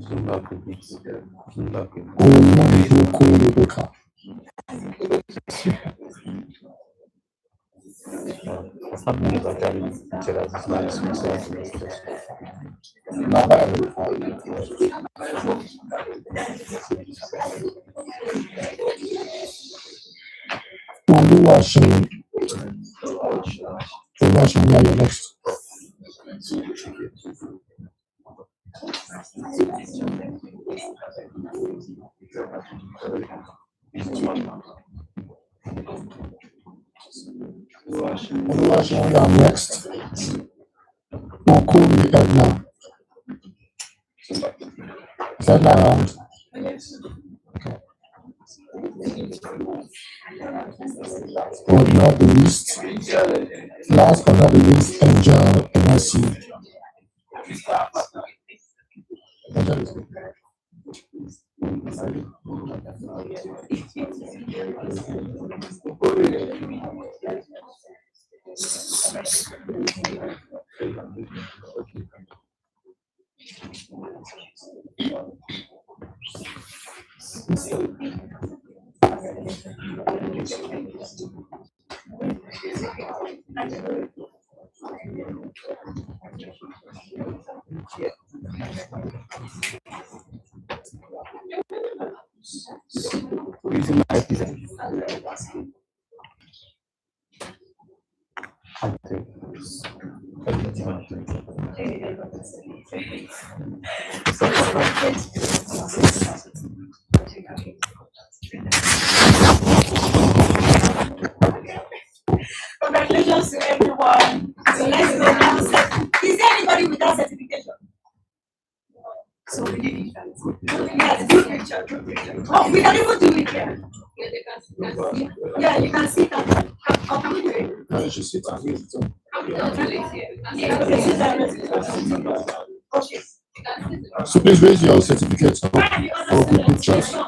Zoom back a bit. Zoom back a bit. Oyedoku Rebecca. What's happening is actually picture as it's not Oluwaseun. Oluwaseun, you are next. Oluwaseun, you are next. Okuri Edna. Is Edna around? But not the least, last but not the least, Angel MSC. Congratulations to everyone. So let's go now. Is there anybody without certification? So we need it. Yes, group picture, group picture. Oh, we can even do it here. Yeah, you can see that. How can we do it? No, you should sit down. Okay. So please raise your certificates or good pictures. So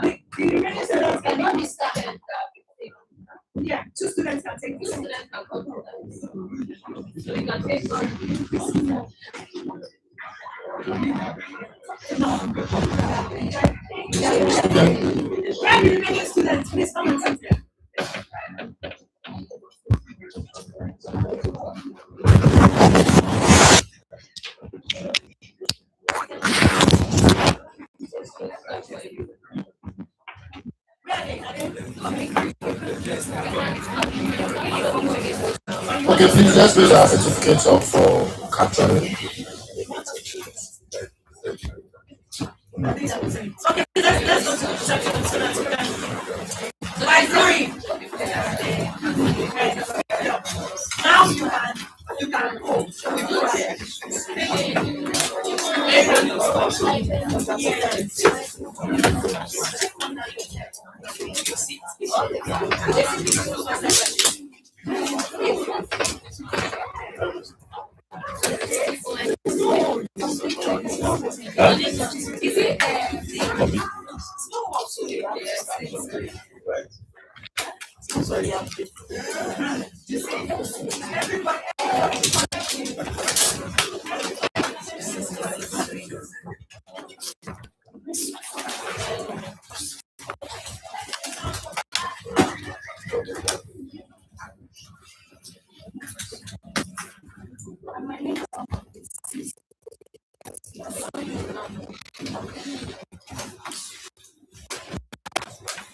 the remaining students cannot be started. Yeah, 2 students can take this. So you can take one. Where the remaining students, please come and sit here. Okay, please let's raise our certificates up for capturing. Okay, let's go to the section so that we can. By three. Now you can go. Go ahead.